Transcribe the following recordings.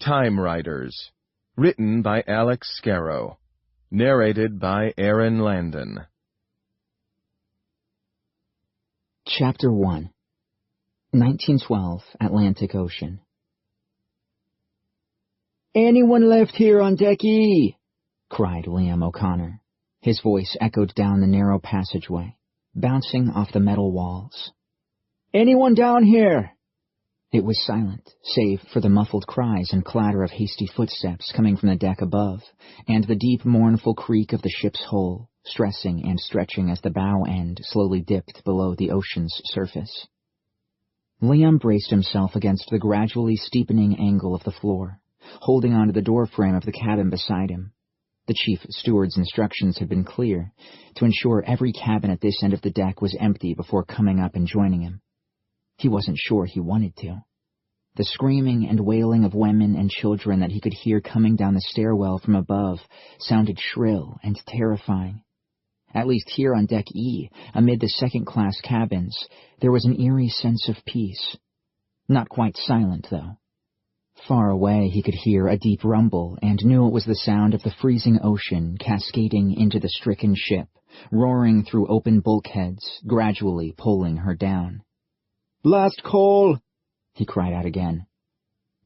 Time Riders, written by Alex Scarrow, narrated by Aaron Landon. Chapter 1, 1912, Atlantic Ocean. "Anyone left here on Deck E?" cried Liam O'Connor. His voice echoed down the narrow passageway, bouncing off the metal walls. "Anyone down here?" It was silent, save for the muffled cries and clatter of hasty footsteps coming from the deck above, and the deep, mournful creak of the ship's hull, stressing and stretching as the bow end slowly dipped below the ocean's surface. Liam braced himself against the gradually steepening angle of the floor, holding onto the doorframe of the cabin beside him. The chief steward's instructions had been clear, to ensure every cabin at this end of the deck was empty before coming up and joining him. He wasn't sure he wanted to. The screaming and wailing of women and children that he could hear coming down the stairwell from above sounded shrill and terrifying. At least here on Deck E, amid the second-class cabins, there was an eerie sense of peace. Not quite silent, though. Far away he could hear a deep rumble and knew it was the sound of the freezing ocean cascading into the stricken ship, roaring through open bulkheads, gradually pulling her down. "Last call!" he cried out again.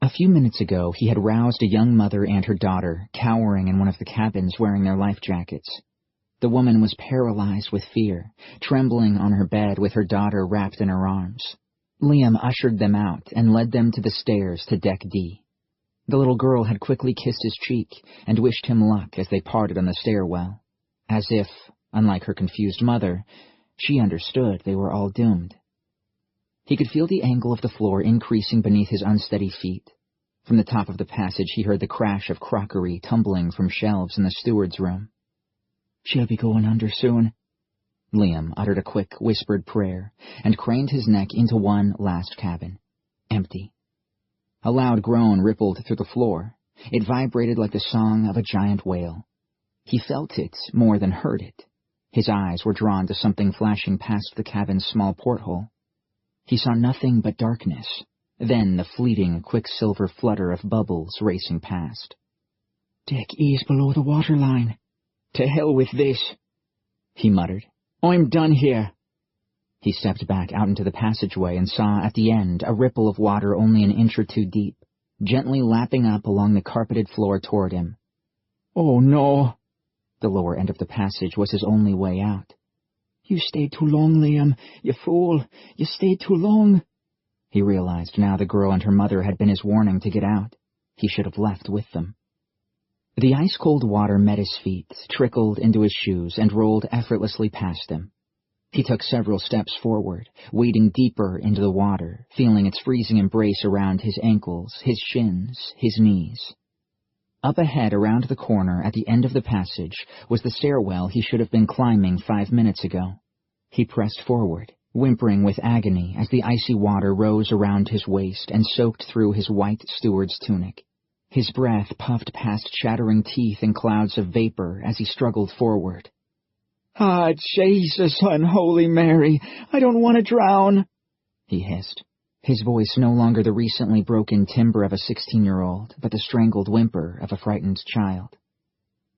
A few minutes ago he had roused a young mother and her daughter, cowering in one of the cabins wearing their life jackets. The woman was paralyzed with fear, trembling on her bed with her daughter wrapped in her arms. Liam ushered them out and led them to the stairs to Deck D. The little girl had quickly kissed his cheek and wished him luck as they parted on the stairwell, as if, unlike her confused mother, she understood they were all doomed. He could feel the angle of the floor increasing beneath his unsteady feet. From the top of the passage he heard the crash of crockery tumbling from shelves in the steward's room. "She'll be going under soon." Liam uttered a quick, whispered prayer and craned his neck into one last cabin. Empty. A loud groan rippled through the floor. It vibrated like the song of a giant whale. He felt it more than heard it. His eyes were drawn to something flashing past the cabin's small porthole. He saw nothing but darkness, then the fleeting, quicksilver flutter of bubbles racing past. "Deck E's below the waterline. To hell with this," he muttered. "I'm done here." He stepped back out into the passageway and saw at the end a ripple of water only an inch or two deep, gently lapping up along the carpeted floor toward him. "Oh, no." The lower end of the passage was his only way out. "You stayed too long, Liam. You fool. You stayed too long." He realized now the girl and her mother had been his warning to get out. He should have left with them. The ice-cold water met his feet, trickled into his shoes, and rolled effortlessly past him. He took several steps forward, wading deeper into the water, feeling its freezing embrace around his ankles, his shins, his knees. Up ahead around the corner at the end of the passage was the stairwell he should have been climbing 5 minutes ago. He pressed forward, whimpering with agony as the icy water rose around his waist and soaked through his white steward's tunic. His breath puffed past chattering teeth in clouds of vapor as he struggled forward. "Ah, Jesus, unholy Mary, I don't want to drown," he hissed. His voice no longer the recently broken timbre of a 16-year-old, but the strangled whimper of a frightened child.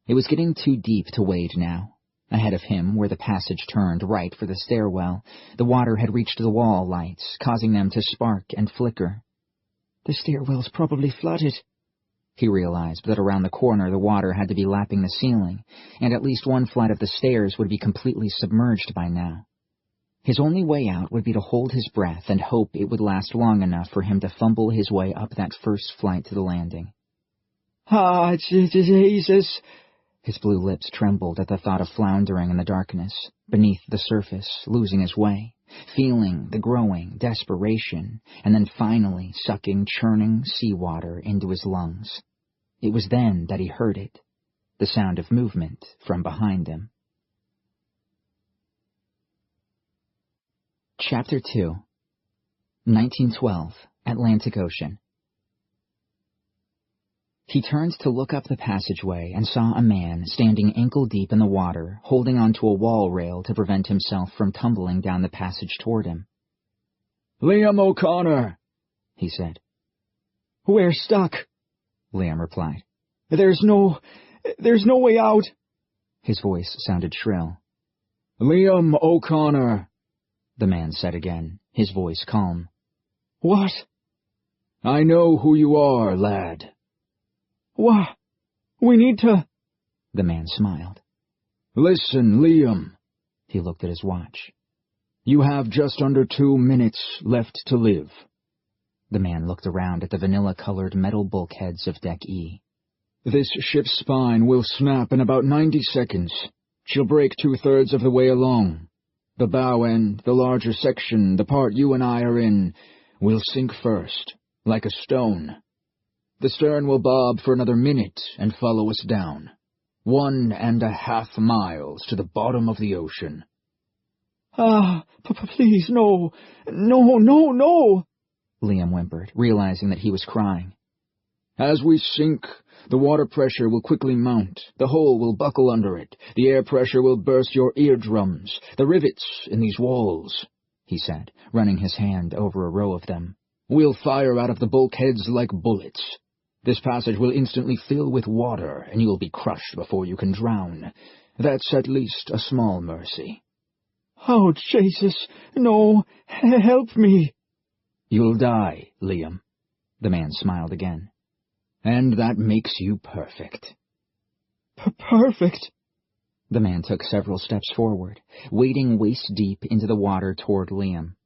It was getting too deep to wade now. Ahead of him, where the passage turned right for the stairwell, the water had reached the wall lights, causing them to spark and flicker. "The stairwell's probably flooded." He realized that around the corner the water had to be lapping the ceiling, and at least one flight of the stairs would be completely submerged by now. His only way out would be to hold his breath and hope it would last long enough for him to fumble his way up that first flight to the landing. "Ah, Jesus!" His blue lips trembled at the thought of floundering in the darkness, beneath the surface, losing his way, feeling the growing desperation, and then finally sucking churning seawater into his lungs. It was then that he heard it, the sound of movement from behind him. Chapter 2, 1912, Atlantic Ocean. He turned to look up the passageway and saw a man standing ankle-deep in the water, holding onto a wall rail to prevent himself from tumbling down the passage toward him. "Liam O'Connor," he said. "We're stuck," Liam replied. There's no way out. His voice sounded shrill. Liam O'Connor, the man said again, his voice calm. What? I know who you are, lad. What? We need to... The man smiled. Listen, Liam. He looked at his watch. You have just under 2 minutes left to live. The man looked around at the vanilla-colored metal bulkheads of Deck E. This ship's spine will snap in about 90 seconds. She'll break 2/3 of the way along. The bow end, the larger section, the part you and I are in, will sink first, like a stone. The stern will bob for another minute and follow us down. 1.5 miles to the bottom of the ocean. Please, no, Liam whimpered, realizing that he was crying. As we sink, the water pressure will quickly mount, the hull will buckle under it, the air pressure will burst your eardrums, the rivets in these walls, he said, running his hand over a row of them. We'll fire out of the bulkheads like bullets. This passage will instantly fill with water, and you'll be crushed before you can drown. That's at least a small mercy. Oh, Jesus, no, help me. You'll die, Liam. The man smiled again. And that makes you perfect. Perfect? The man took several steps forward, wading waist-deep into the water toward Liam.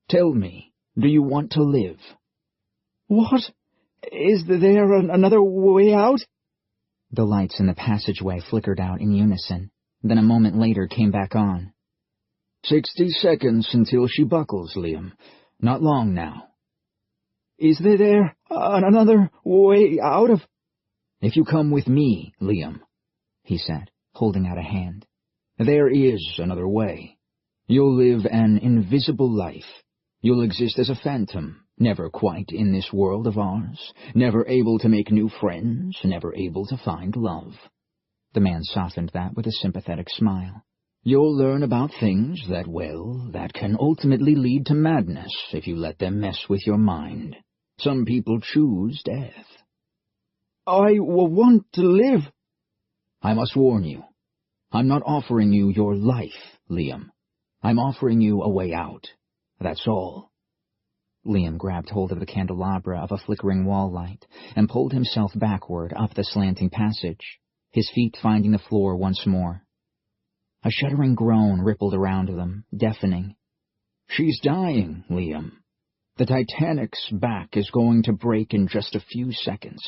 Tell me, do you want to live? What? Is there another way out? The lights in the passageway flickered out in unison, then a moment later came back on. 60 seconds until she buckles, Liam. Not long now. Is there another way out of... If you come with me, Liam, he said, holding out a hand, there is another way. You'll live an invisible life. You'll exist as a phantom, never quite in this world of ours, never able to make new friends, never able to find love. The man softened that with a sympathetic smile. You'll learn about things that can ultimately lead to madness if you let them mess with your mind. Some people choose death. I want to live. I must warn you. I'm not offering you your life, Liam. I'm offering you a way out. That's all. Liam grabbed hold of the candelabra of a flickering wall light and pulled himself backward up the slanting passage, his feet finding the floor once more. A shuddering groan rippled around them, deafening. She's dying, Liam. The Titanic's back is going to break in just a few seconds.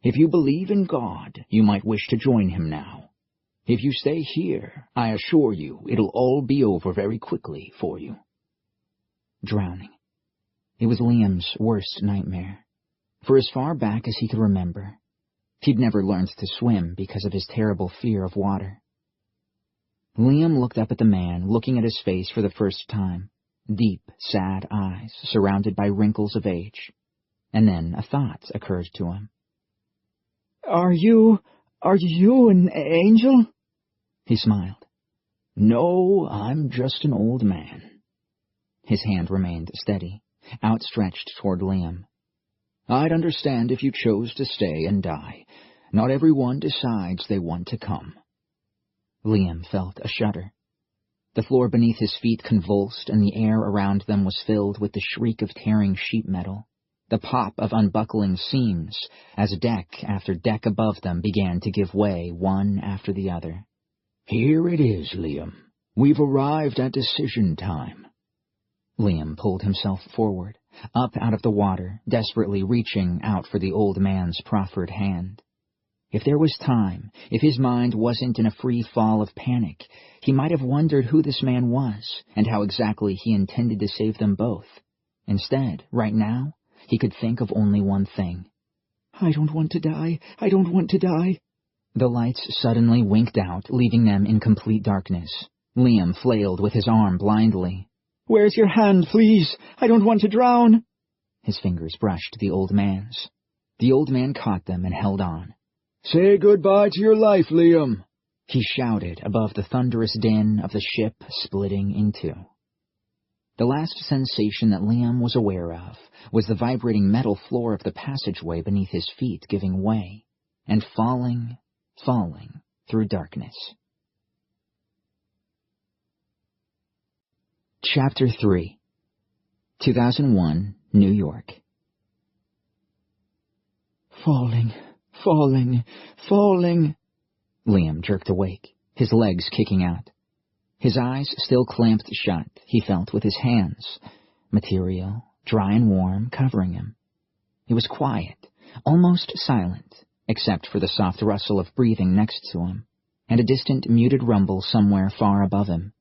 If you believe in God, you might wish to join him now. If you stay here, I assure you it'll all be over very quickly for you. Drowning. It was Liam's worst nightmare. For as far back as he could remember, he'd never learned to swim because of his terrible fear of water. Liam looked up at the man, looking at his face for the first time. Deep, sad eyes, surrounded by wrinkles of age. And then a thought occurred to him. Are you an angel? He smiled. No, I'm just an old man. His hand remained steady, outstretched toward Liam. I'd understand if you chose to stay and die. Not everyone decides they want to come. Liam felt a shudder. The floor beneath his feet convulsed, and the air around them was filled with the shriek of tearing sheet metal, the pop of unbuckling seams, as deck after deck above them began to give way one after the other. Here it is, Liam. We've arrived at decision time. Liam pulled himself forward, up out of the water, desperately reaching out for the old man's proffered hand. If there was time, if his mind wasn't in a free fall of panic, he might have wondered who this man was and how exactly he intended to save them both. Instead, right now, he could think of only one thing. I don't want to die. I don't want to die. The lights suddenly winked out, leaving them in complete darkness. Liam flailed with his arm blindly. Where's your hand, please? I don't want to drown. His fingers brushed the old man's. The old man caught them and held on. Say goodbye to your life, Liam, he shouted above the thunderous din of the ship splitting in two. The last sensation that Liam was aware of was the vibrating metal floor of the passageway beneath his feet giving way and falling through darkness. Chapter 3, 2001, New York. Falling. Liam jerked awake, his legs kicking out. His eyes still clamped shut, he felt with his hands, material, dry and warm, covering him. It was quiet, almost silent, except for the soft rustle of breathing next to him, and a distant muted rumble somewhere far above him.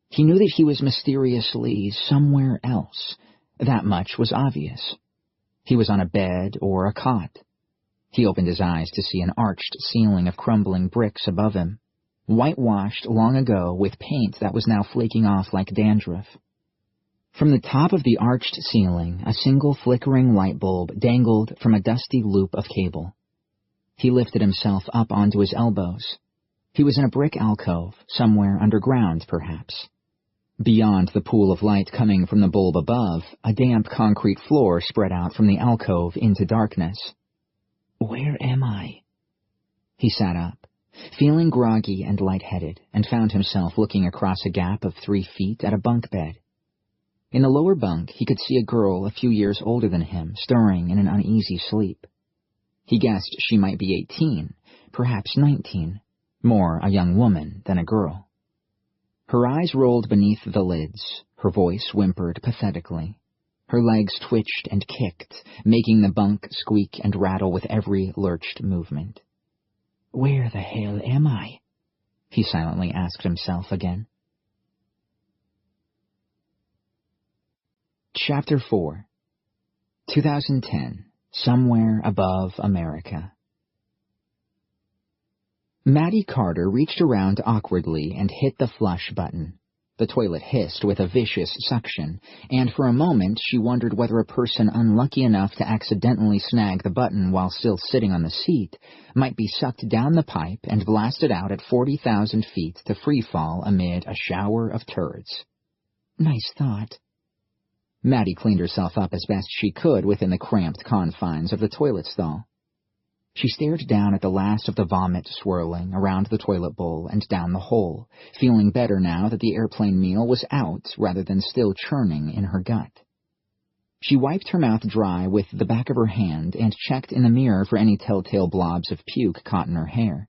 He knew that he was mysteriously somewhere else. That much was obvious. He was on a bed or a cot. He opened his eyes to see an arched ceiling of crumbling bricks above him, whitewashed long ago with paint that was now flaking off like dandruff. From the top of the arched ceiling, a single flickering light bulb dangled from a dusty loop of cable. He lifted himself up onto his elbows. He was in a brick alcove, somewhere underground, perhaps. Beyond the pool of light coming from the bulb above, a damp concrete floor spread out from the alcove into darkness. Where am I? He sat up, feeling groggy and lightheaded, and found himself looking across a gap of 3 feet at a bunk bed. In the lower bunk, he could see a girl a few years older than him, stirring in an uneasy sleep. He guessed she might be 18, perhaps 19, more a young woman than a girl. Her eyes rolled beneath the lids, her voice whimpered pathetically. Her legs twitched and kicked, making the bunk squeak and rattle with every lurched movement. Where the hell am I? He silently asked himself again. Chapter 4, 2010, Somewhere Above America. Maddie Carter reached around awkwardly and hit the flush button. The toilet hissed with a vicious suction, and for a moment she wondered whether a person unlucky enough to accidentally snag the button while still sitting on the seat might be sucked down the pipe and blasted out at 40,000 feet to freefall amid a shower of turds. Nice thought. Maddie cleaned herself up as best she could within the cramped confines of the toilet stall. She stared down at the last of the vomit swirling around the toilet bowl and down the hole, feeling better now that the airplane meal was out rather than still churning in her gut. She wiped her mouth dry with the back of her hand and checked in the mirror for any telltale blobs of puke caught in her hair.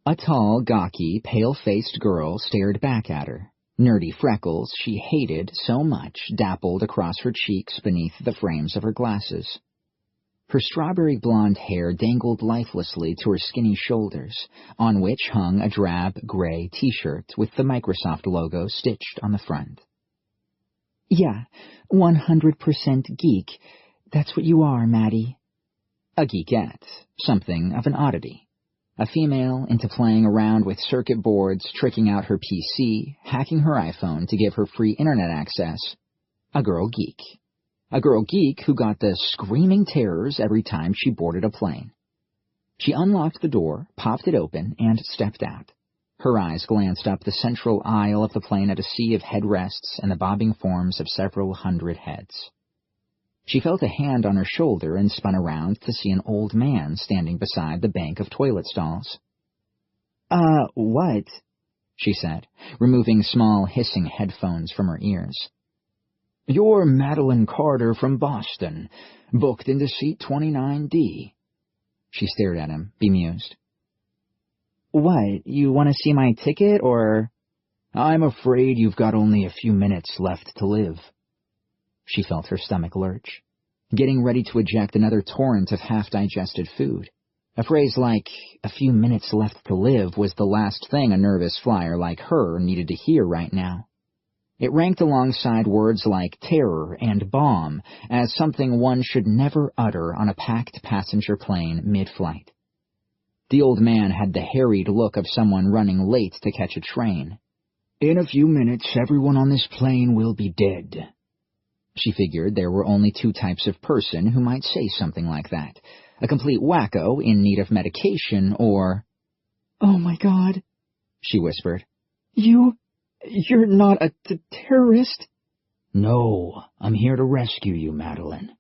A tall, gawky, pale-faced girl stared back at her. Nerdy freckles she hated so much dappled across her cheeks beneath the frames of her glasses. Her strawberry blonde hair dangled lifelessly to her skinny shoulders, on which hung a drab gray T-shirt with the Microsoft logo stitched on the front. Yeah, 100% geek. That's what you are, Maddie. A geekette, something of an oddity. A female into playing around with circuit boards, tricking out her PC, hacking her iPhone to give her free internet access. A girl geek. A girl geek who got the screaming terrors every time she boarded a plane. She unlocked the door, popped it open, and stepped out. Her eyes glanced up the central aisle of the plane at a sea of headrests and the bobbing forms of several hundred heads. She felt a hand on her shoulder and spun around to see an old man standing beside the bank of toilet stalls. What? She said, removing small hissing headphones from her ears. You're Madeline Carter from Boston, booked into seat 29D. She stared at him, bemused. What, you want to see my ticket, or? I'm afraid you've got only a few minutes left to live. She felt her stomach lurch, getting ready to eject another torrent of half-digested food. A phrase like, a few minutes left to live, was the last thing a nervous flyer like her needed to hear right now. It ranked alongside words like terror and bomb as something one should never utter on a packed passenger plane mid-flight. The old man had the harried look of someone running late to catch a train. In a few minutes, everyone on this plane will be dead. She figured there were only 2 types of person who might say something like that. A complete wacko in need of medication, or... Oh my God, she whispered. You're not a terrorist? No, I'm here to rescue you, Madeline.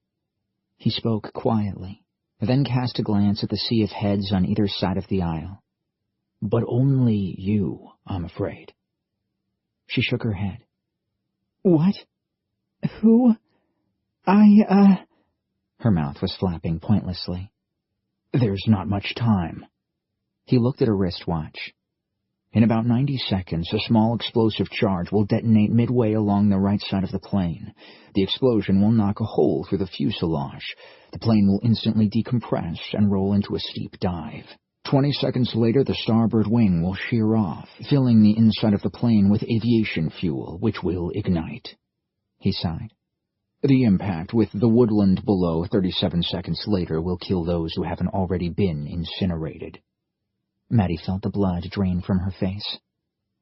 He spoke quietly, then cast a glance at the sea of heads on either side of the aisle. But only you, I'm afraid. She shook her head. What? Who? Her mouth was flapping pointlessly. There's not much time. He looked at a wristwatch. In about 90 seconds, a small explosive charge will detonate midway along the right side of the plane. The explosion will knock a hole through the fuselage. The plane will instantly decompress and roll into a steep dive. 20 seconds later, the starboard wing will shear off, filling the inside of the plane with aviation fuel, which will ignite. He sighed. The impact with the woodland below 37 seconds later will kill those who haven't already been incinerated. Maddie felt the blood drain from her face.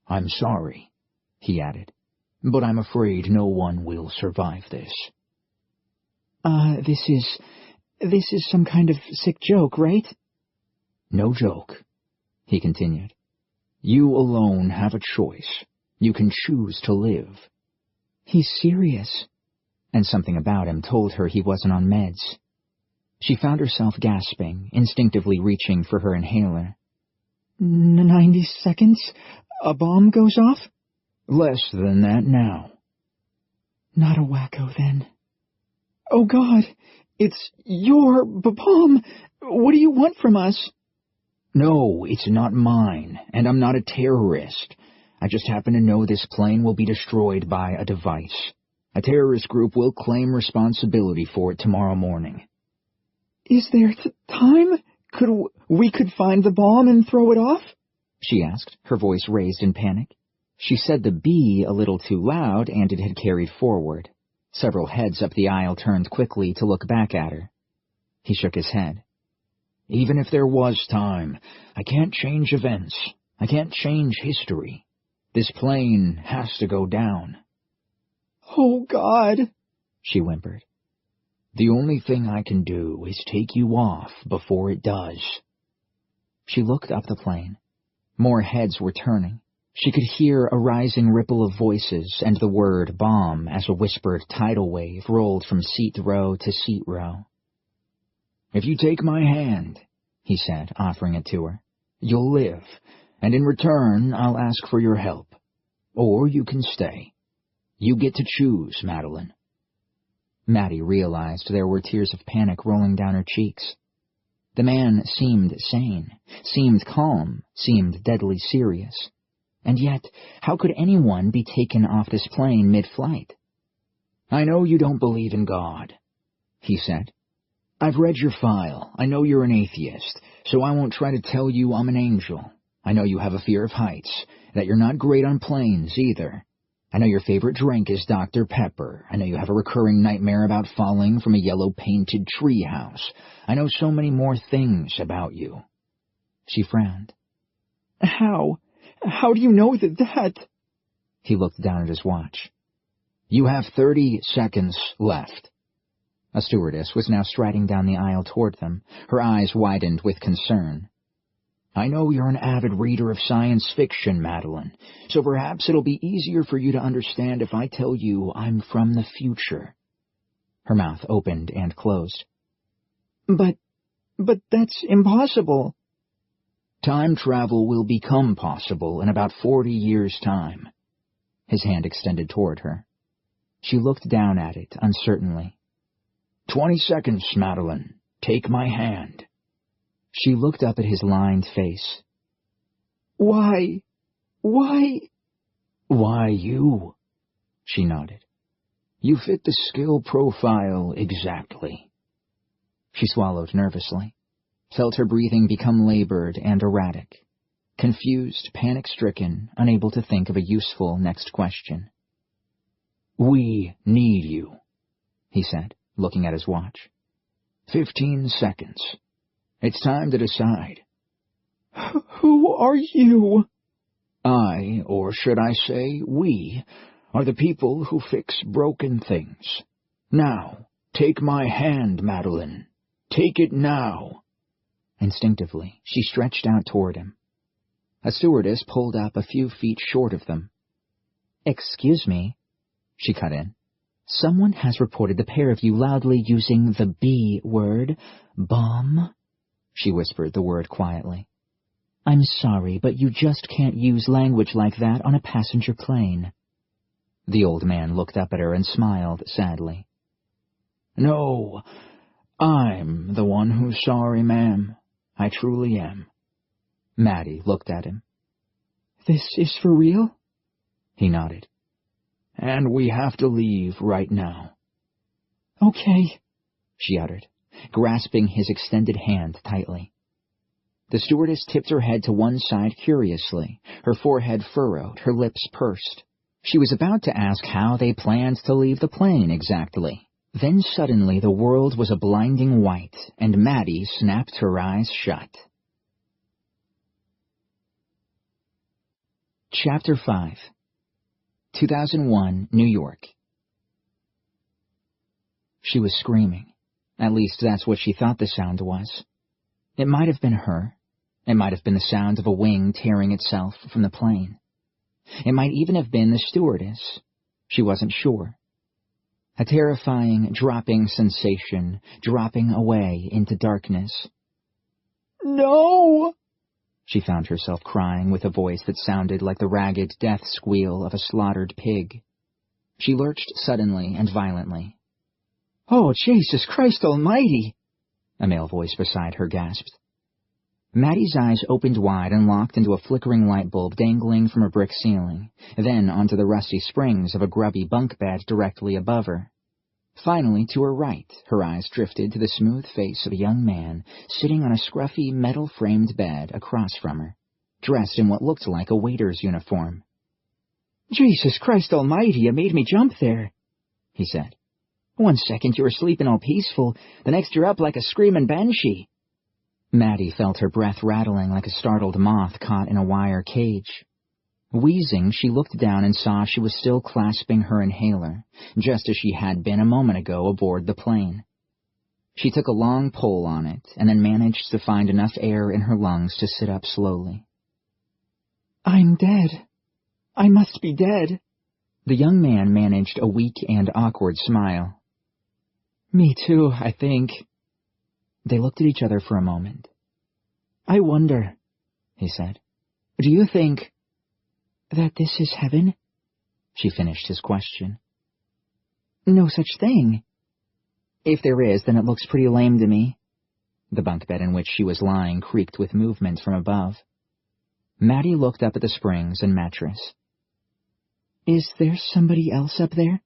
I'm sorry, he added, but I'm afraid no one will survive this. This is some kind of sick joke, right? No joke, he continued. You alone have a choice. You can choose to live. He's serious. And something about him told her he wasn't on meds. She found herself gasping, instinctively reaching for her inhaler. 90 seconds? A bomb goes off? Less than that now. Not a wacko, then. Oh, God! It's your bomb! What do you want from us? No, it's not mine, and I'm not a terrorist. I just happen to know this plane will be destroyed by a device. A terrorist group will claim responsibility for it tomorrow morning. Is there time? We could find the bomb and throw it off? She asked, her voice raised in panic. She said the B a little too loud, and it had carried forward. Several heads up the aisle turned quickly to look back at her. He shook his head. Even if there was time, I can't change events. I can't change history. This plane has to go down. Oh, God, she whimpered. The only thing I can do is take you off before it does. She looked up the plane. More heads were turning. She could hear a rising ripple of voices and the word bomb as a whispered tidal wave rolled from seat row to seat row. If you take my hand, he said, offering it to her, you'll live, and in return I'll ask for your help. Or you can stay. You get to choose, Madeline. Maddie realized there were tears of panic rolling down her cheeks. The man seemed sane, seemed calm, seemed deadly serious. And yet, how could anyone be taken off this plane mid-flight? I know you don't believe in God, he said. I've read your file. I know you're an atheist, so I won't try to tell you I'm an angel. I know you have a fear of heights, that you're not great on planes either. I know your favorite drink is Dr. Pepper. I know you have a recurring nightmare about falling from a yellow-painted treehouse. I know so many more things about you. She frowned. How? How do you know that? He looked down at his watch. You have 30 seconds left. A stewardess was now striding down the aisle toward them, her eyes widened with concern. I know you're an avid reader of science fiction, Madeline, so perhaps it'll be easier for you to understand if I tell you I'm from the future. Her mouth opened and closed. But that's impossible. Time travel will become possible in about 40 years' time. His hand extended toward her. She looked down at it uncertainly. 20 seconds, Madeline. Take my hand. She looked up at his lined face. Why? Why you? She nodded. You fit the skill profile exactly. She swallowed nervously, felt her breathing become labored and erratic, confused, panic-stricken, unable to think of a useful next question. We need you, he said, looking at his watch. 15 seconds. It's time to decide. Who are you? I, or should I say we, are the people who fix broken things. Now, take my hand, Madeline. Take it now. Instinctively, she stretched out toward him. A stewardess pulled up a few feet short of them. Excuse me, she cut in. Someone has reported the pair of you loudly using the B word, bomb. She whispered the word quietly. I'm sorry, but you just can't use language like that on a passenger plane. The old man looked up at her and smiled sadly. No, I'm the one who's sorry, ma'am. I truly am. Maddie looked at him. This is for real? He nodded. And we have to leave right now. Okay, she uttered, grasping his extended hand tightly. The stewardess tipped her head to one side curiously, her forehead furrowed, her lips pursed. She was about to ask how they planned to leave the plane exactly. Then suddenly the world was a blinding white, and Maddie snapped her eyes shut. Chapter 5 2001, New York. She was screaming. At least that's what she thought the sound was. It might have been her. It might have been the sound of a wing tearing itself from the plane. It might even have been the stewardess. She wasn't sure. A terrifying, dropping sensation, dropping away into darkness. No! She found herself crying with a voice that sounded like the ragged death squeal of a slaughtered pig. She lurched suddenly and violently. Oh, Jesus Christ almighty! A male voice beside her gasped. Maddie's eyes opened wide and locked into a flickering light bulb dangling from a brick ceiling, then onto the rusty springs of a grubby bunk bed directly above her. Finally, to her right, her eyes drifted to the smooth face of a young man sitting on a scruffy metal-framed bed across from her, dressed in what looked like a waiter's uniform. Jesus Christ almighty, you made me jump there, he said. One second you were sleeping all peaceful, the next you're up like a screaming banshee. Maddie felt her breath rattling like a startled moth caught in a wire cage. Wheezing, she looked down and saw she was still clasping her inhaler, just as she had been a moment ago aboard the plane. She took a long pull on it, and then managed to find enough air in her lungs to sit up slowly. I'm dead. I must be dead. The young man managed a weak and awkward smile. Me too, I think. They looked at each other for a moment. I wonder, he said. Do you think that this is heaven? She finished his question. No such thing. If there is, then it looks pretty lame to me. The bunk bed in which she was lying creaked with movement from above. Maddie looked up at the springs and mattress. Is there somebody else up there?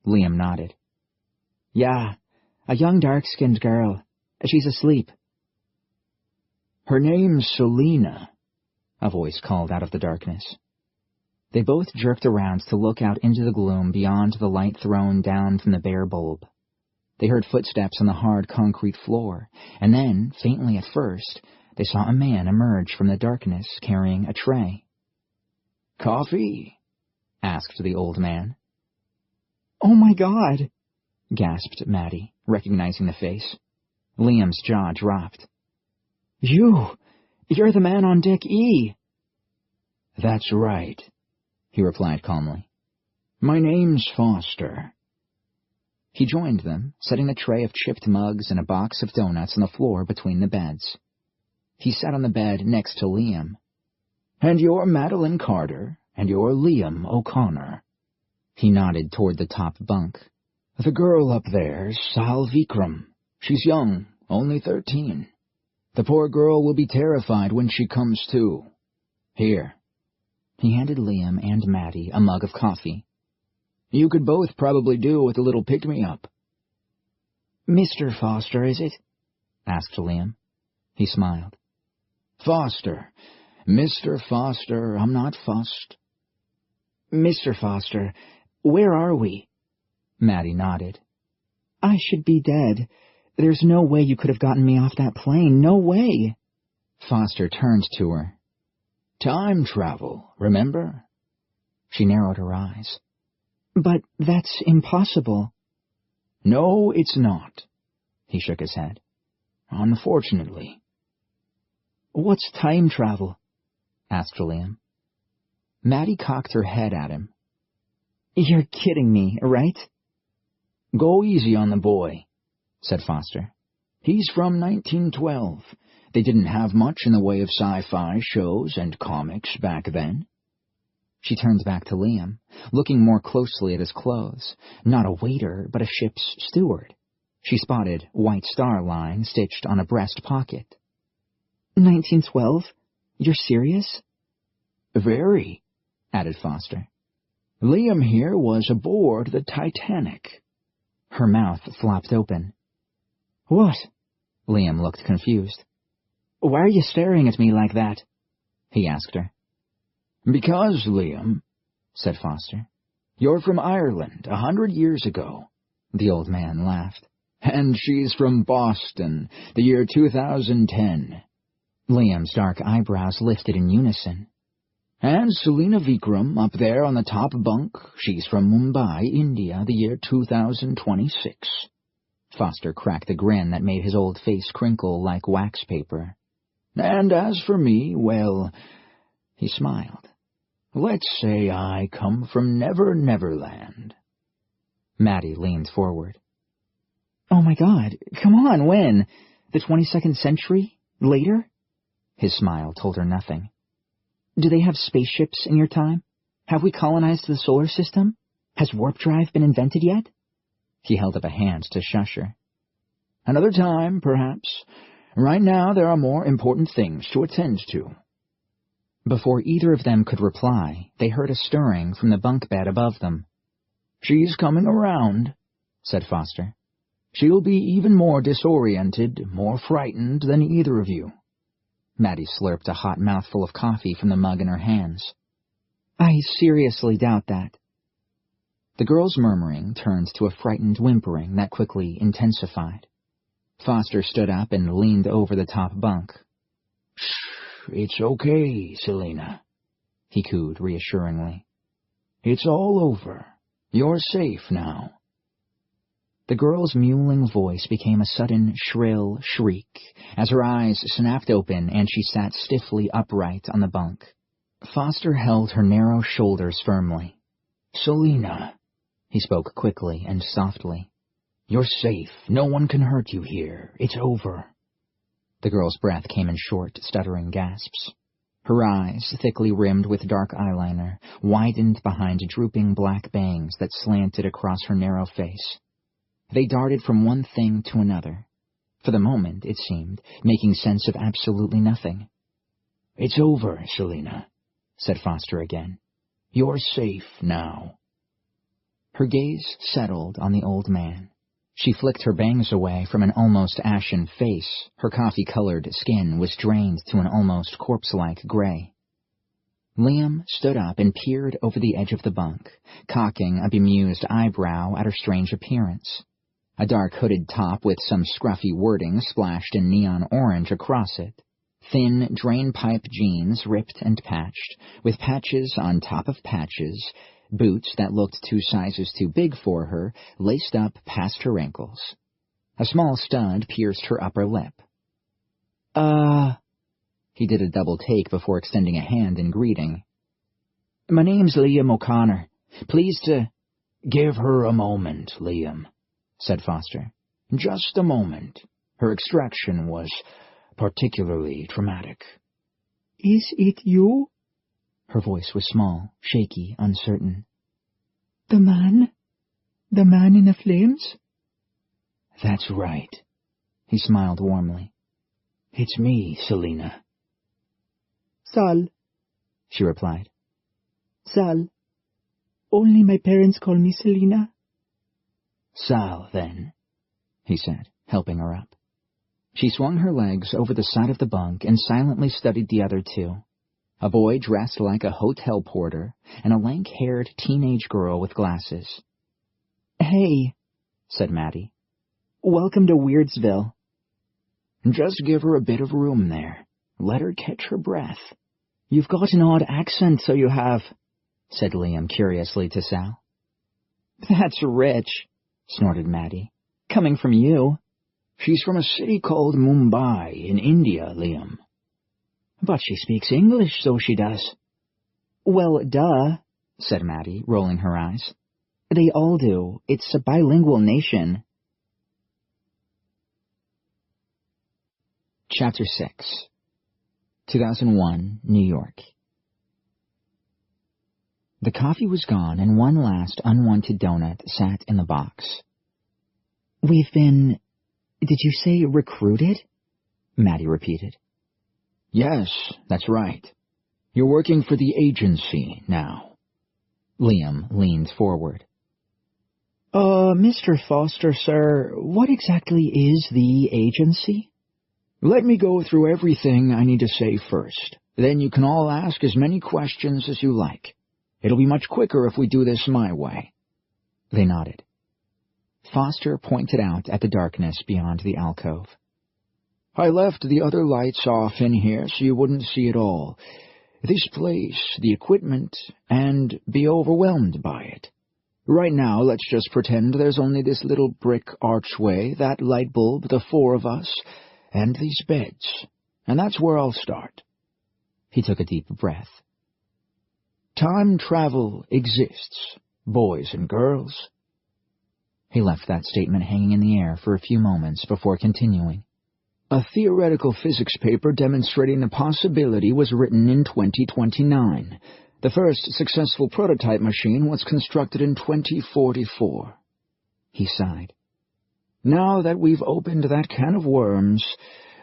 Liam nodded. Yeah, a young dark-skinned girl. She's asleep. Her name's Selena, a voice called out of the darkness. They both jerked around to look out into the gloom beyond the light thrown down from the bare bulb. They heard footsteps on the hard concrete floor, and then, faintly at first, they saw a man emerge from the darkness carrying a tray. Coffee? Asked the old man. Oh my God! Gasped Maddie, recognizing the face. Liam's jaw dropped. You're the man on deck E. That's right, he replied calmly. My name's Foster. He joined them, setting a tray of chipped mugs and a box of donuts on the floor between the beds. He sat on the bed next to Liam. And you're Madeline Carter, and you're Liam O'Connor. He nodded toward the top bunk. The girl up there's Sal Vikram. She's young, only 13. The poor girl will be terrified when she comes to. Here. He handed Liam and Maddie a mug of coffee. You could both probably do with a little pick-me-up. Mr. Foster, is it? Asked Liam. He smiled. Foster. Mr. Foster, I'm not fussed. Mr. Foster, where are we? Maddie nodded. I should be dead. There's no way you could have gotten me off that plane. No way. Foster turned to her. Time travel, remember? She narrowed her eyes. But that's impossible. No, it's not. He shook his head. Unfortunately. What's time travel? Asked Liam. Maddie cocked her head at him. You're kidding me, right? Go easy on the boy, said Foster. He's from 1912. They didn't have much in the way of sci-fi shows and comics back then. She turned back to Liam, looking more closely at his clothes. Not a waiter, but a ship's steward. She spotted White Star Line stitched on a breast pocket. 1912? You're serious? Very, added Foster. Liam here was aboard the Titanic. Her mouth flopped open. What? Liam looked confused. Why are you staring at me like that? He asked her. Because, Liam, said Foster, you're from Ireland 100 years ago. The old man laughed. And she's from Boston, the year 2010. Liam's dark eyebrows lifted in unison. And Selina Vikram, up there on the top bunk, she's from Mumbai, India, the year 2026. Foster cracked a grin that made his old face crinkle like wax paper. And as for me, well, he smiled. Let's say I come from Never Neverland. Maddie leaned forward. Oh my God, come on, when? The 22nd century? Later? His smile told her nothing. Do they have spaceships in your time? Have we colonized the solar system? Has warp drive been invented yet? He held up a hand to shush her. Another time, perhaps. Right now there are more important things to attend to. Before either of them could reply, they heard a stirring from the bunk bed above them. She's coming around, said Foster. She'll be even more disoriented, more frightened than either of you. Maddie slurped a hot mouthful of coffee from the mug in her hands. I seriously doubt that. The girl's murmuring turned to a frightened whimpering that quickly intensified. Foster stood up and leaned over the top bunk. Shh, it's okay, Selina, he cooed reassuringly. It's all over. You're safe now. The girl's mewling voice became a sudden, shrill shriek as her eyes snapped open and she sat stiffly upright on the bunk. Foster held her narrow shoulders firmly. Selina, he spoke quickly and softly. You're safe. No one can hurt you here. It's over. The girl's breath came in short, stuttering gasps. Her eyes, thickly rimmed with dark eyeliner, widened behind drooping black bangs that slanted across her narrow face. They darted from one thing to another. For the moment, it seemed, making sense of absolutely nothing. It's over, Selina, said Foster again. You're safe now. Her gaze settled on the old man. She flicked her bangs away from an almost ashen face. Her coffee-colored skin was drained to an almost corpse-like gray. Liam stood up and peered over the edge of the bunk, cocking a bemused eyebrow at her strange appearance. A dark hooded top with some scruffy wording splashed in neon orange across it. Thin drain-pipe jeans ripped and patched, with patches on top of patches, boots that looked 2 sizes too big for her, laced up past her ankles. A small stud pierced her upper lip. He did a double take before extending a hand in greeting. My name's Liam O'Connor. Pleased to... Give her a moment, Liam, said Foster. Just a moment. Her extraction was particularly traumatic. Is it you? Her voice was small, shaky, uncertain. The man? The man in the flames? That's right. He smiled warmly. It's me, Selina. Sal, she replied. Sal. Only my parents call me Selina. Sal, then, he said, helping her up. She swung her legs over the side of the bunk and silently studied the other 2. A boy dressed like a hotel porter, and a lank-haired teenage girl with glasses. Hey, said Maddie. Welcome to Weirdsville. Just give her a bit of room there. Let her catch her breath. You've got an odd accent, so you have, said Liam curiously to Sal. That's rich, snorted Maddie. Coming from you. She's from a city called Mumbai in India, Liam. But she speaks English, so she does. Well, duh, said Maddie, rolling her eyes. They all do. It's a bilingual nation. Chapter 6 2001, New York. The coffee was gone, and one last unwanted donut sat in the box. We've been... Did you say recruited? Maddie repeated. Yes, that's right. You're working for the agency now. Liam leaned forward. Mr. Foster, sir, what exactly is the agency? Let me go through everything I need to say first. Then you can all ask as many questions as you like. It'll be much quicker if we do this my way. They nodded. Foster pointed out at the darkness beyond the alcove. I left the other lights off in here so you wouldn't see it all. This place, the equipment, and be overwhelmed by it. Right now, let's just pretend there's only this little brick archway, that light bulb, the four of us, and these beds. And that's where I'll start. He took a deep breath. Time travel exists, boys and girls. He left that statement hanging in the air for a few moments before continuing. A theoretical physics paper demonstrating the possibility was written in 2029. The first successful prototype machine was constructed in 2044. He sighed. Now that we've opened that can of worms,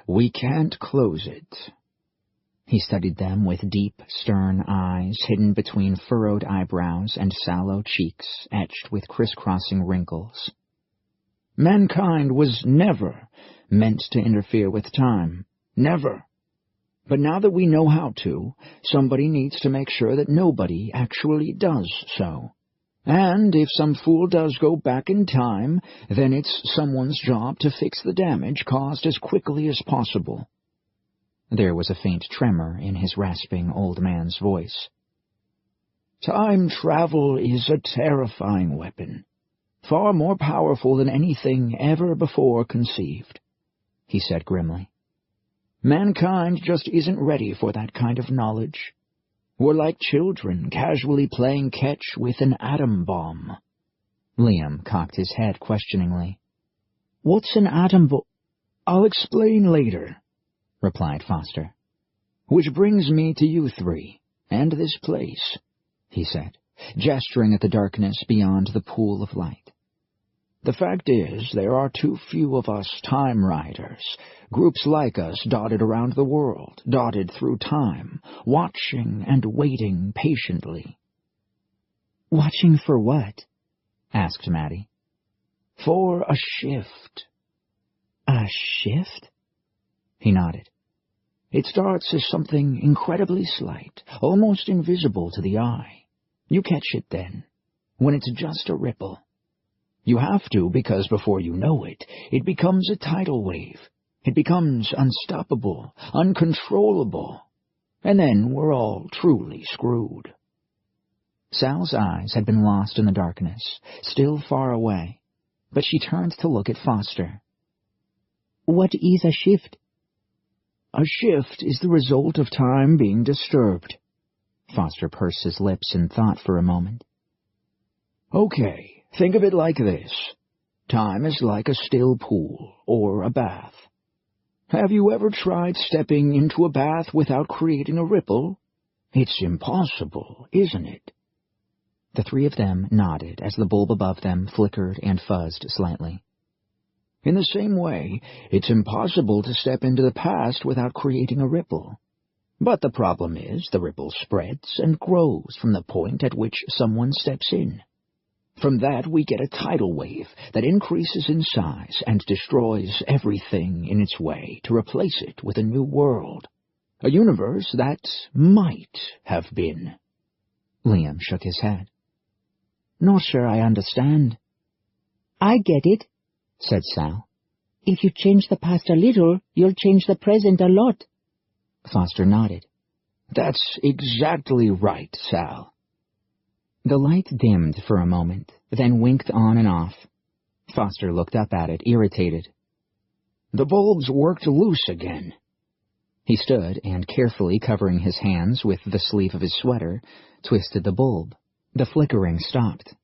we can't close it. He studied them with deep, stern eyes hidden between furrowed eyebrows and sallow cheeks etched with crisscrossing wrinkles. Mankind was never meant to interfere with time. Never. But now that we know how to, somebody needs to make sure that nobody actually does so. And if some fool does go back in time, then it's someone's job to fix the damage caused as quickly as possible. There was a faint tremor in his rasping old man's voice. Time travel is a terrifying weapon, far more powerful than anything ever before conceived, he said grimly. Mankind just isn't ready for that kind of knowledge. We're like children casually playing catch with an atom bomb. Liam cocked his head questioningly. What's an atom bomb? I'll explain later, replied Foster. Which brings me to you three, and this place, he said, gesturing at the darkness beyond the pool of light. The fact is, there are too few of us time riders, groups like us dotted around the world, dotted through time, watching and waiting patiently. Watching for what? Asked Maddie. For a shift. A shift? He nodded. It starts as something incredibly slight, almost invisible to the eye. You catch it then, when it's just a ripple. You have to, because before you know it, it becomes a tidal wave. It becomes unstoppable, uncontrollable. And then we're all truly screwed. Sal's eyes had been lost in the darkness, still far away, but she turned to look at Foster. What is a shift? A shift is the result of time being disturbed. Foster pursed his lips in thought for a moment. Okay. Think of it like this. Time is like a still pool, or a bath. Have you ever tried stepping into a bath without creating a ripple? It's impossible, isn't it? The three of them nodded as the bulb above them flickered and fuzzed slightly. In the same way, it's impossible to step into the past without creating a ripple. But the problem is the ripple spreads and grows from the point at which someone steps in. From that we get a tidal wave that increases in size and destroys everything in its way to replace it with a new world, a universe that might have been. Liam shook his head. Not sure I understand. I get it, said Sal. If you change the past a little, you'll change the present a lot. Foster nodded. That's exactly right, Sal. The light dimmed for a moment, then winked on and off. Foster looked up at it, irritated. The bulbs worked loose again. He stood and, carefully covering his hands with the sleeve of his sweater, twisted the bulb. The flickering stopped.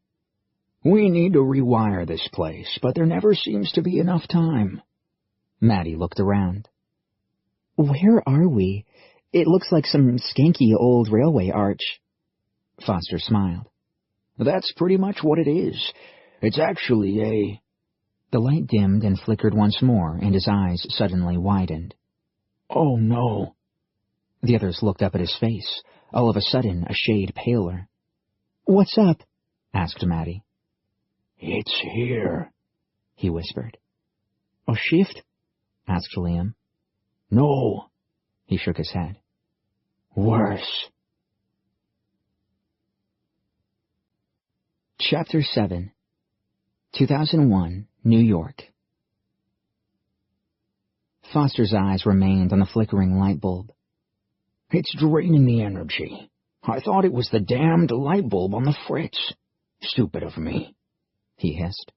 We need to rewire this place, but there never seems to be enough time. Maddie looked around. Where are we? It looks like some skanky old railway arch. Foster smiled. That's pretty much what it is. It's actually a... The light dimmed and flickered once more, and his eyes suddenly widened. Oh, no. The others looked up at his face, all of a sudden a shade paler. What's up? Asked Maddie. It's here, he whispered. A shift? Asked Liam. No, he shook his head. Worse. Chapter 7 2001, New York. Foster's eyes remained on the flickering light bulb. It's draining the energy. I thought it was the damned light bulb on the fritz. Stupid of me, he hissed.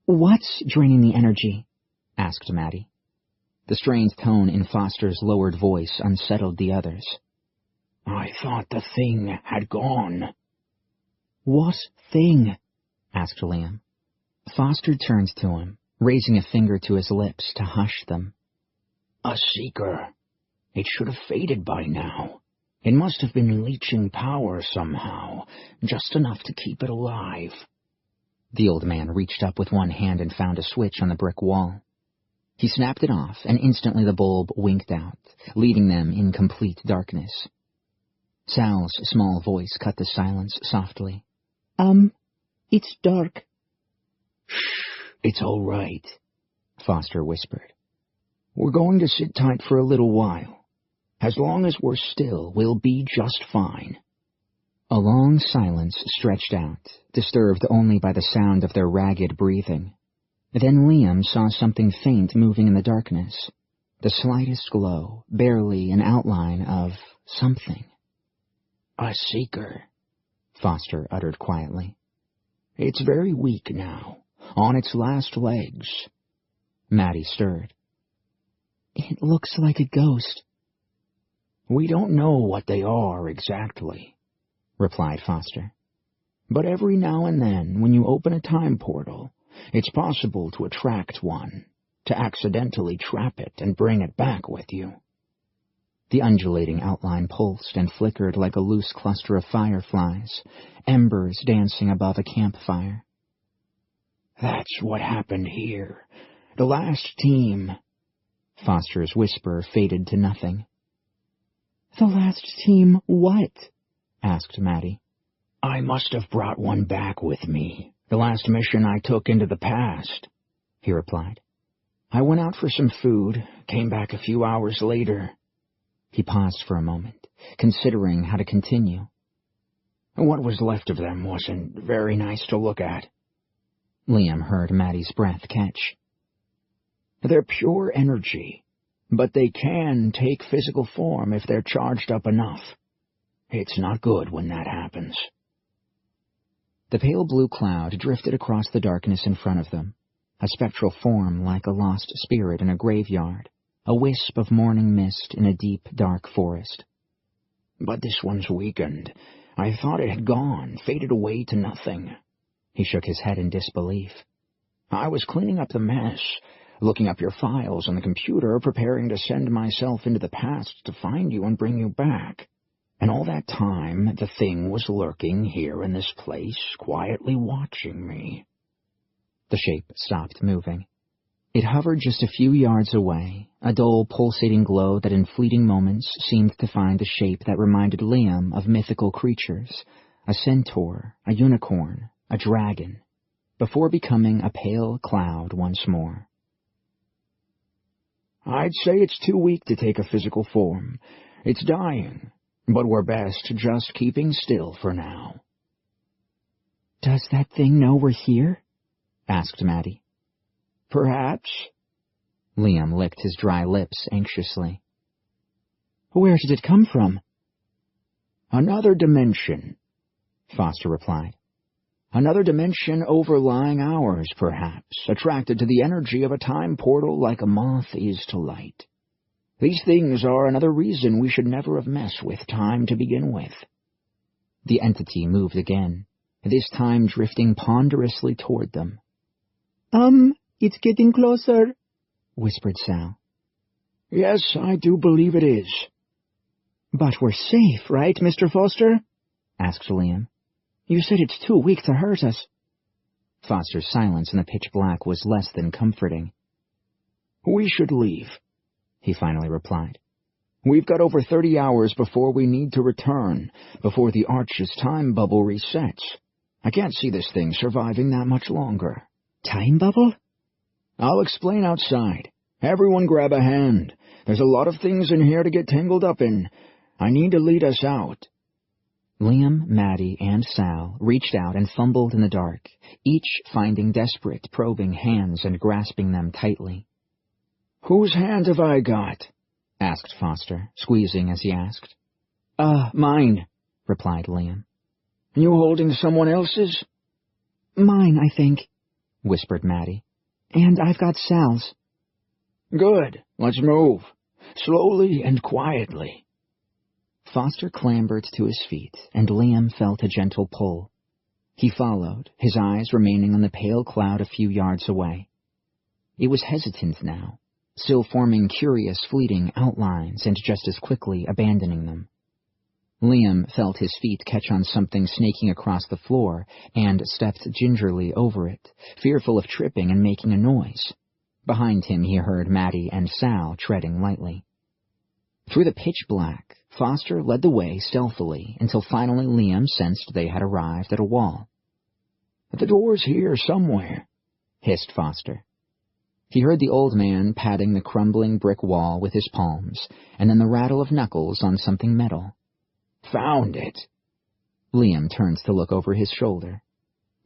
What's draining the energy? Asked Maddie. The strained tone in Foster's lowered voice unsettled the others. I thought the thing had gone. What thing? Asked Liam. Foster turned to him, raising a finger to his lips to hush them. A seeker. It should have faded by now. It must have been leeching power somehow, just enough to keep it alive. The old man reached up with one hand and found a switch on the brick wall. He snapped it off, and instantly the bulb winked out, leaving them in complete darkness. Sal's small voice cut the silence softly. It's dark. Shh, it's all right, Foster whispered. We're going to sit tight for a little while. As long as we're still, we'll be just fine. A long silence stretched out, disturbed only by the sound of their ragged breathing. Then Liam saw something faint moving in the darkness, the slightest glow, barely an outline of something. A seeker, Foster uttered quietly. It's very weak now, on its last legs. Maddie stirred. It looks like a ghost. We don't know what they are exactly, replied Foster. But every now and then, when you open a time portal, it's possible to attract one, to accidentally trap it and bring it back with you. The undulating outline pulsed and flickered like a loose cluster of fireflies, embers dancing above a campfire. That's what happened here. The last team. Foster's whisper faded to nothing. The last team what? Asked Maddie. I must have brought one back with me. The last mission I took into the past, he replied. I went out for some food, came back a few hours later. He paused for a moment, considering how to continue. What was left of them wasn't very nice to look at. Liam heard Maddie's breath catch. They're pure energy, but they can take physical form if they're charged up enough. It's not good when that happens. The pale blue cloud drifted across the darkness in front of them, a spectral form like a lost spirit in a graveyard, a wisp of morning mist in a deep, dark forest. But this one's weakened. I thought it had gone, faded away to nothing. He shook his head in disbelief. I was cleaning up the mess, looking up your files on the computer, preparing to send myself into the past to find you and bring you back. And all that time, the thing was lurking here in this place, quietly watching me. The shape stopped moving. It hovered just a few yards away, a dull, pulsating glow that in fleeting moments seemed to find the shape that reminded Liam of mythical creatures, a centaur, a unicorn, a dragon, before becoming a pale cloud once more. I'd say it's too weak to take a physical form. It's dying, but we're best just keeping still for now. Does that thing know we're here? Asked Maddie. Perhaps. Liam licked his dry lips anxiously. Where did it come from? Another dimension, Foster replied. Another dimension overlying ours, perhaps, attracted to the energy of a time portal like a moth is to light. These things are another reason we should never have messed with time to begin with. The entity moved again, this time drifting ponderously toward them. It's getting closer, whispered Sal. Yes, I do believe it is. But we're safe, right, Mr. Foster? Asked Liam. You said it's too weak to hurt us. Foster's silence in the pitch black was less than comforting. We should leave, he finally replied. We've got over 30 hours before we need to return, before the Arch's time bubble resets. I can't see this thing surviving that much longer. Time bubble? I'll explain outside. Everyone grab a hand. There's a lot of things in here to get tangled up in. I need to lead us out. Liam, Maddie, and Sal reached out and fumbled in the dark, each finding desperate, probing hands and grasping them tightly. Whose hand have I got? Asked Foster, squeezing as he asked. Mine, replied Liam. You holding someone else's? Mine, I think, whispered Maddie. And I've got Sal's. Good. Let's move. Slowly and quietly. Foster clambered to his feet, and Liam felt a gentle pull. He followed, his eyes remaining on the pale cloud a few yards away. It was hesitant now, still forming curious, fleeting outlines and just as quickly abandoning them. Liam felt his feet catch on something snaking across the floor and stepped gingerly over it, fearful of tripping and making a noise. Behind him he heard Maddie and Sal treading lightly. Through the pitch black, Foster led the way stealthily until finally Liam sensed they had arrived at a wall. The door's here somewhere, hissed Foster. He heard the old man patting the crumbling brick wall with his palms, and then the rattle of knuckles on something metal. Found it. Liam turned to look over his shoulder.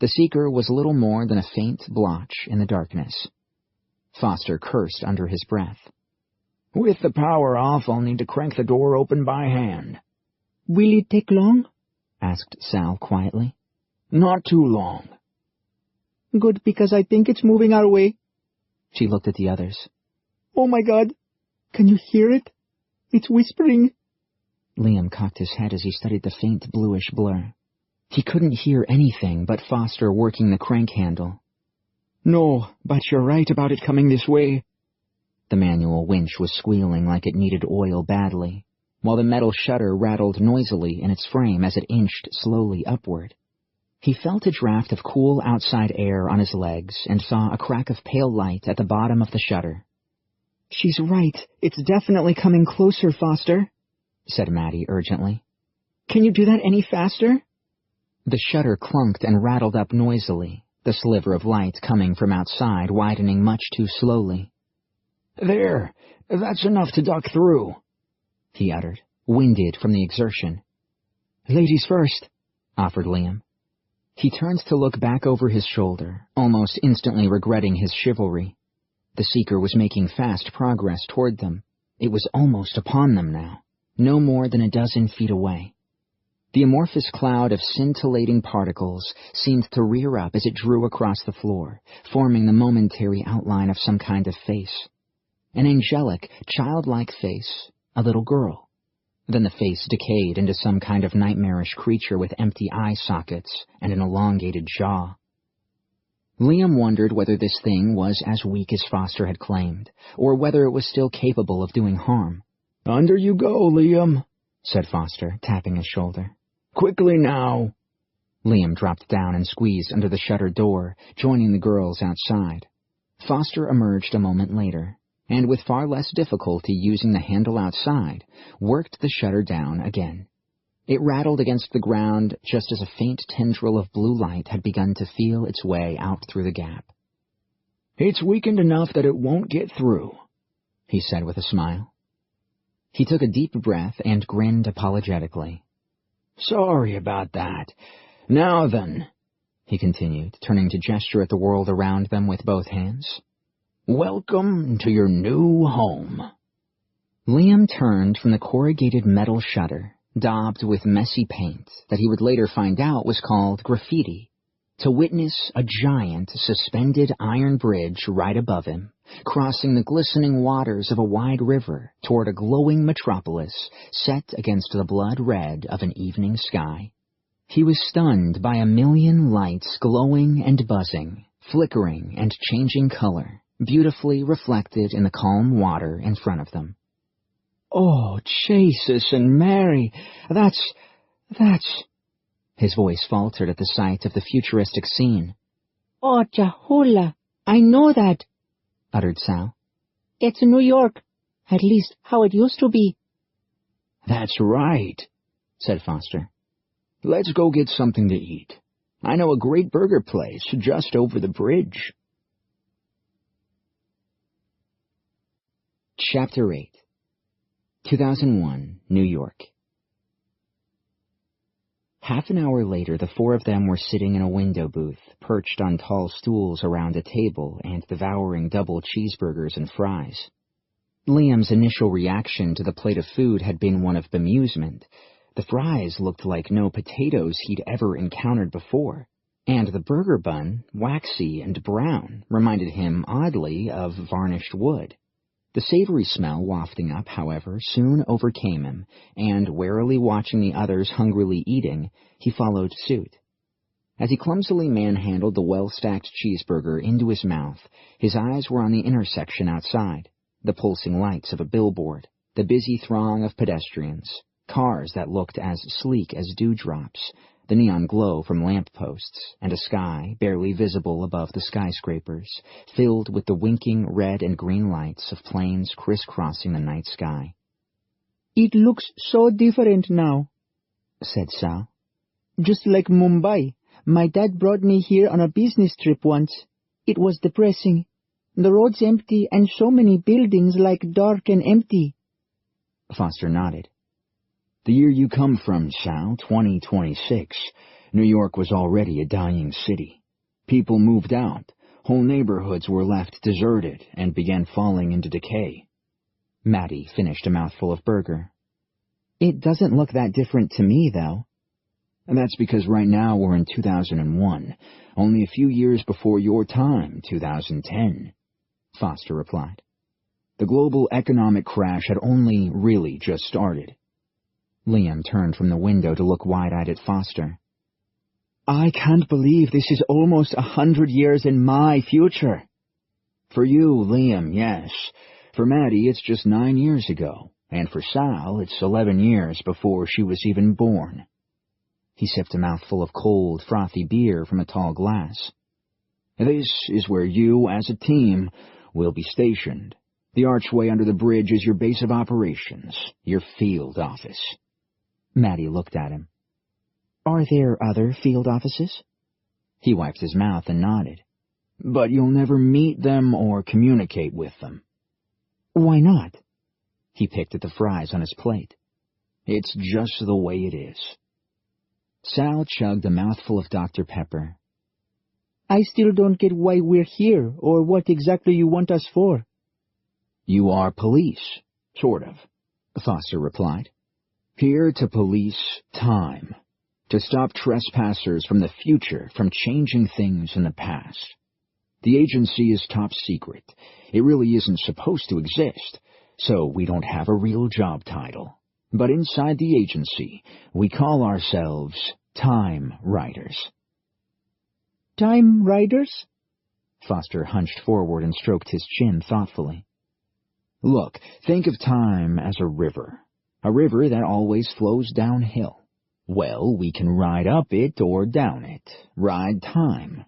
The seeker was little more than a faint blotch in the darkness. Foster cursed under his breath. With the power off, I'll need to crank the door open by hand. Will it take long? Asked Sal quietly. Not too long. Good, because I think it's moving our way. She looked at the others. Oh my God! Can you hear it? It's whispering. Liam cocked his head as he studied the faint bluish blur. He couldn't hear anything but Foster working the crank handle. No, but you're right about it coming this way. The manual winch was squealing like it needed oil badly, while the metal shutter rattled noisily in its frame as it inched slowly upward. He felt a draft of cool outside air on his legs and saw a crack of pale light at the bottom of the shutter. She's right. It's definitely coming closer, Foster, said Maddie urgently. Can you do that any faster? The shutter clunked and rattled up noisily, the sliver of light coming from outside widening much too slowly. There, that's enough to duck through, he uttered, winded from the exertion. Ladies first, offered Liam. He turned to look back over his shoulder, almost instantly regretting his chivalry. The seeker was making fast progress toward them. It was almost upon them now, no more than a dozen feet away. The amorphous cloud of scintillating particles seemed to rear up as it drew across the floor, forming the momentary outline of some kind of face. An angelic, childlike face, a little girl. Then the face decayed into some kind of nightmarish creature with empty eye sockets and an elongated jaw. Liam wondered whether this thing was as weak as Foster had claimed, or whether it was still capable of doing harm. Under you go, Liam, said Foster, tapping his shoulder. Quickly now. Liam dropped down and squeezed under the shuttered door, joining the girls outside. Foster emerged a moment later, and with far less difficulty using the handle outside, worked the shutter down again. It rattled against the ground just as a faint tendril of blue light had begun to feel its way out through the gap. It's weakened enough that it won't get through, he said with a smile. He took a deep breath and grinned apologetically. Sorry about that. Now then, he continued, turning to gesture at the world around them with both hands. Welcome to your new home. Liam turned from the corrugated metal shutter, daubed with messy paint that he would later find out was called graffiti, to witness a giant suspended iron bridge right above him, crossing the glistening waters of a wide river toward a glowing metropolis set against the blood red of an evening sky. He was stunned by a million lights glowing and buzzing, flickering and changing color, beautifully reflected in the calm water in front of them. "Oh, Jesus and Mary, that's... His voice faltered at the sight of the futuristic scene. "Oh, Jahula, I know that," uttered Sal. "It's New York. At least how it used to be." "That's right," said Foster. "Let's go get something to eat. I know a great burger place just over the bridge." Chapter 8. 2001, New York. Half an hour later, the four of them were sitting in a window booth, perched on tall stools around a table and devouring double cheeseburgers and fries. Liam's initial reaction to the plate of food had been one of bemusement. The fries looked like no potatoes he'd ever encountered before, and the burger bun, waxy and brown, reminded him oddly of varnished wood. The savory smell wafting up, however, soon overcame him, and, warily watching the others hungrily eating, he followed suit. As he clumsily manhandled the well-stacked cheeseburger into his mouth, his eyes were on the intersection outside, the pulsing lights of a billboard, the busy throng of pedestrians, cars that looked as sleek as dewdrops, the neon glow from lampposts, and a sky barely visible above the skyscrapers, filled with the winking red and green lights of planes crisscrossing the night sky. "It looks so different now," said Sal. "Just like Mumbai. My dad brought me here on a business trip once. It was depressing. The road's empty and so many buildings like dark and empty." Foster nodded. "The year you come from, Sal, 2026, New York was already a dying city. People moved out, whole neighborhoods were left deserted and began falling into decay." Maddie finished a mouthful of burger. "It doesn't look that different to me, though." "And that's because right now we're in 2001, only a few years before your time, 2010, Foster replied. "The global economic crash had only really just started." Liam turned from the window to look wide-eyed at Foster. "I can't believe this is almost 100 years in my future." "For you, Liam, yes. For Maddie, it's just 9 years ago. And for Sal, it's 11 years before she was even born." He sipped a mouthful of cold, frothy beer from a tall glass. "This is where you, as a team, will be stationed. The archway under the bridge is your base of operations, your field office." Maddie looked at him. "Are there other field offices?" He wiped his mouth and nodded. "But you'll never meet them or communicate with them." "Why not?" He picked at the fries on his plate. "It's just the way it is." Sal chugged a mouthful of Dr. Pepper. "I still don't get why we're here, or what exactly you want us for." "You are police, sort of," Foster replied. "Here to police time, to stop trespassers from the future from changing things in the past. The agency is top secret. It really isn't supposed to exist, so we don't have a real job title. But inside the agency, we call ourselves Time Riders." "Time Riders?" Foster hunched forward and stroked his chin thoughtfully. "Look, think of time as a river that always flows downhill. Well, we can ride up it or down it, ride time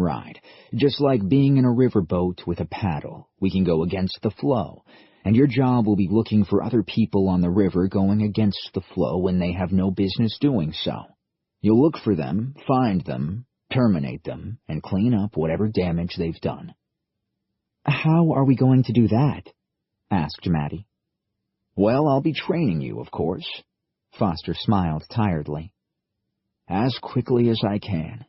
ride, just like being in a riverboat with a paddle. We can go against the flow, and your job will be looking for other people on the river going against the flow when they have no business doing so. You'll look for them, find them, terminate them, and clean up whatever damage they've done." "How are we going to do that?" asked Maddie. "Well, I'll be training you, of course." Foster smiled tiredly. "As quickly as I can.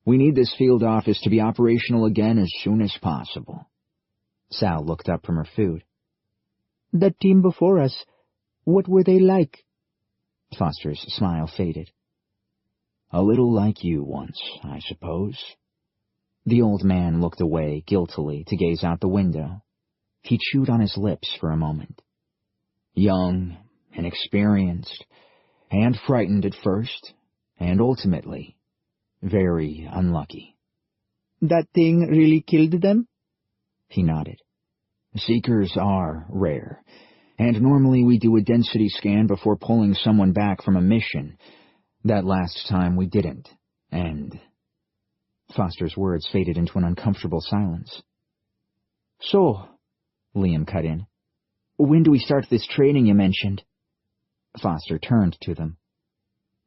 We need this field office to be operational again as soon as possible." Sal looked up from her food. "The team before us, what were they like?" Foster's smile faded. "A little like you once, I suppose." The old man looked away guiltily to gaze out the window. He chewed on his lips for a moment. "Young, inexperienced, and frightened at first, and ultimately, very unlucky. That thing really killed them? He nodded. Seekers are rare, and normally we do a density scan before pulling someone back from a mission. That last time we didn't, and... Foster's words faded into an uncomfortable silence. So, Liam cut in, when do we start this training you mentioned? Foster turned to them.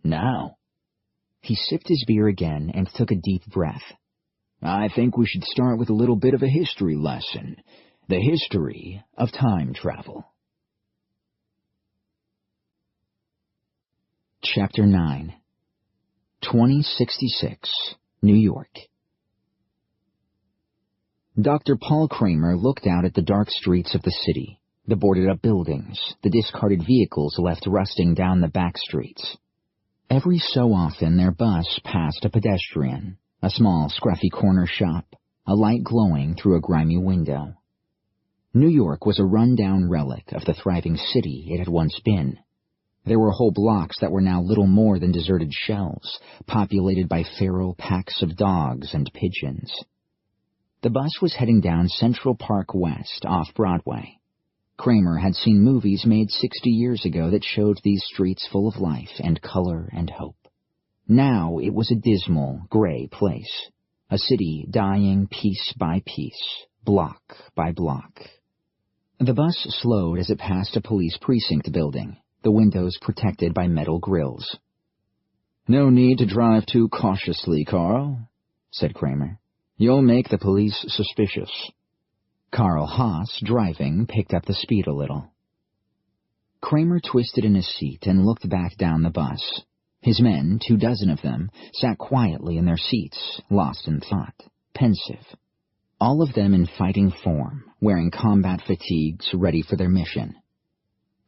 Now. He sipped his beer again and took a deep breath. I think we should start with a little bit of a history lesson. The history of time travel. Chapter 9. 2066, New York. Dr. Paul Kramer looked out at the dark streets of the city, the boarded-up buildings, the discarded vehicles left rusting down the back streets. Every so often their bus passed a pedestrian, a small, scruffy corner shop, a light glowing through a grimy window. New York was a run-down relic of the thriving city it had once been. There were whole blocks that were now little more than deserted shells, populated by feral packs of dogs and pigeons. The bus was heading down Central Park West off Broadway. Kramer had seen movies made 60 years ago that showed these streets full of life and color and hope. Now it was a dismal, gray place, a city dying piece by piece, block by block. The bus slowed as it passed a police precinct building, the windows protected by metal grills. "No need to drive too cautiously, Carl," said Kramer. "You'll make the police suspicious." Carl Haas, driving, picked up the speed a little. Kramer twisted in his seat and looked back down the bus. His men, 24 of them, sat quietly in their seats, lost in thought, pensive. All of them in fighting form, wearing combat fatigues, ready for their mission.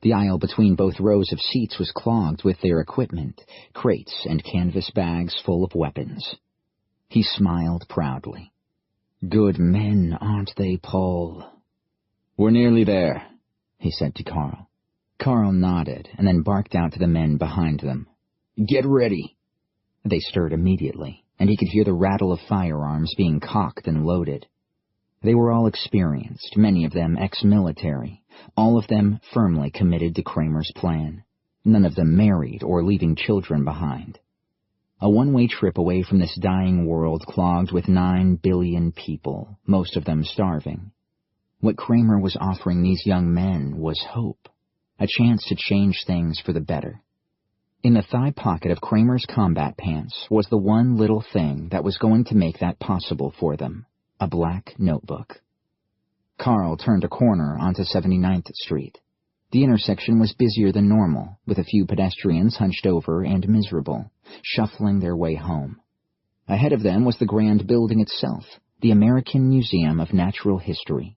The aisle between both rows of seats was clogged with their equipment, crates and canvas bags full of weapons. He smiled proudly. "Good men, aren't they, Paul?" "We're nearly there," he said to Carl. Carl nodded and then barked out to the men behind them. "Get ready." They stirred immediately, and he could hear the rattle of firearms being cocked and loaded. They were all experienced, many of them ex-military, all of them firmly committed to Kramer's plan, none of them married or leaving children behind. A one-way trip away from this dying world clogged with 9 billion people, most of them starving. What Kramer was offering these young men was hope, a chance to change things for the better. In the thigh pocket of Kramer's combat pants was the one little thing that was going to make that possible for them, a black notebook. Carl turned a corner onto 79th Street. The intersection was busier than normal, with a few pedestrians hunched over and miserable, shuffling their way home. Ahead of them was the grand building itself, the American Museum of Natural History.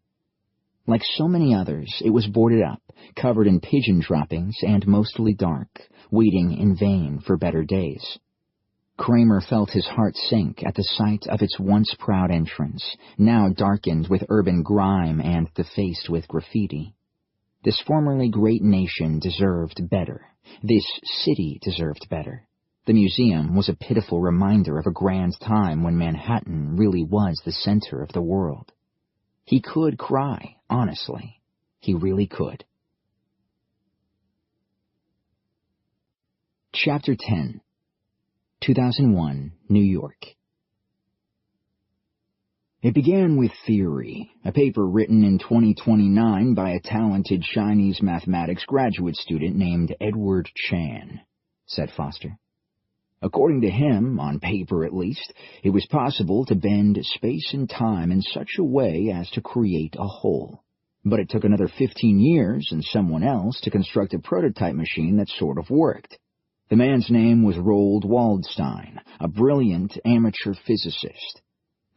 Like so many others, it was boarded up, covered in pigeon droppings and mostly dark, waiting in vain for better days. Kramer felt his heart sink at the sight of its once proud entrance, now darkened with urban grime and defaced with graffiti. This formerly great nation deserved better. This city deserved better. The museum was a pitiful reminder of a grand time when Manhattan really was the center of the world. He could cry, honestly. He really could. Chapter 10. 2001, New York. It began with theory, a paper written in 2029 by a talented Chinese mathematics graduate student named Edward Chan, said Foster. According to him, on paper at least, it was possible to bend space and time in such a way as to create a whole. But it took another 15 years and someone else to construct a prototype machine that sort of worked. The man's name was Roald Waldstein, a brilliant amateur physicist.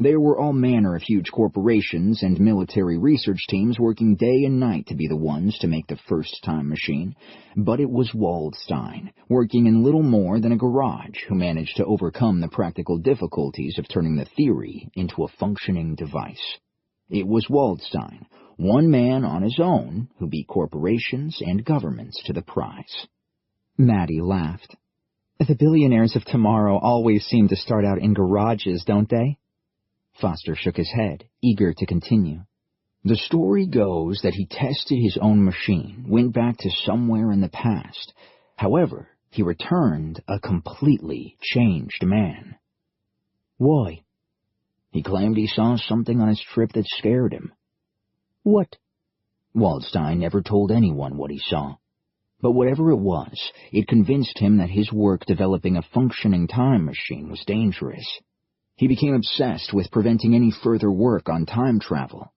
There were all manner of huge corporations and military research teams working day and night to be the ones to make the first time machine, but it was Waldstein, working in little more than a garage, who managed to overcome the practical difficulties of turning the theory into a functioning device. It was Waldstein, one man on his own, who beat corporations and governments to the prize. Maddie laughed. The billionaires of tomorrow always seem to start out in garages, don't they? Foster shook his head, eager to continue. The story goes that he tested his own machine, went back to somewhere in the past. However, he returned a completely changed man. Why? He claimed he saw something on his trip that scared him. What? Waldstein never told anyone what he saw. But whatever it was, it convinced him that his work developing a functioning time machine was dangerous. He became obsessed with preventing any further work on time travel.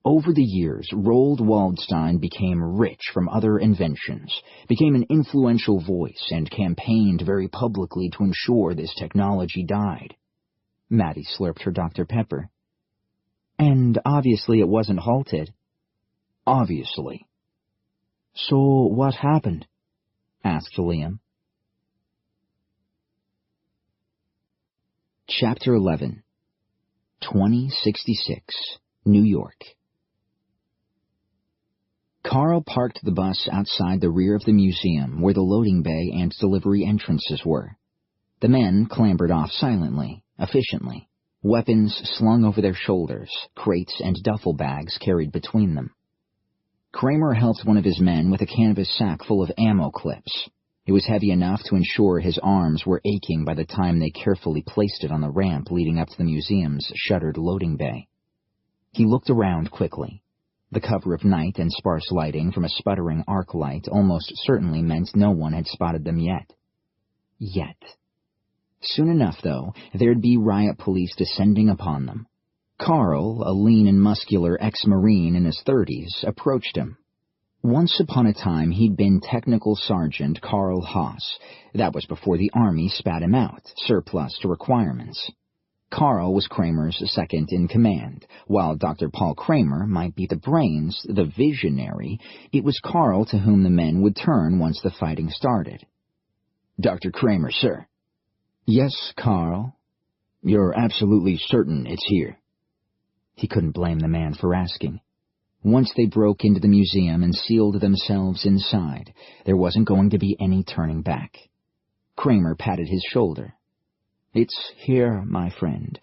Over the years, Roald Waldstein became rich from other inventions, became an influential voice, and campaigned very publicly to ensure this technology died. Maddie slurped her Dr. Pepper. And obviously it wasn't halted. Obviously. So what happened? Asked Liam. Chapter 11. 2066, New York. Carl parked the bus outside the rear of the museum where the loading bay and delivery entrances were. The men clambered off silently, efficiently, weapons slung over their shoulders, crates and duffel bags carried between them. Kramer helped one of his men with a canvas sack full of ammo clips. It was heavy enough to ensure his arms were aching by the time they carefully placed it on the ramp leading up to the museum's shuttered loading bay. He looked around quickly. The cover of night and sparse lighting from a sputtering arc light almost certainly meant no one had spotted them yet. Soon enough, though, there'd be riot police descending upon them. Carl, a lean and muscular ex-Marine in his 30s, approached him. Once upon a time he'd been Technical Sergeant Carl Haas. That was before the Army spat him out, surplus to requirements. Carl was Kramer's second-in-command. While Dr. Paul Kramer might be the brains, the visionary, it was Carl to whom the men would turn once the fighting started. Dr. Kramer, sir. Yes, Carl. You're absolutely certain it's here? He couldn't blame the man for asking. Once they broke into the museum and sealed themselves inside, there wasn't going to be any turning back. Kramer patted his shoulder. It's here, my friend.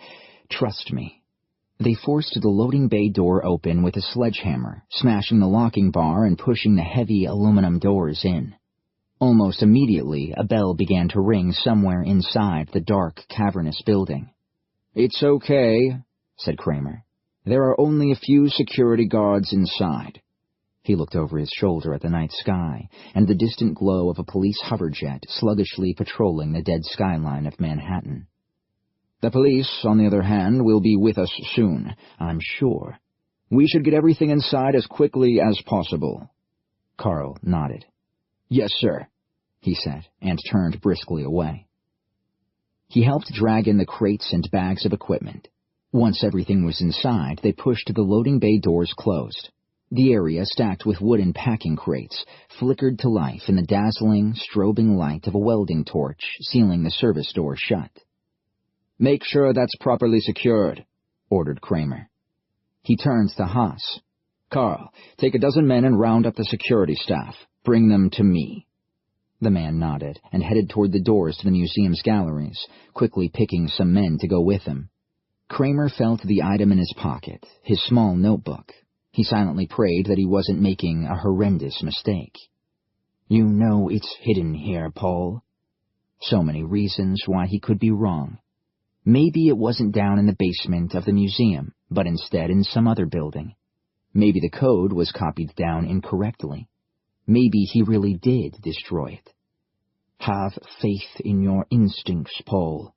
Trust me. They forced the loading bay door open with a sledgehammer, smashing the locking bar and pushing the heavy aluminum doors in. Almost immediately, a bell began to ring somewhere inside the dark, cavernous building. It's okay, said Kramer. There are only a few security guards inside. He looked over his shoulder at the night sky and the distant glow of a police hoverjet sluggishly patrolling the dead skyline of Manhattan. The police, on the other hand, will be with us soon, I'm sure. We should get everything inside as quickly as possible. Carl nodded. Yes, sir, he said, and turned briskly away. He helped drag in the crates and bags of equipment. Once everything was inside, they pushed the loading bay doors closed. The area, stacked with wooden packing crates, flickered to life in the dazzling, strobing light of a welding torch, sealing the service door shut. Make sure that's properly secured, ordered Kramer. He turned to Haas. Carl, take a dozen men and round up the security staff. Bring them to me. The man nodded and headed toward the doors to the museum's galleries, quickly picking some men to go with him. Kramer felt the item in his pocket, his small notebook. He silently prayed that he wasn't making a horrendous mistake. You know it's hidden here, Paul. So many reasons why he could be wrong. Maybe it wasn't down in the basement of the museum, but instead in some other building. Maybe the code was copied down incorrectly. Maybe he really did destroy it. Have faith in your instincts, Paul.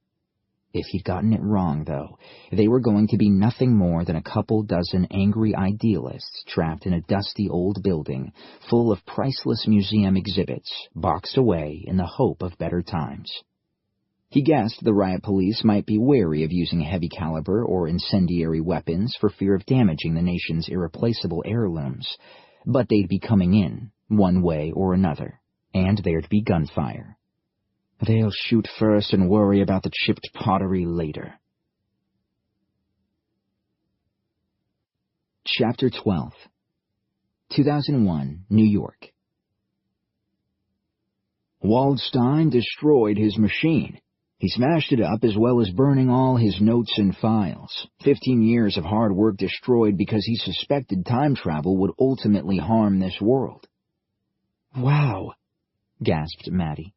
If he'd gotten it wrong, though, they were going to be nothing more than a couple dozen angry idealists trapped in a dusty old building full of priceless museum exhibits, boxed away in the hope of better times. He guessed the riot police might be wary of using heavy caliber or incendiary weapons for fear of damaging the nation's irreplaceable heirlooms, but they'd be coming in, one way or another, and there'd be gunfire. They'll shoot first and worry about the chipped pottery later. Chapter 12. 2001, New York. Waldstein destroyed his machine. He smashed it up as well as burning all his notes and files. 15 years of hard work destroyed because he suspected time travel would ultimately harm this world. Wow, gasped Maddie.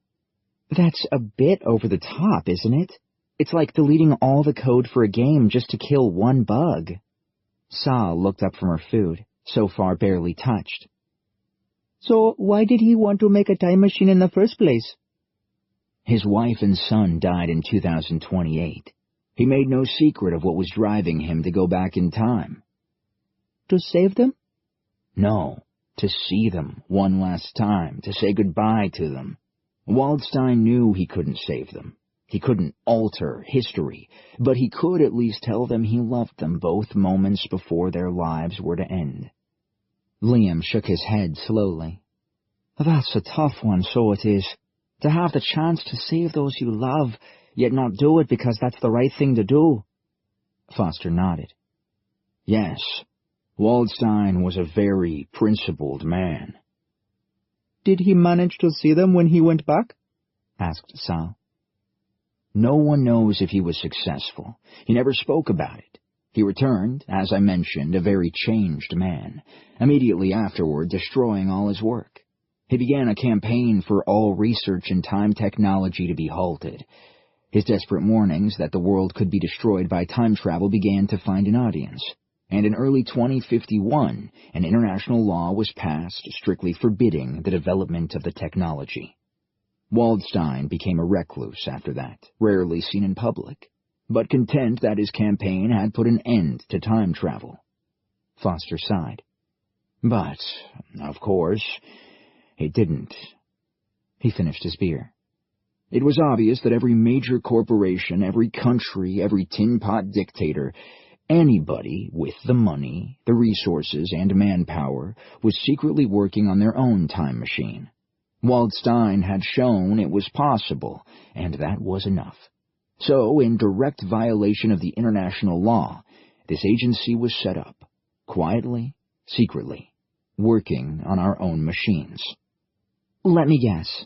That's a bit over the top, isn't it? It's like deleting all the code for a game just to kill one bug. Sal looked up from her food, so far barely touched. So why did he want to make a time machine in the first place? His wife and son died in 2028. He made no secret of what was driving him to go back in time. To save them? No, to see them one last time, to say goodbye to them. Waldstein knew he couldn't save them. He couldn't alter history, but he could at least tell them he loved them both moments before their lives were to end. Liam shook his head slowly. That's a tough one, so it is. To have the chance to save those you love, yet not do it because that's the right thing to do. Foster nodded. Yes, Waldstein was a very principled man. Did he manage to see them when he went back? Asked Sal. No one knows if he was successful. He never spoke about it. He returned, as I mentioned, a very changed man, immediately afterward destroying all his work. He began a campaign for all research in time technology to be halted. His desperate warnings that the world could be destroyed by time travel began to find an audience, and in early 2051, an international law was passed strictly forbidding the development of the technology. Waldstein became a recluse after that, rarely seen in public, but content that his campaign had put an end to time travel. Foster sighed. But, of course, it didn't. He finished his beer. It was obvious that every major corporation, every country, every tin-pot dictator, anybody with the money, the resources, and manpower was secretly working on their own time machine. Waldstein had shown it was possible, and that was enough. So, in direct violation of the international law, this agency was set up, quietly, secretly, working on our own machines. Let me guess,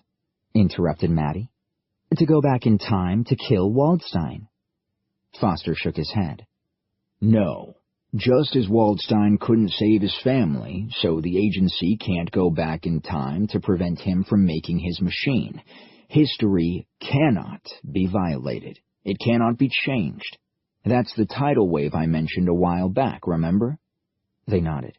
interrupted Maddie. To go back in time to kill Waldstein. Foster shook his head. No. Just as Waldstein couldn't save his family, so the agency can't go back in time to prevent him from making his machine. History cannot be violated. It cannot be changed. That's the tidal wave I mentioned a while back, remember? They nodded.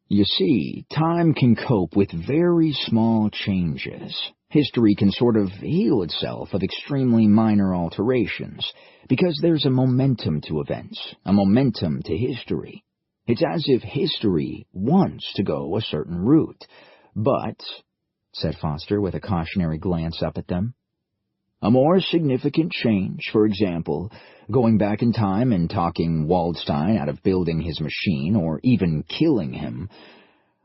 You see, time can cope with very small changes. History can sort of heal itself of extremely minor alterations, because there's a momentum to events, a momentum to history. It's as if history wants to go a certain route. But, said Foster with a cautionary glance up at them, a more significant change, for example, going back in time and talking Waldstein out of building his machine or even killing him,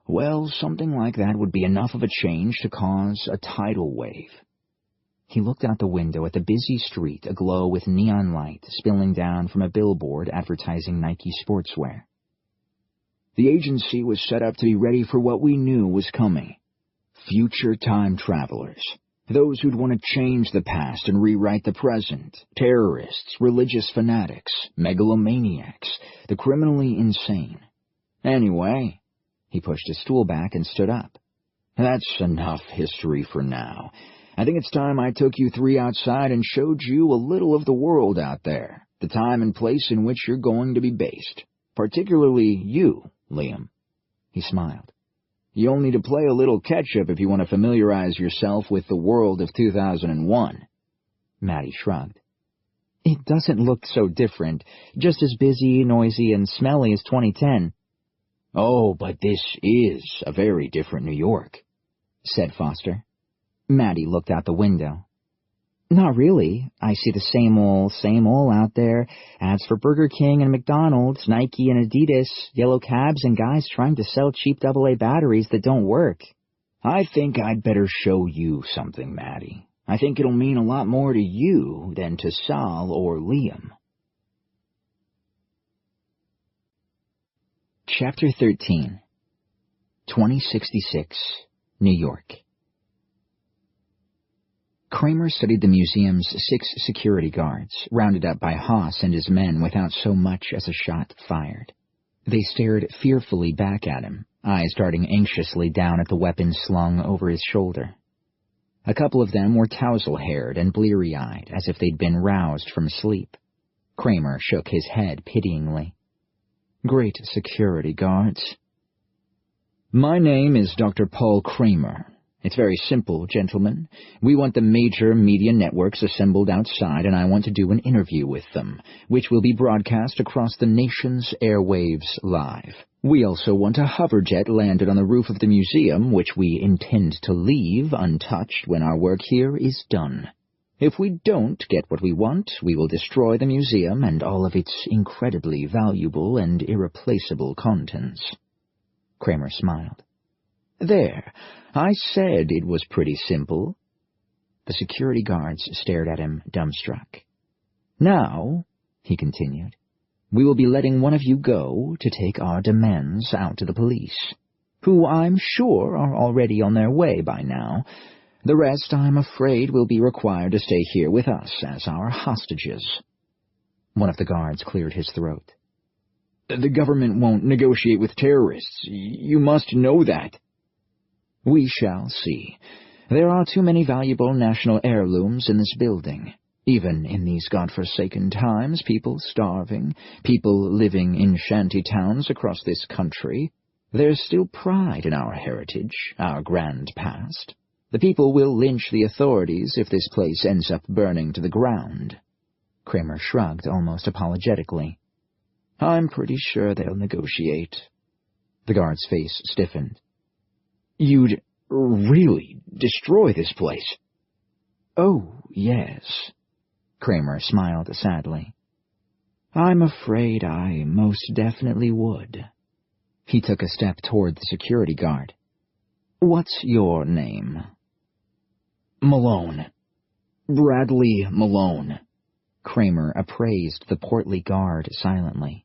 well, something like that would be enough of a change to cause a tidal wave. He looked out the window at the busy street aglow with neon light spilling down from a billboard advertising Nike sportswear. The agency was set up to be ready for what we knew was coming. Future time travelers. Those who'd want to change the past and rewrite the present. Terrorists, religious fanatics, megalomaniacs, the criminally insane. Anyway, he pushed his stool back and stood up. That's enough history for now. I think it's time I took you three outside and showed you a little of the world out there, the time and place in which you're going to be based. Particularly you, Liam. He smiled. You'll need to play a little catch-up if you want to familiarize yourself with the world of 2001. Maddie shrugged. It doesn't look so different, just as busy, noisy, and smelly as 2010. Oh, but this is a very different New York, said Foster. Maddie looked out the window. Not really. I see the same old out there. Ads for Burger King and McDonald's, Nike and Adidas, yellow cabs and guys trying to sell cheap AA batteries that don't work. I think I'd better show you something, Maddie. I think it'll mean a lot more to you than to Sal or Liam. Chapter 13 2066, New York. Kramer studied the museum's 6 security guards, rounded up by Haas and his men without so much as a shot fired. They stared fearfully back at him, eyes darting anxiously down at the weapon slung over his shoulder. A couple of them were tousle-haired and bleary-eyed, as if they'd been roused from sleep. Kramer shook his head pityingly. Great security guards. My name is Dr. Paul Kramer. It's very simple, gentlemen. We want the major media networks assembled outside, and I want to do an interview with them, which will be broadcast across the nation's airwaves live. We also want a hoverjet landed on the roof of the museum, which we intend to leave untouched when our work here is done. If we don't get what we want, we will destroy the museum and all of its incredibly valuable and irreplaceable contents. Kramer smiled. There, I said it was pretty simple. The security guards stared at him dumbstruck. Now, he continued, we will be letting one of you go to take our demands out to the police, who I'm sure are already on their way by now. The rest, I'm afraid, will be required to stay here with us as our hostages. One of the guards cleared his throat. The government won't negotiate with terrorists. You must know that. We shall see. There are too many valuable national heirlooms in this building. Even in these godforsaken times, people starving, people living in shanty towns across this country, there's still pride in our heritage, our grand past. The people will lynch the authorities if this place ends up burning to the ground. Kramer shrugged almost apologetically. I'm pretty sure they'll negotiate. The guard's face stiffened. You'd really destroy this place? Oh, yes. Kramer smiled sadly. I'm afraid I most definitely would. He took a step toward the security guard. What's your name? Malone. Bradley Malone. Kramer appraised the portly guard silently.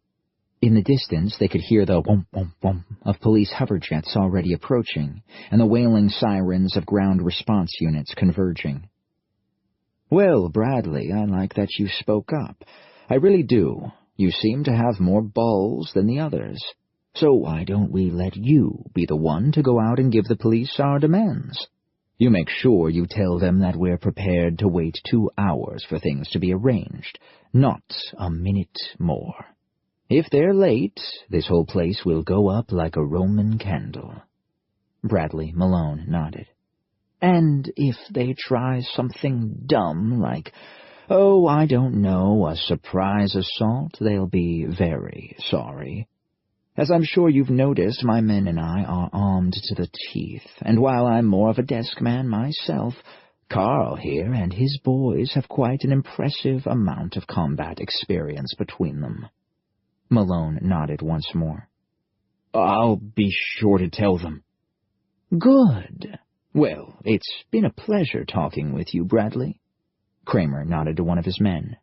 In the distance, they could hear the whomp-whomp-whomp of police hoverjets already approaching, and the wailing sirens of ground response units converging. Well, Bradley, I like that you spoke up. I really do. You seem to have more balls than the others. So why don't we let you be the one to go out and give the police our demands? You make sure you tell them that we're prepared to wait 2 hours for things to be arranged, not a minute more. If they're late, this whole place will go up like a Roman candle. Bradley Malone nodded. And if they try something dumb like, oh, I don't know, a surprise assault, they'll be very sorry. As I'm sure you've noticed, my men and I are armed to the teeth, and while I'm more of a desk man myself, Carl here and his boys have quite an impressive amount of combat experience between them. Malone nodded once more. I'll be sure to tell them. Good. Well, it's been a pleasure talking with you, Bradley. Kramer nodded to one of his men.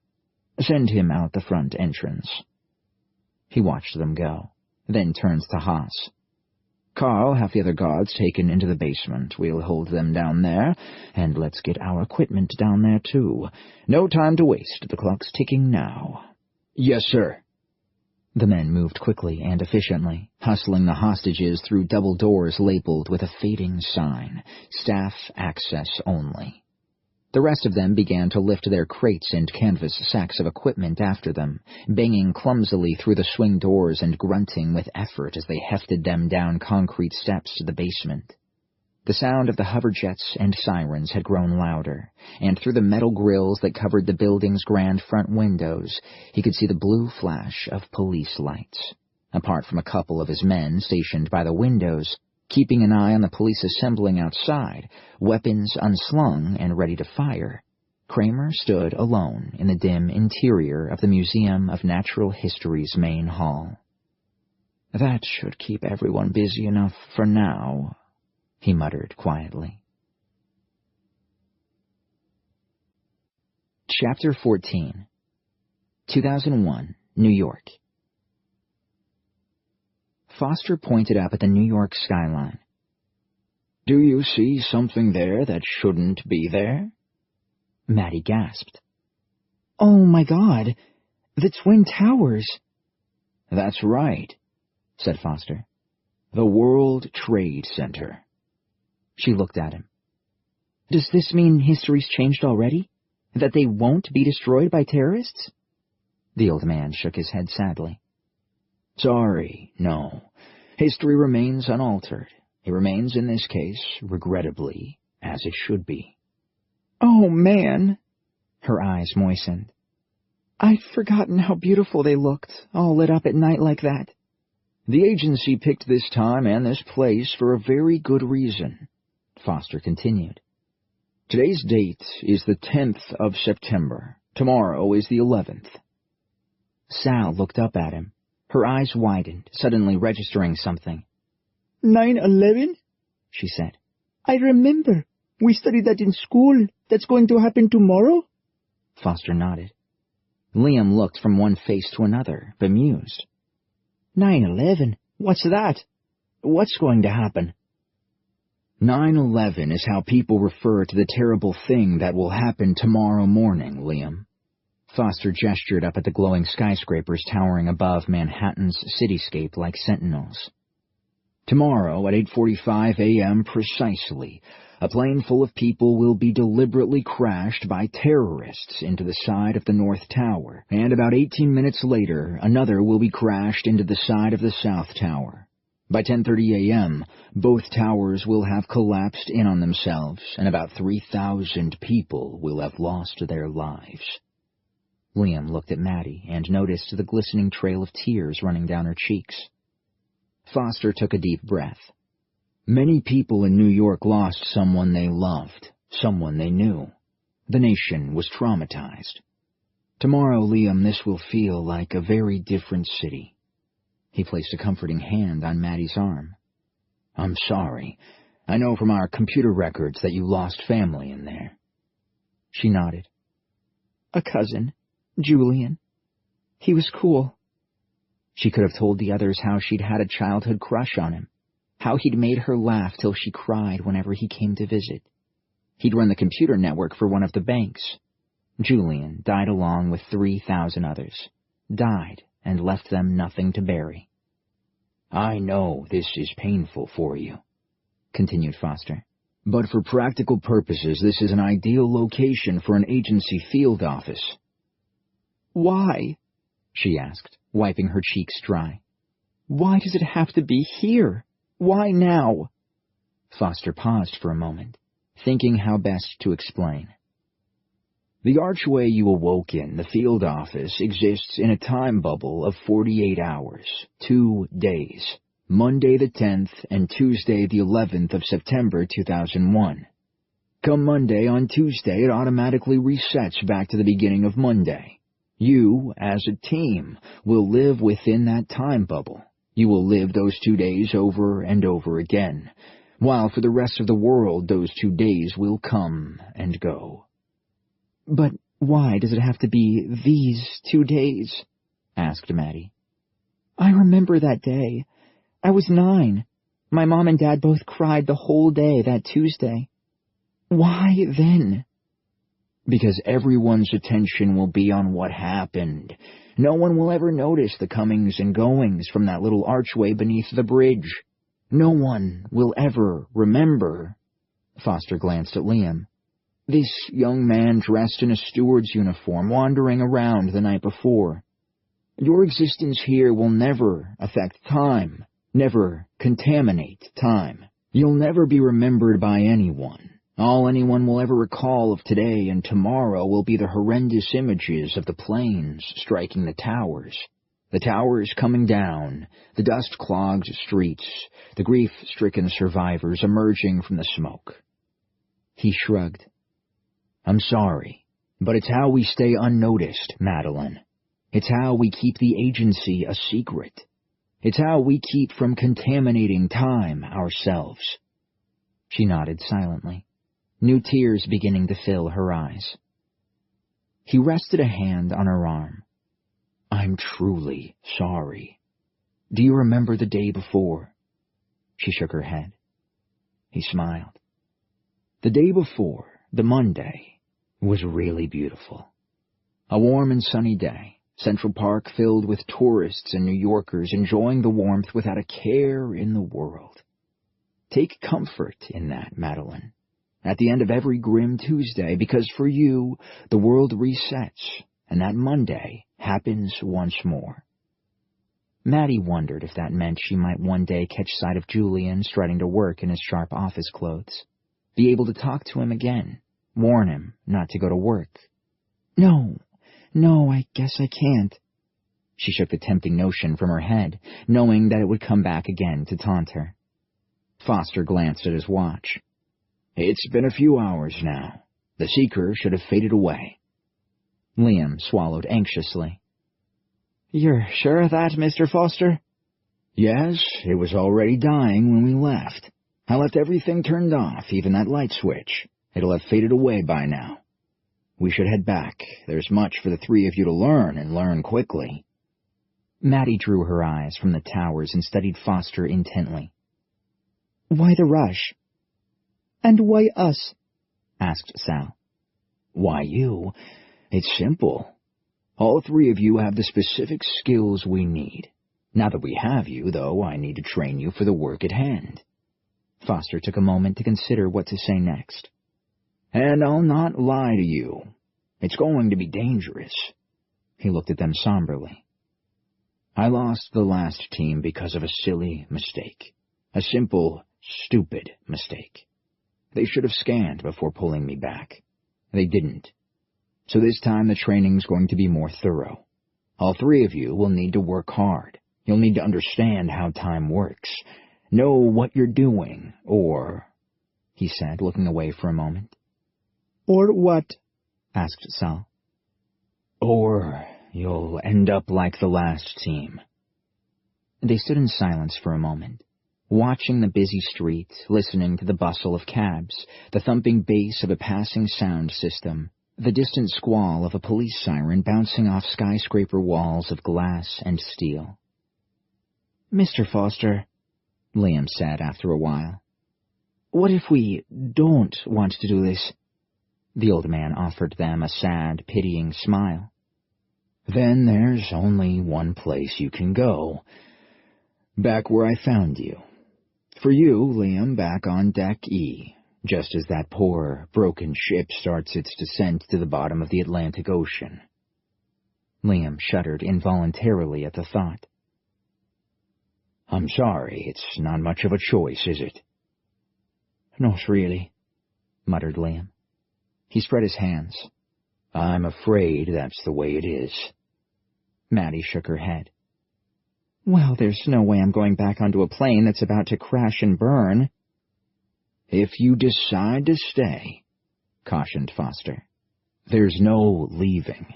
Send him out the front entrance. He watched them go, then turned to Haas. Carl, have the other guards taken into the basement. We'll hold them down there, and let's get our equipment down there, too. No time to waste. The clock's ticking now. Yes, sir. The men moved quickly and efficiently, hustling the hostages through double doors labeled with a fading sign, Staff Access Only. The rest of them began to lift their crates and canvas sacks of equipment after them, banging clumsily through the swing doors and grunting with effort as they hefted them down concrete steps to the basement. The sound of the hoverjets and sirens had grown louder, and through the metal grills that covered the building's grand front windows, he could see the blue flash of police lights. Apart from a couple of his men stationed by the windows, keeping an eye on the police assembling outside, weapons unslung and ready to fire, Kramer stood alone in the dim interior of the Museum of Natural History's main hall. That should keep everyone busy enough for now, he muttered quietly. Chapter 14 2001, New York. Foster pointed up at the New York skyline. Do you see something there that shouldn't be there? Maddie gasped. Oh my God, the Twin Towers. That's right, said Foster. The World Trade Center. She looked at him. Does this mean history's changed already? That they won't be destroyed by terrorists? The old man shook his head sadly. Sorry, no. History remains unaltered. It remains, in this case, regrettably, as it should be. Oh, man. Her eyes moistened. I'd forgotten how beautiful they looked, all lit up at night like that. The agency picked this time and this place for a very good reason, Foster continued. Today's date is the 10th of September. Tomorrow is the 11th. Sal looked up at him. Her eyes widened, suddenly registering something. 9/11? She said. I remember. We studied that in school. That's going to happen tomorrow? Foster nodded. Liam looked from one face to another, bemused. 9/11? What's that? What's going to happen? 9/11 is how people refer to the terrible thing that will happen tomorrow morning, Liam. Foster gestured up at the glowing skyscrapers towering above Manhattan's cityscape like sentinels. Tomorrow at 8:45 a.m. precisely, a plane full of people will be deliberately crashed by terrorists into the side of the North Tower, and about 18 minutes later, another will be crashed into the side of the South Tower. By 10:30 a.m., both towers will have collapsed in on themselves, and about 3,000 people will have lost their lives. Liam looked at Maddie and noticed the glistening trail of tears running down her cheeks. Foster took a deep breath. Many people in New York lost someone they loved, someone they knew. The nation was traumatized. Tomorrow, Liam, this will feel like a very different city. He placed a comforting hand on Maddie's arm. I'm sorry. I know from our computer records that you lost family in there. She nodded. A cousin, Julian. He was cool. She could have told the others how she'd had a childhood crush on him, how he'd made her laugh till she cried whenever he came to visit. He'd run the computer network for one of the banks. Julian died along with 3,000 others. Died and left them nothing to bury. I know this is painful for you, continued Foster, but for practical purposes this is an ideal location for an agency field office. Why? She asked, wiping her cheeks dry. Why does it have to be here? Why now? Foster paused for a moment, thinking how best to explain. The archway you awoke in, the field office, exists in a time bubble of 48 hours, 2 days, Monday the 10th and Tuesday the 11th of September 2001. Come Monday, on Tuesday it automatically resets back to the beginning of Monday. You, as a team, will live within that time bubble. You will live those 2 days over and over again, while for the rest of the world those 2 days will come and go. But why does it have to be these 2 days? Asked Maddie. I remember that day. I was 9. My mom and dad both cried the whole day that Tuesday. Why then? Because everyone's attention will be on what happened. No one will ever notice the comings and goings from that little archway beneath the bridge. No one will ever remember. Foster glanced at Liam. This young man dressed in a steward's uniform wandering around the night before. Your existence here will never affect time, never contaminate time. You'll never be remembered by anyone. All anyone will ever recall of today and tomorrow will be the horrendous images of the planes striking the towers coming down, the dust-clogged streets, the grief-stricken survivors emerging from the smoke. He shrugged. I'm sorry, but it's how we stay unnoticed, Madeline. It's how we keep the agency a secret. It's how we keep from contaminating time ourselves. She nodded silently, new tears beginning to fill her eyes. He rested a hand on her arm. I'm truly sorry. Do you remember the day before? She shook her head. He smiled. The day before, the Monday, was really beautiful. A warm and sunny day, Central Park filled with tourists and New Yorkers enjoying the warmth without a care in the world. Take comfort in that, Madeline, at the end of every grim Tuesday, because for you, the world resets, and that Monday happens once more. Maddie wondered if that meant she might one day catch sight of Julian striding to work in his sharp office clothes, be able to talk to him again, warn him not to go to work. No, I guess I can't. She shook the tempting notion from her head, knowing that it would come back again to taunt her. Foster glanced at his watch. It's been a few hours now. The seeker should have faded away. Liam swallowed anxiously. You're sure of that, Mr. Foster? Yes, it was already dying when we left. I left everything turned off, even that light switch. It'll have faded away by now. We should head back. There's much for the three of you to learn, and learn quickly. Maddie drew her eyes from the towers and studied Foster intently. Why the rush? And why us? Asked Sal. Why you? It's simple. All three of you have the specific skills we need. Now that we have you, though, I need to train you for the work at hand. Foster took a moment to consider what to say next. And I'll not lie to you. It's going to be dangerous. He looked at them somberly. I lost the last team because of a silly mistake. A simple, stupid mistake. They should have scanned before pulling me back. They didn't. So this time the training's going to be more thorough. All three of you will need to work hard. You'll need to understand how time works. Know what you're doing, or... he said, looking away for a moment. Or what? Asked Sal. Or you'll end up like the last team. They stood in silence for a moment, watching the busy street, listening to the bustle of cabs, the thumping bass of a passing sound system, the distant squall of a police siren bouncing off skyscraper walls of glass and steel. Mr. Foster, Liam said after a while. What if we don't want to do this? The old man offered them a sad, pitying smile. Then there's only one place you can go. Back where I found you. For you, Liam, back on Deck E, just as that poor, broken ship starts its descent to the bottom of the Atlantic Ocean. Liam shuddered involuntarily at the thought. I'm sorry, it's not much of a choice, is it? Not really, muttered Liam. He spread his hands. I'm afraid that's the way it is. Maddie shook her head. Well, there's no way I'm going back onto a plane that's about to crash and burn. If you decide to stay, cautioned Foster, there's no leaving.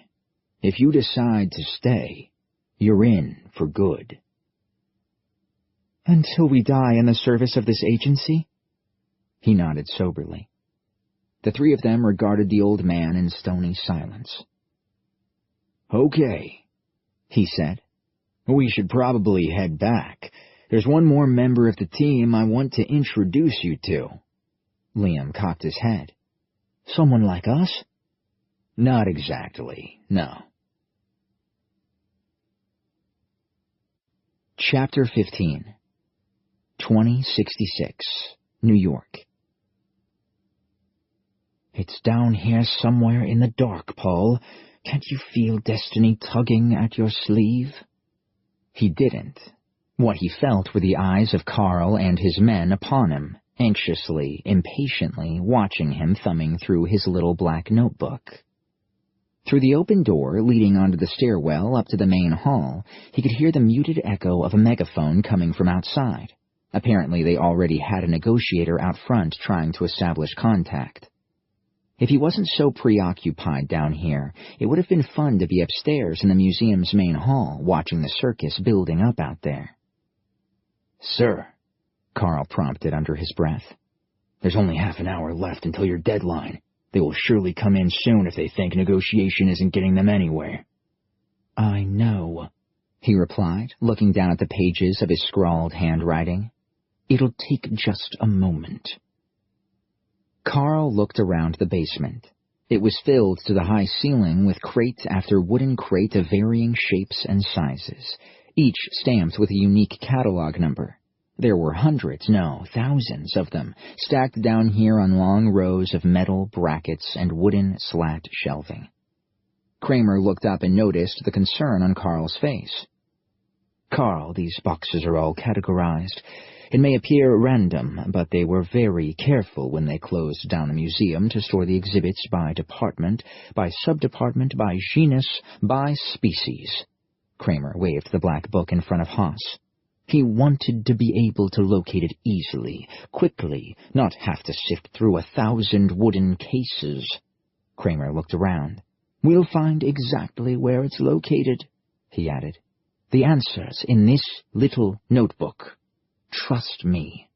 If you decide to stay, you're in for good. Until we die in the service of this agency? He nodded soberly. The three of them regarded the old man in stony silence. Okay, he said. We should probably head back. There's one more member of the team I want to introduce you to. Liam cocked his head. Someone like us? Not exactly, no. Chapter 15 2066, New York. It's down here somewhere in the dark, Paul. Can't you feel destiny tugging at your sleeve? He didn't. What he felt were the eyes of Carl and his men upon him, anxiously, impatiently watching him thumbing through his little black notebook. Through the open door leading onto the stairwell up to the main hall, he could hear the muted echo of a megaphone coming from outside. Apparently they already had a negotiator out front trying to establish contact. If he wasn't so preoccupied down here, it would have been fun to be upstairs in the museum's main hall, watching the circus building up out there. Sir, Carl prompted under his breath. There's only half an hour left until your deadline. They will surely come in soon if they think negotiation isn't getting them anywhere. I know, he replied, looking down at the pages of his scrawled handwriting. It'll take just a moment. Carl looked around the basement. It was filled to the high ceiling with crate after wooden crate of varying shapes and sizes, each stamped with a unique catalog number. There were hundreds, no, thousands of them, stacked down here on long rows of metal brackets and wooden slat shelving. Kramer looked up and noticed the concern on Carl's face. "Carl, these boxes are all categorized. It may appear random, but they were very careful when they closed down the museum to store the exhibits by department, by subdepartment, by genus, by species." Kramer waved the black book in front of Haas. He wanted to be able to locate it easily, quickly, not have to sift through 1,000 wooden cases. Kramer looked around. "We'll find exactly where it's located," he added. "The answer's in this little notebook. Trust me."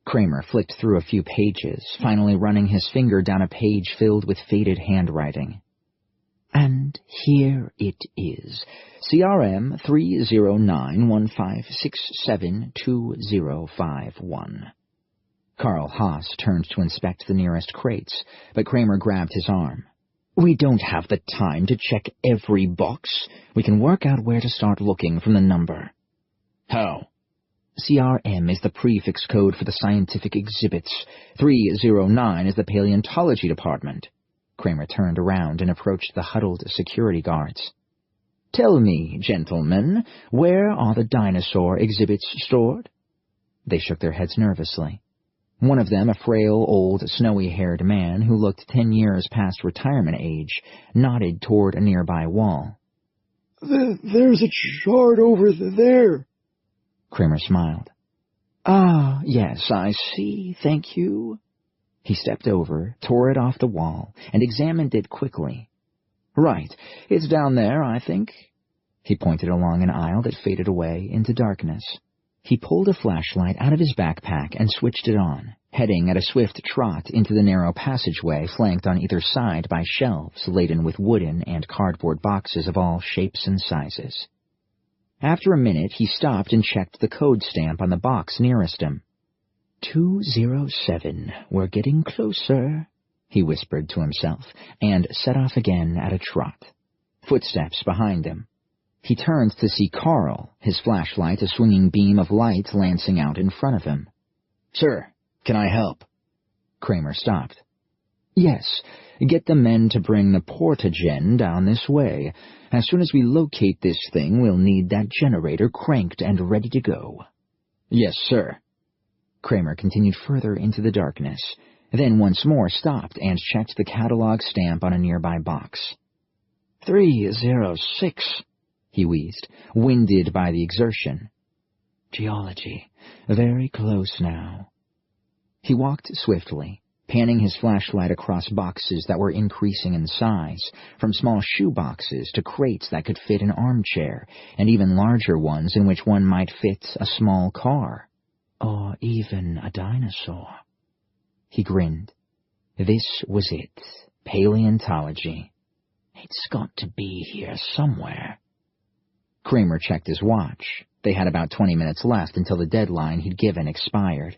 Kramer flicked through a few pages, finally running his finger down a page filled with faded handwriting. "And here it is. CRM 30915672051. Carl Haas turned to inspect the nearest crates, but Kramer grabbed his arm. "We don't have the time to check every box. We can work out where to start looking from the number." "How?" "CRM is the prefix code for the scientific exhibits. 309 is the paleontology department." Kramer turned around and approached the huddled security guards. "Tell me, gentlemen, where are the dinosaur exhibits stored?" They shook their heads nervously. One of them, a frail, old, snowy-haired man who looked 10 years past retirement age, nodded toward a nearby wall. There's a chart over there." Kramer smiled. "Ah, yes, I see, thank you." He stepped over, tore it off the wall, and examined it quickly. "Right, it's down there, I think." He pointed along an aisle that faded away into darkness. He pulled a flashlight out of his backpack and switched it on, heading at a swift trot into the narrow passageway flanked on either side by shelves laden with wooden and cardboard boxes of all shapes and sizes. After a minute, he stopped and checked the code stamp on the box nearest him. 207, we're getting closer, he whispered to himself, and set off again at a trot. Footsteps behind him. He turned to see Carl, his flashlight a swinging beam of light lancing out in front of him. "Sir, can I help?" Kramer stopped. "Yes, get the men to bring the portagen down this way. As soon as we locate this thing, we'll need that generator cranked and ready to go." "Yes, sir." Kramer continued further into the darkness, then once more stopped and checked the catalog stamp on a nearby box. 306, he wheezed, winded by the exertion. "Geology. Very close now." He walked swiftly, panning his flashlight across boxes that were increasing in size, from small shoe boxes to crates that could fit an armchair, and even larger ones in which one might fit a small car. Or even a dinosaur. He grinned. This was it. Paleontology. It's got to be here somewhere. Kramer checked his watch. They had about 20 minutes left until the deadline he'd given expired.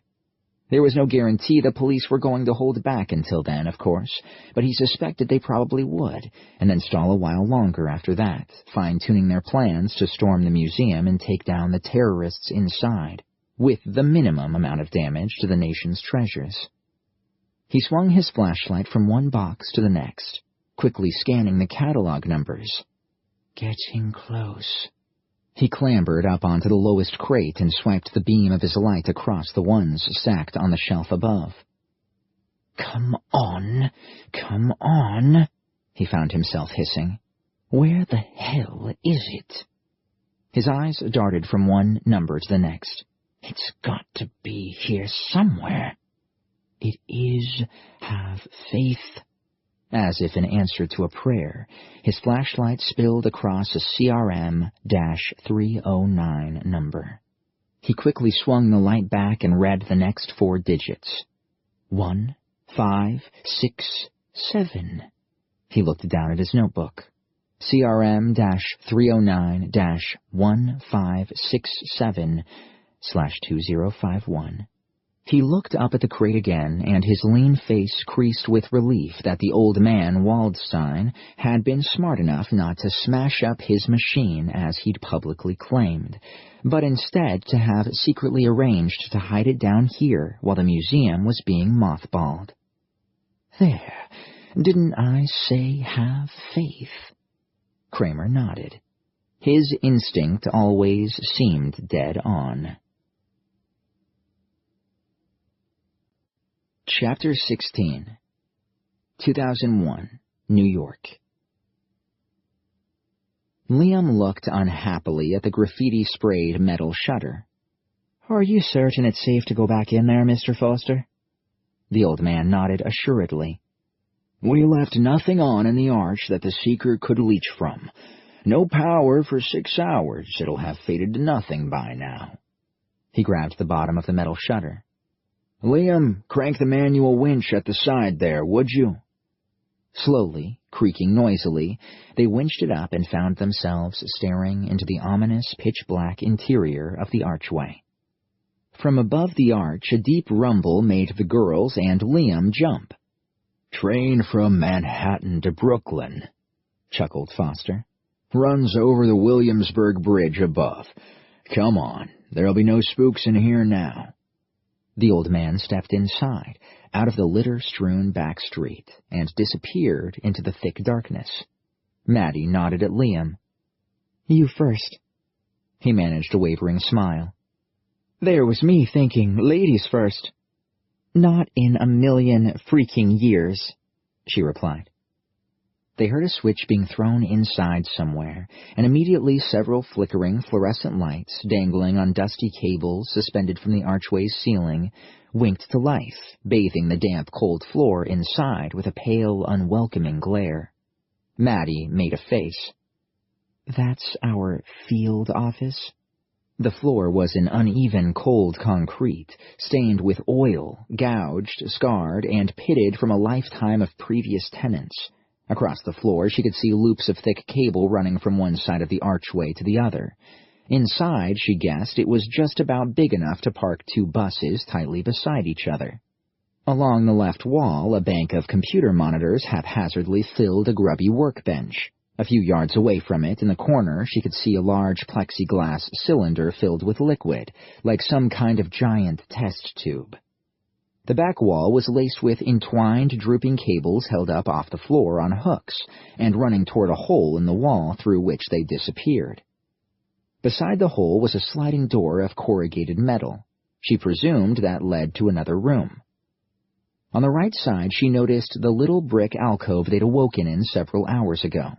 There was no guarantee the police were going to hold back until then, of course, but he suspected they probably would, and then stall a while longer after that, fine-tuning their plans to storm the museum and take down the terrorists inside, with the minimum amount of damage to the nation's treasures. He swung his flashlight from one box to the next, quickly scanning the catalog numbers. Getting close. He clambered up onto the lowest crate and swiped the beam of his light across the ones stacked on the shelf above. Come on, he found himself hissing. Where the hell is it? His eyes darted from one number to the next. It's got to be here somewhere. It is. Have faith. As if in answer to a prayer, his flashlight spilled across a CRM-309 number. He quickly swung the light back and read the next 4 digits. 1567. He looked down at his notebook. CRM-309-1567/2051. He looked up at the crate again, and his lean face creased with relief that the old man, Waldstein, had been smart enough not to smash up his machine as he'd publicly claimed, but instead to have secretly arranged to hide it down here while the museum was being mothballed. There, didn't I say have faith? Kramer nodded. His instinct always seemed dead on. Chapter 16 2001, New York. Liam looked unhappily at the graffiti-sprayed metal shutter. Are you certain it's safe to go back in there, Mr. Foster? The old man nodded assuredly. We left nothing on in the arch that the seeker could leach from. No power for 6 hours. It'll have faded to nothing by now. He grabbed the bottom of the metal shutter. Liam, crank the manual winch at the side there, would you? Slowly, creaking noisily, they winched it up and found themselves staring into the ominous pitch-black interior of the archway. From above the arch, a deep rumble made the girls and Liam jump. Train from Manhattan to Brooklyn, chuckled Foster. Runs over the Williamsburg Bridge above. Come on, there'll be no spooks in here now. The old man stepped inside, out of the litter-strewn back street, and disappeared into the thick darkness. Maddie nodded at Liam. You first. He managed a wavering smile. There was me thinking ladies first. Not in a million freaking years, she replied. They heard a switch being thrown inside somewhere, and immediately several flickering fluorescent lights, dangling on dusty cables suspended from the archway's ceiling, winked to life, bathing the damp, cold floor inside with a pale, unwelcoming glare. Maddie made a face. That's our field office? The floor was an uneven, cold concrete, stained with oil, gouged, scarred, and pitted from a lifetime of previous tenants. Across the floor, she could see loops of thick cable running from one side of the archway to the other. Inside, she guessed, it was just about big enough to park 2 buses tightly beside each other. Along the left wall, a bank of computer monitors haphazardly filled a grubby workbench. A few yards away from it, in the corner, she could see a large plexiglass cylinder filled with liquid, like some kind of giant test tube. The back wall was laced with entwined, drooping cables held up off the floor on hooks and running toward a hole in the wall through which they disappeared. Beside the hole was a sliding door of corrugated metal. She presumed that led to another room. On the right side, she noticed the little brick alcove they'd awoken in several hours ago.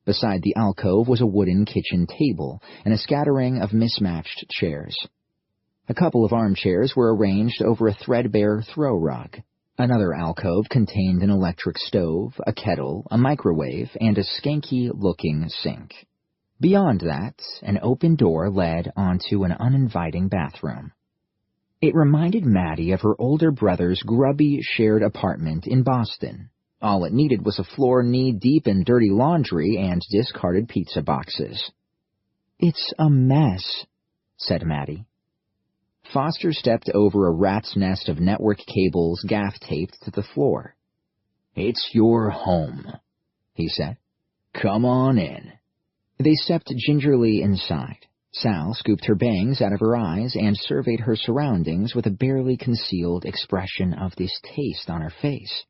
Beside the alcove was a wooden kitchen table and a scattering of mismatched chairs. A couple of armchairs were arranged over a threadbare throw rug. Another alcove contained an electric stove, a kettle, a microwave, and a skanky-looking sink. Beyond that, an open door led onto an uninviting bathroom. It reminded Maddie of her older brother's grubby shared apartment in Boston. All it needed was a floor knee-deep in dirty laundry and discarded pizza boxes. It's a mess, said Maddie. Foster stepped over a rat's nest of network cables gaff-taped to the floor. It's your home, he said. Come on in. They stepped gingerly inside. Sal scooped her bangs out of her eyes and surveyed her surroundings with a barely concealed expression of distaste on her face.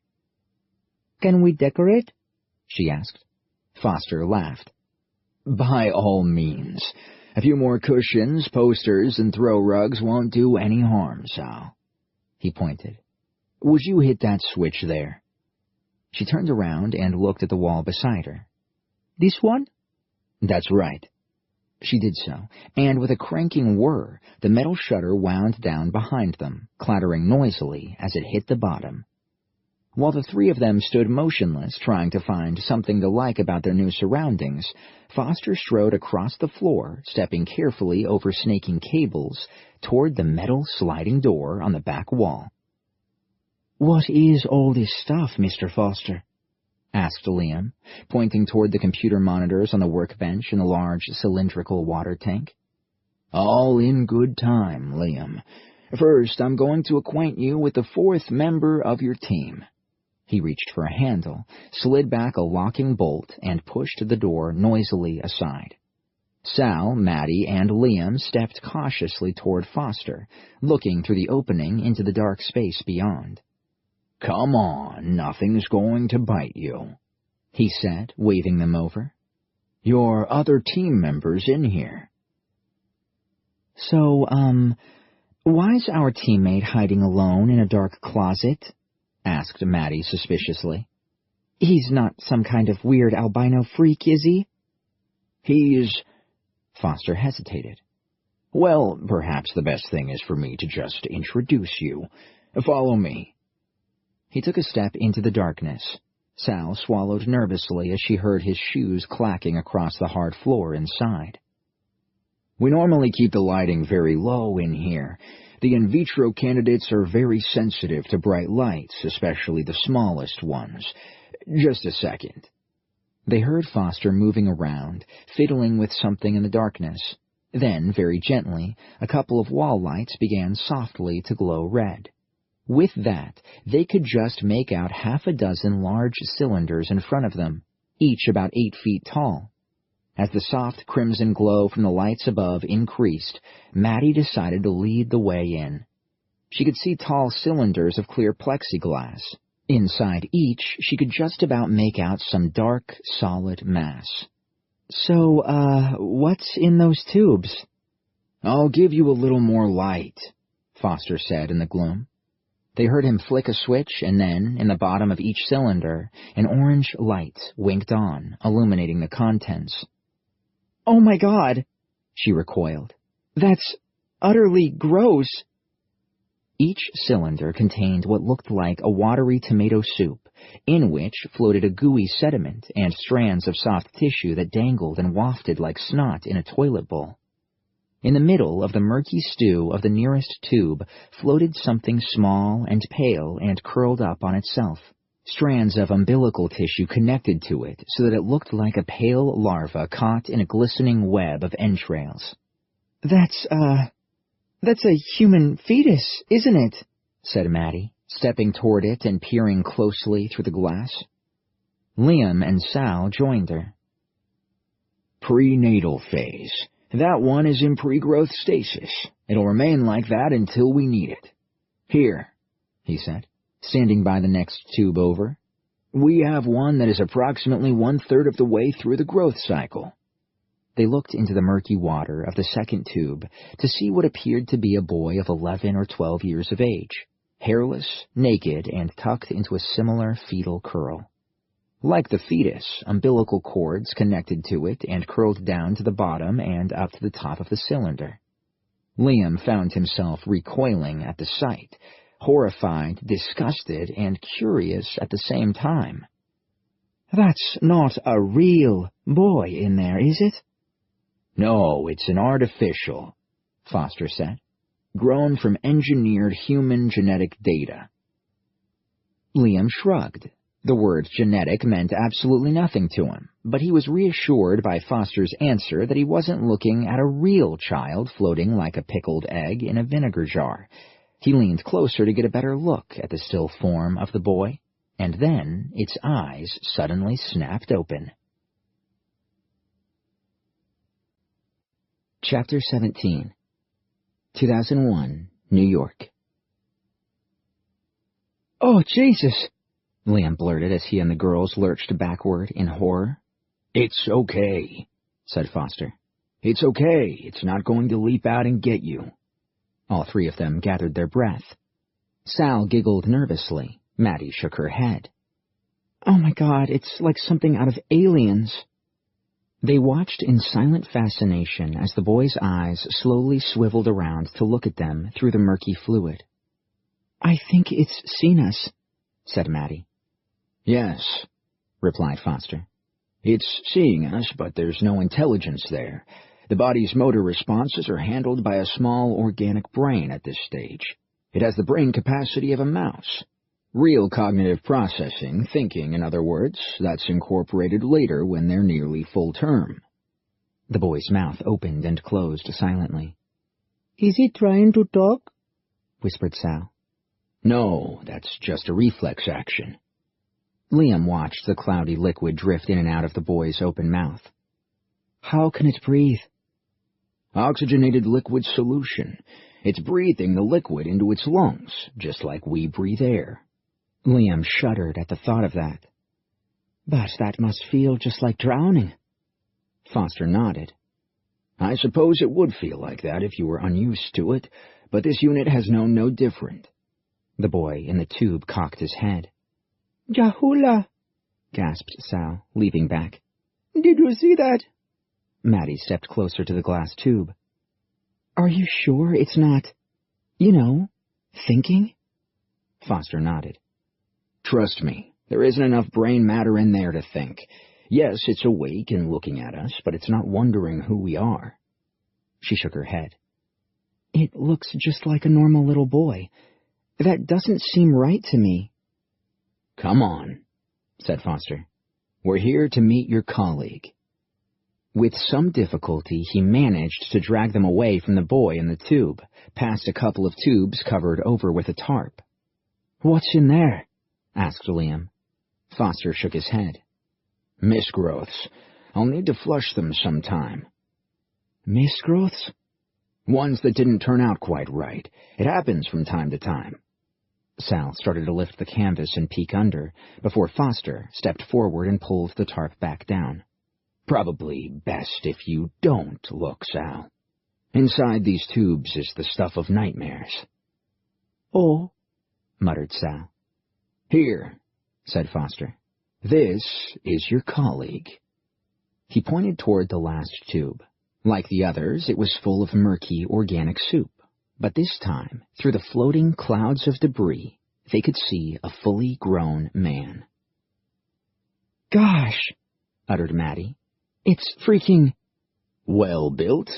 Can we decorate? She asked. Foster laughed. By all means. A few more cushions, posters, and throw rugs won't do any harm, Sal. He pointed. Would you hit that switch there? She turned around and looked at the wall beside her. This one? That's right. She did so, and with a cranking whir, the metal shutter wound down behind them, clattering noisily as it hit the bottom. While the 3 of them stood motionless, trying to find something to like about their new surroundings, Foster strode across the floor, stepping carefully over snaking cables, toward the metal sliding door on the back wall. What is all this stuff, Mr. Foster? Asked Liam, pointing toward the computer monitors on the workbench and the large cylindrical water tank. All in good time, Liam. First, I'm going to acquaint you with the fourth member of your team." He reached for a handle, slid back a locking bolt, and pushed the door noisily aside. Sal, Maddie, and Liam stepped cautiously toward Foster, looking through the opening into the dark space beyond. "Come on, nothing's going to bite you," he said, waving them over. "Your other team members in here." "So, why's our teammate hiding alone in a dark closet?" asked Maddie suspiciously. "He's not some kind of weird albino freak, is he?" "He's—" Foster hesitated. "Well, perhaps the best thing is for me to just introduce you. Follow me." He took a step into the darkness. Sal swallowed nervously as she heard his shoes clacking across the hard floor inside. "We normally keep the lighting very low in here. The in vitro candidates are very sensitive to bright lights, especially the smallest ones. Just a second." They heard Foster moving around, fiddling with something in the darkness. Then, very gently, a couple of wall lights began softly to glow red. With that, they could just make out half a dozen large cylinders in front of them, each about 8 feet tall. As the soft crimson glow from the lights above increased, Maddie decided to lead the way in. She could see tall cylinders of clear plexiglass. Inside each, she could just about make out some dark, solid mass. "So, what's in those tubes?" "I'll give you a little more light," Foster said in the gloom. They heard him flick a switch, and then, in the bottom of each cylinder, an orange light winked on, illuminating the contents. "Oh my God!" she recoiled. "That's utterly gross." Each cylinder contained what looked like a watery tomato soup, in which floated a gooey sediment and strands of soft tissue that dangled and wafted like snot in a toilet bowl. In the middle of the murky stew of the nearest tube floated something small and pale and curled up on itself. Strands of umbilical tissue connected to it so that it looked like a pale larva caught in a glistening web of entrails. That's a human fetus, isn't it?" said Maddie, stepping toward it and peering closely through the glass. Liam and Sal joined her. "Prenatal phase. That one is in pre-growth stasis. It'll remain like that until we need it. Here," he said, standing by the next tube over. "We have one that is approximately 1/3 of the way through the growth cycle." They looked into the murky water of the second tube to see what appeared to be a boy of 11 or 12 years of age, hairless, naked, and tucked into a similar fetal curl. Like the fetus, umbilical cords connected to it and curled down to the bottom and up to the top of the cylinder. Liam found himself recoiling at the sight, horrified, disgusted, and curious at the same time. "That's not a real boy in there, is it?" "No, it's an artificial," Foster said. "Grown from engineered human genetic data." Liam shrugged. The word genetic meant absolutely nothing to him, but he was reassured by Foster's answer that he wasn't looking at a real child floating like a pickled egg in a vinegar jar. He leaned closer to get a better look at the still form of the boy, and then its eyes suddenly snapped open. Chapter 17. 2001, New York. "Oh, Jesus!" Liam blurted as he and the girls lurched backward in horror. "It's okay," said Foster. "It's okay. It's not going to leap out and get you." All three of them gathered their breath. Sal giggled nervously. Maddie shook her head. "Oh my God, it's like something out of Aliens." They watched in silent fascination as the boy's eyes slowly swiveled around to look at them through the murky fluid. "I think it's seen us," said Maddie. "Yes," replied Foster. "It's seeing us, but there's no intelligence there. The body's motor responses are handled by a small organic brain at this stage. It has the brain capacity of a mouse. Real cognitive processing, thinking, in other words, that's incorporated later when they're nearly full term." The boy's mouth opened and closed silently. "Is he trying to talk?" whispered Sal. No, that's just a reflex action. Liam watched the cloudy liquid drift in and out of the boy's open mouth. How can it breathe? Oxygenated liquid solution. It's breathing the liquid into its lungs, just like we breathe air. Liam shuddered at the thought of that. But that must feel just like drowning. Foster nodded. I suppose it would feel like that if you were unused to it, but this unit has known no different. The boy in the tube cocked his head. Jahula, gasped Sal, leaping back. Did you see that? Maddie stepped closer to the glass tube. Are you sure it's not, thinking? Foster nodded. Trust me, there isn't enough brain matter in there to think. Yes, it's awake and looking at us, but it's not wondering who we are. She shook her head. It looks just like a normal little boy. That doesn't seem right to me. Come on, said Foster. We're here to meet your colleague. With some difficulty, he managed to drag them away from the boy in the tube, past a couple of tubes covered over with a tarp. What's in there? Asked Liam. Foster shook his head. Misgrowths. I'll need to flush them sometime. Misgrowths? Ones that didn't turn out quite right. It happens from time to time. Sal started to lift the canvas and peek under, before Foster stepped forward and pulled the tarp back down. Probably best if you don't look, Sal. Inside these tubes is the stuff of nightmares. Oh, muttered Sal. Here, said Foster. This is your colleague. He pointed toward the last tube. Like the others, it was full of murky organic soup, but this time, through the floating clouds of debris, they could see a fully grown man. Gosh, uttered Maddie. It's freaking... Well built?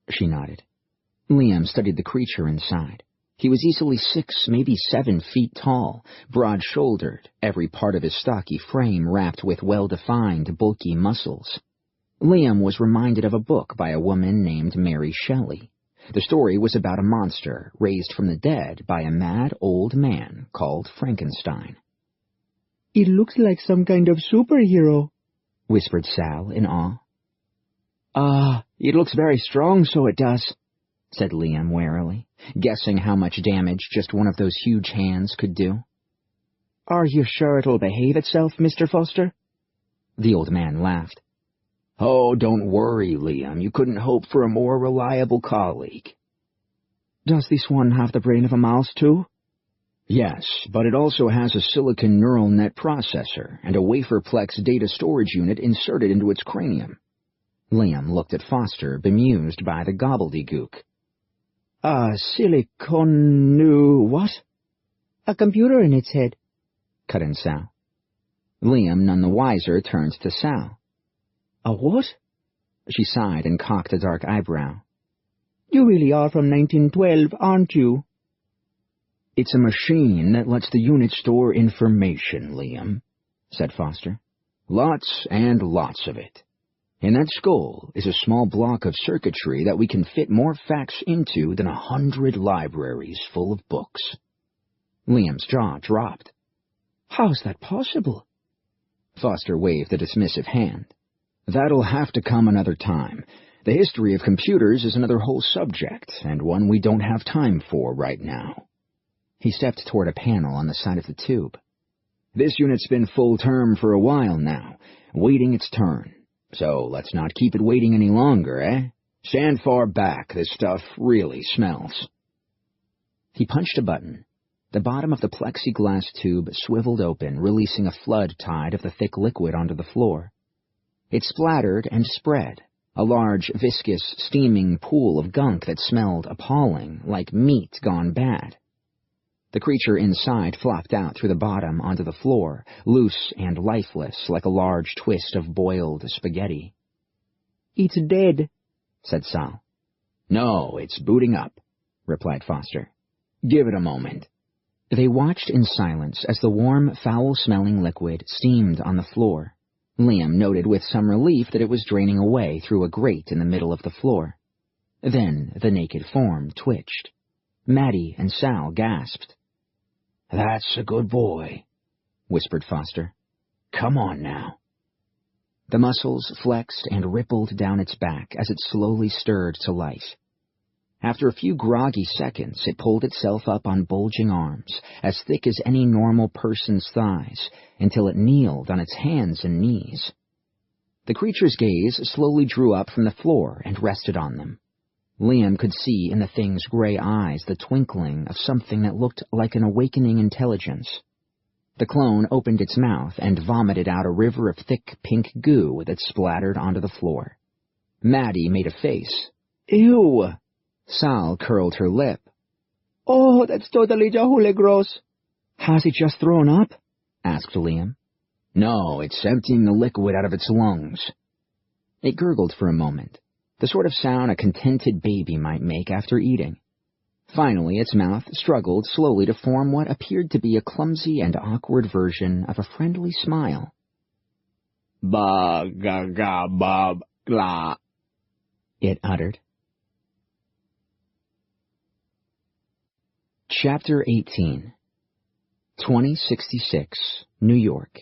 She nodded. Liam studied the creature inside. He was easily 6, maybe 7 feet tall, broad-shouldered, every part of his stocky frame wrapped with well-defined, bulky muscles. Liam was reminded of a book by a woman named Mary Shelley. The story was about a monster raised from the dead by a mad old man called Frankenstein. It looks like some kind of superhero, whispered Sal in awe. It looks very strong, so it does, said Liam warily, guessing how much damage just one of those huge hands could do. Are you sure it'll behave itself, Mr. Foster? The old man laughed. Oh, don't worry, Liam. You couldn't hope for a more reliable colleague. Does this one have the brain of a mouse, too? Yes, but it also has a silicon neural net processor and a waferplex data storage unit inserted into its cranium. Liam looked at Foster, bemused by the gobbledygook. What? A computer in its head, cut in Sal. Liam, none the wiser, turned to Sal. A what? She sighed and cocked a dark eyebrow. You really are from 1912, aren't you? It's a machine that lets the unit store information, Liam, said Foster. Lots and lots of it. In that skull is a small block of circuitry that we can fit more facts into than 100 libraries full of books. Liam's jaw dropped. How's that possible? Foster waved a dismissive hand. That'll have to come another time. The history of computers is another whole subject, and one we don't have time for right now. He stepped toward a panel on the side of the tube. This unit's been full term for a while now, waiting its turn. So let's not keep it waiting any longer, eh? Stand far back, this stuff really smells. He punched a button. The bottom of the plexiglass tube swiveled open, releasing a flood tide of the thick liquid onto the floor. It splattered and spread, a large, viscous, steaming pool of gunk that smelled appalling, like meat gone bad. The creature inside flopped out through the bottom onto the floor, loose and lifeless, like a large twist of boiled spaghetti. It's dead, said Sal. No, it's booting up, replied Foster. Give it a moment. They watched in silence as the warm, foul-smelling liquid steamed on the floor. Liam noted with some relief that it was draining away through a grate in the middle of the floor. Then the naked form twitched. Maddie and Sal gasped. "That's a good boy," whispered Foster. "Come on now." The muscles flexed and rippled down its back as it slowly stirred to life. After a few groggy seconds, it pulled itself up on bulging arms, as thick as any normal person's thighs, until it kneeled on its hands and knees. The creature's gaze slowly drew up from the floor and rested on them. Liam could see in the thing's gray eyes the twinkling of something that looked like an awakening intelligence. The clone opened its mouth and vomited out a river of thick pink goo that splattered onto the floor. Maddie made a face. Ew! Sal curled her lip. Oh, that's totally jahule gross. Has it just thrown up? Asked Liam. No, it's emptying the liquid out of its lungs. It gurgled for a moment, the sort of sound a contented baby might make after eating. Finally, its mouth struggled slowly to form what appeared to be a clumsy and awkward version of a friendly smile. Ba-ga-ga-ba-gla, it uttered. Chapter 18 2066, New York.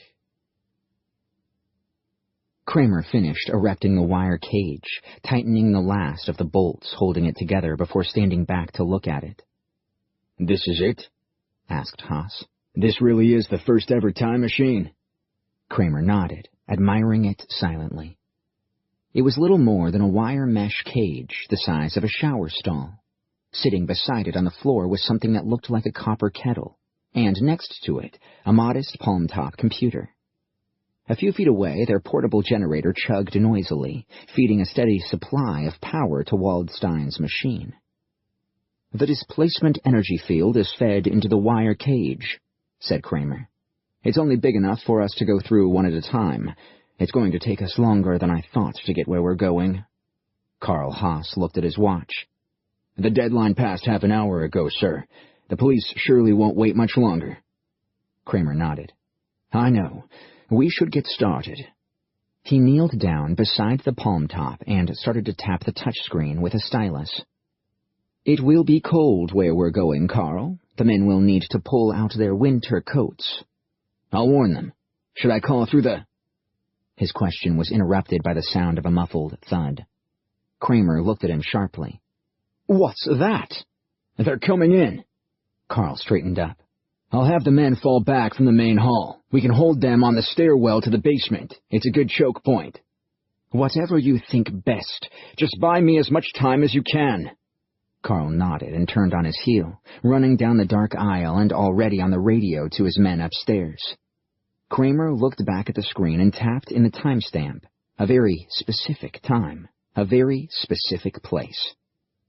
Kramer finished erecting the wire cage, tightening the last of the bolts holding it together before standing back to look at it. "This is it?" asked Haas. "This really is the first ever time machine?" Kramer nodded, admiring it silently. It was little more than a wire mesh cage the size of a shower stall. Sitting beside it on the floor was something that looked like a copper kettle, and next to it, a modest palm-top computer. A few feet away, their portable generator chugged noisily, feeding a steady supply of power to Waldstein's machine. "The displacement energy field is fed into the wire cage," said Kramer. "It's only big enough for us to go through one at a time. It's going to take us longer than I thought to get where we're going." Carl Haas looked at his watch. "The deadline passed half an hour ago, sir. The police surely won't wait much longer." Kramer nodded. "I know. We should get started." He kneeled down beside the palm top and started to tap the touchscreen with a stylus. "It will be cold where we're going, Carl. The men will need to pull out their winter coats." "I'll warn them. Should I call through the—" His question was interrupted by the sound of a muffled thud. Kramer looked at him sharply. "What's that?" "They're coming in." Carl straightened up. "I'll have the men fall back from the main hall. We can hold them on the stairwell to the basement. It's a good choke point." "Whatever you think best. Just buy me as much time as you can." Carl nodded and turned on his heel, running down the dark aisle and already on the radio to his men upstairs. Kramer looked back at the screen and tapped in the timestamp. A very specific time. A very specific place.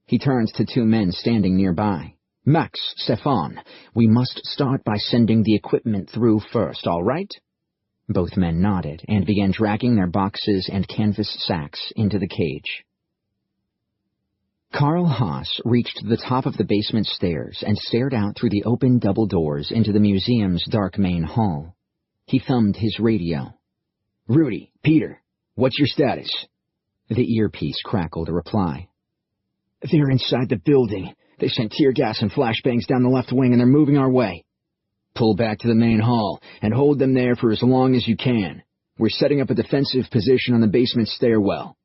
He turned to two men standing nearby. "Max, Stefan, we must start by sending the equipment through first, all right?" Both men nodded and began dragging their boxes and canvas sacks into the cage. Carl Haas reached the top of the basement stairs and stared out through the open double doors into the museum's dark main hall. He thumbed his radio. "Rudy, Peter, what's your status?" The earpiece crackled a reply. "They're inside the building. They sent tear gas and flashbangs down the left wing and they're moving our way. Pull back to the main hall and hold them there for as long as you can. We're setting up a defensive position on the basement stairwell."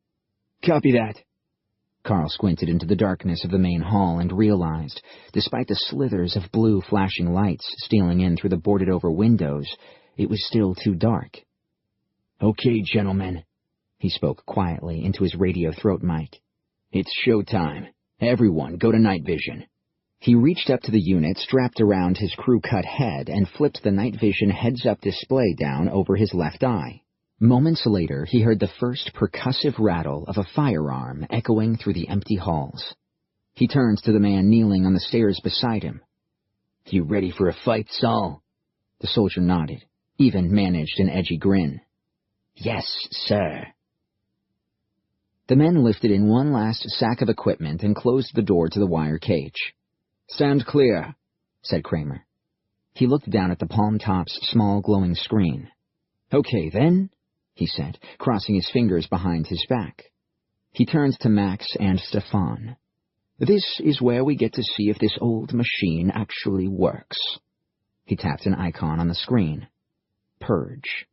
"Copy that." Carl squinted into the darkness of the main hall and realized, despite the slithers of blue flashing lights stealing in through the boarded-over windows, it was still too dark. "Okay, gentlemen," he spoke quietly into his radio throat mic. "It's showtime. Everyone, go to night vision." He reached up to the unit strapped around his crew-cut head and flipped the night vision heads-up display down over his left eye. Moments later, he heard the first percussive rattle of a firearm echoing through the empty halls. He turned to the man kneeling on the stairs beside him. "You ready for a fight, Saul?" The soldier nodded, even managed an edgy grin. "Yes, sir." The men lifted in one last sack of equipment and closed the door to the wire cage. "Stand clear," said Kramer. He looked down at the palm top's small glowing screen. "Okay, then," he said, crossing his fingers behind his back. He turned to Max and Stefan. This is where we get to see if this old machine actually works. He tapped an icon on the screen. Purge.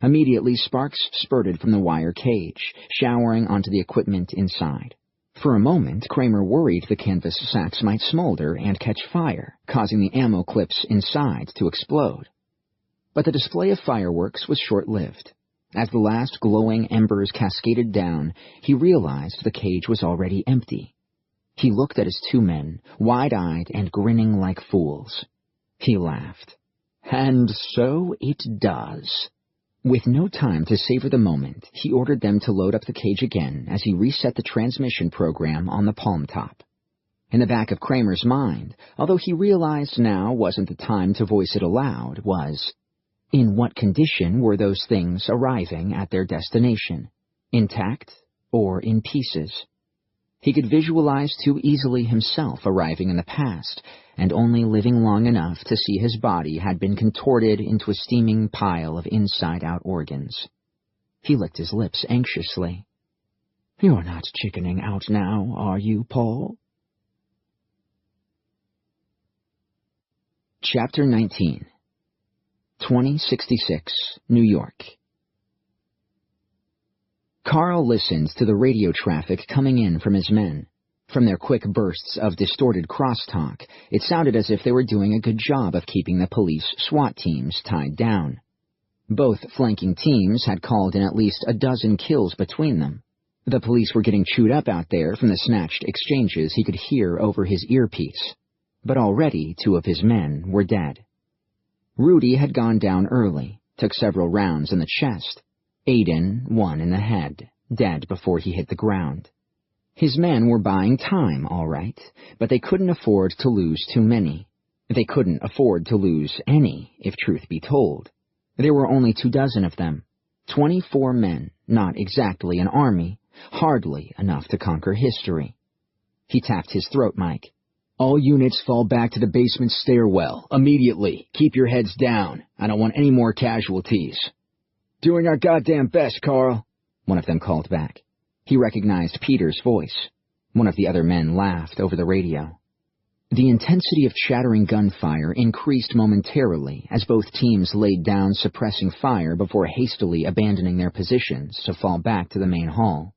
Immediately, sparks spurted from the wire cage, showering onto the equipment inside. For a moment, Kramer worried the canvas sacks might smolder and catch fire, causing the ammo clips inside to explode. But the display of fireworks was short-lived. As the last glowing embers cascaded down, he realized the cage was already empty. He looked at his two men, wide-eyed and grinning like fools. He laughed. And so it does. With no time to savor the moment, he ordered them to load up the cage again as he reset the transmission program on the palm top. In the back of Kramer's mind, although he realized now wasn't the time to voice it aloud, was, in what condition were those things arriving at their destination? Intact or in pieces? He could visualize too easily himself arriving in the past, and only living long enough to see his body had been contorted into a steaming pile of inside-out organs. He licked his lips anxiously. You're not chickening out now, are you, Paul? Chapter 19. 2066, New York. Carl listened to the radio traffic coming in from his men. From their quick bursts of distorted crosstalk, it sounded as if they were doing a good job of keeping the police SWAT teams tied down. Both flanking teams had called in at least a dozen kills between them. The police were getting chewed up out there from the snatched exchanges he could hear over his earpiece. But already 2 of his men were dead. Rudy had gone down early, took several rounds in the chest. Aiden, 1 in the head, dead before he hit the ground. His men were buying time, all right, but they couldn't afford to lose too many. They couldn't afford to lose any, if truth be told. There were only 24 of them. 24 men, not exactly an army, hardly enough to conquer history. He tapped his throat mic. All units fall back to the basement stairwell, immediately. Keep your heads down. I don't want any more casualties. Doing our goddamn best, Carl, one of them called back. He recognized Peter's voice. One of the other men laughed over the radio. The intensity of chattering gunfire increased momentarily as both teams laid down suppressing fire before hastily abandoning their positions to fall back to the main hall.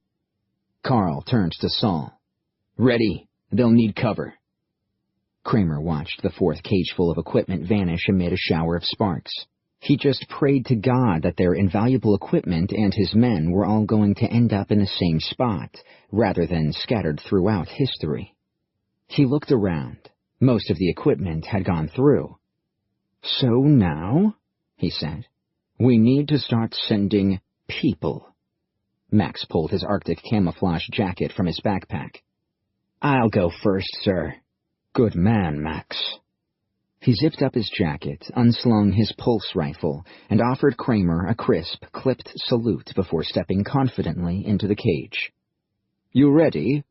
Carl turned to Saul. Ready. They'll need cover. Kramer watched the 4th cageful of equipment vanish amid a shower of sparks. He just prayed to God that their invaluable equipment and his men were all going to end up in the same spot, rather than scattered throughout history. He looked around. Most of the equipment had gone through. So now, he said, we need to start sending people. Max pulled his Arctic camouflage jacket from his backpack. I'll go first, sir. Good man, Max. He zipped up his jacket, unslung his pulse rifle, and offered Kramer a crisp, clipped salute before stepping confidently into the cage. You ready?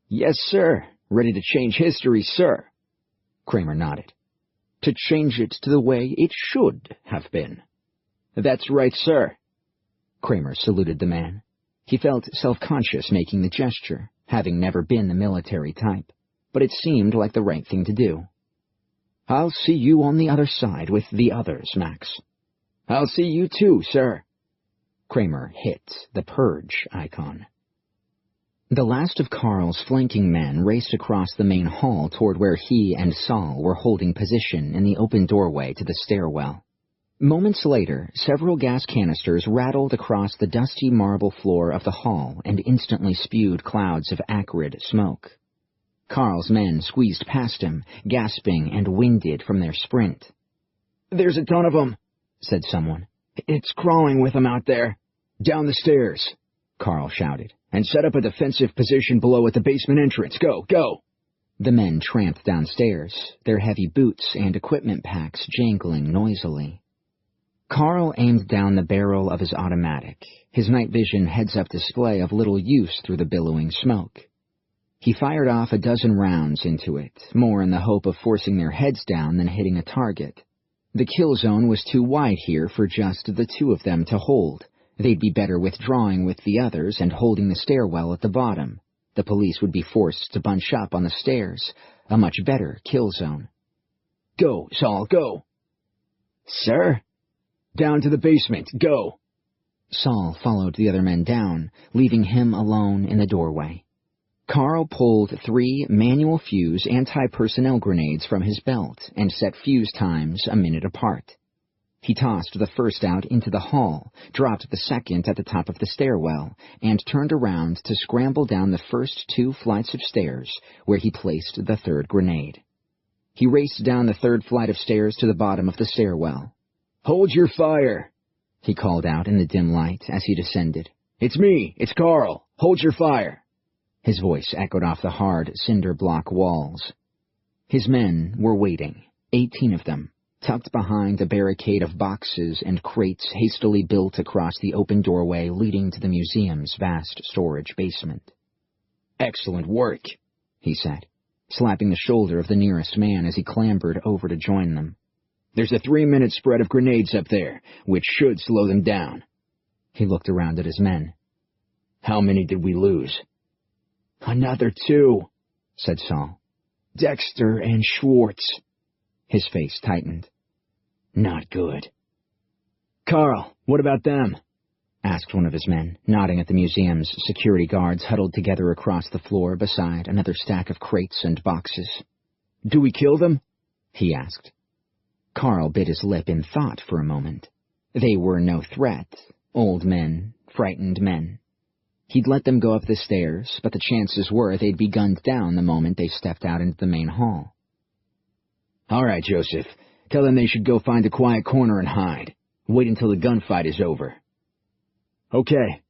Yes, sir. Ready to change history, sir. Kramer nodded. To change it to the way it should have been. That's right, sir. Kramer saluted the man. He felt self-conscious making the gesture, having never been the military type, but it seemed like the right thing to do. I'll see you on the other side with the others, Max. I'll see you too, sir. Kramer hit the purge icon. The last of Carl's flanking men raced across the main hall toward where he and Saul were holding position in the open doorway to the stairwell. Moments later, several gas canisters rattled across the dusty marble floor of the hall and instantly spewed clouds of acrid smoke. Carl's men squeezed past him, gasping and winded from their sprint. There's a ton of them, said someone. It's crawling with them out there. Down the stairs, Carl shouted, and set up a defensive position below at the basement entrance. Go, go! The men tramped downstairs, their heavy boots and equipment packs jangling noisily. Carl aimed down the barrel of his automatic, his night vision heads-up display of little use through the billowing smoke. He fired off a dozen rounds into it, more in the hope of forcing their heads down than hitting a target. The kill zone was too wide here for just the 2 of them to hold. They'd be better withdrawing with the others and holding the stairwell at the bottom. The police would be forced to bunch up on the stairs, a much better kill zone. Go, Saul, go. Sir? Down to the basement, go. Saul followed the other men down, leaving him alone in the doorway. Carl pulled 3 manual fuse anti-personnel grenades from his belt and set fuse times a minute apart. He tossed the first out into the hall, dropped the second at the top of the stairwell, and turned around to scramble down the first 2 flights of stairs, where he placed the third grenade. He raced down the 3rd flight of stairs to the bottom of the stairwell. Hold your fire, he called out in the dim light as he descended. It's me, it's Carl. Hold your fire. His voice echoed off the hard cinder block walls. His men were waiting, 18 of them, tucked behind a barricade of boxes and crates hastily built across the open doorway leading to the museum's vast storage basement. Excellent work, he said, slapping the shoulder of the nearest man as he clambered over to join them. There's a 3-minute spread of grenades up there, which should slow them down. He looked around at his men. How many did we lose? Another 2, said Saul. Dexter and Schwartz. His face tightened. Not good. Carl, what about them? Asked one of his men, nodding at the museum's security guards huddled together across the floor beside another stack of crates and boxes. Do we kill them? He asked. Carl bit his lip in thought for a moment. They were no threat. Old men, frightened men. He'd let them go up the stairs, but the chances were they'd be gunned down the moment they stepped out into the main hall. All right, Joseph. Tell them they should go find a quiet corner and hide. Wait until the gunfight is over. Okay.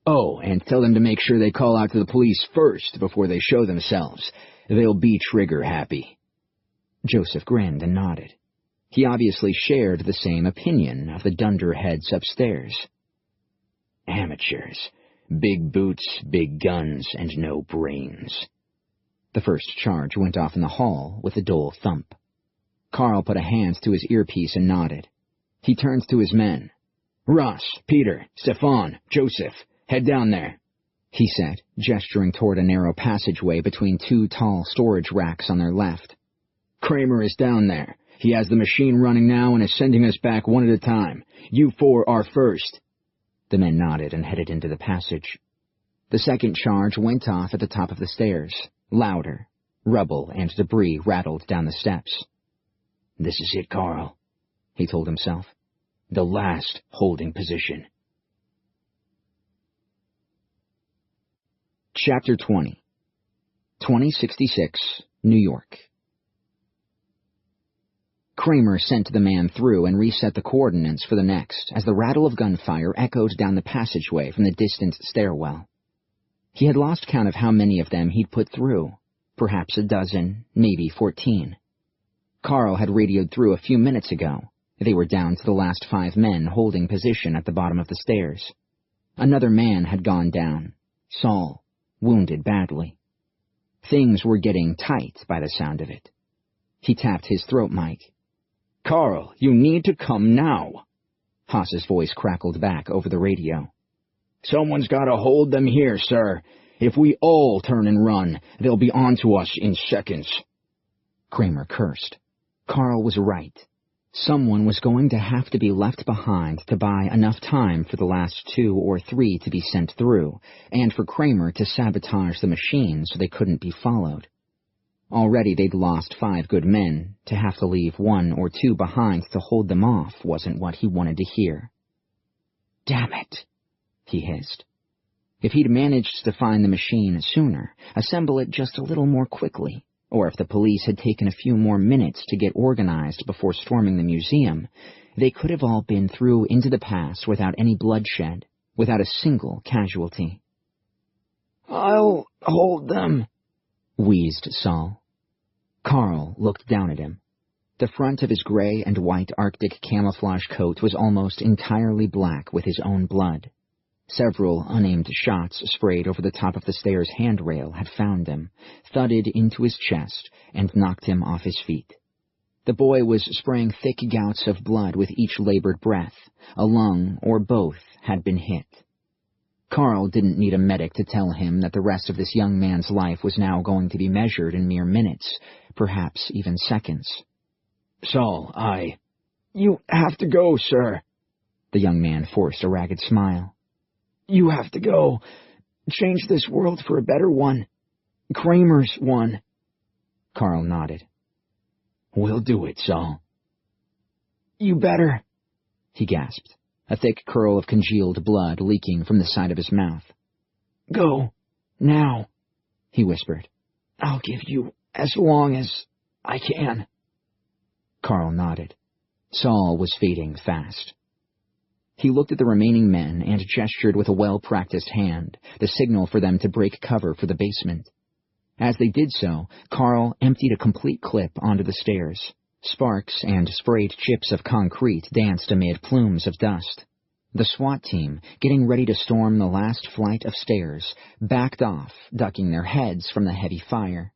Oh, and tell them to make sure they call out to the police first before they show themselves. They'll be trigger happy. Joseph grinned and nodded. He obviously shared the same opinion of the dunderheads upstairs. Amateurs. Big boots, big guns, and no brains. The first charge went off in the hall with a dull thump. Carl put a hand to his earpiece and nodded. He turned to his men. Ross, Peter, Stefan, Joseph, head down there, he said, gesturing toward a narrow passageway between 2 tall storage racks on their left. Kramer is down there. He has the machine running now and is sending us back one at a time. You 4 are first. The men nodded and headed into the passage. The second charge went off at the top of the stairs, louder. Rubble and debris rattled down the steps. This is it, Carl, he told himself. The last holding position. Chapter 20 2066, New York. Kramer sent the man through and reset the coordinates for the next as the rattle of gunfire echoed down the passageway from the distant stairwell. He had lost count of how many of them he'd put through, perhaps a dozen, maybe 14. Carl had radioed through a few minutes ago. They were down to the last 5 men holding position at the bottom of the stairs. Another man had gone down, Saul, wounded badly. Things were getting tight by the sound of it. He tapped his throat mic. Carl, you need to come now. Haas's voice crackled back over the radio. Someone's got to hold them here, sir. If we all turn and run, they'll be on to us in seconds. Kramer cursed. Carl was right. Someone was going to have to be left behind to buy enough time for the last 2 or 3 to be sent through, and for Kramer to sabotage the machine so they couldn't be followed. Already they'd lost 5 good men. To have to leave 1 or 2 behind to hold them off wasn't what he wanted to hear. Damn it, he hissed. If he'd managed to find the machine sooner, assemble it just a little more quickly, or if the police had taken a few more minutes to get organized before storming the museum, they could have all been through into the past without any bloodshed, without a single casualty. I'll hold them, wheezed Saul. Carl looked down at him. The front of his gray and white Arctic camouflage coat was almost entirely black with his own blood. Several unaimed shots sprayed over the top of the stairs handrail had found him, thudded into his chest, and knocked him off his feet. The boy was spraying thick gouts of blood with each labored breath. A lung or both had been hit. Carl didn't need a medic to tell him that the rest of this young man's life was now going to be measured in mere minutes, perhaps even seconds. Saul, You have to go, sir. The young man forced a ragged smile. You have to go. Change this world for a better one. Kramer's one. Carl nodded. We'll do it, Saul. You better, he gasped, a thick curl of congealed blood leaking from the side of his mouth. Go, now, he whispered. I'll give you as long as I can. Carl nodded. Saul was fading fast. He looked at the remaining men and gestured with a well-practiced hand, the signal for them to break cover for the basement. As they did so, Carl emptied a complete clip onto the stairs. Sparks and sprayed chips of concrete danced amid plumes of dust. The SWAT team, getting ready to storm the last flight of stairs, backed off, ducking their heads from the heavy fire.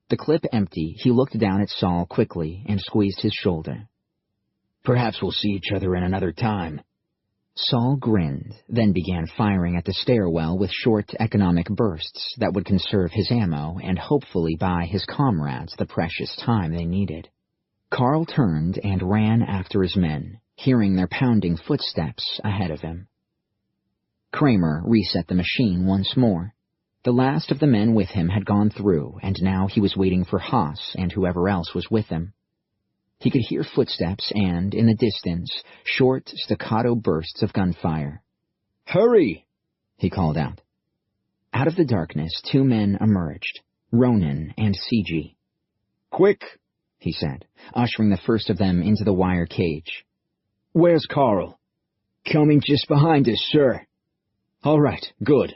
The clip empty, he looked down at Saul quickly and squeezed his shoulder. Perhaps we'll see each other in another time. Saul grinned, then began firing at the stairwell with short economic bursts that would conserve his ammo and hopefully buy his comrades the precious time they needed. Carl turned and ran after his men, hearing their pounding footsteps ahead of him. Kramer reset the machine once more. The last of the men with him had gone through, and now he was waiting for Haas and whoever else was with him. He could hear footsteps and, in the distance, short, staccato bursts of gunfire. Hurry! He called out. Out of the darkness, two men emerged, Ronan and CG. Quick! He said, ushering the first of them into the wire cage. Where's Carl? Coming just behind us, sir. All right, good.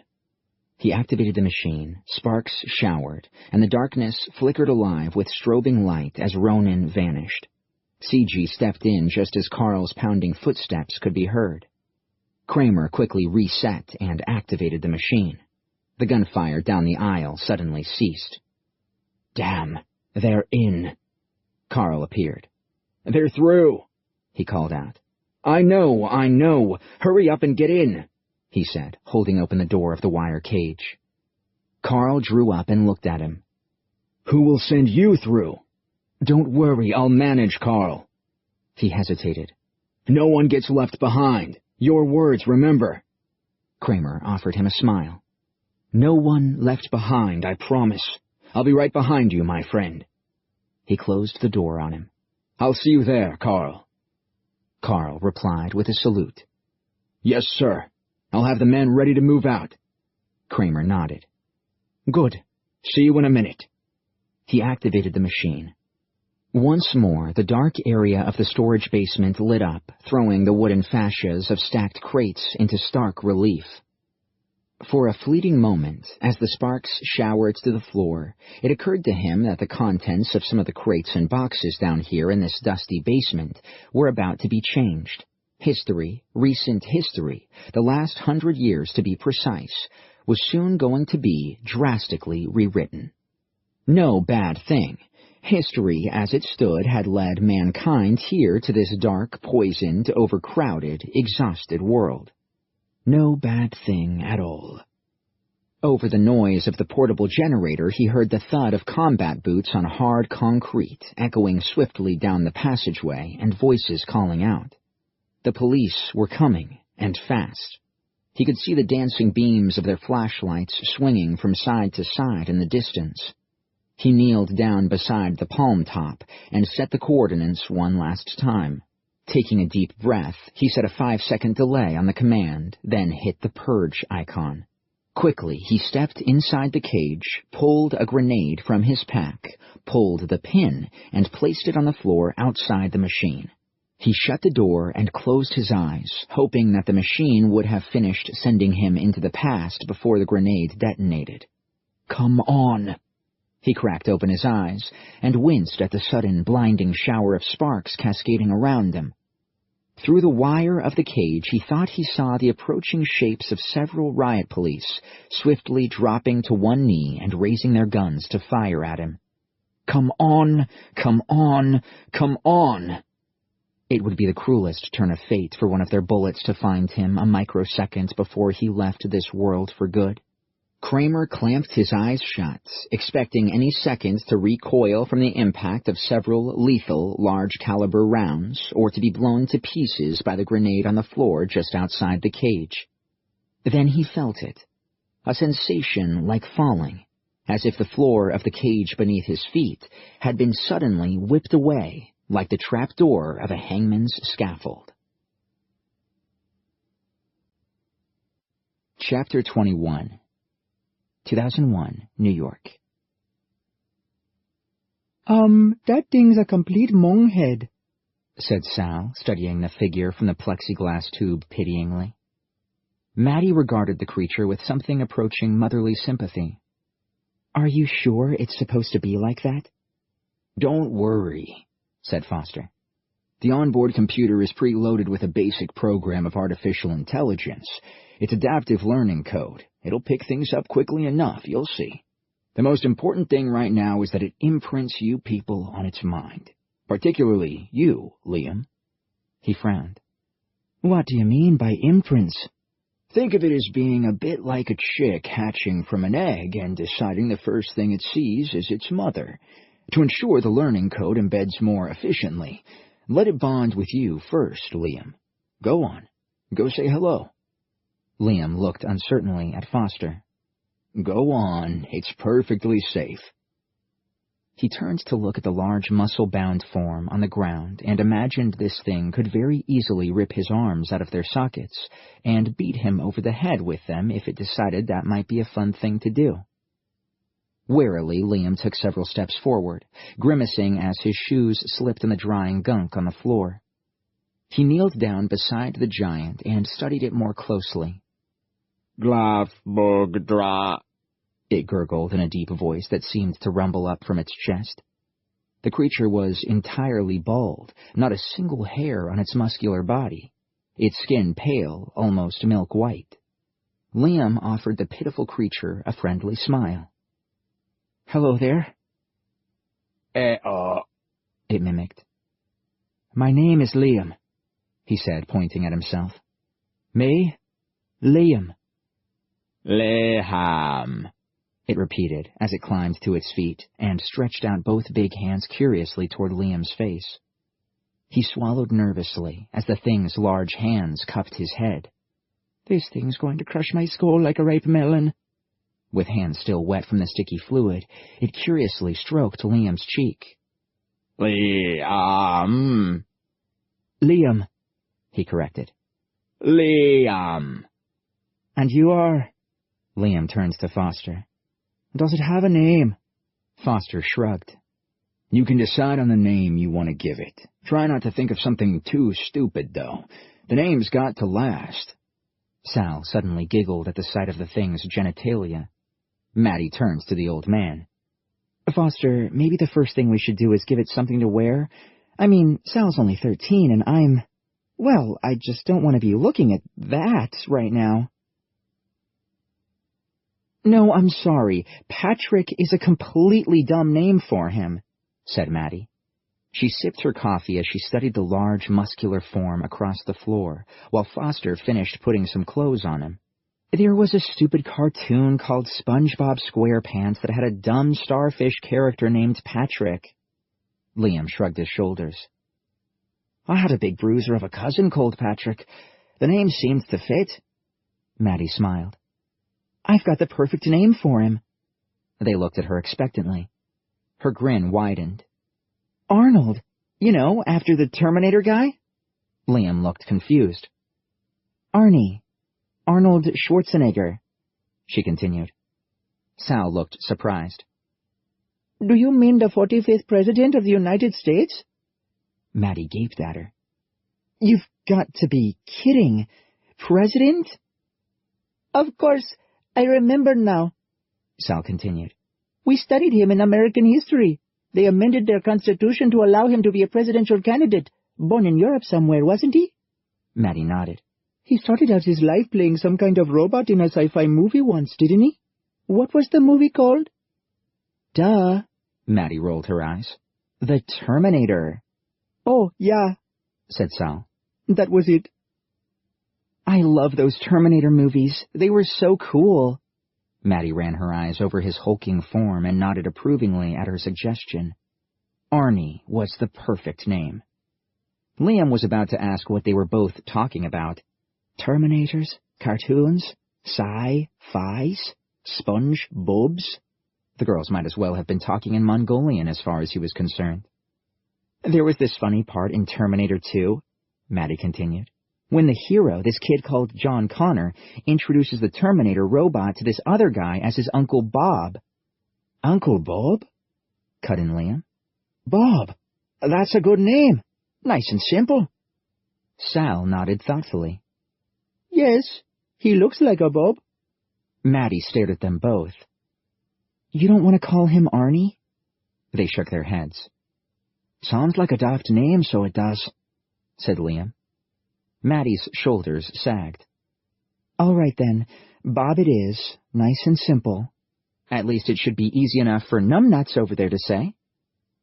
He activated the machine, sparks showered, and the darkness flickered alive with strobing light as Ronan vanished. CG stepped in just as Carl's pounding footsteps could be heard. Kramer quickly reset and activated the machine. The gunfire down the aisle suddenly ceased. Damn, they're in. Carl appeared. They're through, he called out. I know. Hurry up and get in, he said, holding open the door of the wire cage. Carl drew up and looked at him. Who will send you through? Don't worry, I'll manage, Carl. He hesitated. No one gets left behind. Your words, remember. Kramer offered him a smile. No one left behind, I promise. I'll be right behind you, my friend. He closed the door on him. I'll see you there, Carl. Carl replied with a salute. Yes, sir. I'll have the men ready to move out. Kramer nodded. Good. See you in a minute. He activated the machine. Once more, the dark area of the storage basement lit up, throwing the wooden fascias of stacked crates into stark relief. For a fleeting moment, as the sparks showered to the floor, it occurred to him that the contents of some of the crates and boxes down here in this dusty basement were about to be changed. History, recent history, the last 100 years to be precise, was soon going to be drastically rewritten. No bad thing. History, as it stood, had led mankind here to this dark, poisoned, overcrowded, exhausted world. No bad thing at all. Over the noise of the portable generator, he heard the thud of combat boots on hard concrete, echoing swiftly down the passageway, and voices calling out. The police were coming, and fast. He could see the dancing beams of their flashlights swinging from side to side in the distance. He kneeled down beside the palm top and set the coordinates one last time. Taking a deep breath, he set a 5-second delay on the command, then hit the purge icon. Quickly, he stepped inside the cage, pulled a grenade from his pack, pulled the pin, and placed it on the floor outside the machine. He shut the door and closed his eyes, hoping that the machine would have finished sending him into the past before the grenade detonated. Come on! He cracked open his eyes and winced at the sudden blinding shower of sparks cascading around him. Through the wire of the cage, he thought he saw the approaching shapes of several riot police, swiftly dropping to one knee and raising their guns to fire at him. Come on! Come on! Come on! It would be the cruelest turn of fate for one of their bullets to find him a microsecond before he left this world for good. Kramer clamped his eyes shut, expecting any second to recoil from the impact of several lethal, large-caliber rounds, or to be blown to pieces by the grenade on the floor just outside the cage. Then he felt it, a sensation like falling, as if the floor of the cage beneath his feet had been suddenly whipped away, like the trapdoor of a hangman's scaffold. Chapter 21 2001, New York. That thing's a complete monghead, said Sal, studying the figure from the plexiglass tube pityingly. Maddie regarded the creature with something approaching motherly sympathy. Are you sure it's supposed to be like that? Don't worry, said Foster. The onboard computer is preloaded with a basic program of artificial intelligence. It's adaptive learning code. It'll pick things up quickly enough, you'll see. The most important thing right now is that it imprints you people on its mind. Particularly you, Liam. He frowned. What do you mean by imprints? Think of it as being a bit like a chick hatching from an egg and deciding the first thing it sees is its mother. To ensure the learning code embeds more efficiently, let it bond with you first, Liam. Go on. Go say hello. Liam looked uncertainly at Foster. Go on. It's perfectly safe. He turned to look at the large muscle-bound form on the ground and imagined this thing could very easily rip his arms out of their sockets and beat him over the head with them if it decided that might be a fun thing to do. Warily, Liam took several steps forward, grimacing as his shoes slipped in the drying gunk on the floor. He kneeled down beside the giant and studied it more closely. Glafbogdra, it gurgled in a deep voice that seemed to rumble up from its chest. The creature was entirely bald, not a single hair on its muscular body, its skin pale, almost milk-white. Liam offered the pitiful creature a friendly smile. Hello there. It mimicked. My name is Liam, he said, pointing at himself. Me? Liam. Leham, it repeated as it climbed to its feet and stretched out both big hands curiously toward Liam's face. He swallowed nervously as the thing's large hands cupped his head. This thing's going to crush my skull like a ripe melon. With hands still wet from the sticky fluid, it curiously stroked Liam's cheek. Liam, he corrected. Liam. And you are? Liam turned to Foster. Does it have a name? Foster shrugged. You can decide on the name you want to give it. Try not to think of something too stupid, though. The name's got to last. Sal suddenly giggled at the sight of the thing's genitalia. Maddie turned to the old man. Foster, maybe the first thing we should do is give it something to wear. I mean, Sal's only 13 and well, I just don't want to be looking at that right now. No, I'm sorry. Patrick is a completely dumb name for him, said Maddie. She sipped her coffee as she studied the large, muscular form across the floor, while Foster finished putting some clothes on him. There was a stupid cartoon called SpongeBob SquarePants that had a dumb starfish character named Patrick. Liam shrugged his shoulders. I had a big bruiser of a cousin called Patrick. The name seemed to fit. Maddie smiled. I've got the perfect name for him. They looked at her expectantly. Her grin widened. Arnold. You know, after the Terminator guy? Liam looked confused. Arnie. Arnold Schwarzenegger, she continued. Sal looked surprised. Do you mean the 45th President of the United States? Maddie gaped at her. You've got to be kidding. President? Of course, I remember now, Sal continued. We studied him in American history. They amended their constitution to allow him to be a presidential candidate. Born in Europe somewhere, wasn't he? Maddie nodded. He started out his life playing some kind of robot in a sci-fi movie once, didn't he? What was the movie called? Duh. Maddie rolled her eyes. The Terminator. Oh, yeah. said Sal. That was it. I love those Terminator movies. They were so cool. Maddie ran her eyes over his hulking form and nodded approvingly at her suggestion. Arnie was the perfect name. Liam was about to ask what they were both talking about. Terminators? Cartoons? Sci-fis? Sponge-bobs? The girls might as well have been talking in Mongolian as far as he was concerned. There was this funny part in Terminator 2, Maddie continued, when the hero, this kid called John Connor, introduces the Terminator robot to this other guy as his Uncle Bob. Uncle Bob? Cut in Liam. Bob. That's a good name. Nice and simple. Sal nodded thoughtfully. Yes, he looks like a Bob. Maddie stared at them both. You don't want to call him Arnie? They shook their heads. Sounds like a daft name, so it does, said Liam. Maddie's shoulders sagged. All right then, Bob it is, nice and simple. At least it should be easy enough for numbnuts over there to say.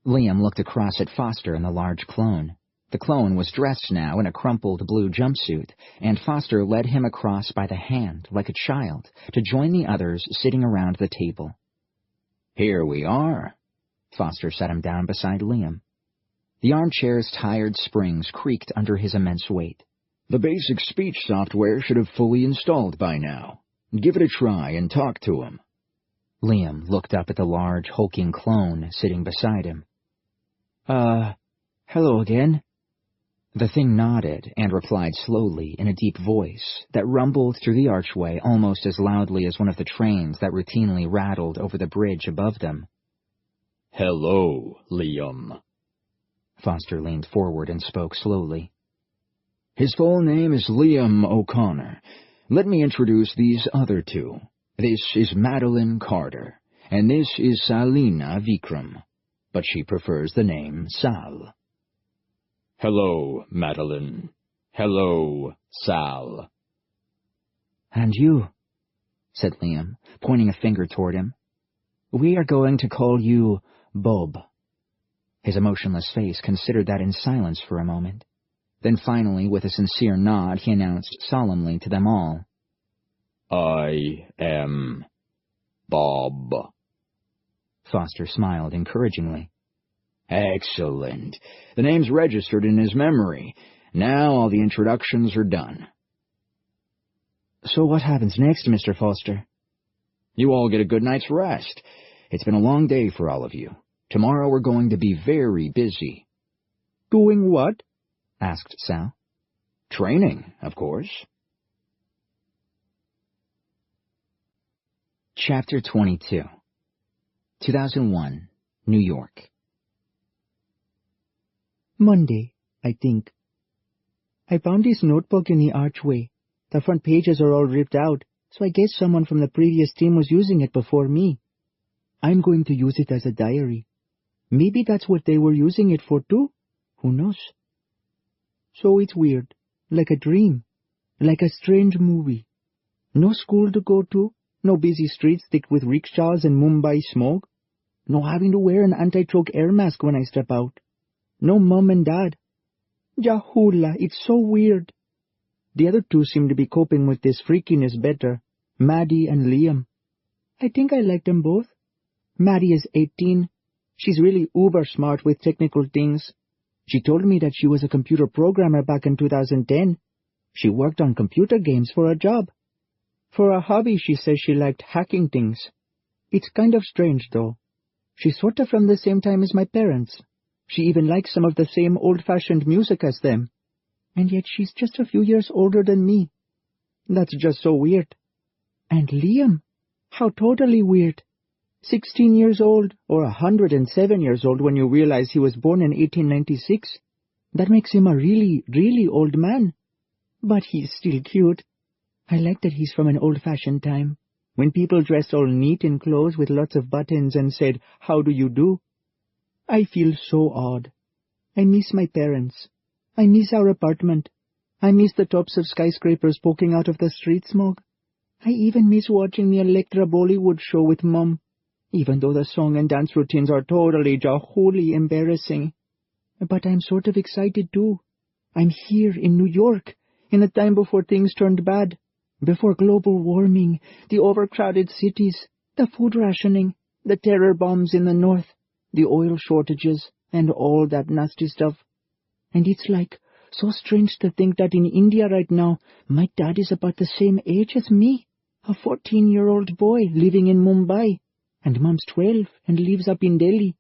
Liam looked across at Foster and the large clone. The clone was dressed now in a crumpled blue jumpsuit, and Foster led him across by the hand, like a child, to join the others sitting around the table. Here we are. Foster set him down beside Liam. The armchair's tired springs creaked under his immense weight. The basic speech software should have fully installed by now. Give it a try and talk to him. Liam looked up at the large, hulking clone sitting beside him. Hello again. The thing nodded and replied slowly in a deep voice that rumbled through the archway almost as loudly as one of the trains that routinely rattled over the bridge above them. Hello, Liam. Foster leaned forward and spoke slowly. His full name is Liam O'Connor. Let me introduce these other two. This is Madeline Carter, and this is Salina Vikram, but she prefers the name Sal. Hello, Madeline. Hello, Sal. And you, said Liam, pointing a finger toward him. We are going to call you Bob. His emotionless face considered that in silence for a moment. Then finally, with a sincere nod, he announced solemnly to them all. I am Bob. Foster smiled encouragingly. Excellent. The name's registered in his memory. Now all the introductions are done. So what happens next, Mr. Foster? You all get a good night's rest. It's been a long day for all of you. Tomorrow we're going to be very busy. Doing what? Asked Sal. Training, of course. Chapter 22 2001, New York. Monday, I think. I found this notebook in the archway. The front pages are all ripped out, so I guess someone from the previous team was using it before me. I'm going to use it as a diary. Maybe that's what they were using it for too. Who knows? So it's weird, like a dream, like a strange movie. No school to go to, no busy streets thick with rickshaws and Mumbai smoke, no having to wear an anti-choke air mask when I step out, no mum and dad. Jahula, it's so weird. The other two seem to be coping with this freakiness better, Maddie and Liam. I think I like them both. Maddie is 18. She's really uber smart with technical things. She told me that she was a computer programmer back in 2010. She worked on computer games for a job. For a hobby, she says she liked hacking things. It's kind of strange, though. She's sort of from the same time as my parents. She even likes some of the same old-fashioned music as them. And yet she's just a few years older than me. That's just so weird. And Liam? How totally weird. 16 years old, or 107 years old when you realize he was born in 1896. That makes him a really, really old man. But he's still cute. I like that he's from an old-fashioned time, when people dressed all neat in clothes with lots of buttons and said, "How do you do?" I feel so odd. I miss my parents. I miss our apartment. I miss the tops of skyscrapers poking out of the street smog. I even miss watching the Electra Bollywood show with Mum, even though the song and dance routines are totally jahuli embarrassing. But I'm sort of excited too. I'm here in New York, in a time before things turned bad, before global warming, the overcrowded cities, the food rationing, the terror bombs in the north, the oil shortages, and all that nasty stuff. And it's like so strange to think that in India right now, my dad is about the same age as me, a 14-year-old boy living in Mumbai, and Mom's 12 and lives up in Delhi,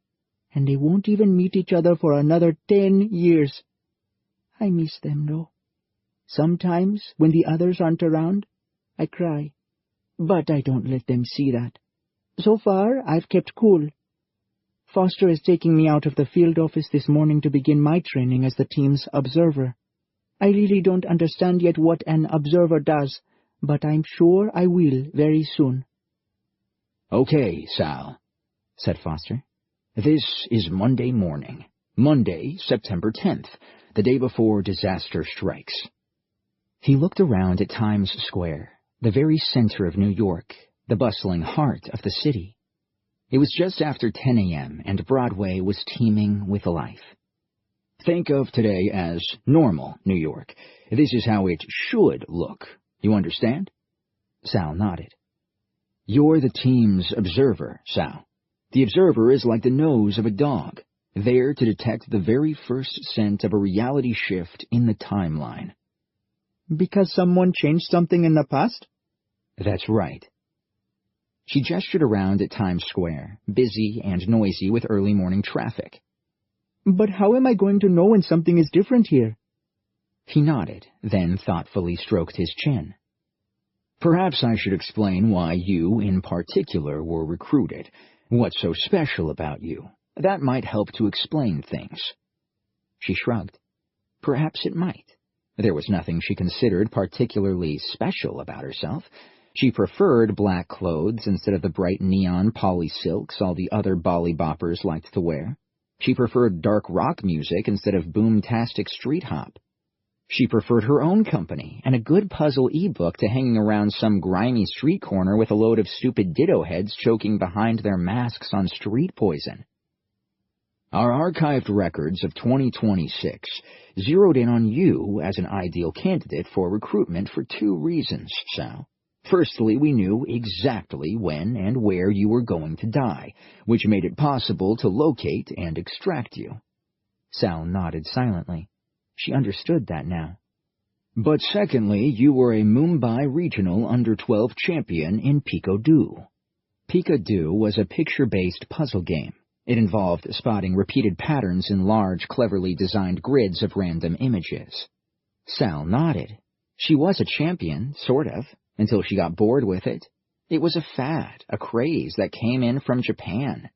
and they won't even meet each other for another 10 years. I miss them, though. Sometimes, when the others aren't around, I cry, but I don't let them see that. So far, I've kept cool. Foster is taking me out of the field office this morning to begin my training as the team's observer. I really don't understand yet what an observer does, but I'm sure I will very soon. Okay, Sal, said Foster. This is Monday morning. Monday, September 10th, the day before disaster strikes. He looked around at Times Square, the very center of New York, the bustling heart of the city. It was just after 10 a.m., and Broadway was teeming with life. Think of today as normal New York. This is how it should look. You understand? Sal nodded. You're the team's observer, Sal. The observer is like the nose of a dog, there to detect the very first scent of a reality shift in the timeline. Because someone changed something in the past? That's right. She gestured around at Times Square, busy and noisy with early morning traffic. But how am I going to know when something is different here? He nodded, then thoughtfully stroked his chin. Perhaps I should explain why you, in particular, were recruited. What's so special about you? That might help to explain things. She shrugged. Perhaps it might. There was nothing she considered particularly special about herself. She preferred black clothes instead of the bright neon polysilks all the other bolly-boppers liked to wear. She preferred dark rock music instead of boom-tastic street hop. She preferred her own company and a good puzzle e-book to hanging around some grimy street corner with a load of stupid ditto heads choking behind their masks on street poison. Our archived records of 2026 zeroed in on you as an ideal candidate for recruitment for two reasons, Sal. Firstly, we knew exactly when and where you were going to die, which made it possible to locate and extract you. Sal nodded silently. She understood that now. But secondly, you were a Mumbai regional under-12 champion in Peek-O-Do. Peek-O-Do was a picture-based puzzle game. It involved spotting repeated patterns in large, cleverly designed grids of random images. Sal nodded. She was a champion, sort of, until she got bored with it. It was a fad, a craze that came in from Japan.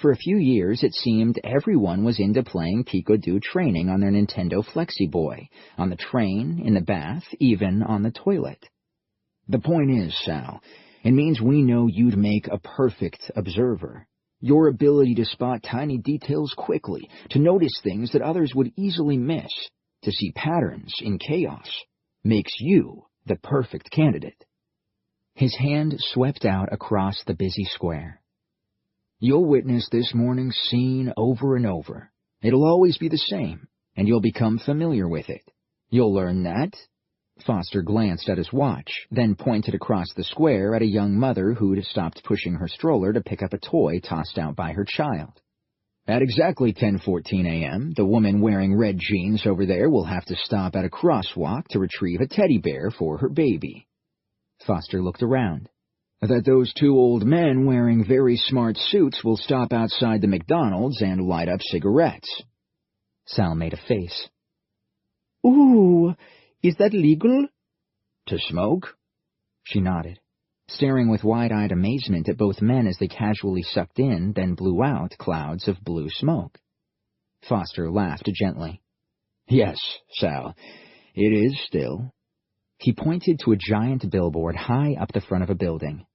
For a few years, it seemed everyone was into playing Peek-O-Do training on their Nintendo Flexi Boy, on the train, in the bath, even on the toilet. The point is, Sal, it means we know you'd make a perfect observer. Your ability to spot tiny details quickly, to notice things that others would easily miss, to see patterns in chaos, makes you the perfect candidate. His hand swept out across the busy square. You'll witness this morning's scene over and over. It'll always be the same, and you'll become familiar with it. You'll learn that... Foster glanced at his watch, then pointed across the square at a young mother who'd stopped pushing her stroller to pick up a toy tossed out by her child. At exactly 10:14 a.m., the woman wearing red jeans over there will have to stop at a crosswalk to retrieve a teddy bear for her baby. Foster looked around. That those two old men wearing very smart suits will stop outside the McDonald's and light up cigarettes. Sal made a face. Ooh, is that legal? To smoke? She nodded, staring with wide-eyed amazement at both men as they casually sucked in, then blew out clouds of blue smoke. Foster laughed gently. Yes, Sal, it is still. He pointed to a giant billboard high up the front of a building.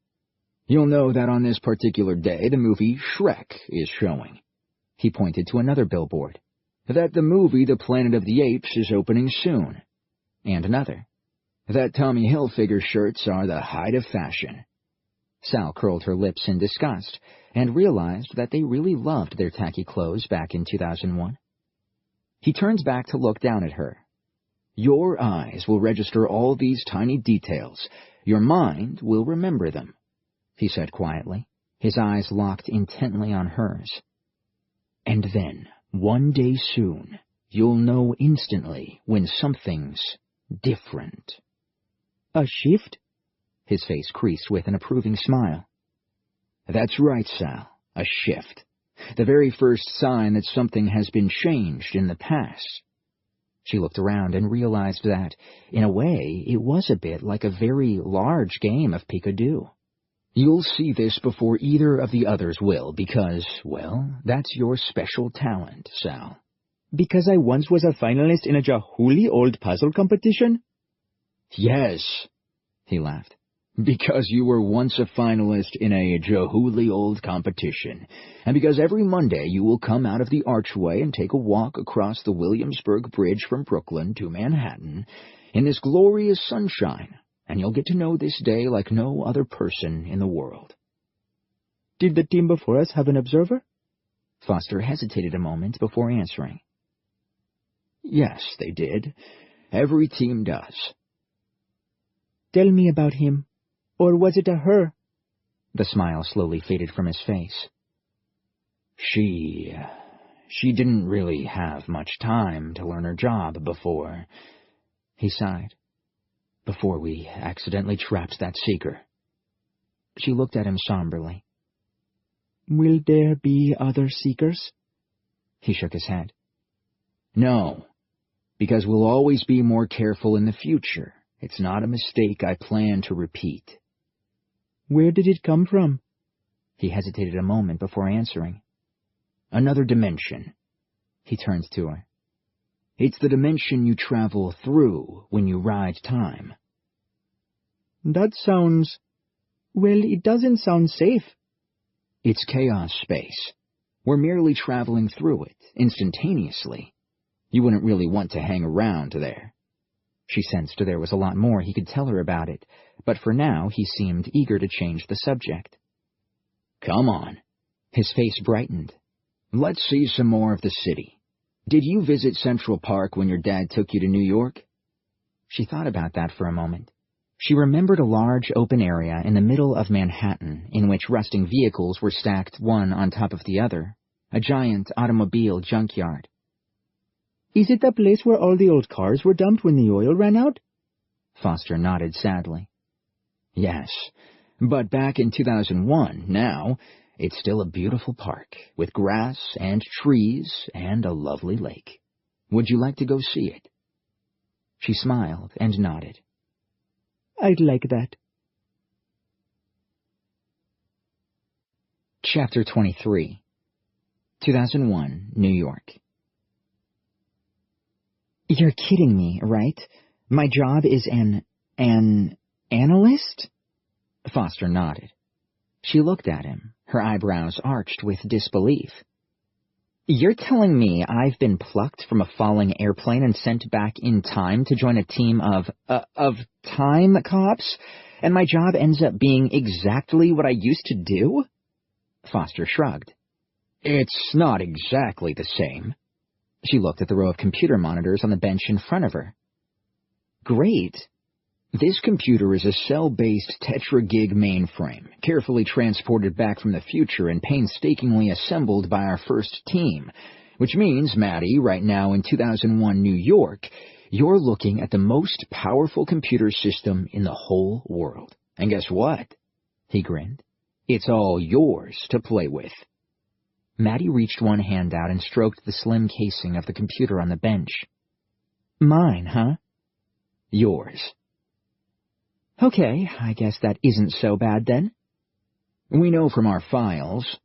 You'll know that on this particular day the movie Shrek is showing. He pointed to another billboard. That the movie The Planet of the Apes is opening soon. And another. That Tommy Hilfiger shirts are the height of fashion. Sal curled her lips in disgust, and realized that they really loved their tacky clothes back in 2001. He turned back to look down at her. Your eyes will register all these tiny details. Your mind will remember them," he said quietly, his eyes locked intently on hers. "And then, one day soon, you'll know instantly when something's different." A shift? His face creased with an approving smile. "That's right, Sal, a shift. The very first sign that something has been changed in the past." She looked around and realized that, in a way, it was a bit like a very large game of peekaboo. "You'll see this before either of the others will because, well, that's your special talent, Sal." Because I once was a finalist in a jahuli old puzzle competition? "Yes," he laughed. "Because you were once a finalist in a jahuli old competition, and because every Monday you will come out of the archway and take a walk across the Williamsburg Bridge from Brooklyn to Manhattan in this glorious sunshine, and you'll get to know this day like no other person in the world." Did the team before us have an observer? Foster hesitated a moment before answering. "Yes, they did. Every team does." Tell me about him. Or was it a her? The smile slowly faded from his face. She didn't really have much time to learn her job before," he sighed, "before we accidentally trapped that seeker." She looked at him somberly. Will there be other seekers? He shook his head. "No, because we'll always be more careful in the future. It's not a mistake I plan to repeat." Where did it come from? He hesitated a moment before answering. "Another dimension." He turned to her. "It's the dimension you travel through when you ride time." That sounds... Well, it doesn't sound safe. "It's chaos space. We're merely traveling through it, instantaneously. You wouldn't really want to hang around there." She sensed there was a lot more he could tell her about it, but for now he seemed eager to change the subject. "Come on." His face brightened. "Let's see some more of the city. Did you visit Central Park when your dad took you to New York?" She thought about that for a moment. She remembered a large open area in the middle of Manhattan in which rusting vehicles were stacked one on top of the other, a giant automobile junkyard. Is it the place where all the old cars were dumped when the oil ran out? Foster nodded sadly. "Yes, but back in 2001, now, it's still a beautiful park with grass and trees and a lovely lake. Would you like to go see it?" She smiled and nodded. I'd like that. Chapter 23 2001, New York. You're kidding me, right? My job is an analyst? Foster nodded. She looked at him, her eyebrows arched with disbelief. You're telling me I've been plucked from a falling airplane and sent back in time to join a team of time cops, and my job ends up being exactly what I used to do? Foster shrugged. It's not exactly the same. She looked at the row of computer monitors on the bench in front of her. Great. This computer is a cell-based tetra-gig mainframe, carefully transported back from the future and painstakingly assembled by our first team, which means, Maddie, right now in 2001 New York, you're looking at the most powerful computer system in the whole world. And guess what? He grinned. It's all yours to play with. Maddie reached one hand out and stroked the slim casing of the computer on the bench. Mine, huh? Yours. Okay, I guess that isn't so bad then. We know from our files,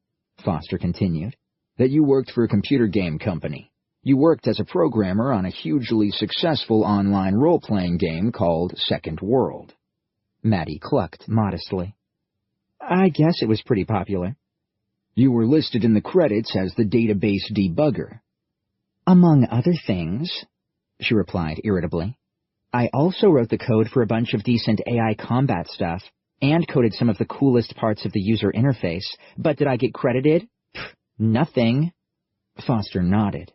Foster continued, that you worked for a computer game company. You worked as a programmer on a hugely successful online role-playing game called Second World. Maddie clucked modestly. I guess it was pretty popular. You were listed in the credits as the database debugger. Among other things, she replied irritably. I also wrote the code for a bunch of decent AI combat stuff, and coded some of the coolest parts of the user interface, but did I get credited? Pfft, nothing. Foster nodded.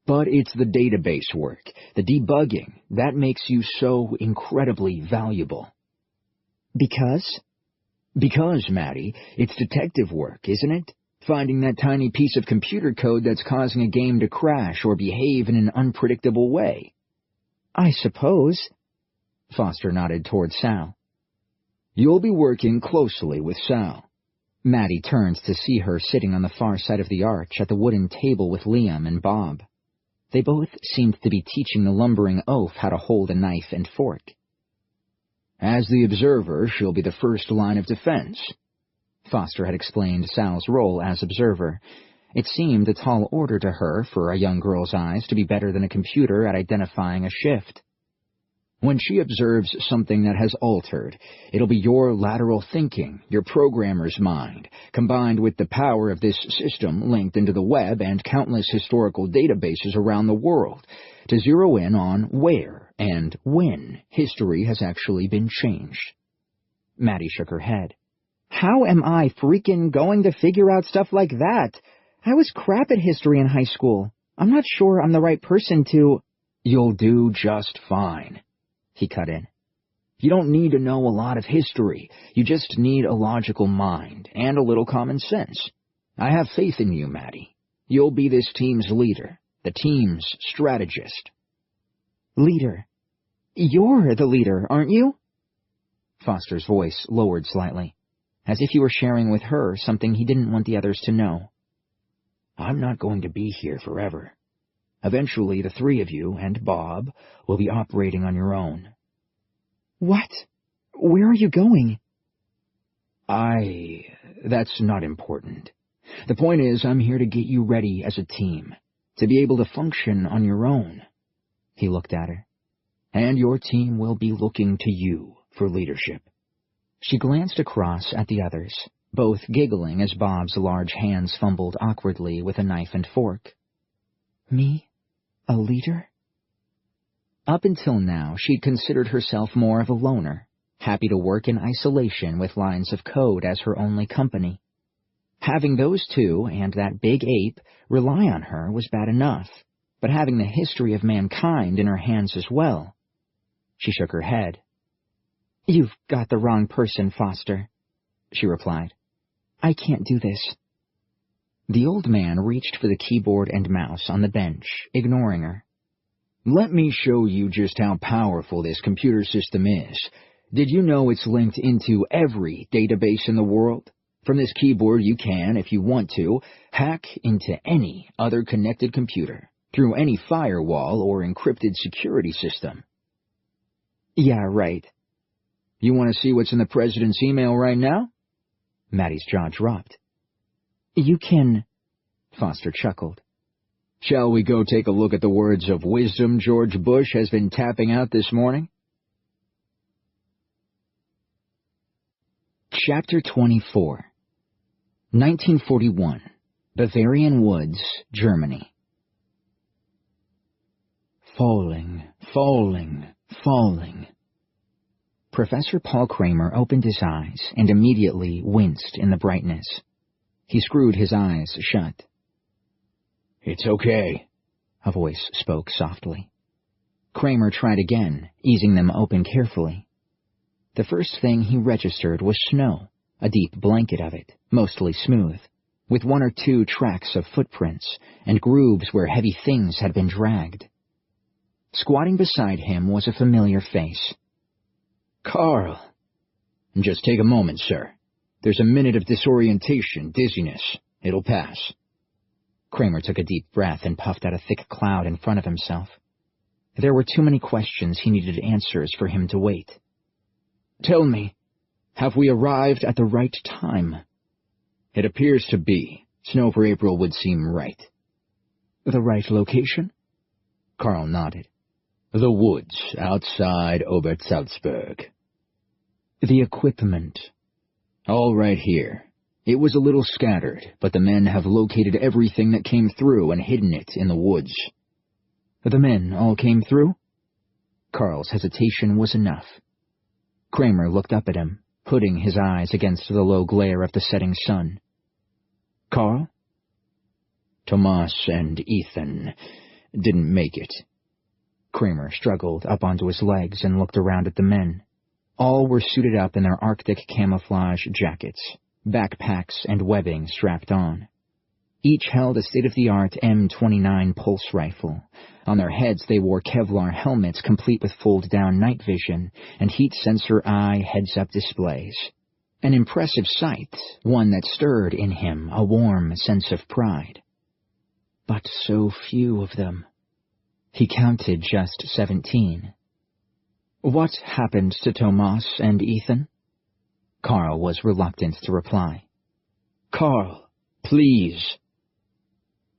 But it's the database work, the debugging, that makes you so incredibly valuable. Because? Because, Maddie, it's detective work, isn't it? Finding that tiny piece of computer code that's causing a game to crash or behave in an unpredictable way. I suppose. Foster nodded toward Sal. You'll be working closely with Sal. Maddie turned to see her sitting on the far side of the arch at the wooden table with Liam and Bob. They both seemed to be teaching the lumbering oaf how to hold a knife and fork. As the observer, she'll be the first line of defense. Foster had explained Sal's role as observer. It seemed a tall order to her for a young girl's eyes to be better than a computer at identifying a shift. When she observes something that has altered, it'll be your lateral thinking, your programmer's mind, combined with the power of this system linked into the web and countless historical databases around the world, to zero in on where and when history has actually been changed. Maddie shook her head. How am I freaking going to figure out stuff like that? I was crap at history in high school. I'm not sure I'm the right person to... You'll do just fine. He cut in. You don't need to know a lot of history. You just need a logical mind and a little common sense. I have faith in you, Maddie. You'll be this team's leader, the team's strategist. Leader? You're the leader, aren't you? Foster's voice lowered slightly, as if he were sharing with her something he didn't want the others to know. I'm not going to be here forever. Eventually, the three of you and Bob will be operating on your own. What? Where are you going? That's not important. The point is, I'm here to get you ready as a team, to be able to function on your own. He looked at her. And your team will be looking to you for leadership. She glanced across at the others, both giggling as Bob's large hands fumbled awkwardly with a knife and fork. Me? A leader? Up until now, she'd considered herself more of a loner, happy to work in isolation with lines of code as her only company. Having those two and that big ape rely on her was bad enough, but having the history of mankind in her hands as well. She shook her head. You've got the wrong person, Foster, she replied. I can't do this. The old man reached for the keyboard and mouse on the bench, ignoring her. Let me show you just how powerful this computer system is. Did you know it's linked into every database in the world? From this keyboard you can, if you want to, hack into any other connected computer, through any firewall or encrypted security system. Yeah, right. You want to see what's in the president's email right now? Maddie's jaw dropped. You can... Foster chuckled. Shall we go take a look at the words of wisdom George Bush has been tapping out this morning? Chapter 24. 1941. Bavarian Woods, Germany. Falling, falling, falling. Professor Paul Kramer opened his eyes and immediately winced in the brightness. He screwed his eyes shut. It's okay, a voice spoke softly. Kramer tried again, easing them open carefully. The first thing he registered was snow, a deep blanket of it, mostly smooth, with one or two tracks of footprints and grooves where heavy things had been dragged. Squatting beside him was a familiar face. Carl. Just take a moment, sir. There's a minute of disorientation, dizziness. It'll pass. Kramer took a deep breath and puffed out a thick cloud in front of himself. There were too many questions he needed answers for him to wait. Tell me, have we arrived at the right time? It appears to be. Snow for April would seem right. The right location? Carl nodded. The woods outside Obersalzberg. The equipment. All right here. It was a little scattered, but the men have located everything that came through and hidden it in the woods. The men all came through? Carl's hesitation was enough. Kramer looked up at him, putting his eyes against the low glare of the setting sun. Carl? Tomas and Ethan. didn't make it." Kramer struggled up onto his legs and looked around at the men. All were suited up in their Arctic camouflage jackets, backpacks and webbing strapped on. Each held a state-of-the-art M29 pulse rifle. On their heads they wore Kevlar helmets complete with fold-down night vision and heat sensor eye heads-up displays. An impressive sight, one that stirred in him a warm sense of pride. But so few of them. He counted just 17. What happened to Tomas and Ethan? Carl was reluctant to reply. "Carl, please."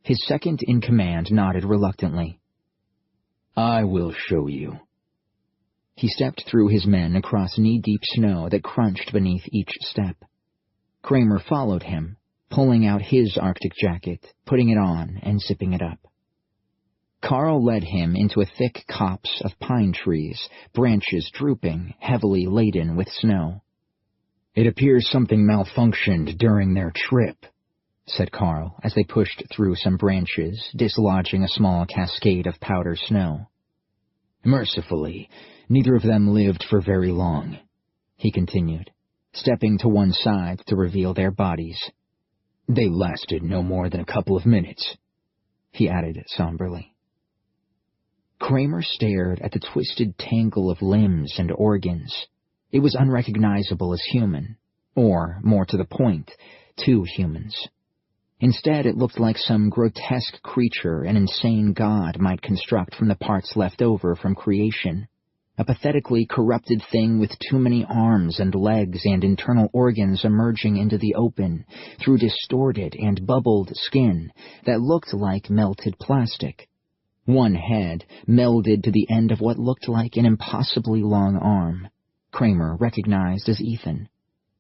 His second-in-command nodded reluctantly. "I will show you." He stepped through his men across knee-deep snow that crunched beneath each step. Kramer followed him, pulling out his Arctic jacket, putting it on, and zipping it up. Carl led him into a thick copse of pine trees, branches drooping, heavily laden with snow. "It appears something malfunctioned during their trip," said Carl as they pushed through some branches, dislodging a small cascade of powder snow. "Mercifully, neither of them lived for very long," he continued, stepping to one side to reveal their bodies. "They lasted no more than a couple of minutes," he added somberly. Kramer stared at the twisted tangle of limbs and organs. It was unrecognizable as human, or, more to the point, two humans. Instead, it looked like some grotesque creature an insane god might construct from the parts left over from creation. A pathetically corrupted thing with too many arms and legs and internal organs emerging into the open through distorted and bubbled skin that looked like melted plastic. One head melded to the end of what looked like an impossibly long arm. Kramer recognized as Ethan.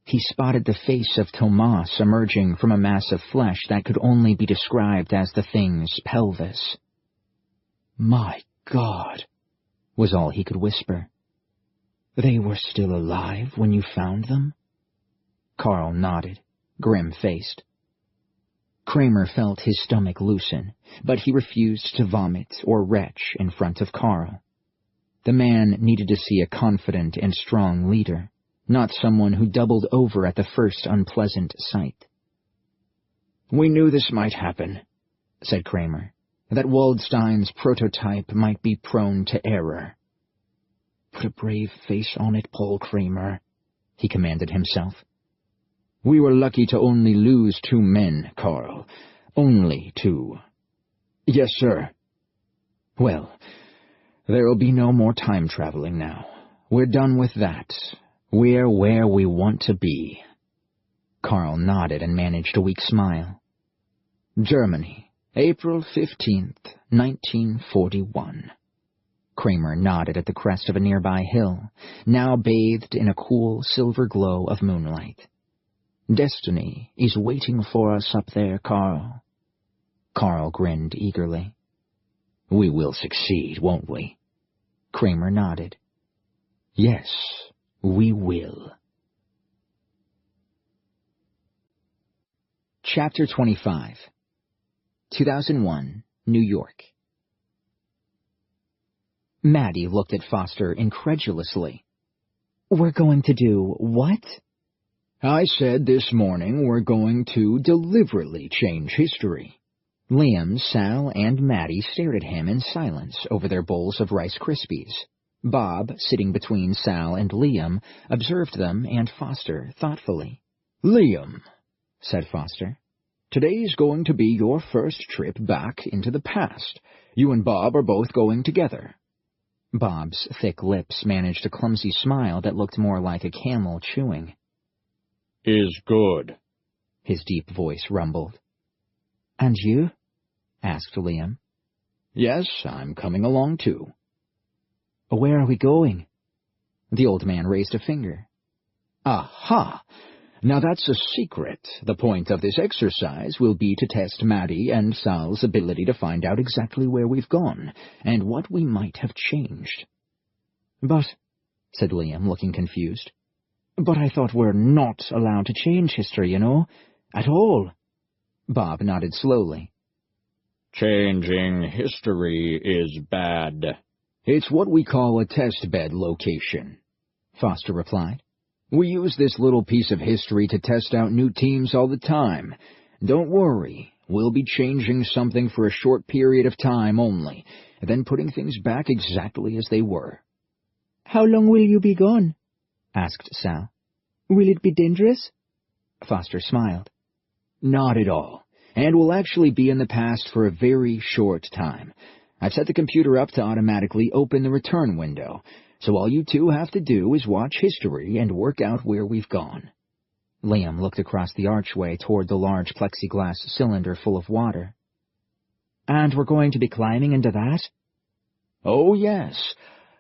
He spotted the face of Tomas emerging from a mass of flesh that could only be described as the thing's pelvis. "My God," was all he could whisper. "They were still alive when you found them?" Carl nodded, grim-faced. Kramer felt his stomach loosen, but he refused to vomit or retch in front of Carl. The man needed to see a confident and strong leader, not someone who doubled over at the first unpleasant sight. "We knew this might happen," said Kramer, "that Waldstein's prototype might be prone to error." "Put a brave face on it, Paul Kramer," he commanded himself. "We were lucky to only lose 2 men, Carl. Only 2. "Yes, sir." "Well, there'll be no more time traveling now. We're done with that. We're where we want to be." Carl nodded and managed a weak smile. "Germany, April 15th, 1941. Kramer nodded at the crest of a nearby hill, now bathed in a cool silver glow of moonlight. "Destiny is waiting for us up there, Carl." Carl grinned eagerly. "We will succeed, won't we?" Kramer nodded. "Yes, we will." Chapter 25. 2001, New York. Maddie looked at Foster incredulously. "We're going to do what?" "I said this morning we're going to deliberately change history." Liam, Sal, and Maddie stared at him in silence over their bowls of Rice Krispies. Bob, sitting between Sal and Liam, observed them and Foster thoughtfully. "Liam," said Foster, "today's going to be your first trip back into the past. You and Bob are both going together." Bob's thick lips managed a clumsy smile that looked more like a camel chewing. "Is good," his deep voice rumbled. "And you?" asked Liam. "Yes, I'm coming along too." "Where are we going?" The old man raised a finger. "Aha! Now that's a secret. The point of this exercise will be to test Maddie and Sal's ability to find out exactly where we've gone, and what we might have changed." "But," said Liam, looking confused. "But I thought we're not allowed to change history, at all." Bob nodded slowly. Changing history is bad. It's what we call a test bed location, Foster replied. We use this little piece of history to test out new teams all the time. Don't worry, we'll be changing something for a short period of time only, then putting things back exactly as they were. How long will you be gone? Asked Sal. Will it be dangerous? Foster smiled. Not at all, and we'll actually be in the past for a very short time. I've set the computer up to automatically open the return window, so all you two have to do is watch history and work out where we've gone. Liam looked across the archway toward the large plexiglass cylinder full of water. And we're going to be climbing into that? Oh, yes,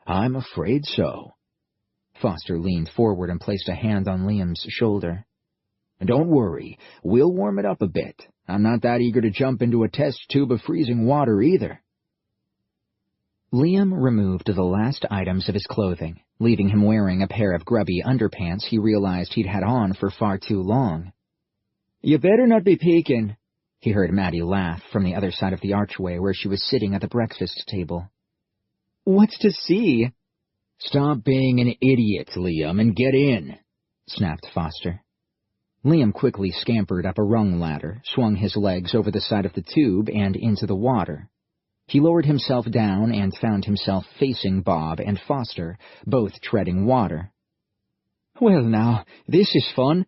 I'm afraid so. Foster leaned forward and placed a hand on Liam's shoulder. Don't worry, we'll warm it up a bit. I'm not that eager to jump into a test tube of freezing water either. Liam removed the last items of his clothing, leaving him wearing a pair of grubby underpants he realized he'd had on for far too long. You better not be peeking, he heard Maddie laugh from the other side of the archway where she was sitting at the breakfast table. What's to see? Stop being an idiot, Liam, and get in, snapped Foster. Liam quickly scampered up a rung ladder, swung his legs over the side of the tube and into the water. He lowered himself down and found himself facing Bob and Foster, both treading water. Well now, this is fun,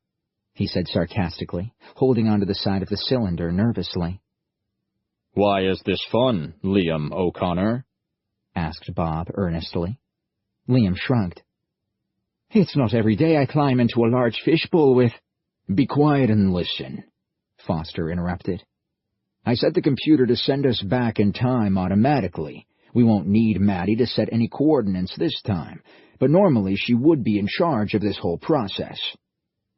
he said sarcastically, holding onto the side of the cylinder nervously. Why is this fun, Liam O'Connor? Asked Bob earnestly. Liam shrugged. It's not every day I climb into a large fishbowl with— Be quiet and listen, Foster interrupted. I set the computer to send us back in time automatically. We won't need Maddie to set any coordinates this time, but normally she would be in charge of this whole process.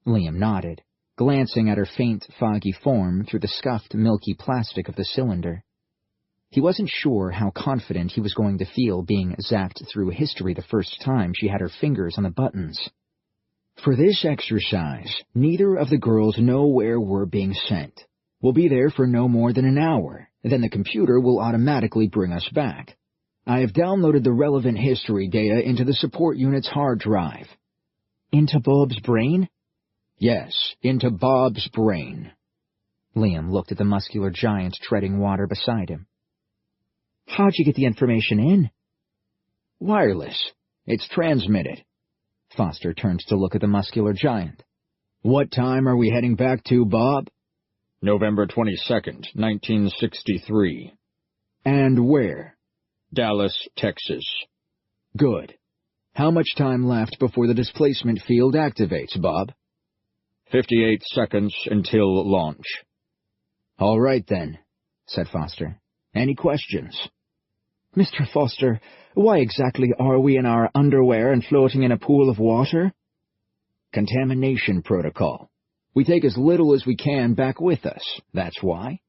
Liam nodded, glancing at her faint, foggy form through the scuffed, milky plastic of the cylinder. He wasn't sure how confident he was going to feel being zapped through history the first time she had her fingers on the buttons. For this exercise, neither of the girls know where we're being sent. We'll be there for no more than an hour, then the computer will automatically bring us back. I have downloaded the relevant history data into the support unit's hard drive. Into Bob's brain? Yes, into Bob's brain. Liam looked at the muscular giant treading water beside him. How'd you get the information in? Wireless. It's transmitted. Foster turned to look at the muscular giant. What time are we heading back to, Bob? November 22nd, 1963. And where? Dallas, Texas. Good. How much time left before the displacement field activates, Bob? 58 seconds until launch. All right, then, said Foster. Any questions? Mr. Foster, why exactly are we in our underwear and floating in a pool of water? Contamination protocol. We take as little as we can back with us, that's why.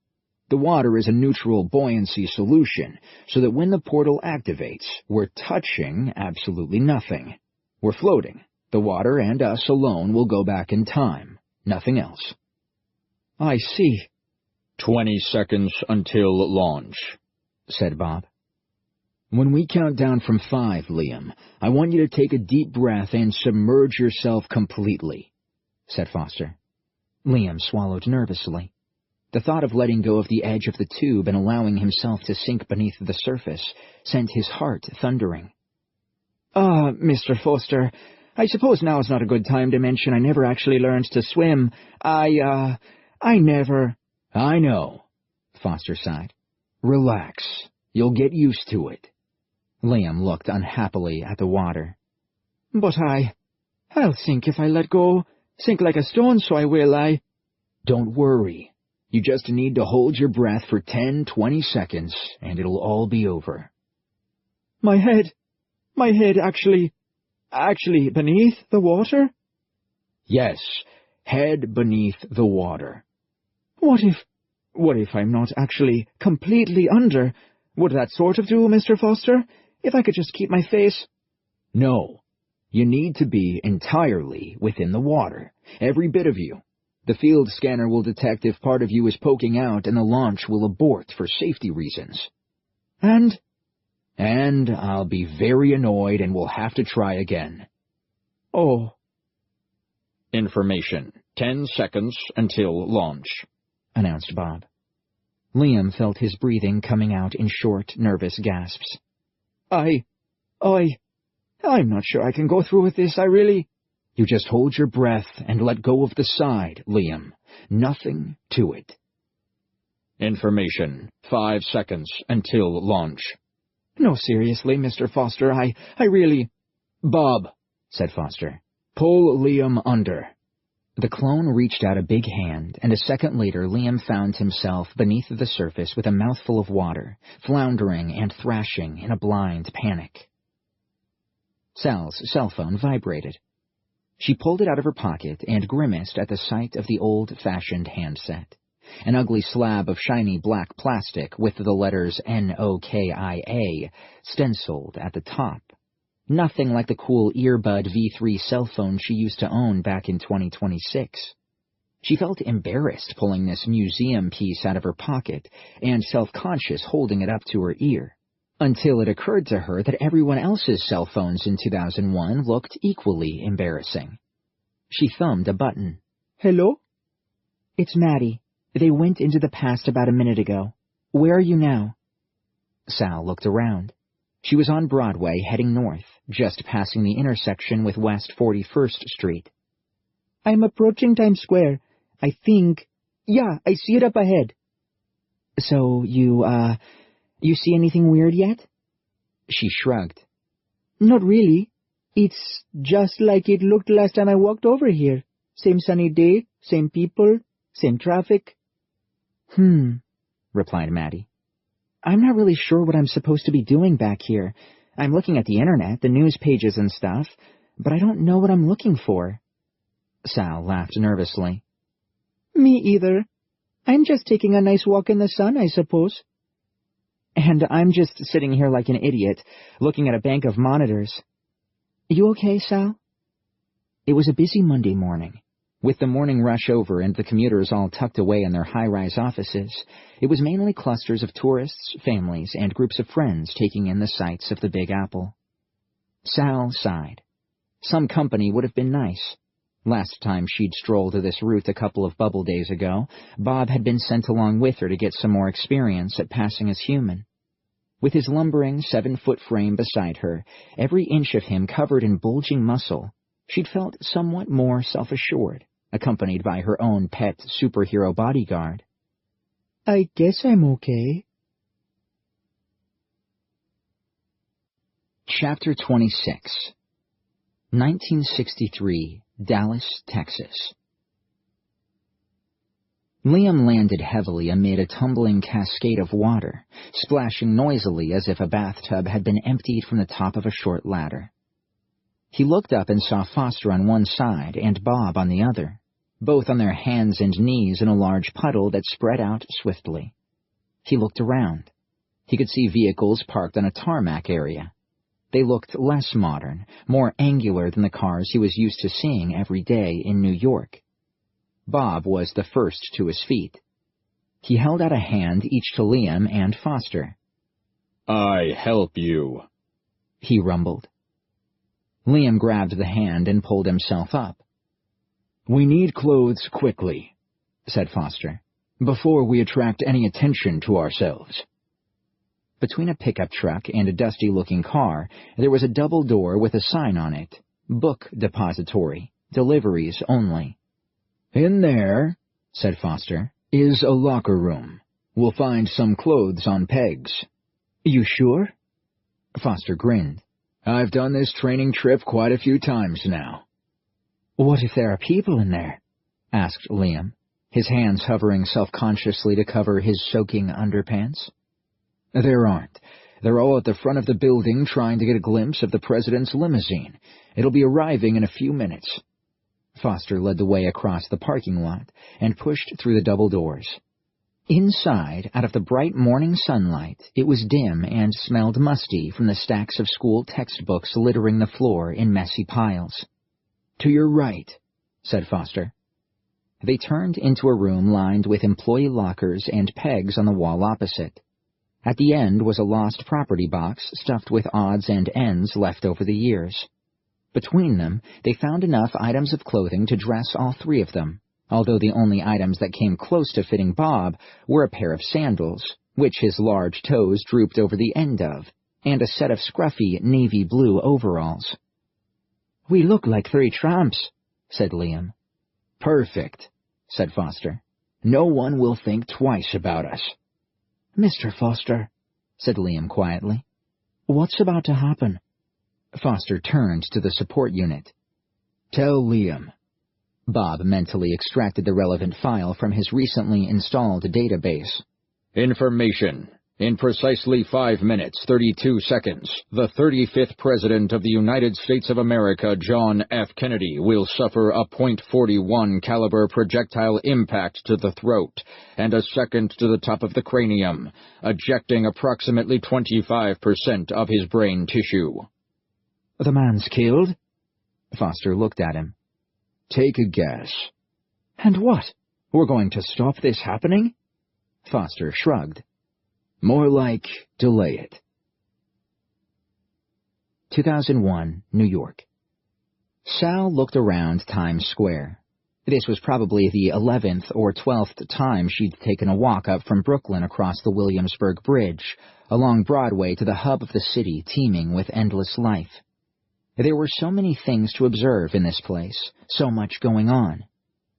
The water is a neutral buoyancy solution, so that when the portal activates, we're touching absolutely nothing. We're floating. The water and us alone will go back in time, nothing else. I see. 20 seconds until launch, said Bob. When we count down from 5, Liam, I want you to take a deep breath and submerge yourself completely, said Foster. Liam swallowed nervously. The thought of letting go of the edge of the tube and allowing himself to sink beneath the surface sent his heart thundering. Mr. Foster, I suppose now is not a good time to mention I never actually learned to swim. I never— I know, Foster sighed. Relax. You'll get used to it. Liam looked unhappily at the water. But I'll sink if I let go. Sink like a stone, so I will, Don't worry. You just need to hold your breath for 10-20 seconds, and it'll all be over. My head actually beneath the water? Yes, head beneath the water. What if I'm not actually completely under? Would that sort of do, Mr. Foster? If I could just keep my face— No. You need to be entirely within the water, every bit of you. The field scanner will detect if part of you is poking out, and the launch will abort for safety reasons. And I'll be very annoyed and will have to try again. Oh. Information. 10 seconds until launch, announced Bob. Liam felt his breathing coming out in short, nervous gasps. I'm not sure I can go through with this, I really... You just hold your breath and let go of the side, Liam. Nothing to it. Information. 5 seconds until launch. No, seriously, Mr. Foster, I really... Bob, said Foster, pull Liam under. The clone reached out a big hand, and a second later Liam found himself beneath the surface with a mouthful of water, floundering and thrashing in a blind panic. Sal's cell phone vibrated. She pulled it out of her pocket and grimaced at the sight of the old-fashioned handset, an ugly slab of shiny black plastic with the letters NOKIA stenciled at the top. Nothing like the cool earbud V3 cell phone she used to own back in 2026. She felt embarrassed pulling this museum piece out of her pocket and self-conscious holding it up to her ear, until it occurred to her that everyone else's cell phones in 2001 looked equally embarrassing. She thumbed a button. Hello? It's Maddie. They went into the past about a minute ago. Where are you now? Sal looked around. She was on Broadway, heading north, just passing the intersection with West 41st Street. I'm approaching Times Square. I think... Yeah, I see it up ahead. So, you see anything weird yet? She shrugged. Not really. It's just like it looked last time I walked over here. Same sunny day, same people, same traffic. Replied Maddie. I'm not really sure what I'm supposed to be doing back here. I'm looking at the internet, the news pages and stuff, but I don't know what I'm looking for. Sal laughed nervously. Me either. I'm just taking a nice walk in the sun, I suppose. And I'm just sitting here like an idiot, looking at a bank of monitors. You okay, Sal? It was a busy Monday morning. With the morning rush over and the commuters all tucked away in their high-rise offices, it was mainly clusters of tourists, families, and groups of friends taking in the sights of the Big Apple. Sal sighed. Some company would have been nice. Last time she'd strolled this route a couple of bubble days ago, Bob had been sent along with her to get some more experience at passing as human. With his lumbering 7-foot frame beside her, every inch of him covered in bulging muscle, she'd felt somewhat more self-assured, accompanied by her own pet superhero bodyguard. I guess I'm okay. Chapter 26 1963, Dallas, Texas. Liam landed heavily amid a tumbling cascade of water, splashing noisily as if a bathtub had been emptied from the top of a short ladder. He looked up and saw Foster on one side and Bob on the other, both on their hands and knees in a large puddle that spread out swiftly. He looked around. He could see vehicles parked on a tarmac area. They looked less modern, more angular than the cars he was used to seeing every day in New York. Bob was the first to his feet. He held out a hand each to Liam and Foster. I help you, he rumbled. Liam grabbed the hand and pulled himself up. We need clothes quickly, said Foster, before we attract any attention to ourselves. Between a pickup truck and a dusty-looking car, there was a double door with a sign on it, Book Depository, Deliveries Only. In there, said Foster, is a locker room. We'll find some clothes on pegs. You sure? Foster grinned. I've done this training trip quite a few times now. What if there are people in there? Asked Liam, his hands hovering self-consciously to cover his soaking underpants. There aren't. They're all at the front of the building trying to get a glimpse of the president's limousine. It'll be arriving in a few minutes. Foster led the way across the parking lot and pushed through the double doors. Inside, out of the bright morning sunlight, it was dim and smelled musty from the stacks of school textbooks littering the floor in messy piles. To your right, said Foster. They turned into a room lined with employee lockers and pegs on the wall opposite. At the end was a lost property box stuffed with odds and ends left over the years. Between them, they found enough items of clothing to dress all three of them, although the only items that came close to fitting Bob were a pair of sandals, which his large toes drooped over the end of, and a set of scruffy navy blue overalls. "We look like three tramps," said Liam. "Perfect," said Foster. "No one will think twice about us." "Mr. Foster," said Liam quietly. "What's about to happen?" Foster turned to the support unit. "Tell Liam." Bob mentally extracted the relevant file from his recently installed database. Information. In precisely 5 minutes, 32 seconds, the 35th President of the United States of America, John F. Kennedy, will suffer a .41 caliber projectile impact to the throat and a second to the top of the cranium, ejecting approximately 25% of his brain tissue. "The man's killed?" Foster looked at him. "Take a guess." "And what? We're going to stop this happening?" Foster shrugged. "More like delay it." 2001, New York. Sal looked around Times Square. This was probably the 11th or 12th time she'd taken a walk up from Brooklyn across the Williamsburg Bridge, along Broadway to the hub of the city teeming with endless life. There were so many things to observe in this place, so much going on.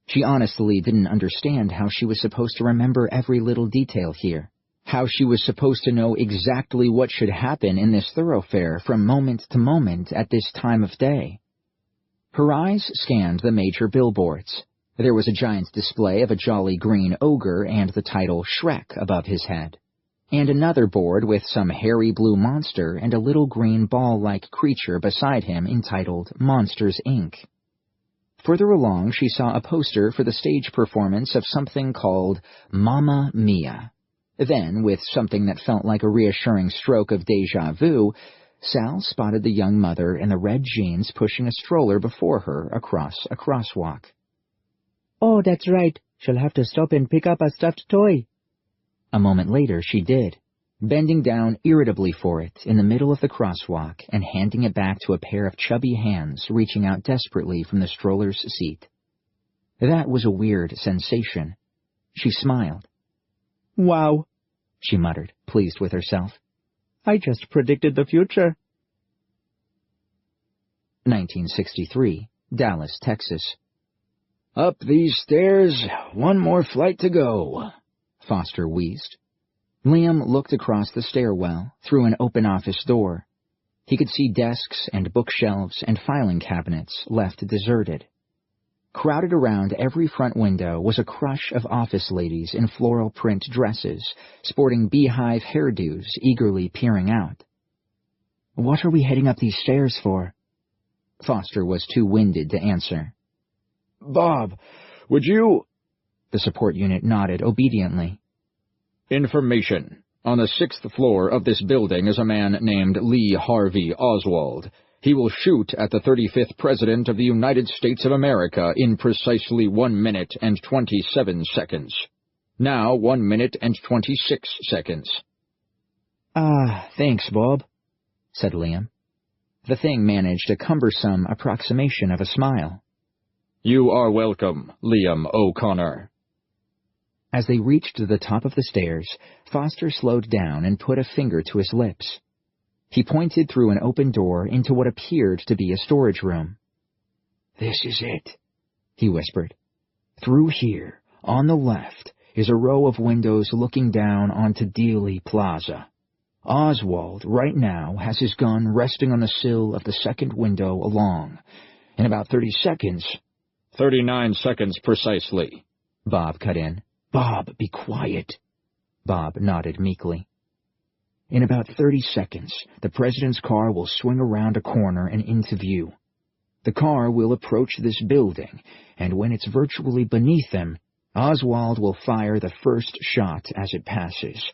She honestly didn't understand how she was supposed to remember every little detail here, how she was supposed to know exactly what should happen in this thoroughfare from moment to moment at this time of day. Her eyes scanned the major billboards. There was a giant display of a jolly green ogre and the title Shrek above his head, and another board with some hairy blue monster and a little green ball-like creature beside him entitled Monsters, Inc. Further along, she saw a poster for the stage performance of something called Mamma Mia. Then, with something that felt like a reassuring stroke of déjà vu, Sal spotted the young mother in the red jeans pushing a stroller before her across a crosswalk. "Oh, that's right. She'll have to stop and pick up a stuffed toy." A moment later, she did, bending down irritably for it in the middle of the crosswalk and handing it back to a pair of chubby hands reaching out desperately from the stroller's seat. That was a weird sensation. She smiled. "Wow," she muttered, pleased with herself. "I just predicted the future." 1963, Dallas, Texas. "Up these stairs, one more flight to go," Foster wheezed. Liam looked across the stairwell, through an open office door. He could see desks and bookshelves and filing cabinets left deserted. Crowded around every front window was a crush of office ladies in floral print dresses, sporting beehive hairdos, eagerly peering out. "What are we heading up these stairs for?" Foster was too winded to answer. "Bob, would you—" The support unit nodded obediently. Information. On the 6th floor of this building is a man named Lee Harvey Oswald. He will shoot at the 35th President of the United States of America in precisely 1 minute and 27 seconds. Now 1 minute and 26 seconds. Thanks, Bob," said Liam. The thing managed a cumbersome approximation of a smile. You are welcome, Liam O'Connor. As they reached the top of the stairs, Foster slowed down and put a finger to his lips. He pointed through an open door into what appeared to be a storage room. "This is it," he whispered. "Through here, on the left, is a row of windows looking down onto Dealey Plaza. Oswald, right now, has his gun resting on the sill of the second window along. In about 30 seconds... 39 seconds precisely," Bob cut in. "Bob, be quiet." Bob nodded meekly. "In about 30 seconds, the president's car will swing around a corner and into view. The car will approach this building, and when it's virtually beneath them, Oswald will fire the first shot as it passes.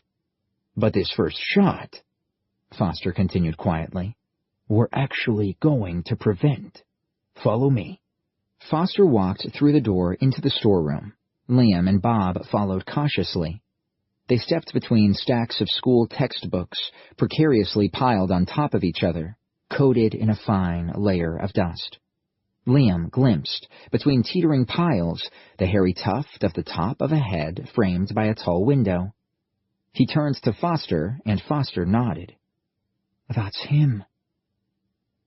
But this first shot," Foster continued quietly, "we're actually going to prevent. Follow me." Foster walked through the door into the storeroom. Liam and Bob followed cautiously. They stepped between stacks of school textbooks, precariously piled on top of each other, coated in a fine layer of dust. Liam glimpsed, between teetering piles, the hairy tuft of the top of a head framed by a tall window. He turned to Foster, and Foster nodded. "That's him."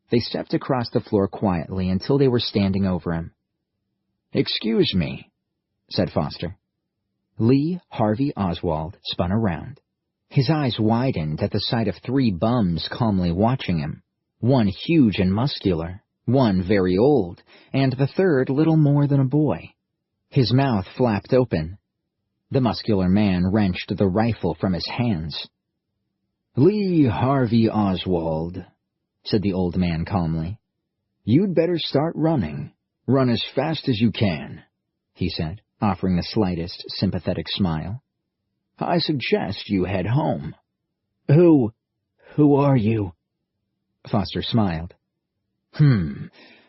They stepped across the floor quietly until they were standing over him. "Excuse me," said Foster. Lee Harvey Oswald spun around. His eyes widened at the sight of 3 bums calmly watching him, one huge and muscular, one very old, and the third little more than a boy. His mouth flapped open. The muscular man wrenched the rifle from his hands. "Lee Harvey Oswald," said the old man calmly. "You'd better start running. Run as fast as you can," he said, offering the slightest sympathetic smile. "I suggest you head home." Who are you?" Foster smiled.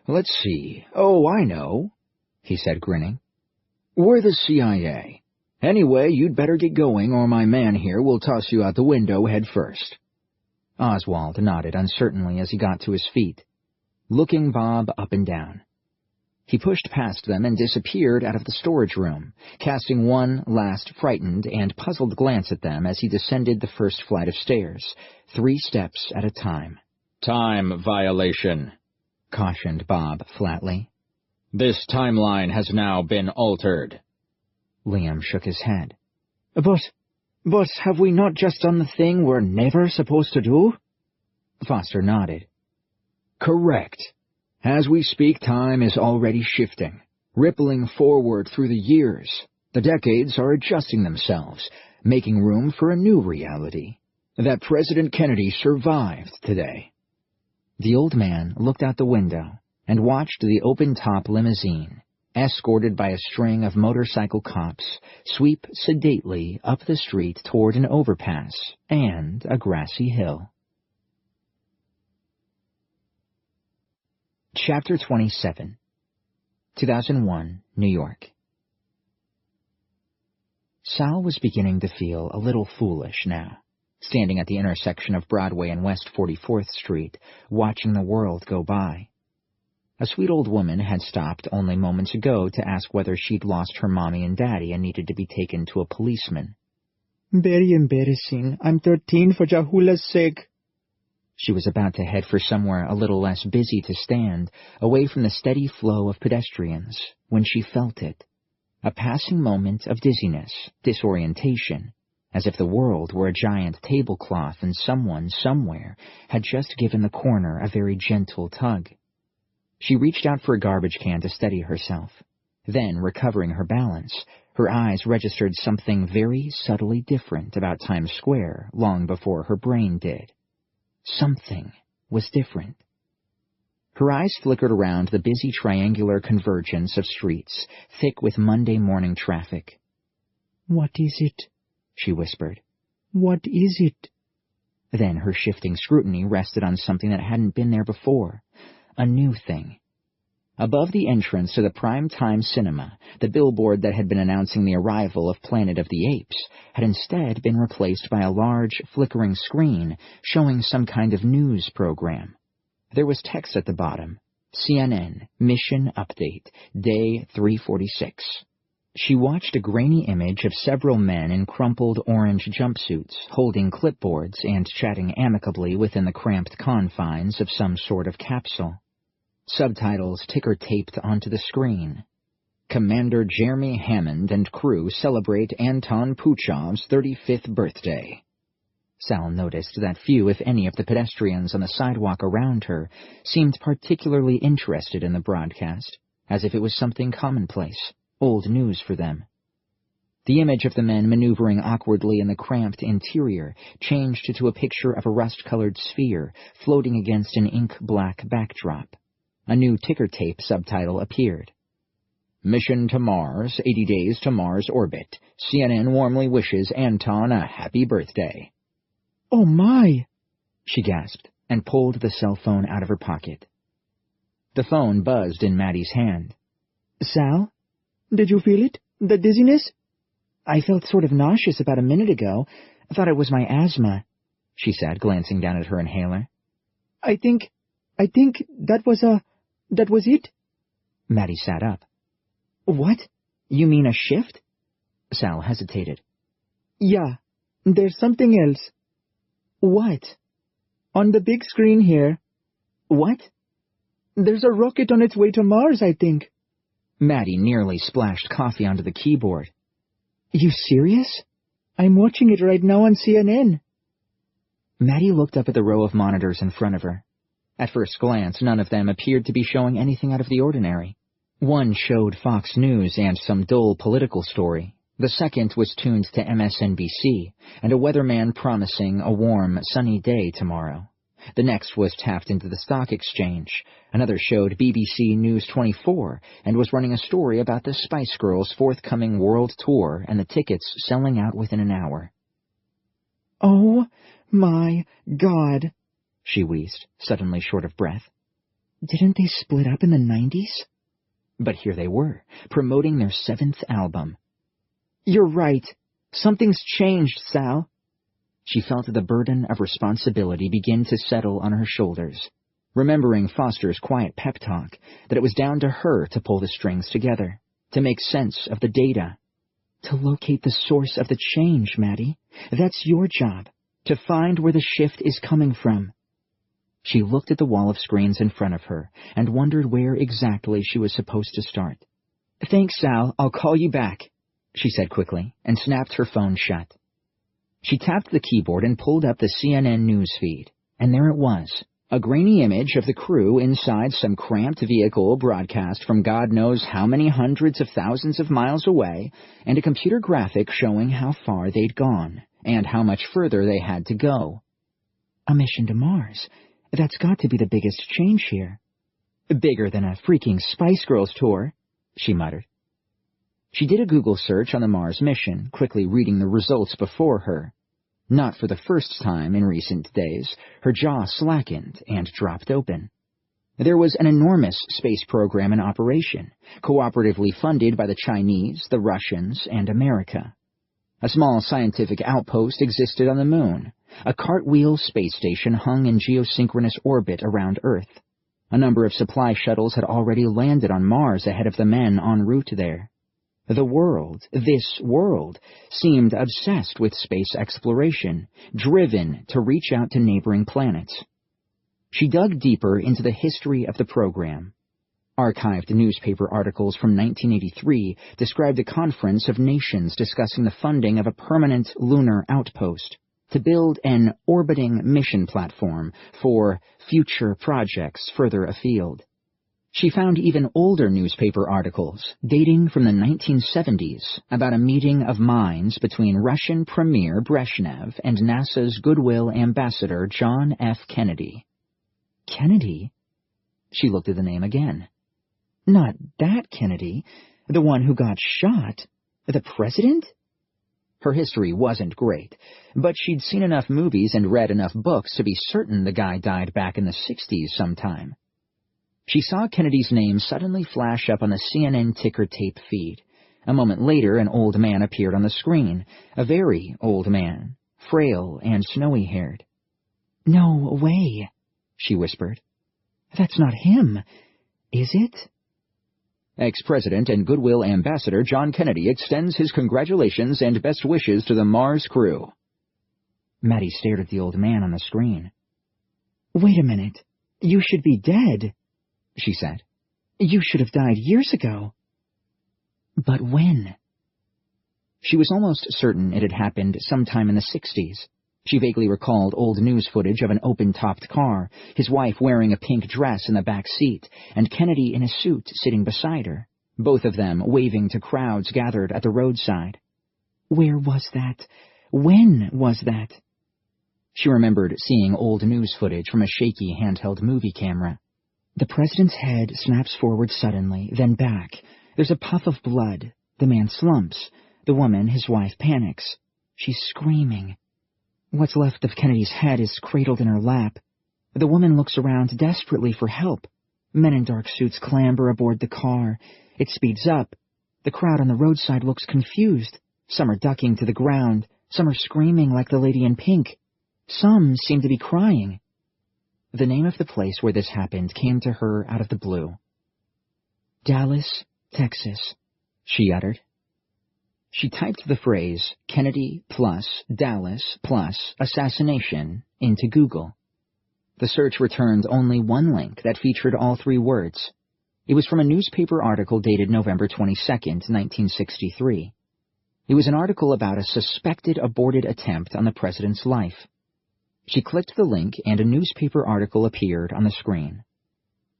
Let's see. Oh, I know," he said, grinning. "We're the CIA. Anyway, you'd better get going or my man here will toss you out the window head first." Oswald nodded uncertainly as he got to his feet, looking Bob up and down. He pushed past them and disappeared out of the storage room, casting one last frightened and puzzled glance at them as he descended the first flight of stairs, 3 steps at a time. "Time violation," cautioned Bob flatly. "This timeline has now been altered." Liam shook his head. But have we not just done the thing we're never supposed to do?" Foster nodded. "Correct. As we speak, time is already shifting, rippling forward through the years. The decades are adjusting themselves, making room for a new reality. That President Kennedy survived today." The old man looked out the window and watched the open-top limousine, escorted by a string of motorcycle cops, sweep sedately up the street toward an overpass and a grassy hill. Chapter 27, 2001, New York. Sal was beginning to feel a little foolish now, standing at the intersection of Broadway and West 44th Street, watching the world go by. A sweet old woman had stopped only moments ago to ask whether she'd lost her mommy and daddy and needed to be taken to a policeman. "Very embarrassing. I'm 13 for Jahula's sake." She was about to head for somewhere a little less busy to stand, away from the steady flow of pedestrians, when she felt it. A passing moment of dizziness, disorientation, as if the world were a giant tablecloth and someone, somewhere, had just given the corner a very gentle tug. She reached out for a garbage can to steady herself. Then, recovering her balance, her eyes registered something very subtly different about Times Square long before her brain did. Something was different. Her eyes flickered around the busy triangular convergence of streets, thick with Monday morning traffic. "What is it?" she whispered. "What is it?" Then her shifting scrutiny rested on something that hadn't been there before, a new thing. Above the entrance to the Primetime Cinema, the billboard that had been announcing the arrival of Planet of the Apes had instead been replaced by a large, flickering screen showing some kind of news program. There was text at the bottom, CNN, Mission Update, Day 346. She watched a grainy image of several men in crumpled orange jumpsuits, holding clipboards and chatting amicably within the cramped confines of some sort of capsule. Subtitles ticker-taped onto the screen. Commander Jeremy Hammond and crew celebrate Anton Puchov's 35th birthday. Sal noticed that few, if any, of the pedestrians on the sidewalk around her seemed particularly interested in the broadcast, as if it was something commonplace, old news for them. The image of the men maneuvering awkwardly in the cramped interior changed to a picture of a rust-colored sphere floating against an ink-black backdrop. A new ticker-tape subtitle appeared. Mission to Mars, 80 days to Mars orbit. CNN warmly wishes Anton a happy birthday. "Oh my!" she gasped, and pulled the cell phone out of her pocket. The phone buzzed in Maddie's hand. Sal? Did you feel it? The dizziness? I felt sort of nauseous about a minute ago. I thought it was my asthma, she said, glancing down at her inhaler. I think that was it? Maddie sat up. What? You mean a shift? Sal hesitated. Yeah, there's something else. What? On the big screen here. What? There's a rocket on its way to Mars, I think. Maddie nearly splashed coffee onto the keyboard. You serious? I'm watching it right now on CNN. Maddie looked up at the row of monitors in front of her. At first glance, none of them appeared to be showing anything out of the ordinary. One showed Fox News and some dull political story. The second was tuned to MSNBC, and a weatherman promising a warm, sunny day tomorrow. The next was tapped into the stock exchange. Another showed BBC News 24 and was running a story about the Spice Girls' forthcoming world tour and the tickets selling out within an hour. Oh, my God, she wheezed, suddenly short of breath. Didn't they split up in the 90s? But here they were, promoting their 7th album. You're right. Something's changed, Sal. She felt the burden of responsibility begin to settle on her shoulders, remembering Foster's quiet pep talk, that it was down to her to pull the strings together, to make sense of the data. To locate the source of the change, Maddie. That's your job, to find where the shift is coming from. She looked at the wall of screens in front of her and wondered where exactly she was supposed to start. Thanks, Sal. I'll call you back, she said quickly, and snapped her phone shut. She tapped the keyboard and pulled up the CNN news feed, and there it was, a grainy image of the crew inside some cramped vehicle broadcast from God knows how many hundreds of thousands of miles away, and a computer graphic showing how far they'd gone, and how much further they had to go. A mission to Mars. That's got to be the biggest change here. Bigger than a freaking Spice Girls tour, she muttered. She did a Google search on the Mars mission, quickly reading the results before her. Not for the first time in recent days, her jaw slackened and dropped open. There was an enormous space program in operation, cooperatively funded by the Chinese, the Russians, and America. A small scientific outpost existed on the moon. A cartwheel space station hung in geosynchronous orbit around Earth. A number of supply shuttles had already landed on Mars ahead of the men en route there. The world, this world, seemed obsessed with space exploration, driven to reach out to neighboring planets. She dug deeper into the history of the program. Archived newspaper articles from 1983 described a conference of nations discussing the funding of a permanent lunar outpost to build an orbiting mission platform for future projects further afield. She found even older newspaper articles, dating from the 1970s, about a meeting of minds between Russian Premier Brezhnev and NASA's Goodwill Ambassador John F. Kennedy. Kennedy? She looked at the name again. Not that Kennedy, the one who got shot. The president? Her history wasn't great, but she'd seen enough movies and read enough books to be certain the guy died back in the 60s sometime. She saw Kennedy's name suddenly flash up on the CNN ticker tape feed. A moment later, an old man appeared on the screen, a very old man, frail and snowy-haired. No way, she whispered. That's not him, is it? Ex-President and Goodwill Ambassador John Kennedy extends his congratulations and best wishes to the Mars crew. Maddie stared at the old man on the screen. Wait a minute. You should be dead, she said. You should have died years ago. But when? She was almost certain it had happened sometime in the 60s. She vaguely recalled old news footage of an open-topped car, his wife wearing a pink dress in the back seat, and Kennedy in a suit sitting beside her, both of them waving to crowds gathered at the roadside. Where was that? When was that? She remembered seeing old news footage from a shaky handheld movie camera. The president's head snaps forward suddenly, then back. There's a puff of blood. The man slumps. The woman, his wife, panics. She's screaming. What's left of Kennedy's head is cradled in her lap. The woman looks around desperately for help. Men in dark suits clamber aboard the car. It speeds up. The crowd on the roadside looks confused. Some are ducking to the ground. Some are screaming like the lady in pink. Some seem to be crying. The name of the place where this happened came to her out of the blue. Dallas, Texas, she uttered. She typed the phrase Kennedy plus Dallas plus assassination into Google. The search returned only one link that featured all three words. It was from a newspaper article dated November 22nd, 1963. It was an article about a suspected aborted attempt on the president's life. She clicked the link and a newspaper article appeared on the screen.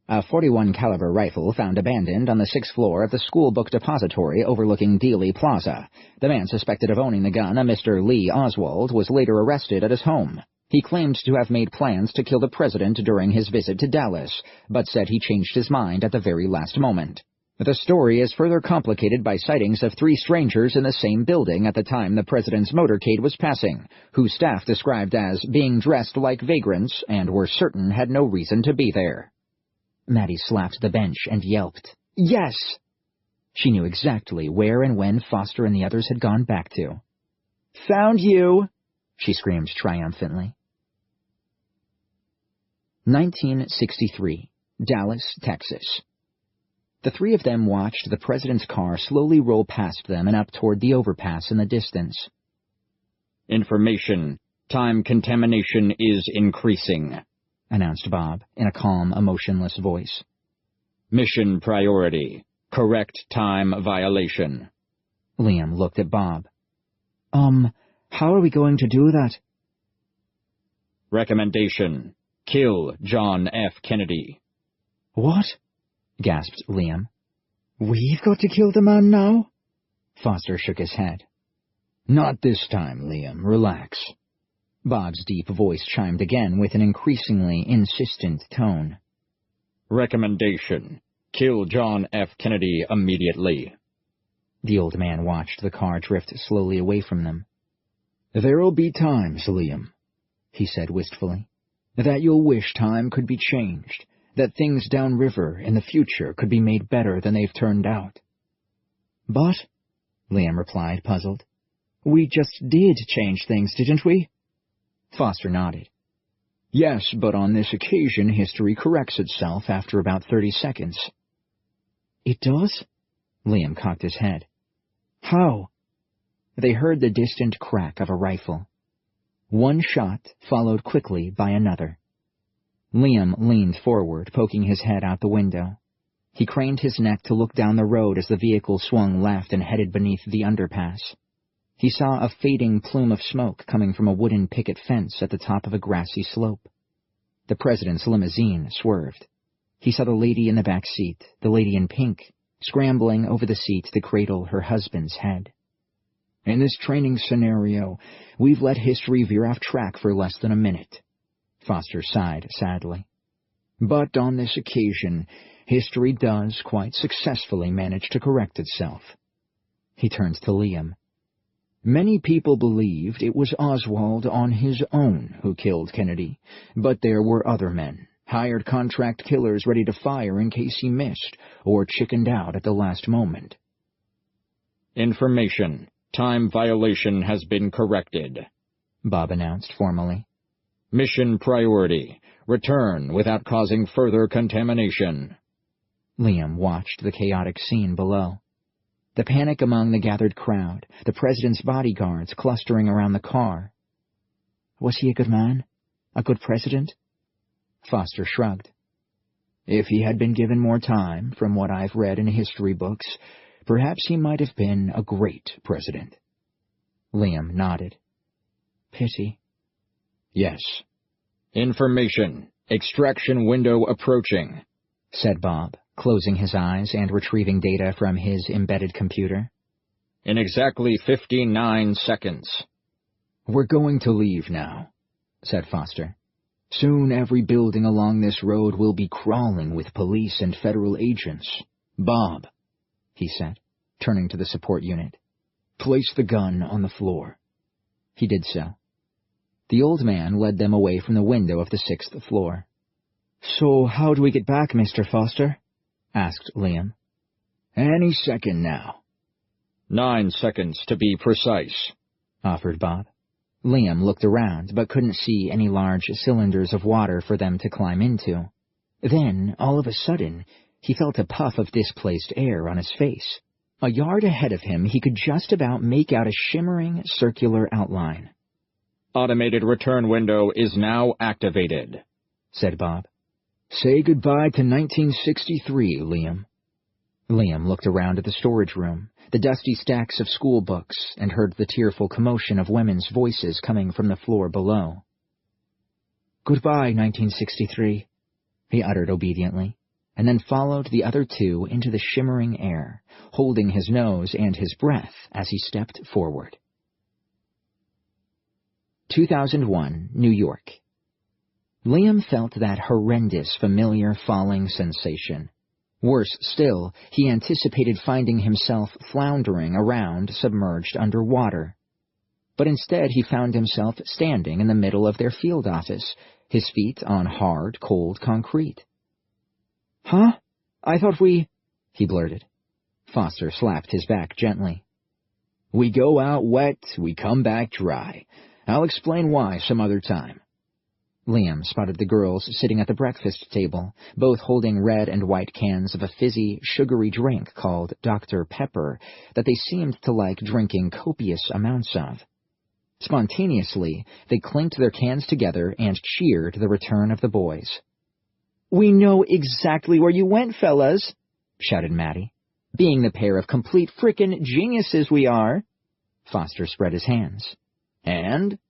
A .41 caliber rifle found abandoned on the 6th floor of the school book depository overlooking Dealey Plaza. The man suspected of owning the gun, a Mr. Lee Oswald, was later arrested at his home. He claimed to have made plans to kill the president during his visit to Dallas, but said he changed his mind at the very last moment. The story is further complicated by sightings of 3 strangers in the same building at the time the president's motorcade was passing, whose staff described as being dressed like vagrants and were certain had no reason to be there. Maddie slapped the bench and yelped, "Yes!" She knew exactly where and when Foster and the others had gone back to. "Found you!" she screamed triumphantly. 1963, Dallas, Texas. The three of them watched the president's car slowly roll past them and up toward the overpass in the distance. Information. Time contamination is increasing, announced Bob in a calm, emotionless voice. Mission priority. Correct time violation. Liam looked at Bob. How are we going to do that? Recommendation. Kill John F. Kennedy. What? Gasped Liam. We've got to kill the man now? Foster shook his head. Not this time, Liam. Relax. Bob's deep voice chimed again with an increasingly insistent tone. Recommendation. Kill John F. Kennedy immediately. The old man watched the car drift slowly away from them. There'll be times, Liam, he said wistfully, that you'll wish time could be changed, that things downriver in the future could be made better than they've turned out. But, Liam replied, puzzled, we just did change things, didn't we? Foster nodded. Yes, but on this occasion history corrects itself after about 30 seconds. It does? Liam cocked his head. How? They heard the distant crack of a rifle. One shot followed quickly by another. Liam leaned forward, poking his head out the window. He craned his neck to look down the road as the vehicle swung left and headed beneath the underpass. He saw a fading plume of smoke coming from a wooden picket fence at the top of a grassy slope. The president's limousine swerved. He saw the lady in the back seat, the lady in pink, scrambling over the seat to cradle her husband's head. In this training scenario, we've let history veer off track for less than a minute. Foster sighed sadly. But on this occasion, history does quite successfully manage to correct itself. He turned to Liam. Many people believed it was Oswald on his own who killed Kennedy, but there were other men, hired contract killers ready to fire in case he missed or chickened out at the last moment. Information. Time violation has been corrected, Bob announced formally. Mission priority. Return without causing further contamination. Liam watched the chaotic scene below. The panic among the gathered crowd, the president's bodyguards clustering around the car. Was he a good man? A good president? Foster shrugged. If he had been given more time, from what I've read in history books, perhaps he might have been a great president. Liam nodded. Pity. Yes. Information. Extraction window approaching, said Bob, closing his eyes and retrieving data from his embedded computer. In exactly 59 seconds. We're going to leave now, said Foster. Soon every building along this road will be crawling with police and federal agents. Bob, he said, turning to the support unit, place the gun on the floor. He did so. The old man led them away from the window of the 6th floor. So how do we get back, Mr. Foster? Asked Liam. Any second now. 9 seconds to be precise, offered Bob. Liam looked around, but couldn't see any large cylinders of water for them to climb into. Then, all of a sudden, he felt a puff of displaced air on his face. A yard ahead of him, he could just about make out a shimmering, circular outline. Automated return window is now activated, said Bob. Say goodbye to 1963, Liam. Liam looked around at the storage room, the dusty stacks of school books, and heard the tearful commotion of women's voices coming from the floor below. Goodbye, 1963, he uttered obediently, and then followed the other two into the shimmering air, holding his nose and his breath as he stepped forward. 2001, New York. Liam felt that horrendous, familiar falling sensation. Worse still, he anticipated finding himself floundering around submerged underwater. But instead he found himself standing in the middle of their field office, his feet on hard, cold concrete. Huh? I thought he blurted. Foster slapped his back gently. We go out wet, we come back dry. I'll explain why some other time. Liam spotted the girls sitting at the breakfast table, both holding red and white cans of a fizzy, sugary drink called Dr. Pepper that they seemed to like drinking copious amounts of. Spontaneously, they clinked their cans together and cheered the return of the boys. We know exactly where you went, fellas, shouted Maddie. Being the pair of complete frickin' geniuses we are. Foster spread his hands. And?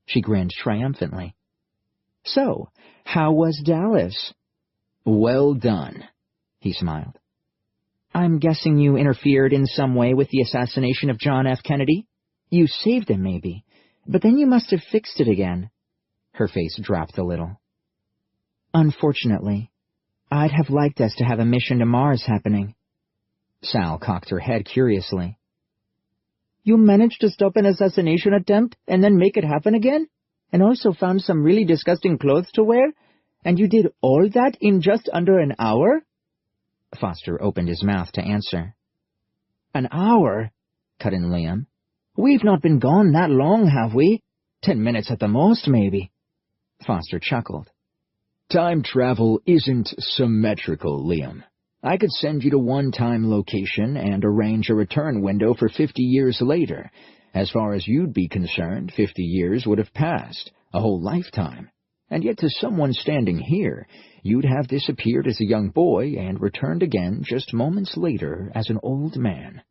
She grinned triumphantly. So, how was Dallas? Well done, he smiled. I'm guessing you interfered in some way with the assassination of John F. Kennedy? You saved him, maybe, but then you must have fixed it again. Her face dropped a little. Unfortunately, I'd have liked us to have a mission to Mars happening. Sal cocked her head curiously. You managed to stop an assassination attempt and then make it happen again? And also found some really disgusting clothes to wear? And you did all that in just under an hour? Foster opened his mouth to answer. An hour? Cut in Liam. We've not been gone that long, have we? 10 minutes at the most, maybe. Foster chuckled. Time travel isn't symmetrical, Liam. I could send you to one-time location and arrange a return window for 50 years later. As far as you'd be concerned, 50 years would have passed, a whole lifetime. And yet to someone standing here, you'd have disappeared as a young boy and returned again just moments later as an old man.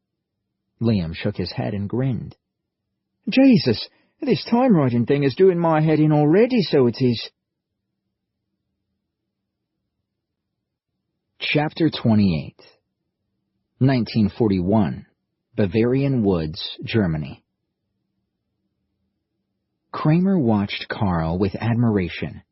Liam shook his head and grinned. Jesus, this time-writing thing is doing my head in already, so it is. Chapter 28 1941, Bavarian Woods, Germany. Kramer watched Carl with admiration.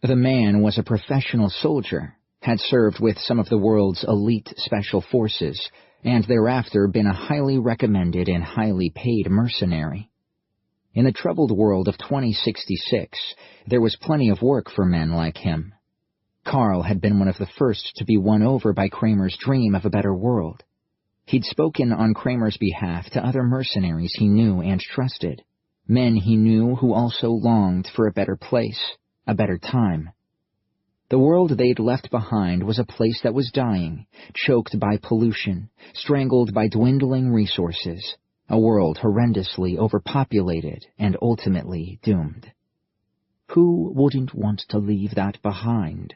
The man was a professional soldier, had served with some of the world's elite special forces, and thereafter been a highly recommended and highly paid mercenary. In the troubled world of 2066, there was plenty of work for men like him. Carl had been one of the first to be won over by Kramer's dream of a better world. He'd spoken on Kramer's behalf to other mercenaries he knew and trusted, men he knew who also longed for a better place, a better time. The world they'd left behind was a place that was dying, choked by pollution, strangled by dwindling resources, a world horrendously overpopulated and ultimately doomed. Who wouldn't want to leave that behind?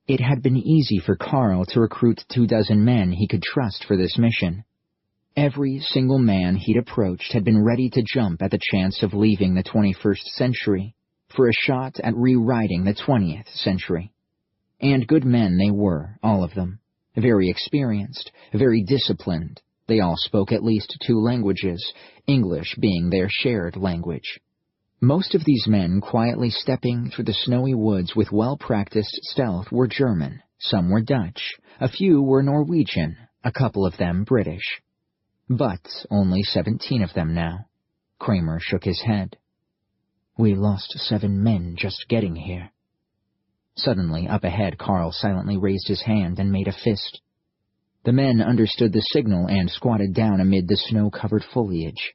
It had been easy for Carl to recruit 24 men he could trust for this mission. Every single man he'd approached had been ready to jump at the chance of leaving the 21st century, for a shot at rewriting the 20th century. And good men they were, all of them. Very experienced, very disciplined. They all spoke at least 2 languages, English being their shared language. Most of these men quietly stepping through the snowy woods with well-practiced stealth were German, some were Dutch, a few were Norwegian, a couple of them British. But only 17 of them now. Kramer shook his head. We lost 7 men just getting here. Suddenly, up ahead, Carl silently raised his hand and made a fist. The men understood the signal and squatted down amid the snow-covered foliage.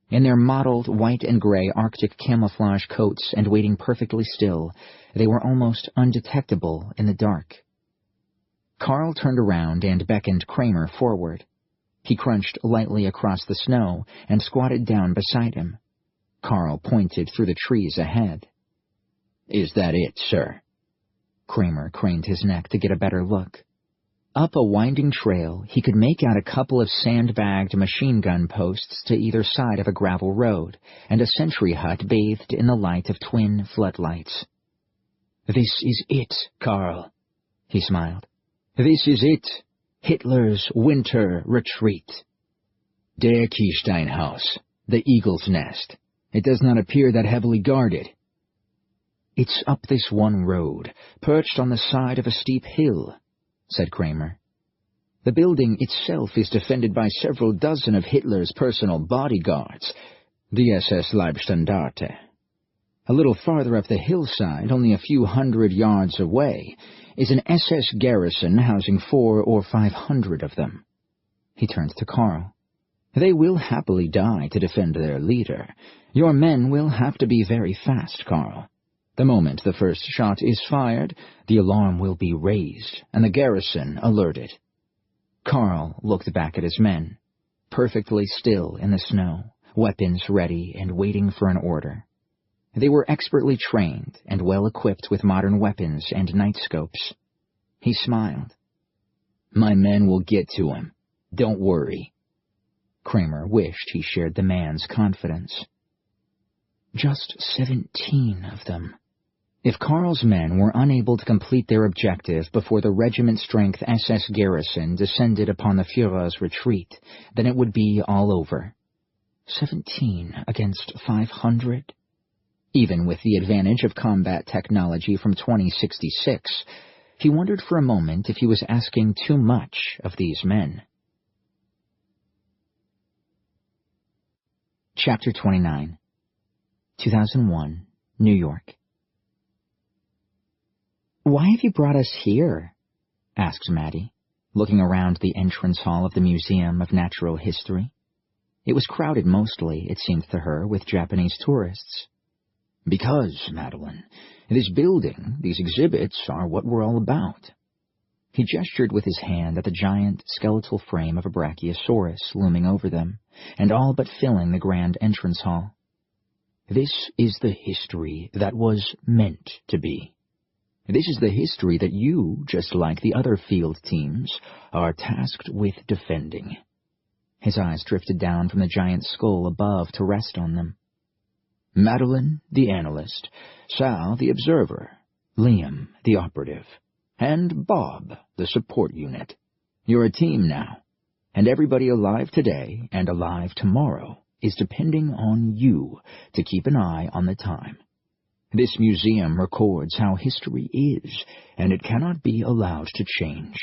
In their mottled white and gray Arctic camouflage coats and waiting perfectly still, they were almost undetectable in the dark. Carl turned around and beckoned Kramer forward. He crunched lightly across the snow and squatted down beside him. Carl pointed through the trees ahead. "Is that it, sir?" Kramer craned his neck to get a better look. Up a winding trail, he could make out a couple of sandbagged machine gun posts to either side of a gravel road, and a sentry hut bathed in the light of twin floodlights. "This is it, Carl," he smiled. "This is it. Hitler's winter retreat. Der Kiesteinhaus, the Eagle's Nest. It does not appear that heavily guarded." "It's up this one road, perched on the side of a steep hill," said Kramer. "The building itself is defended by several dozen of Hitler's personal bodyguards, the SS Leibstandarte. A little farther up the hillside, only a few 100 yards away, is an SS garrison housing 400 or 500 of them." He turned to Carl. "They will happily die to defend their leader. Your men will have to be very fast, Carl. The moment the first shot is fired, the alarm will be raised, and the garrison alerted." Carl looked back at his men, perfectly still in the snow, weapons ready and waiting for an order. They were expertly trained and well-equipped with modern weapons and night scopes. He smiled. "My men will get to him. Don't worry." Kramer wished he shared the man's confidence. Just 17 of them. If Carl's men were unable to complete their objective before the regiment-strength SS garrison descended upon the Führer's retreat, then it would be all over. 17 against 500? Even with the advantage of combat technology from 2066, he wondered for a moment if he was asking too much of these men. Chapter 29. 2001, New York. "Why have you brought us here?" asked Maddie, looking around the entrance hall of the Museum of Natural History. It was crowded mostly, it seemed to her, with Japanese tourists. "Because, Madeline, this building, these exhibits are what we're all about." He gestured with his hand at the giant skeletal frame of a brachiosaurus looming over them, and all but filling the grand entrance hall. "This is the history that was meant to be. This is the history that you, just like the other field teams, are tasked with defending." His eyes drifted down from the giant skull above to rest on them. "Madeline, the analyst, Sal, the observer, Liam, the operative, and Bob, the support unit. You're a team now, and everybody alive today and alive tomorrow is depending on you to keep an eye on the time. This museum records how history is, and it cannot be allowed to change."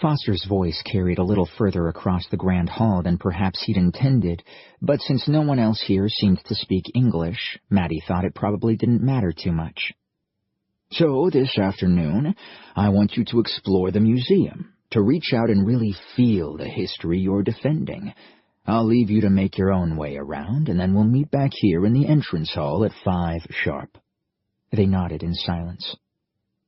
Foster's voice carried a little further across the grand hall than perhaps he'd intended, but since no one else here seemed to speak English, Maddie thought it probably didn't matter too much. "So this afternoon, I want you to explore the museum, to reach out and really feel the history you're defending. I'll leave you to make your own way around, and then we'll meet back here in the entrance hall at 5 sharp. They nodded in silence.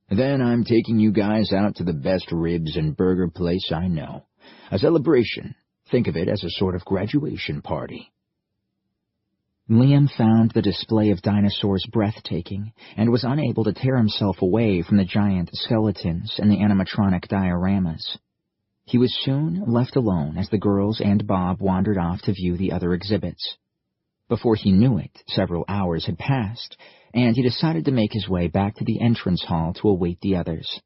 "Then I'm taking you guys out to the best ribs and burger place I know. A celebration. Think of it as a sort of graduation party." Liam found the display of dinosaurs breathtaking and was unable to tear himself away from the giant skeletons and the animatronic dioramas. He was soon left alone as the girls and Bob wandered off to view the other exhibits. Before he knew it, several hours had passed, and he decided to make his way back to the entrance hall to await the others.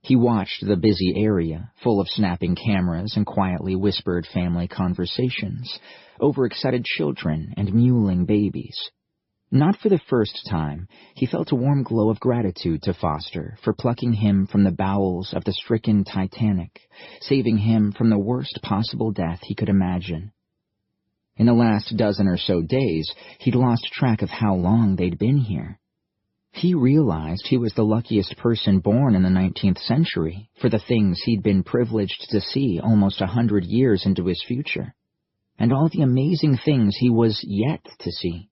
He watched the busy area, full of snapping cameras and quietly whispered family conversations, overexcited children and mewling babies. Not for the first time, he felt a warm glow of gratitude to Foster for plucking him from the bowels of the stricken Titanic, saving him from the worst possible death he could imagine. In the last dozen or so days, he'd lost track of how long they'd been here. He realized he was the luckiest person born in the 19th century for the things he'd been privileged to see almost 100 years into his future, and all the amazing things he was yet to see.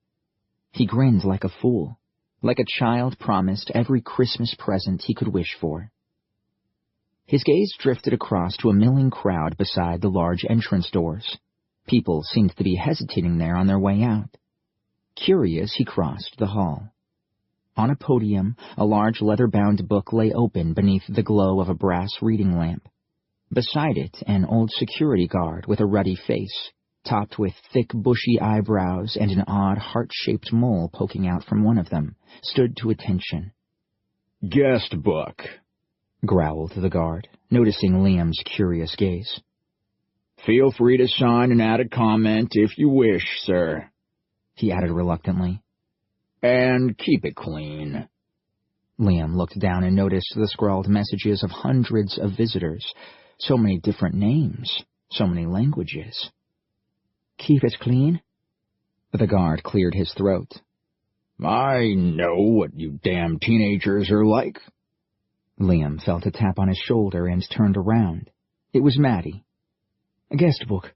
He grinned like a fool, like a child promised every Christmas present he could wish for. His gaze drifted across to a milling crowd beside the large entrance doors. People seemed to be hesitating there on their way out. Curious, he crossed the hall. On a podium, a large leather-bound book lay open beneath the glow of a brass reading lamp. Beside it, an old security guard with a ruddy face, topped with thick, bushy eyebrows and an odd, heart-shaped mole poking out from one of them, stood to attention. "Guest book," growled the guard, noticing Liam's curious gaze. "Feel free to sign and add a comment if you wish, sir," he added reluctantly. "And keep it clean." Liam looked down and noticed the scrawled messages of hundreds of visitors. So many different names, so many languages. "Keep it clean?" The guard cleared his throat. "I know what you damn teenagers are like." Liam felt a tap on his shoulder and turned around. It was Maddie. "Guest book,"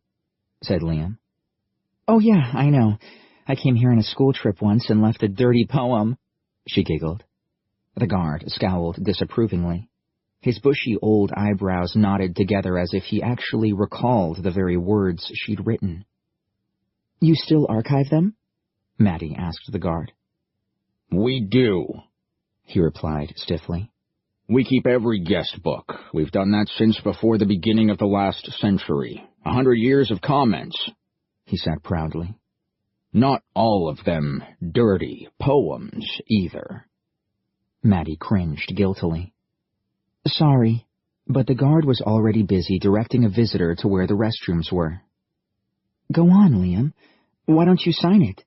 said Liam. "Oh yeah, I know. I came here on a school trip once and left a dirty poem," she giggled. The guard scowled disapprovingly. His bushy old eyebrows knotted together as if he actually recalled the very words she'd written. "You still archive them?" Maddie asked the guard. "We do," he replied stiffly. "We keep every guest book. We've done that since before the beginning of the last century. 100 years of comments," he said proudly. "Not all of them dirty poems, either." Maddie cringed guiltily. "Sorry." But the guard was already busy directing a visitor to where the restrooms were. "Go on, Liam. Why don't you sign it?"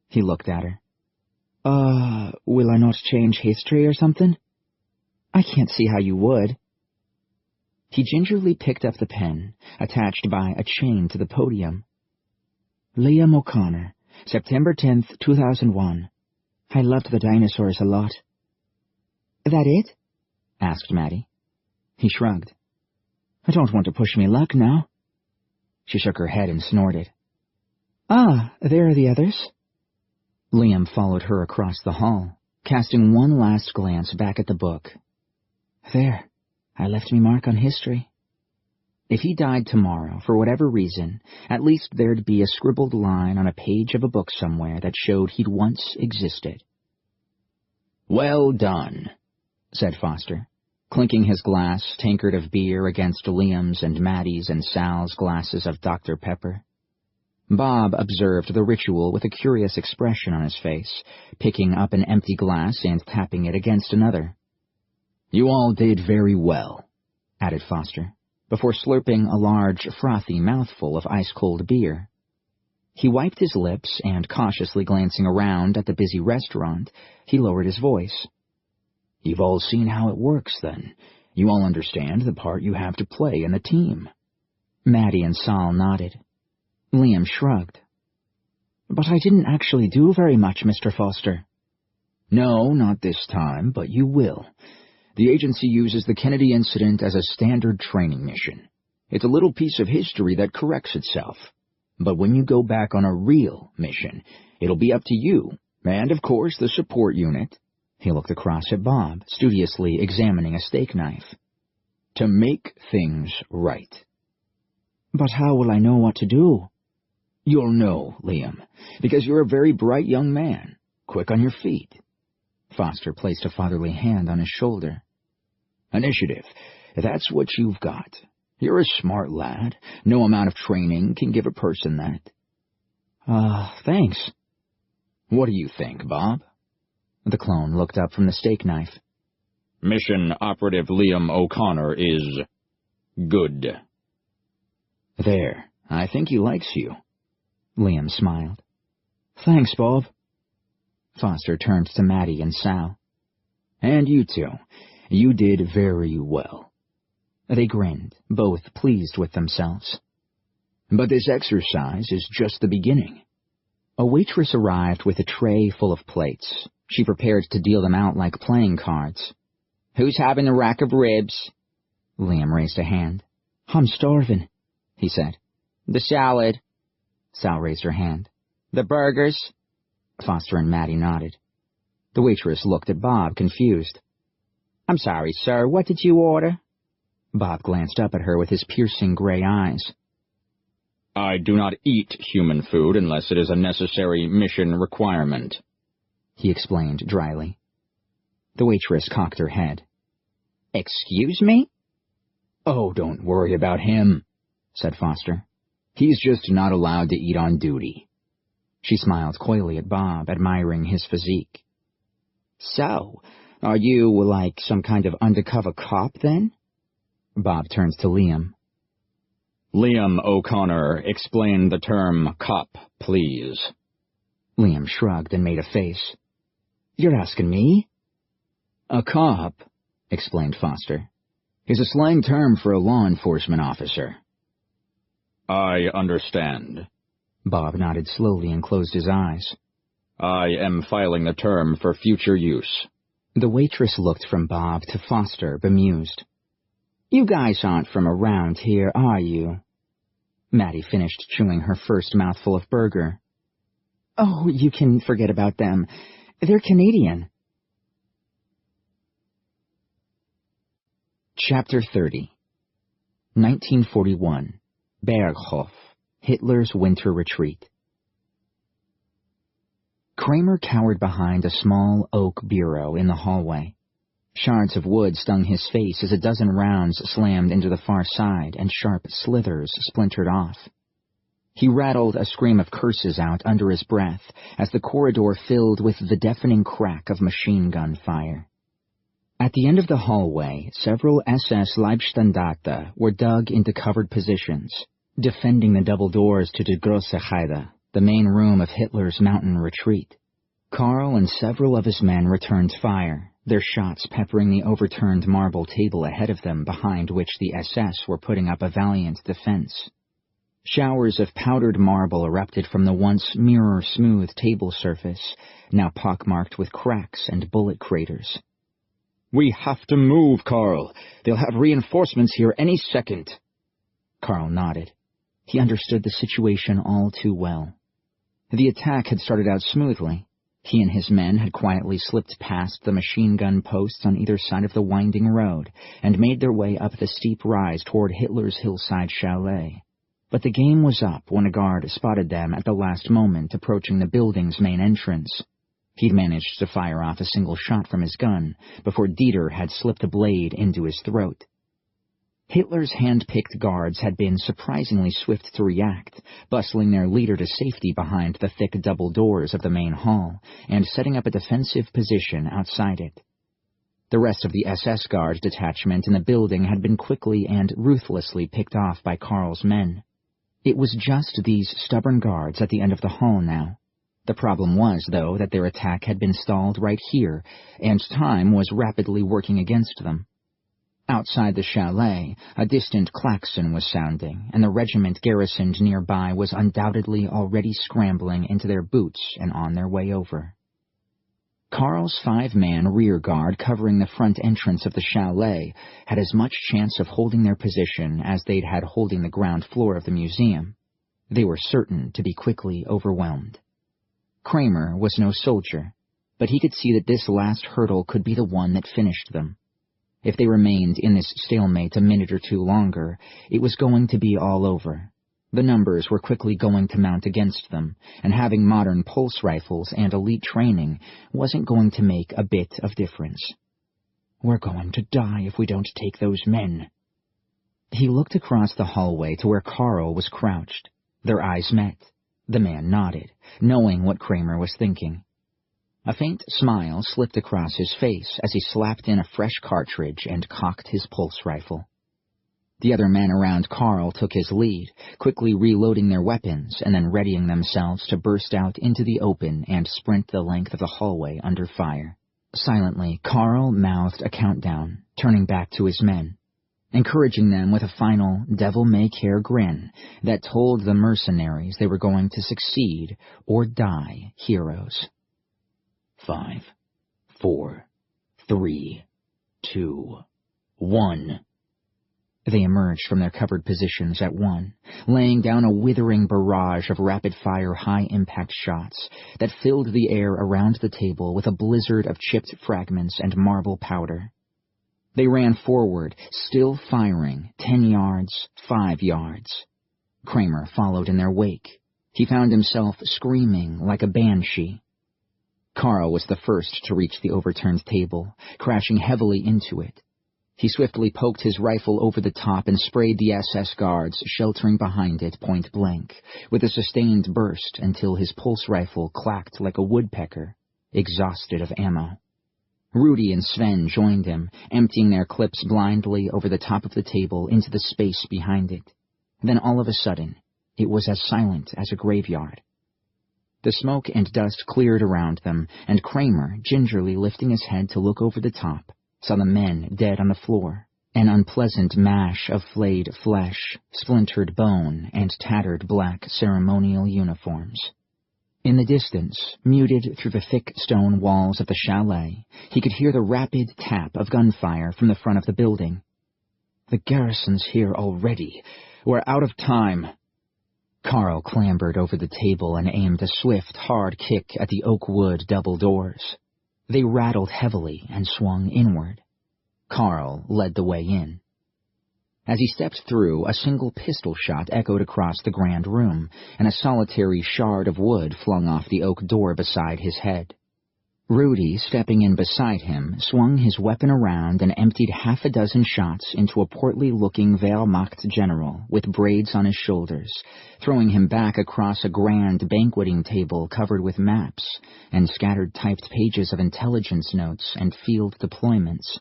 He looked at her. Will I not change history or something?" "I can't see how you would." He gingerly picked up the pen, attached by a chain to the podium. "Liam O'Connor, September 10th, 2001. I loved the dinosaurs a lot." "That it?" asked Maddie. He shrugged. "I don't want to push me luck now." She shook her head and snorted. "Ah, there are the others." Liam followed her across the hall, casting one last glance back at the book. "There, I left me mark on history." If he died tomorrow, for whatever reason, at least there'd be a scribbled line on a page of a book somewhere that showed he'd once existed. "Well done," said Foster, clinking his glass tankard of beer against Liam's and Maddie's and Sal's glasses of Dr. Pepper. Bob observed the ritual with a curious expression on his face, picking up an empty glass and tapping it against another. "You all did very well," added Foster, before slurping a large, frothy mouthful of ice-cold beer. He wiped his lips, and cautiously glancing around at the busy restaurant, he lowered his voice. "You've all seen how it works, then. You all understand the part you have to play in the team." Maddie and Sal nodded. Liam shrugged. "But I didn't actually do very much, Mr. Foster." "No, not this time, but you will. The agency uses the Kennedy incident as a standard training mission. It's a little piece of history that corrects itself. But when you go back on a real mission, it'll be up to you, and of course the support unit," he looked across at Bob, studiously examining a steak knife, "to make things right." "But how will I know what to do?" "You'll know, Liam, because you're a very bright young man, quick on your feet." Foster placed a fatherly hand on his shoulder. "Initiative, that's what you've got. You're a smart lad. No amount of training can give a person that." Thanks." "What do you think, Bob?" The clone looked up from the steak knife. "Mission Operative Liam O'Connor is good." "There, I think he likes you." Liam smiled. "Thanks, Bob." Foster turned to Maddie and Sal. "And you two. You did very well." They grinned, both pleased with themselves. "But this exercise is just the beginning." A waitress arrived with a tray full of plates, She prepared to deal them out like playing cards. "Who's having a rack of ribs?" Liam raised a hand. "I'm starving," he said. "The salad." Sal raised her hand. "The burgers?" Foster and Maddie nodded. The waitress looked at Bob, confused. "I'm sorry, sir, what did you order?" Bob glanced up at her with his piercing gray eyes. "I do not eat human food unless it is a necessary mission requirement," he explained dryly. The waitress cocked her head. "Excuse me?" "Oh, don't worry about him," said Foster. "He's just not allowed to eat on duty." She smiled coyly at Bob, admiring his physique. "So, are you, like, some kind of undercover cop, then?" Bob turned to Liam. "Liam O'Connor, explain the term cop, please." Liam shrugged and made a face. "You're asking me?" "A cop," explained Foster, "is a slang term for a law enforcement officer." "I understand." Bob nodded slowly and closed his eyes. "I am filing the term for future use." The waitress looked from Bob to Foster, bemused. "You guys aren't from around here, are you?" Maddie finished chewing her first mouthful of burger. "Oh, you can forget about them. They're Canadian." Chapter 30 1941 Berghof, Hitler's Winter Retreat. Kramer cowered behind a small oak bureau in the hallway. Shards of wood stung his face as a dozen rounds slammed into the far side and sharp slithers splintered off. He rattled a scream of curses out under his breath as the corridor filled with the deafening crack of machine gun fire. At the end of the hallway, several SS Leibstandarte were dug into covered positions, defending the double doors to Die Grosse Heide, the main room of Hitler's mountain retreat. Karl and several of his men returned fire, their shots peppering the overturned marble table ahead of them behind which the SS were putting up a valiant defense. Showers of powdered marble erupted from the once mirror-smooth table surface, now pockmarked with cracks and bullet craters. "We have to move, Karl. They'll have reinforcements here any second." Karl nodded. He understood the situation all too well. The attack had started out smoothly. He and his men had quietly slipped past the machine gun posts on either side of the winding road and made their way up the steep rise toward Hitler's hillside chalet. But the game was up when a guard spotted them at the last moment approaching the building's main entrance. He'd managed to fire off a single shot from his gun before Dieter had slipped a blade into his throat. Hitler's hand-picked guards had been surprisingly swift to react, bustling their leader to safety behind the thick double doors of the main hall and setting up a defensive position outside it. The rest of the SS Guard detachment in the building had been quickly and ruthlessly picked off by Karl's men. It was just these stubborn guards at the end of the hall now. The problem was, though, that their attack had been stalled right here, and time was rapidly working against them. Outside the chalet, a distant klaxon was sounding, and the regiment garrisoned nearby was undoubtedly already scrambling into their boots and on their way over. Karl's 5-man rear guard covering the front entrance of the chalet had as much chance of holding their position as they'd had holding the ground floor of the museum. They were certain to be quickly overwhelmed. Kramer was no soldier, but he could see that this last hurdle could be the one that finished them. If they remained in this stalemate a minute or two longer, it was going to be all over. The numbers were quickly going to mount against them, and having modern pulse rifles and elite training wasn't going to make a bit of difference. "We're going to die if we don't take those men." He looked across the hallway to where Karl was crouched. Their eyes met. The man nodded, knowing what Kramer was thinking. A faint smile slipped across his face as he slapped in a fresh cartridge and cocked his pulse rifle. The other men around Karl took his lead, quickly reloading their weapons and then readying themselves to burst out into the open and sprint the length of the hallway under fire. Silently, Karl mouthed a countdown, turning back to his men, encouraging them with a final devil-may-care grin that told the mercenaries they were going to succeed or die heroes. 5, 4, 3, 2, 1. They emerged from their covered positions at 1, laying down a withering barrage of rapid-fire high-impact shots that filled the air around the table with a blizzard of chipped fragments and marble powder. They ran forward, still firing, 10 yards, 5 yards. Kramer followed in their wake. He found himself screaming like a banshee. Carl was the first to reach the overturned table, crashing heavily into it. He swiftly poked his rifle over the top and sprayed the SS guards sheltering behind it point blank, with a sustained burst until his pulse rifle clacked like a woodpecker, exhausted of ammo. Rudy and Sven joined him, emptying their clips blindly over the top of the table into the space behind it. Then all of a sudden, it was as silent as a graveyard. The smoke and dust cleared around them, and Kramer, gingerly lifting his head to look over the top, saw the men dead on the floor, an unpleasant mash of flayed flesh, splintered bone, and tattered black ceremonial uniforms. In the distance, muted through the thick stone walls of the chalet, he could hear the rapid tap of gunfire from the front of the building. "The garrison's here already. We're out of time." Carl clambered over the table and aimed a swift, hard kick at the oak wood double doors. They rattled heavily and swung inward. Carl led the way in. As he stepped through, a single pistol shot echoed across the grand room, and a solitary shard of wood flung off the oak door beside his head. Rudy, stepping in beside him, swung his weapon around and emptied 6 shots into a portly-looking Wehrmacht general with braids on his shoulders, throwing him back across a grand banqueting table covered with maps and scattered typed pages of intelligence notes and field deployments.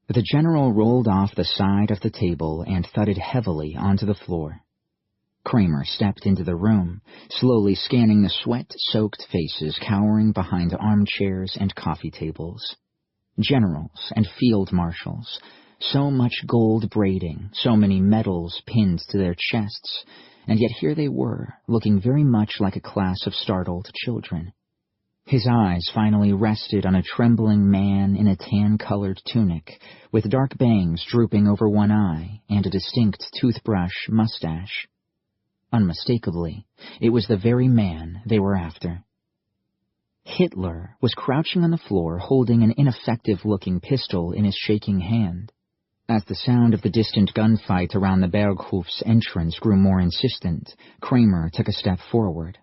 The general rolled off the side of the table and thudded heavily onto the floor. Kramer stepped into the room, slowly scanning the sweat-soaked faces cowering behind armchairs and coffee tables. Generals and field marshals, so much gold braiding, so many medals pinned to their chests, and yet here they were, looking very much like a class of startled children. His eyes finally rested on a trembling man in a tan-colored tunic, with dark bangs drooping over one eye and a distinct toothbrush mustache. Unmistakably, it was the very man they were after. Hitler was crouching on the floor holding an ineffective-looking pistol in his shaking hand. As the sound of the distant gunfight around the Berghof's entrance grew more insistent, Kramer took a step forward.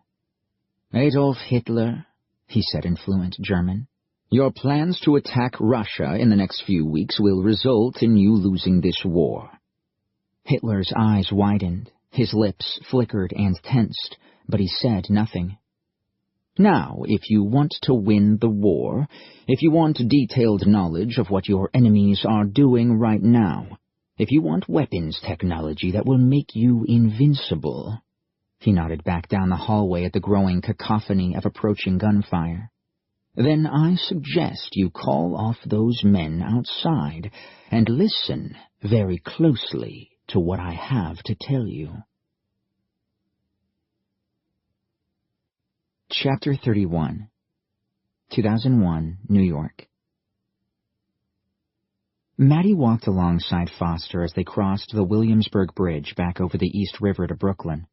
"Adolf Hitler," he said in fluent German, "your plans to attack Russia in the next few weeks will result in you losing this war." Hitler's eyes widened. His lips flickered and tensed, but he said nothing. "Now, if you want to win the war, if you want detailed knowledge of what your enemies are doing right now, if you want weapons technology that will make you invincible," he nodded back down the hallway at the growing cacophony of approaching gunfire, "then I suggest you call off those men outside and listen very closely to what I have to tell you." Chapter 31, 2001, New York. Maddie walked alongside Foster as they crossed the Williamsburg Bridge back over the East River to Brooklyn.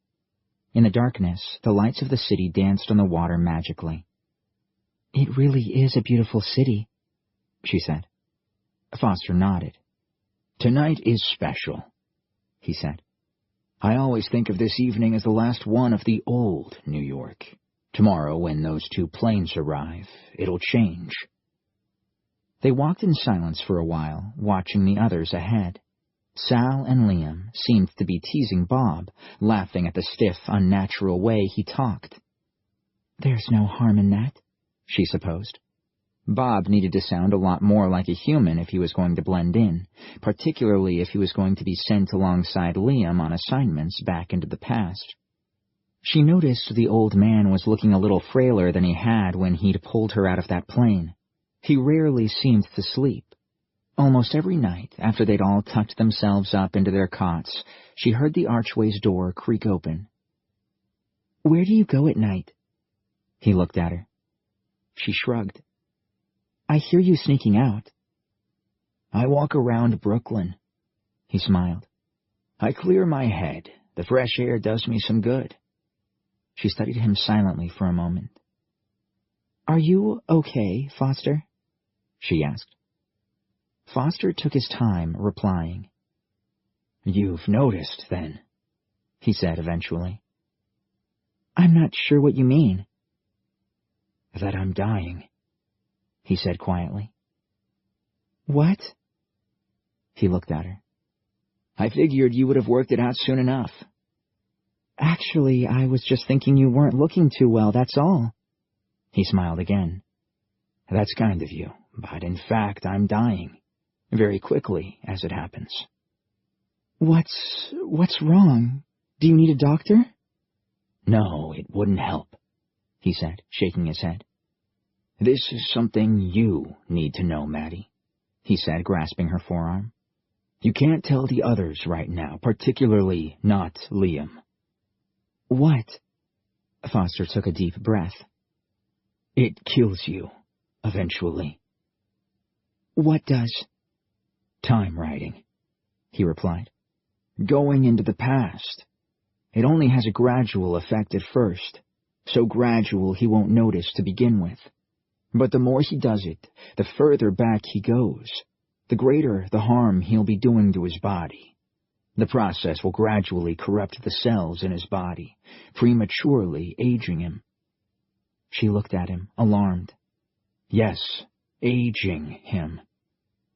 In the darkness, the lights of the city danced on the water magically. "It really is a beautiful city," she said. Foster nodded. "Tonight is special," he said. "I always think of this evening as the last one of the old New York. Tomorrow, when those 2 planes arrive, it'll change." They walked in silence for a while, watching the others ahead. Sal and Liam seemed to be teasing Bob, laughing at the stiff, unnatural way he talked. "There's no harm in that," she supposed. Bob needed to sound a lot more like a human if he was going to blend in, particularly if he was going to be sent alongside Liam on assignments back into the past. She noticed the old man was looking a little frailer than he had when he'd pulled her out of that plane. He rarely seemed to sleep. Almost every night, after they'd all tucked themselves up into their cots, she heard the archway's door creak open. "Where do you go at night?" He looked at her. She shrugged. I hear you sneaking out. I walk around Brooklyn. He smiled. I clear my head. The fresh air does me some good. She studied him silently for a moment. Are you okay, Foster? She asked. Foster took his time replying. You've noticed, then, he said eventually. I'm not sure what you mean. That I'm dying, he said quietly. What? He looked at her. I figured you would have worked it out soon enough. Actually, I was just thinking you weren't looking too well, that's all. He smiled again. That's kind of you, but in fact I'm dying. Very quickly, as it happens. What's wrong? Do you need a doctor? No, it wouldn't help, he said, shaking his head. This is something you need to know, Maddie, he said, grasping her forearm. You can't tell the others right now, particularly not Liam. What? Foster took a deep breath. It kills you, eventually. What does? Time writing, he replied. Going into the past. It only has a gradual effect at first, so gradual he won't notice to begin with. But the more he does it, the further back he goes, the greater the harm he'll be doing to his body. The process will gradually corrupt the cells in his body, prematurely aging him. She looked at him, alarmed. Yes, aging him.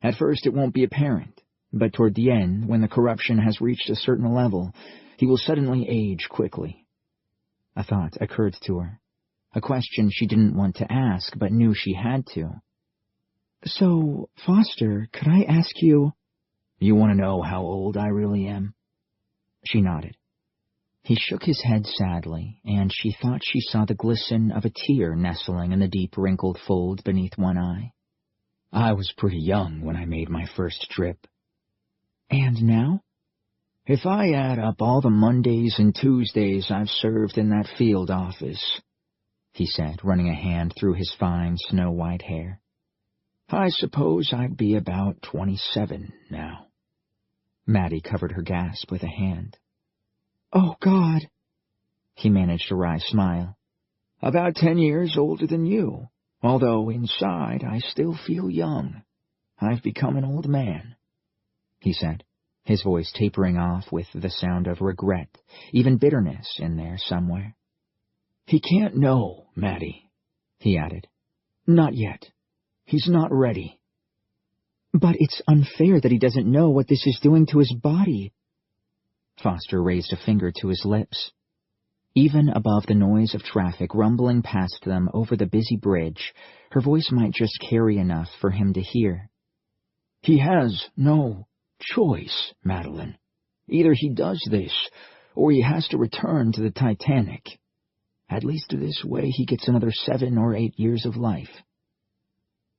At first it won't be apparent, but toward the end, when the corruption has reached a certain level, he will suddenly age quickly. A thought occurred to her, a question she didn't want to ask, but knew she had to. So, Foster, could I ask you... You want to know how old I really am? She nodded. He shook his head sadly, and she thought she saw the glisten of a tear nestling in the deep wrinkled fold beneath one eye. I was pretty young when I made my first trip. And now? If I add up all the Mondays and Tuesdays I've served in that field office, he said, running a hand through his fine snow-white hair, I suppose I'd be about 27 now. Maddie covered her gasp with a hand. Oh, God! He managed a wry smile. About 10 years older than you, although inside I still feel young. I've become an old man, he said, his voice tapering off with the sound of regret, even bitterness in there somewhere. He can't know, Maddie, he added. Not yet. He's not ready. But it's unfair that he doesn't know what this is doing to his body. Foster raised a finger to his lips. Even above the noise of traffic rumbling past them over the busy bridge, her voice might just carry enough for him to hear. He has no choice, Madeline. Either he does this, or he has to return to the Titanic. At least this way he gets another 7 or 8 years of life.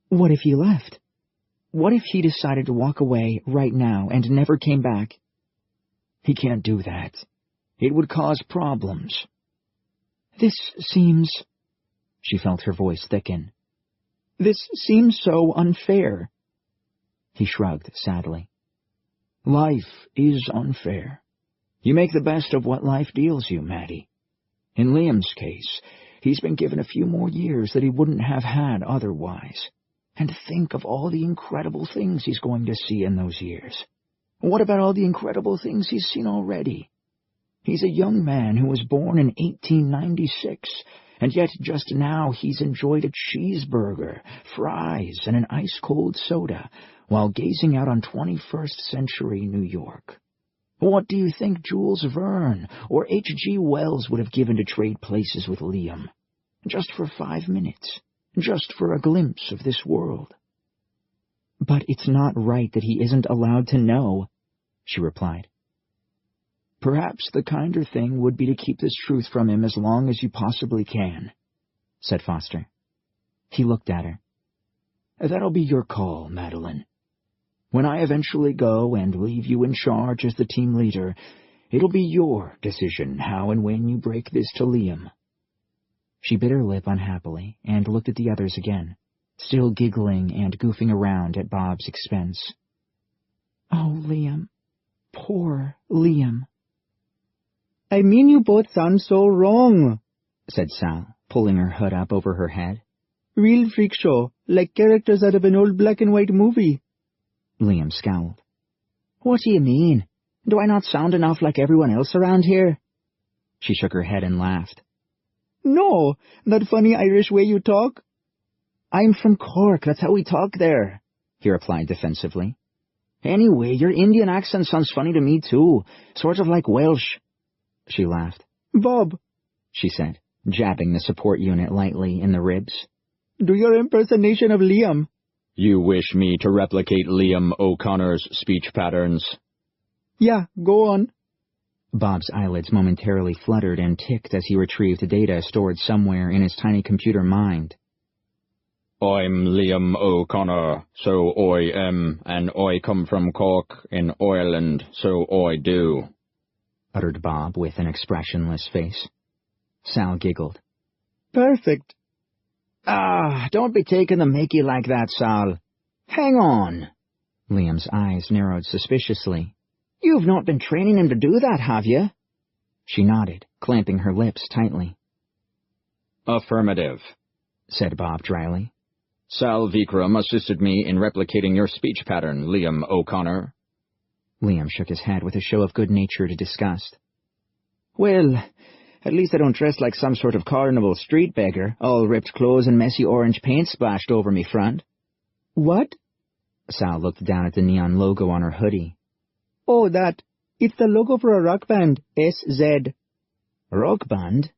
What if he left? What if he decided to walk away right now and never came back? He can't do that. It would cause problems. This seems... She felt her voice thicken. This seems so unfair. He shrugged sadly. Life is unfair. You make the best of what life deals you, Maddie. In Liam's case, he's been given a few more years that he wouldn't have had otherwise. And think of all the incredible things he's going to see in those years. What about all the incredible things he's seen already? He's a young man who was born in 1896, and yet just now he's enjoyed a cheeseburger, fries, and an ice-cold soda while gazing out on 21st century New York. What do you think Jules Verne or H.G. Wells would have given to trade places with Liam? Just for 5 minutes. Just for a glimpse of this world. But it's not right that he isn't allowed to know, she replied. Perhaps the kinder thing would be to keep this truth from him as long as you possibly can, said Foster. He looked at her. That'll be your call, Madeline. When I eventually go and leave you in charge as the team leader, it'll be your decision how and when you break this to Liam. She bit her lip unhappily and looked at the others again, still giggling and goofing around at Bob's expense. Oh, Liam. Poor Liam. I mean, you both sound so wrong, said Sal, pulling her hood up over her head. Real freak show, like characters out of an old black-and-white movie. Liam scowled. What do you mean? Do I not sound enough like everyone else around here? She shook her head and laughed. No, that funny Irish way you talk. I'm from Cork, that's how we talk there, he replied defensively. Anyway, your Indian accent sounds funny to me too, sort of like Welsh. She laughed. Bob, she said, jabbing the support unit lightly in the ribs. Do your impersonation of Liam. You wish me to replicate Liam O'Connor's speech patterns? Yeah, go on. Bob's eyelids momentarily fluttered and ticked as he retrieved data stored somewhere in his tiny computer mind. I'm Liam O'Connor, so I am, and I come from Cork in Ireland, so I do, uttered Bob with an expressionless face. Sal giggled. Perfect. Ah, don't be taking the mickey like that, Sal. Hang on. Liam's eyes narrowed suspiciously. You've not been training him to do that, have you? She nodded, clamping her lips tightly. Affirmative, said Bob dryly. Sal Vikram assisted me in replicating your speech pattern, Liam O'Connor. Liam shook his head with a show of good-natured disgust. Well, at least I don't dress like some sort of carnival street beggar, all ripped clothes and messy orange paint splashed over me front. What? Sal looked down at the neon logo on her hoodie. Oh, that. It's the logo for a rock band, SZ. Rock band?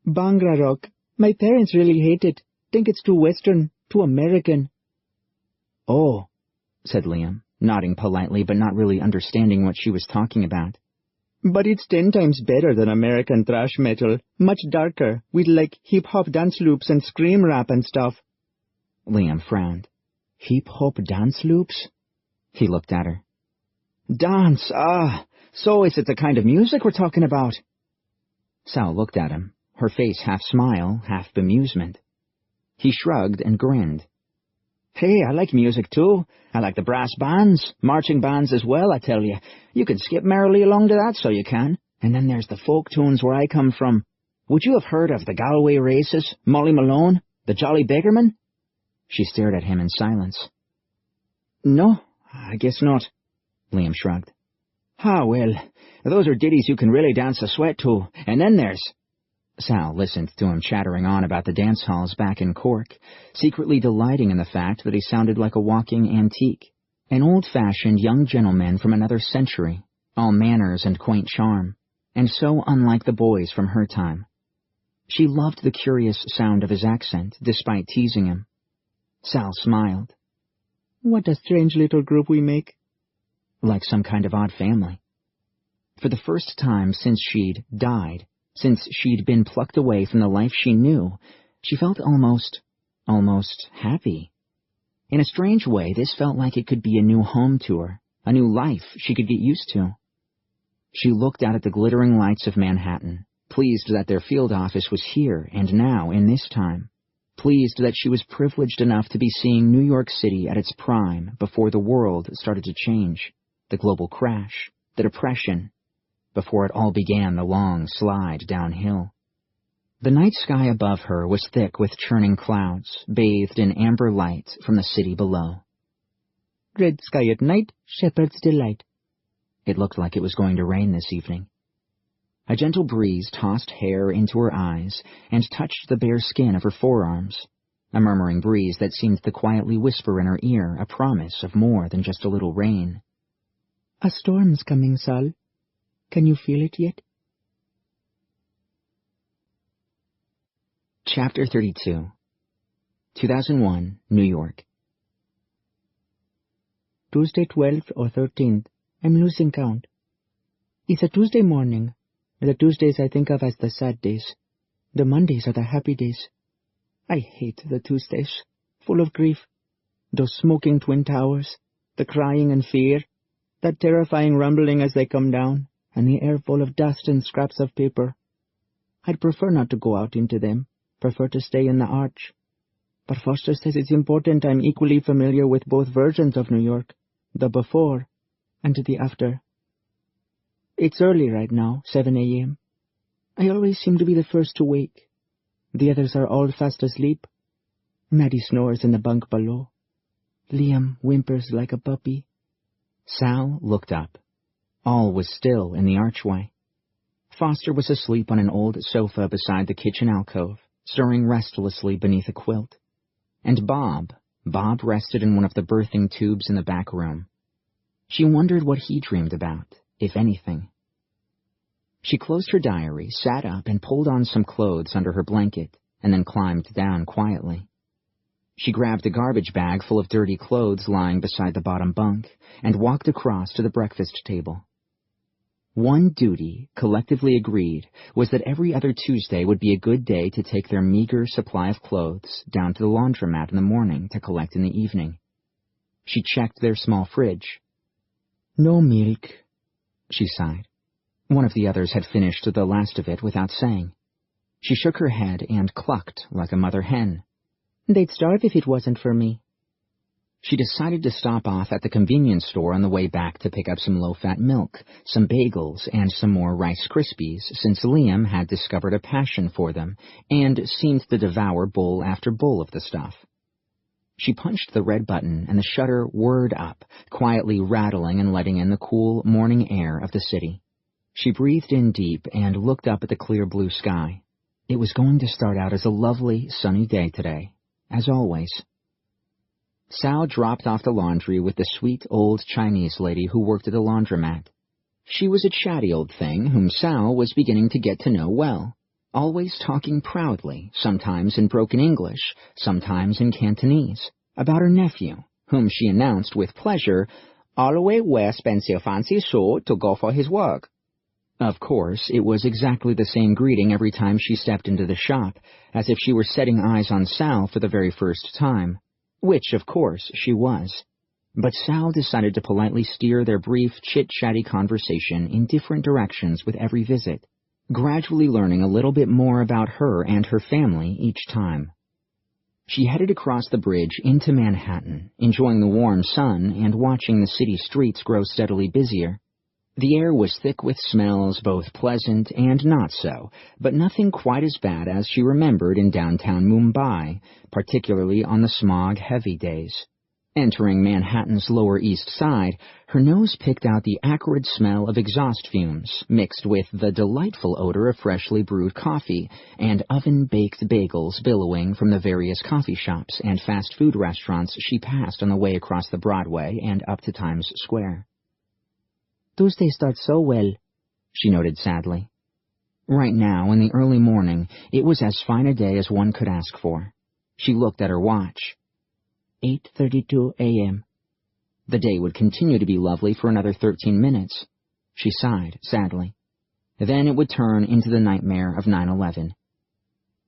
Bhangra rock. My parents really hate it. Think it's too Western, too American. Oh, said Liam, nodding politely but not really understanding what she was talking about. But it's 10 times better than American thrash metal, much darker, with like hip-hop dance loops and scream rap and stuff. Liam frowned. Hip-hop dance loops? He looked at her. Dance, so is it the kind of music we're talking about? Sal looked at him, her face half smile, half bemusement. He shrugged and grinned. Hey, I like music too. I like the brass bands, marching bands as well, I tell you. You can skip merrily along to that, so you can. And then there's the folk tunes where I come from. Would you have heard of the Galway Races, Molly Malone, the Jolly Beggarman? She stared at him in silence. No, I guess not, Liam shrugged. Ah, well, those are ditties you can really dance a sweat to, and then there's... Sal listened to him chattering on about the dance halls back in Cork, secretly delighting in the fact that he sounded like a walking antique, an old-fashioned young gentleman from another century, all manners and quaint charm, and so unlike the boys from her time. She loved the curious sound of his accent, despite teasing him. Sal smiled. What a strange little group we make. Like some kind of odd family. For the first time since she'd died, since she'd been plucked away from the life she knew, she felt almost happy. In a strange way, this felt like it could be a new home to her, a new life she could get used to. She looked out at the glittering lights of Manhattan, pleased that their field office was here and now in this time, pleased that she was privileged enough to be seeing New York City at its prime before the world started to change, the global crash, the depression, before it all began the long slide downhill. The night sky above her was thick with churning clouds, bathed in amber light from the city below. Red sky at night, shepherd's delight. It looked like it was going to rain this evening. A gentle breeze tossed hair into her eyes and touched the bare skin of her forearms, a murmuring breeze that seemed to quietly whisper in her ear a promise of more than just a little rain. A storm's coming, Sal. Can you feel it yet? Chapter 32 2001, New York. Tuesday 12th or 13th. I'm losing count. It's a Tuesday morning. The Tuesdays I think of as the sad days. The Mondays are the happy days. I hate the Tuesdays, full of grief. Those smoking twin towers, the crying and fear, that terrifying rumbling as they come down, and the air full of dust and scraps of paper. I'd prefer not to go out into them, prefer to stay in the arch. but Foster says it's important I'm equally familiar with both versions of New York, the before and the after. It's early right now, 7 a.m. I always seem to be the first to wake. The others are all fast asleep. Maddie snores in the bunk below. Liam whimpers like a puppy. Sal looked up. All was still in the archway. Foster was asleep on an old sofa beside the kitchen alcove, stirring restlessly beneath a quilt. And Bob rested in one of the birthing tubes in the back room. She wondered what he dreamed about, if anything. She closed her diary, sat up, and pulled on some clothes under her blanket, and then climbed down quietly. She grabbed a garbage bag full of dirty clothes lying beside the bottom bunk, and walked across to the breakfast table. One duty, collectively agreed, was that every other Tuesday would be a good day to take their meager supply of clothes down to the laundromat in the morning to collect in the evening. She checked their small fridge. No milk, she sighed. One of the others had finished the last of it without saying. She shook her head and clucked like a mother hen. They'd starve if it wasn't for me. She decided to stop off at the convenience store on the way back to pick up some low-fat milk, some bagels, and some more Rice Krispies, since Liam had discovered a passion for them and seemed to devour bowl after bowl of the stuff. She punched the red button, and the shutter whirred up, quietly rattling and letting in the cool morning air of the city. She breathed in deep and looked up at the clear blue sky. It was going to start out as a lovely, sunny day today, as always. Sal dropped off the laundry with the sweet old Chinese lady who worked at the laundromat. She was a chatty old thing whom Sal was beginning to get to know well, always talking proudly, sometimes in broken English, sometimes in Cantonese, about her nephew, whom she announced with pleasure, always wears Spencer fancy suit to go for his work. Of course, it was exactly the same greeting every time she stepped into the shop, as if she were setting eyes on Sal for the very first time. Which, of course, she was. But Sal decided to politely steer their brief, chit-chatty conversation in different directions with every visit, gradually learning a little bit more about her and her family each time. She headed across the bridge into Manhattan, enjoying the warm sun and watching the city streets grow steadily busier. The air was thick with smells, both pleasant and not so, but nothing quite as bad as she remembered in downtown Mumbai, particularly on the smog-heavy days. Entering Manhattan's Lower East Side, her nose picked out the acrid smell of exhaust fumes, mixed with the delightful odor of freshly brewed coffee and oven-baked bagels billowing from the various coffee shops and fast food restaurants she passed on the way across the Broadway and up to Times Square. Tuesday starts so well, she noted sadly. Right now, in the early morning, it was as fine a day as one could ask for. She looked at her watch. 8:32 a.m. The day would continue to be lovely for another 13 minutes. She sighed sadly. Then it would turn into the nightmare of 9/11.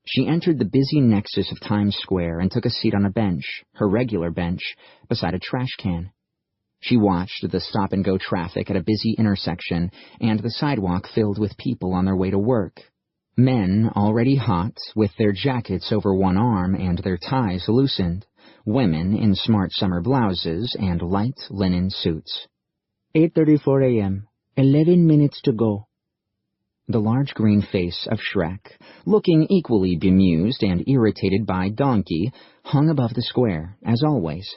She entered the busy nexus of Times Square and took a seat on a bench, her regular bench, beside a trash can. She watched the stop-and-go traffic at a busy intersection and the sidewalk filled with people on their way to work. Men already hot, with their jackets over one arm and their ties loosened. Women in smart summer blouses and light linen suits. 8:34 a.m. 11 minutes to go. The large green face of Shrek, looking equally bemused and irritated by Donkey, hung above the square, as always.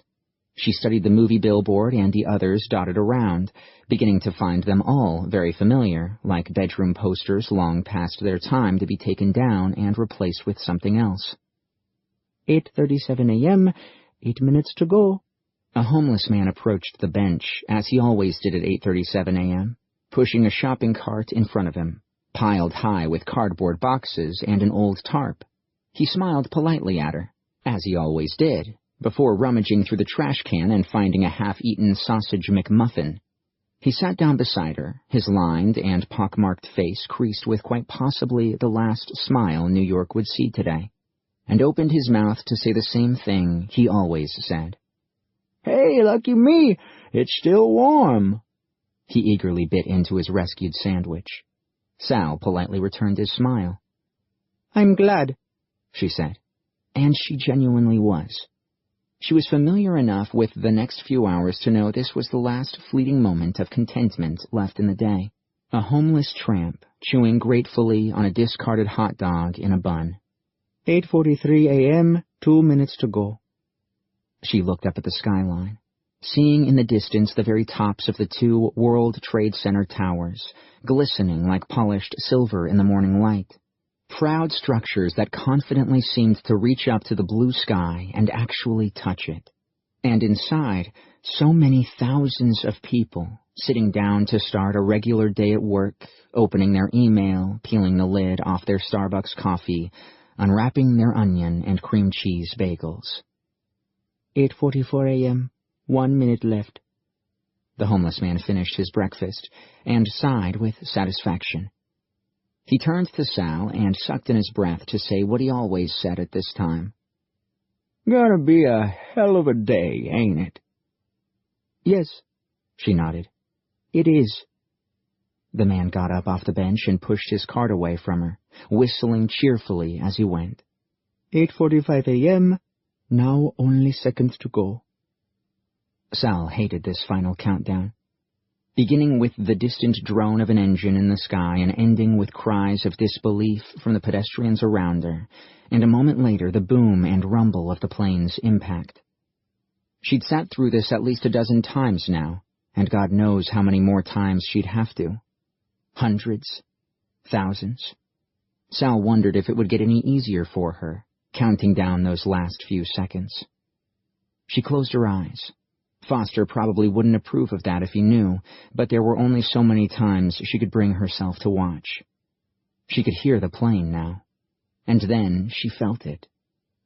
She studied the movie billboard and the others dotted around, beginning to find them all very familiar, like bedroom posters long past their time to be taken down and replaced with something else. 8:37 a.m., 8 minutes to go. A homeless man approached the bench, as he always did at 8:37 a.m., pushing a shopping cart in front of him, piled high with cardboard boxes and an old tarp. He smiled politely at her, as he always did, before rummaging through the trash can and finding a half-eaten sausage McMuffin. He sat down beside her, his lined and pockmarked face creased with quite possibly the last smile New York would see today, and opened his mouth to say the same thing he always said. "Hey, lucky me! It's still warm!" He eagerly bit into his rescued sandwich. Sal politely returned his smile. "I'm glad," she said. And she genuinely was. She was familiar enough with the next few hours to know this was the last fleeting moment of contentment left in the day. A homeless tramp, chewing gratefully on a discarded hot dog in a bun. 8:43 a.m., 2 minutes to go. She looked up at the skyline, seeing in the distance the very tops of the 2 World Trade Center towers, glistening like polished silver in the morning light. Proud structures that confidently seemed to reach up to the blue sky and actually touch it. And inside, so many thousands of people, sitting down to start a regular day at work, opening their email, peeling the lid off their Starbucks coffee, unwrapping their onion and cream cheese bagels. 8:44 a.m., 1 minute left. The homeless man finished his breakfast and sighed with satisfaction. He turned to Sal and sucked in his breath to say what he always said at this time. Gonna be a hell of a day, ain't it? Yes, she nodded. It is. The man got up off the bench and pushed his cart away from her, whistling cheerfully as he went. 8:45 a.m., now only seconds to go. Sal hated this final countdown. Beginning with the distant drone of an engine in the sky and ending with cries of disbelief from the pedestrians around her, and a moment later the boom and rumble of the plane's impact. She'd sat through this at least a dozen times now, and God knows how many more times she'd have to. Hundreds. Thousands. Sal wondered if it would get any easier for her, counting down those last few seconds. She closed her eyes. Foster probably wouldn't approve of that if he knew, but there were only so many times she could bring herself to watch. She could hear the plane now, and then she felt it.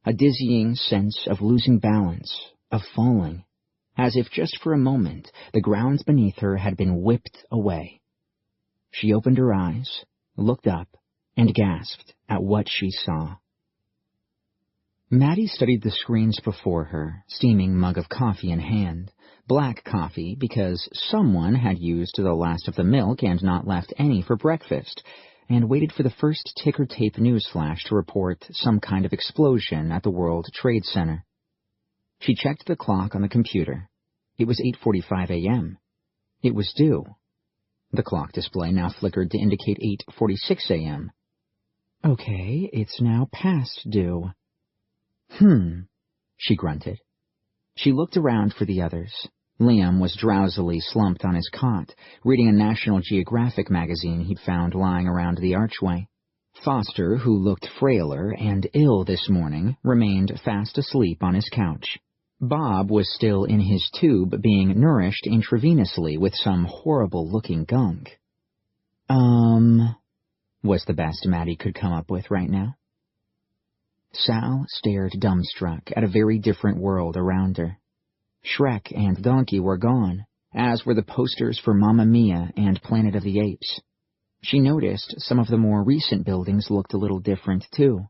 A dizzying sense of losing balance, of falling, as if just for a moment the ground beneath her had been whipped away. She opened her eyes, looked up, and gasped at what she saw. Maddie studied the screens before her, steaming mug of coffee in hand. Black coffee, because someone had used the last of the milk and not left any for breakfast, and waited for the first ticker-tape newsflash to report some kind of explosion at the World Trade Center. She checked the clock on the computer. It was 8:45 a.m. It was due. The clock display now flickered to indicate 8:46 a.m. Okay, it's now past due. She grunted. She looked around for the others. Liam was drowsily slumped on his cot, reading a National Geographic magazine he'd found lying around the archway. Foster, who looked frailer and ill this morning, remained fast asleep on his couch. Bob was still in his tube being nourished intravenously with some horrible-looking gunk. Was the best Maddie could come up with right now. Sal stared dumbstruck at a very different world around her. Shrek and Donkey were gone, as were the posters for Mamma Mia and Planet of the Apes. She noticed some of the more recent buildings looked a little different, too.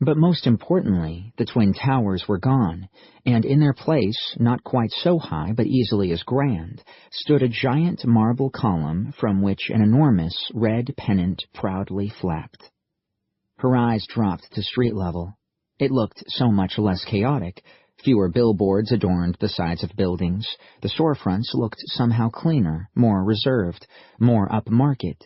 But most importantly, the Twin Towers were gone, and in their place, not quite so high but easily as grand, stood a giant marble column from which an enormous red pennant proudly flapped. Her eyes dropped to street level. It looked so much less chaotic. Fewer billboards adorned the sides of buildings. The storefronts looked somehow cleaner, more reserved, more upmarket.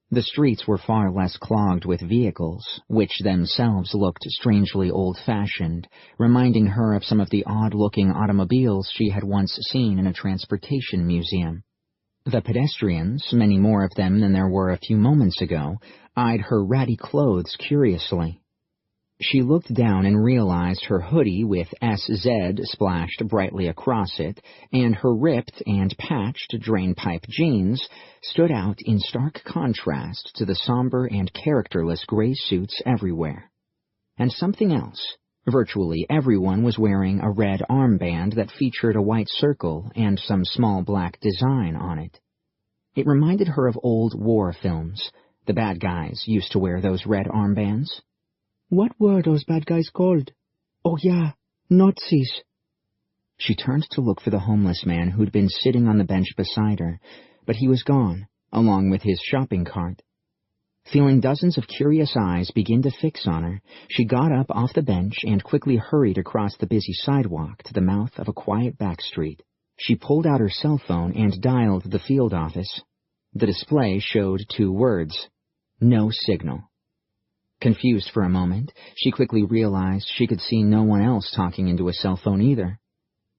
The streets were far less clogged with vehicles, which themselves looked strangely old-fashioned, reminding her of some of the odd-looking automobiles she had once seen in a transportation museum. The pedestrians, many more of them than there were a few moments ago, eyed her ratty clothes curiously. She looked down and realized her hoodie with SZ splashed brightly across it, and her ripped and patched drainpipe jeans stood out in stark contrast to the somber and characterless gray suits everywhere. And something else. Virtually everyone was wearing a red armband that featured a white circle and some small black design on it. It reminded her of old war films. The bad guys used to wear those red armbands. What were those bad guys called? Oh yeah, Nazis. She turned to look for the homeless man who'd been sitting on the bench beside her, but he was gone, along with his shopping cart. Feeling dozens of curious eyes begin to fix on her, she got up off the bench and quickly hurried across the busy sidewalk to the mouth of a quiet back street. She pulled out her cell phone and dialed the field office. The display showed 2 words: no signal. Confused for a moment, she quickly realized she could see no one else talking into a cell phone either.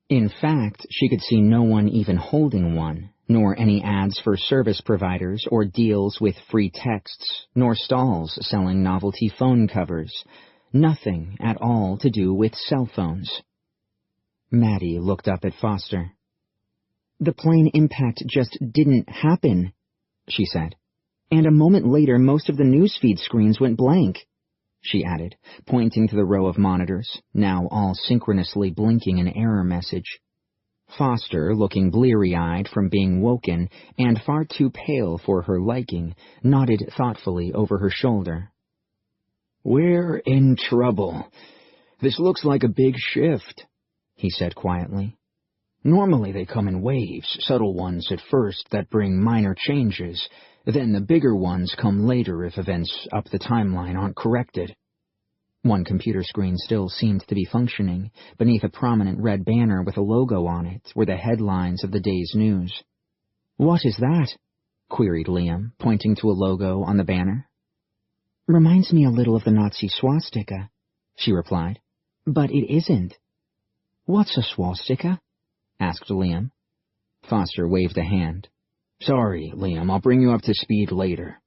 In fact, she could see no one even holding one, nor any ads for service providers or deals with free texts, nor stalls selling novelty phone covers. Nothing at all to do with cell phones. Maddie looked up at Foster. "The plane impact just didn't happen," she said. "And a moment later most of the newsfeed screens went blank," she added, pointing to the row of monitors, now all synchronously blinking an error message. Foster, looking bleary-eyed from being woken and far too pale for her liking, nodded thoughtfully over her shoulder. "We're in trouble. This looks like a big shift," he said quietly. "Normally they come in waves, subtle ones at first that bring minor changes. Then the bigger ones come later if events up the timeline aren't corrected." One computer screen still seemed to be functioning. Beneath a prominent red banner with a logo on it were the headlines of the day's news. "What is that?" queried Liam, pointing to a logo on the banner. "Reminds me a little of the Nazi swastika," she replied. "But it isn't." "What's a swastika?" asked Liam. Foster waved a hand. "Sorry, Liam, I'll bring you up to speed later."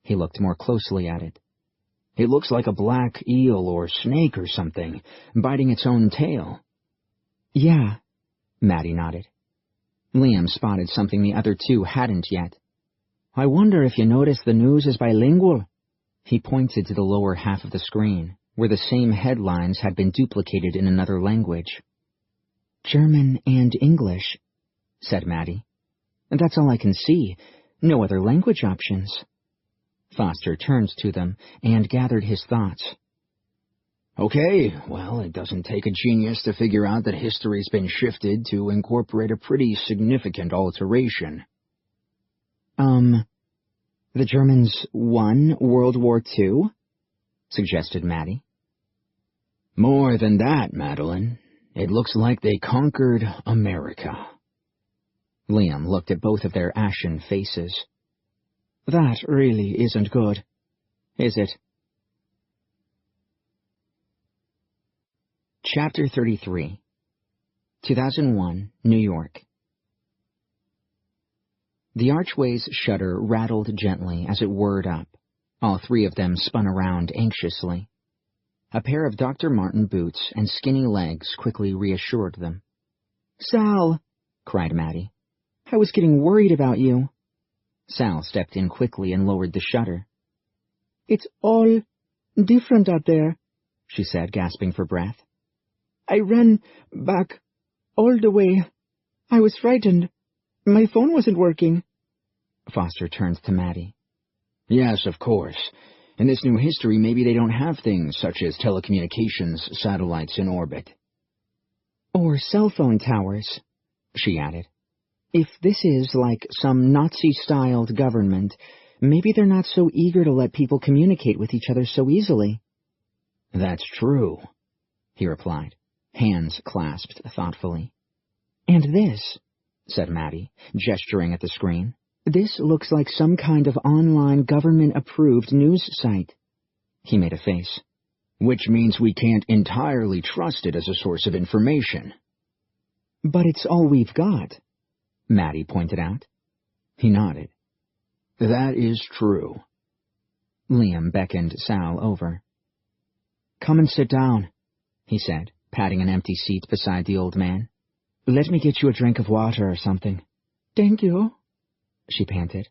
He looked more closely at it. "It looks like a black eel or snake or something, biting its own tail." "Yeah," Maddie nodded. Liam spotted something the other 2 hadn't yet. "I wonder if you noticed the news is bilingual." He pointed to the lower half of the screen, where the same headlines had been duplicated in another language. "German and English," said Maddie. "That's all I can see. No other language options." Foster turned to them and gathered his thoughts. "Okay, well, it doesn't take a genius to figure out that history's been shifted to incorporate a pretty significant alteration." The Germans won World War II?" suggested Maddie. "More than that, Madeline. It looks like they conquered America." Liam looked at both of their ashen faces. "That really isn't good, is it?" Chapter 33 2001, New York. The archway's shutter rattled gently as it whirred up. All 3 of them spun around anxiously. A pair of Dr. Martin boots and skinny legs quickly reassured them. "Sal!" cried Maddie. "I was getting worried about you." Sal stepped in quickly and lowered the shutter. "It's all different out there," she said, gasping for breath. "I ran back all the way. I was frightened. My phone wasn't working." Foster turned to Maddie. "Yes, of course. In this new history, maybe they don't have things such as telecommunications satellites in orbit." "Or cell phone towers," she added. "If this is like some Nazi-styled government, maybe they're not so eager to let people communicate with each other so easily." "That's true," he replied, hands clasped thoughtfully. "And this," said Maddie, gesturing at the screen. "This looks like some kind of online government-approved news site." He made a face. "Which means we can't entirely trust it as a source of information." "But it's all we've got," Maddie pointed out. He nodded. "That is true." Liam beckoned Sal over. "Come and sit down," he said, patting an empty seat beside the old man. "Let me get you a drink of water or something." "Thank you," she panted.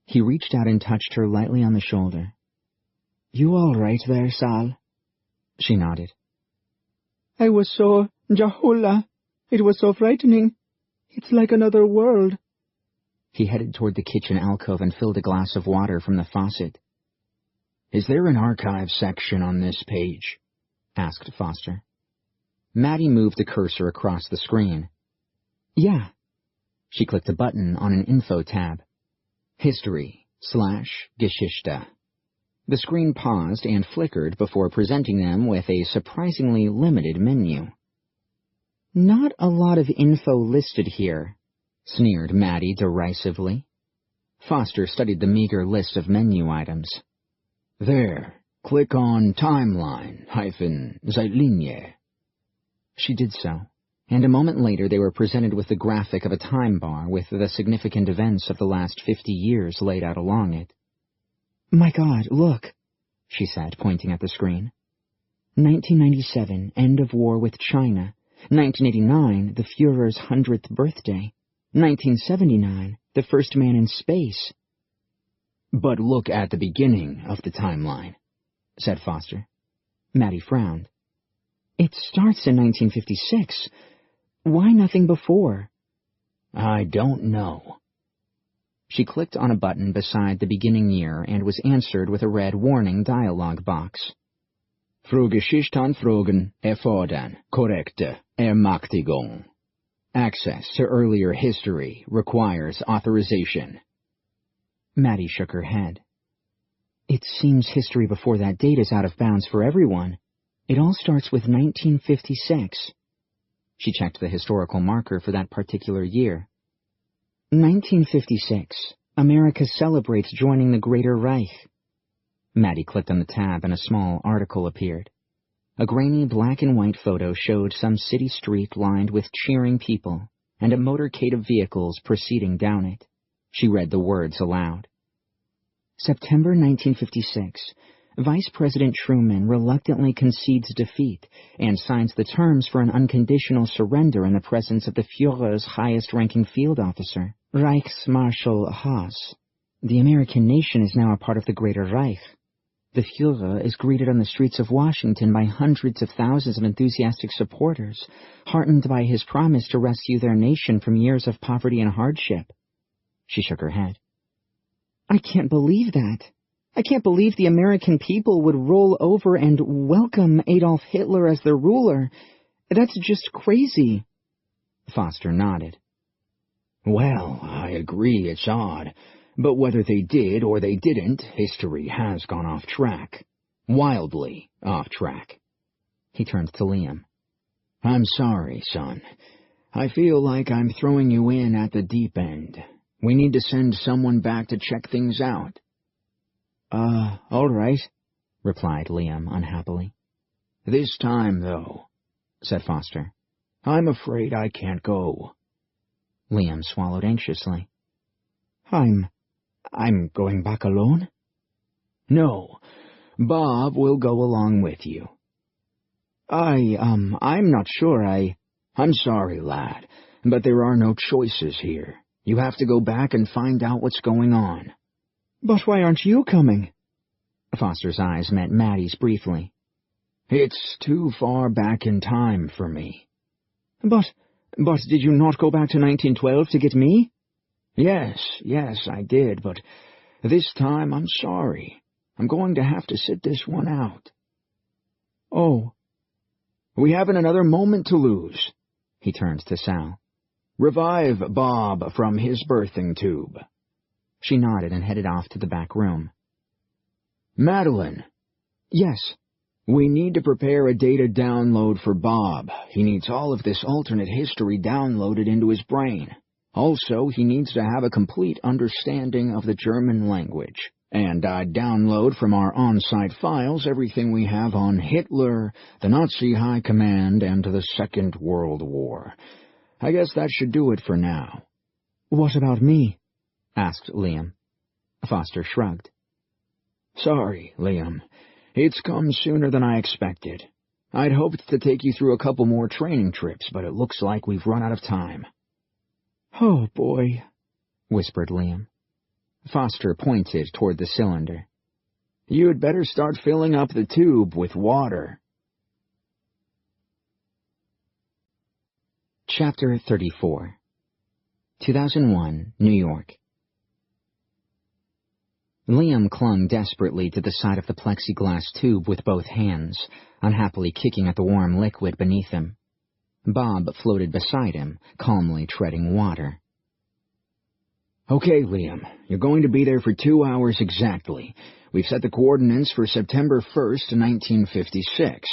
He reached out and touched her lightly on the shoulder. "You all right there, Sal?" She nodded. "I was so Jahula. It was so frightening. It's like another world." He headed toward the kitchen alcove and filled a glass of water from the faucet. "Is there an archive section on this page?" asked Foster. Maddie moved the cursor across the screen. "Yeah." She clicked a button on an info tab. "History, /Geschichte. The screen paused and flickered before presenting them with a surprisingly limited menu. Not a lot of info listed here, sneered Maddie derisively. Foster studied the meager list of menu items. There, click on Timeline-Zeitlinie. She did so, and a moment later they were presented with the graphic of a time bar with the significant events of the last 50 years laid out along it. My God, look, she said, pointing at the screen. 1997, end of war with China. 1989, the Führer's 100th birthday. 1979, the first man in space. But look at the beginning of the timeline, said Foster. Maddie frowned. It starts in 1956. Why nothing before? I don't know. She clicked on a button beside the beginning year and was answered with a red warning dialog box. Frühgeschichtsanfragen erfordern korrekte Ermächtigung. Access to earlier history requires authorization. Maddie shook her head. It seems history before that date is out of bounds for everyone. It all starts with 1956. She checked the historical marker for that particular year. 1956. America celebrates joining the Greater Reich. Maddie clicked on the tab and a small article appeared. A grainy black-and-white photo showed some city street lined with cheering people and a motorcade of vehicles proceeding down it. She read the words aloud. September 1956. Vice President Truman reluctantly concedes defeat and signs the terms for an unconditional surrender in the presence of the Führer's highest-ranking field officer, Reichsmarschall Haas. The American nation is now a part of the Greater Reich. The Führer is greeted on the streets of Washington by hundreds of thousands of enthusiastic supporters, heartened by his promise to rescue their nation from years of poverty and hardship. She shook her head. I can't believe that. I can't believe the American people would roll over and welcome Adolf Hitler as their ruler. That's just crazy. Foster nodded. Well, I agree it's odd, but whether they did or they didn't, history has gone off track. Wildly off track. He turned to Liam. I'm sorry, son. I feel like I'm throwing you in at the deep end. We need to send someone back to check things out. All right, replied Liam unhappily. This time, though, said Foster. I'm afraid I can't go. Liam swallowed anxiously. I'm going back alone? No, Bob will go along with you. I'm not sure I'm sorry, lad, but there are no choices here. You have to go back and find out what's going on. But why aren't you coming? Foster's eyes met Maddie's briefly. It's too far back in time for me. But did you not go back to 1912 to get me? Yes, I did, but this time I'm sorry. I'm going to have to sit this one out. Oh. We haven't another moment to lose. He turned to Sal. Revive Bob from his birthing tube. She nodded and headed off to the back room. Madeline. Yes. We need to prepare a data download for Bob. He needs all of this alternate history downloaded into his brain. Also, he needs to have a complete understanding of the German language. And I'd download from our on-site files everything we have on Hitler, the Nazi High Command, and the Second World War. I guess that should do it for now. What about me? Asked Liam. Foster shrugged. Sorry, Liam. It's come sooner than I expected. I'd hoped to take you through a couple more training trips, but it looks like we've run out of time. Oh, boy, whispered Liam. Foster pointed toward the cylinder. You'd better start filling up the tube with water. Chapter 34. 2001, New York. Liam clung desperately to the side of the plexiglass tube with both hands, unhappily kicking at the warm liquid beneath him. Bob floated beside him, calmly treading water. Okay, Liam, you're going to be there for 2 hours exactly. We've set the coordinates for September 1st, 1956.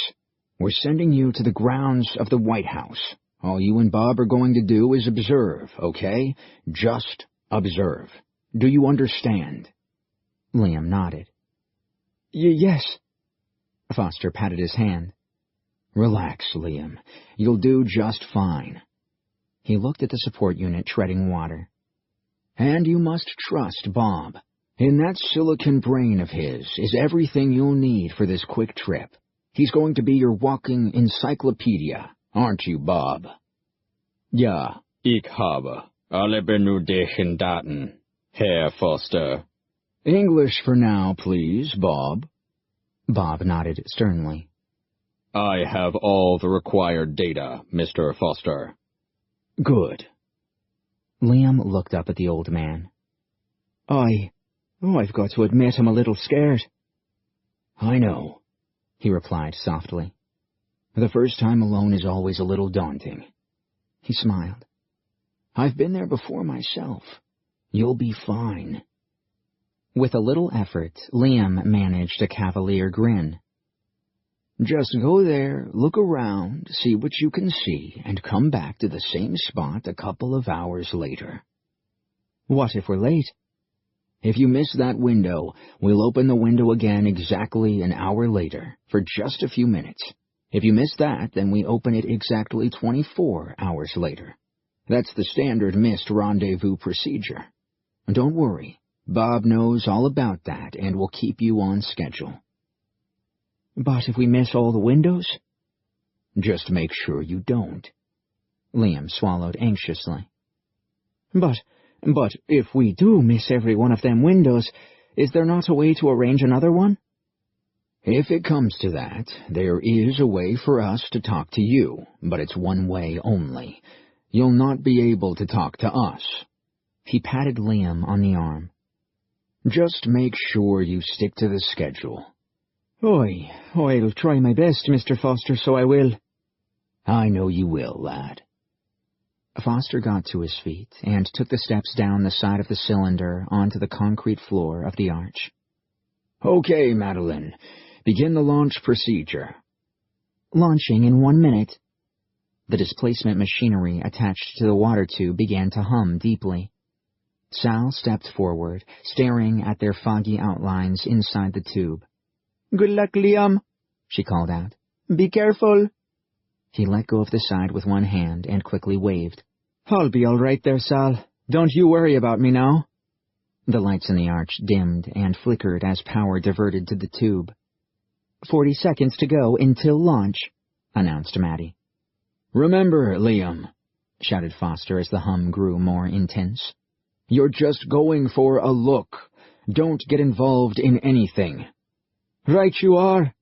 We're sending you to the grounds of the White House. All you and Bob are going to do is observe, okay? Just observe. Do you understand? Liam nodded. Yes. Foster patted his hand. Relax, Liam. You'll do just fine. He looked at the support unit treading water. And you must trust Bob. In that silicon brain of his is everything you'll need for this quick trip. He's going to be your walking encyclopedia, aren't you, Bob? Ja, ich habe alle benötigten Daten, Herr Foster. English for now, please, Bob. Bob nodded sternly. I have all the required data, Mr. Foster. Good. Liam looked up at the old man. I've got to admit I'm a little scared. I know, he replied softly. The first time alone is always a little daunting. He smiled. I've been there before myself. You'll be fine. With a little effort, Liam managed a cavalier grin. Just go there, look around, see what you can see, and come back to the same spot a couple of hours later. What if we're late? If you miss that window, we'll open the window again exactly an hour later, for just a few minutes. If you miss that, then we open it exactly 24 hours later. That's the standard missed rendezvous procedure. Don't worry, Bob knows all about that and will keep you on schedule. But if we miss all the windows? Just make sure you don't. Liam swallowed anxiously. But if we do miss every one of them windows, is there not a way to arrange another one? If it comes to that, there is a way for us to talk to you, but it's one way only. You'll not be able to talk to us. He patted Liam on the arm. Just make sure you stick to the schedule. I'll try my best, Mr. Foster, so I will. I know you will, lad. Foster got to his feet and took the steps down the side of the cylinder onto the concrete floor of the arch. Okay, Madeline. Begin the launch procedure. Launching in 1 minute. The displacement machinery attached to the water tube began to hum deeply. Sal stepped forward, staring at their foggy outlines inside the tube. Good luck, Liam, she called out. Be careful. He let go of the side with one hand and quickly waved. I'll be all right there, Sal. Don't you worry about me now. The lights in the arch dimmed and flickered as power diverted to the tube. 40 seconds to go until launch, announced Maddie. Remember, Liam, shouted Foster as the hum grew more intense. You're just going for a look. Don't get involved in anything. Right you are,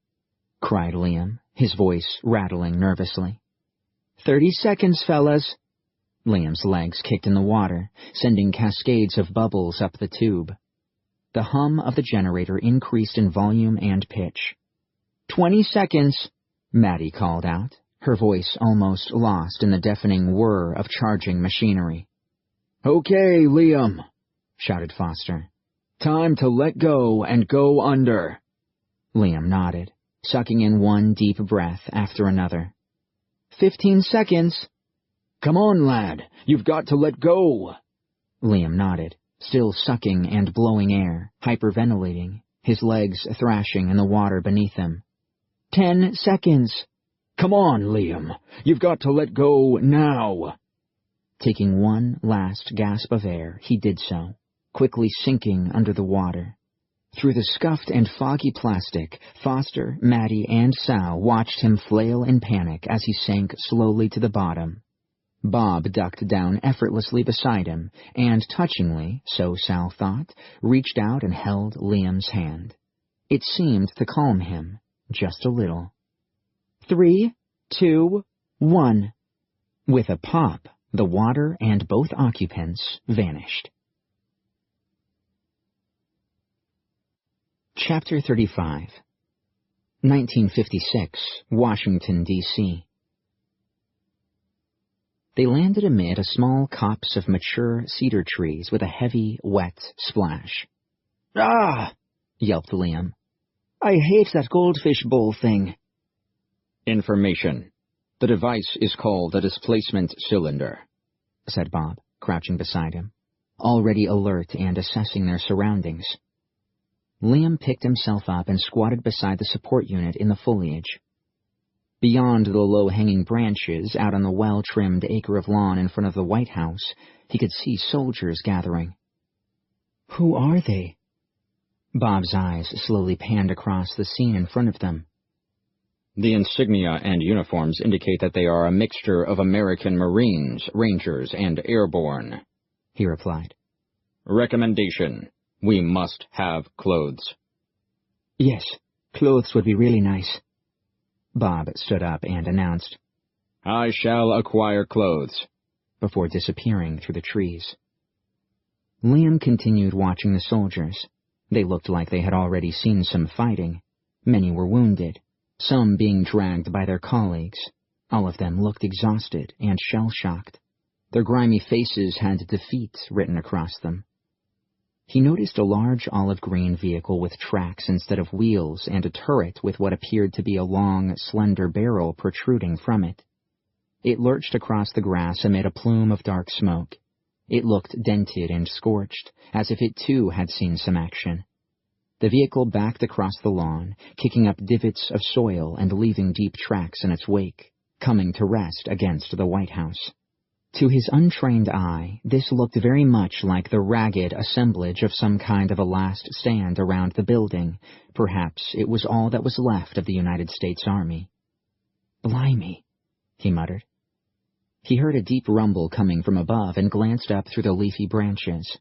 cried Liam, his voice rattling nervously. 30 seconds, fellas. Liam's legs kicked in the water, sending cascades of bubbles up the tube. The hum of the generator increased in volume and pitch. 20 seconds, Maddie called out, her voice almost lost in the deafening whir of charging machinery. Okay, Liam, shouted Foster. Time to let go and go under. Liam nodded, sucking in one deep breath after another. 15 seconds. Come on, lad. You've got to let go. Liam nodded, still sucking and blowing air, hyperventilating, his legs thrashing in the water beneath him. 10 seconds. Come on, Liam. You've got to let go now. Taking one last gasp of air, he did so, quickly sinking under the water. Through the scuffed and foggy plastic, Foster, Maddie, and Sal watched him flail in panic as he sank slowly to the bottom. Bob ducked down effortlessly beside him, and touchingly, so Sal thought, reached out and held Liam's hand. It seemed to calm him, just a little. 3, 2, 1. With a pop, the water and both occupants vanished. Chapter 35. 1956, Washington, D.C. They landed amid a small copse of mature cedar trees with a heavy, wet splash. Ah! Yelped Liam. I hate that goldfish bowl thing. Information. The device is called a displacement cylinder, said Bob, crouching beside him, already alert and assessing their surroundings. Liam picked himself up and squatted beside the support unit in the foliage. Beyond the low-hanging branches, out on the well-trimmed acre of lawn in front of the White House, he could see soldiers gathering. Who are they? Bob's eyes slowly panned across the scene in front of them. The insignia and uniforms indicate that they are a mixture of American Marines, Rangers, and Airborne, he replied. Recommendation. We must have clothes. Yes, clothes would be really nice. Bob stood up and announced, I shall acquire clothes, before disappearing through the trees. Liam continued watching the soldiers. They looked like they had already seen some fighting. Many were wounded, some being dragged by their colleagues. All of them looked exhausted and shell-shocked. Their grimy faces had defeat written across them. He noticed a large olive-green vehicle with tracks instead of wheels and a turret with what appeared to be a long, slender barrel protruding from it. It lurched across the grass amid a plume of dark smoke. It looked dented and scorched, as if it too had seen some action. The vehicle backed across the lawn, kicking up divots of soil and leaving deep tracks in its wake, coming to rest against the White House. To his untrained eye, this looked very much like the ragged assemblage of some kind of a last stand around the building. Perhaps it was all that was left of the United States Army. "Blimey," he muttered. He heard a deep rumble coming from above and glanced up through the leafy branches.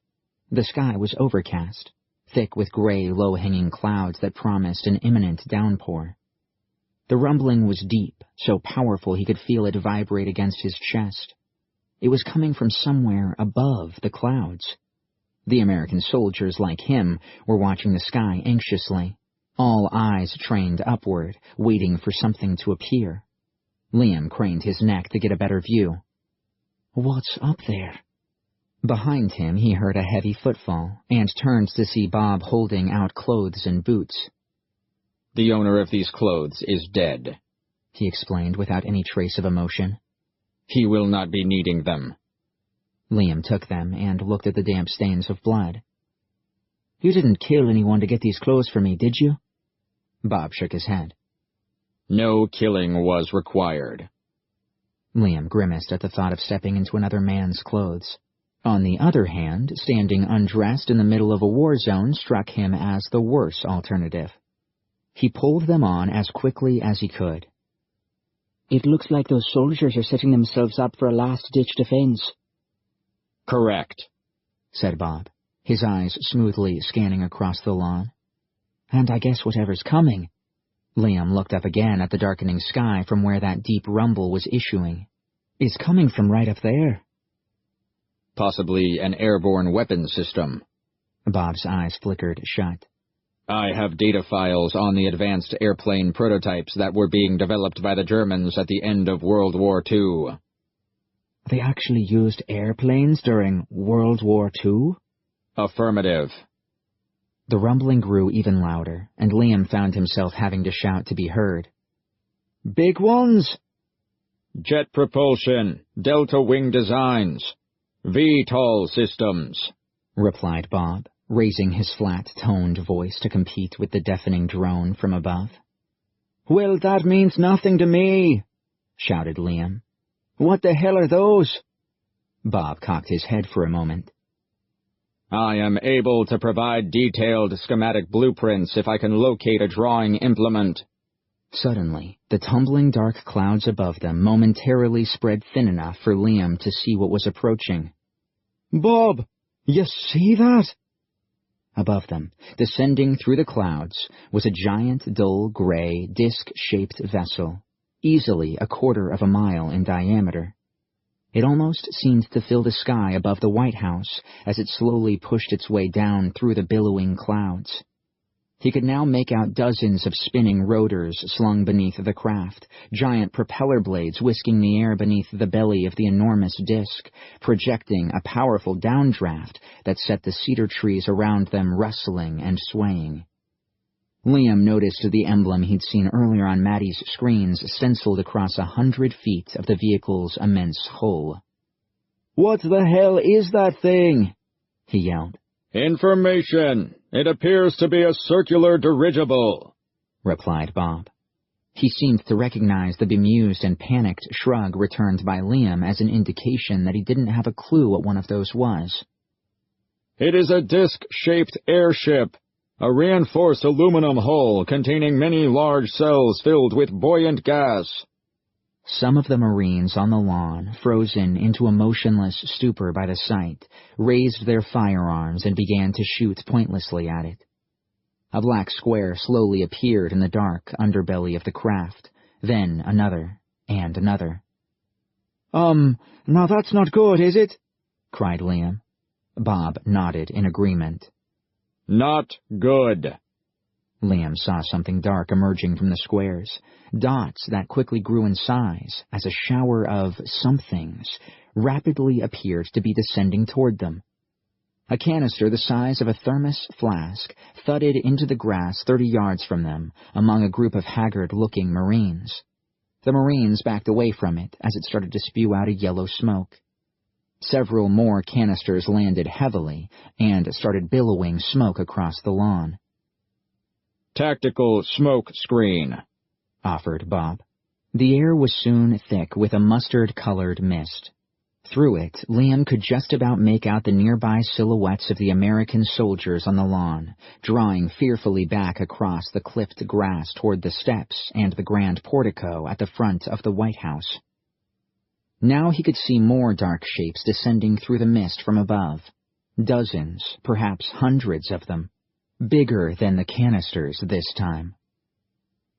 The sky was overcast, thick with gray, low-hanging clouds that promised an imminent downpour. The rumbling was deep, so powerful he could feel it vibrate against his chest. It was coming from somewhere above the clouds. The American soldiers, like him, were watching the sky anxiously, all eyes trained upward, waiting for something to appear. Liam craned his neck to get a better view. What's up there? Behind him he heard a heavy footfall, and turned to see Bob holding out clothes and boots. The owner of these clothes is dead, he explained without any trace of emotion. He will not be needing them. Liam took them and looked at the damp stains of blood. You didn't kill anyone to get these clothes for me, did you? Bob shook his head. No killing was required. Liam grimaced at the thought of stepping into another man's clothes. On the other hand, standing undressed in the middle of a war zone struck him as the worse alternative. He pulled them on as quickly as he could. It looks like those soldiers are setting themselves up for a last-ditch defense. Correct, said Bob, his eyes smoothly scanning across the lawn. And I guess whatever's coming. Liam looked up again at the darkening sky from where that deep rumble was issuing. Is coming from right up there. Possibly an airborne weapon system. Bob's eyes flickered shut. I have data files on the advanced airplane prototypes that were being developed by the Germans at the end of World War II. They actually used airplanes during World War II? Affirmative. The rumbling grew even louder, and Liam found himself having to shout to be heard. Big ones! Jet propulsion, delta wing designs, VTOL systems, replied Bob, raising his flat-toned voice to compete with the deafening drone from above. Well, that means nothing to me, shouted Liam. What the hell are those? Bob cocked his head for a moment. I am able to provide detailed schematic blueprints if I can locate a drawing implement. Suddenly, the tumbling dark clouds above them momentarily spread thin enough for Liam to see what was approaching. Bob, you see that? Above them, descending through the clouds, was a giant, dull, gray, disc-shaped vessel, easily 1/4 mile in diameter. It almost seemed to fill the sky above the White House as it slowly pushed its way down through the billowing clouds. He could now make out dozens of spinning rotors slung beneath the craft, giant propeller blades whisking the air beneath the belly of the enormous disk, projecting a powerful downdraft that set the cedar trees around them rustling and swaying. Liam noticed the emblem he'd seen earlier on Maddie's screens stenciled across 100 feet of the vehicle's immense hull. "What the hell is that thing?" he yelled. "Information! It appears to be a circular dirigible," replied Bob. He seemed to recognize the bemused and panicked shrug returned by Liam as an indication that he didn't have a clue what one of those was. "It is a disc-shaped airship, a reinforced aluminum hull containing many large cells filled with buoyant gas." Some of the Marines on the lawn, frozen into a motionless stupor by the sight, raised their firearms and began to shoot pointlessly at it. A black square slowly appeared in the dark underbelly of the craft, then another, and another. Now that's not good, is it?" cried Liam. Bob nodded in agreement. "Not good." Liam saw something dark emerging from the squares, dots that quickly grew in size as a shower of somethings rapidly appeared to be descending toward them. A canister the size of a thermos flask thudded into the grass 30 yards from them among a group of haggard-looking Marines. The Marines backed away from it as it started to spew out a yellow smoke. Several more canisters landed heavily and started billowing smoke across the lawn. "Tactical smoke screen," offered Bob. The air was soon thick with a mustard-colored mist. Through it, Liam could just about make out the nearby silhouettes of the American soldiers on the lawn, drawing fearfully back across the clipped grass toward the steps and the grand portico at the front of the White House. Now he could see more dark shapes descending through the mist from above. Dozens, perhaps hundreds of them. Bigger than the canisters this time.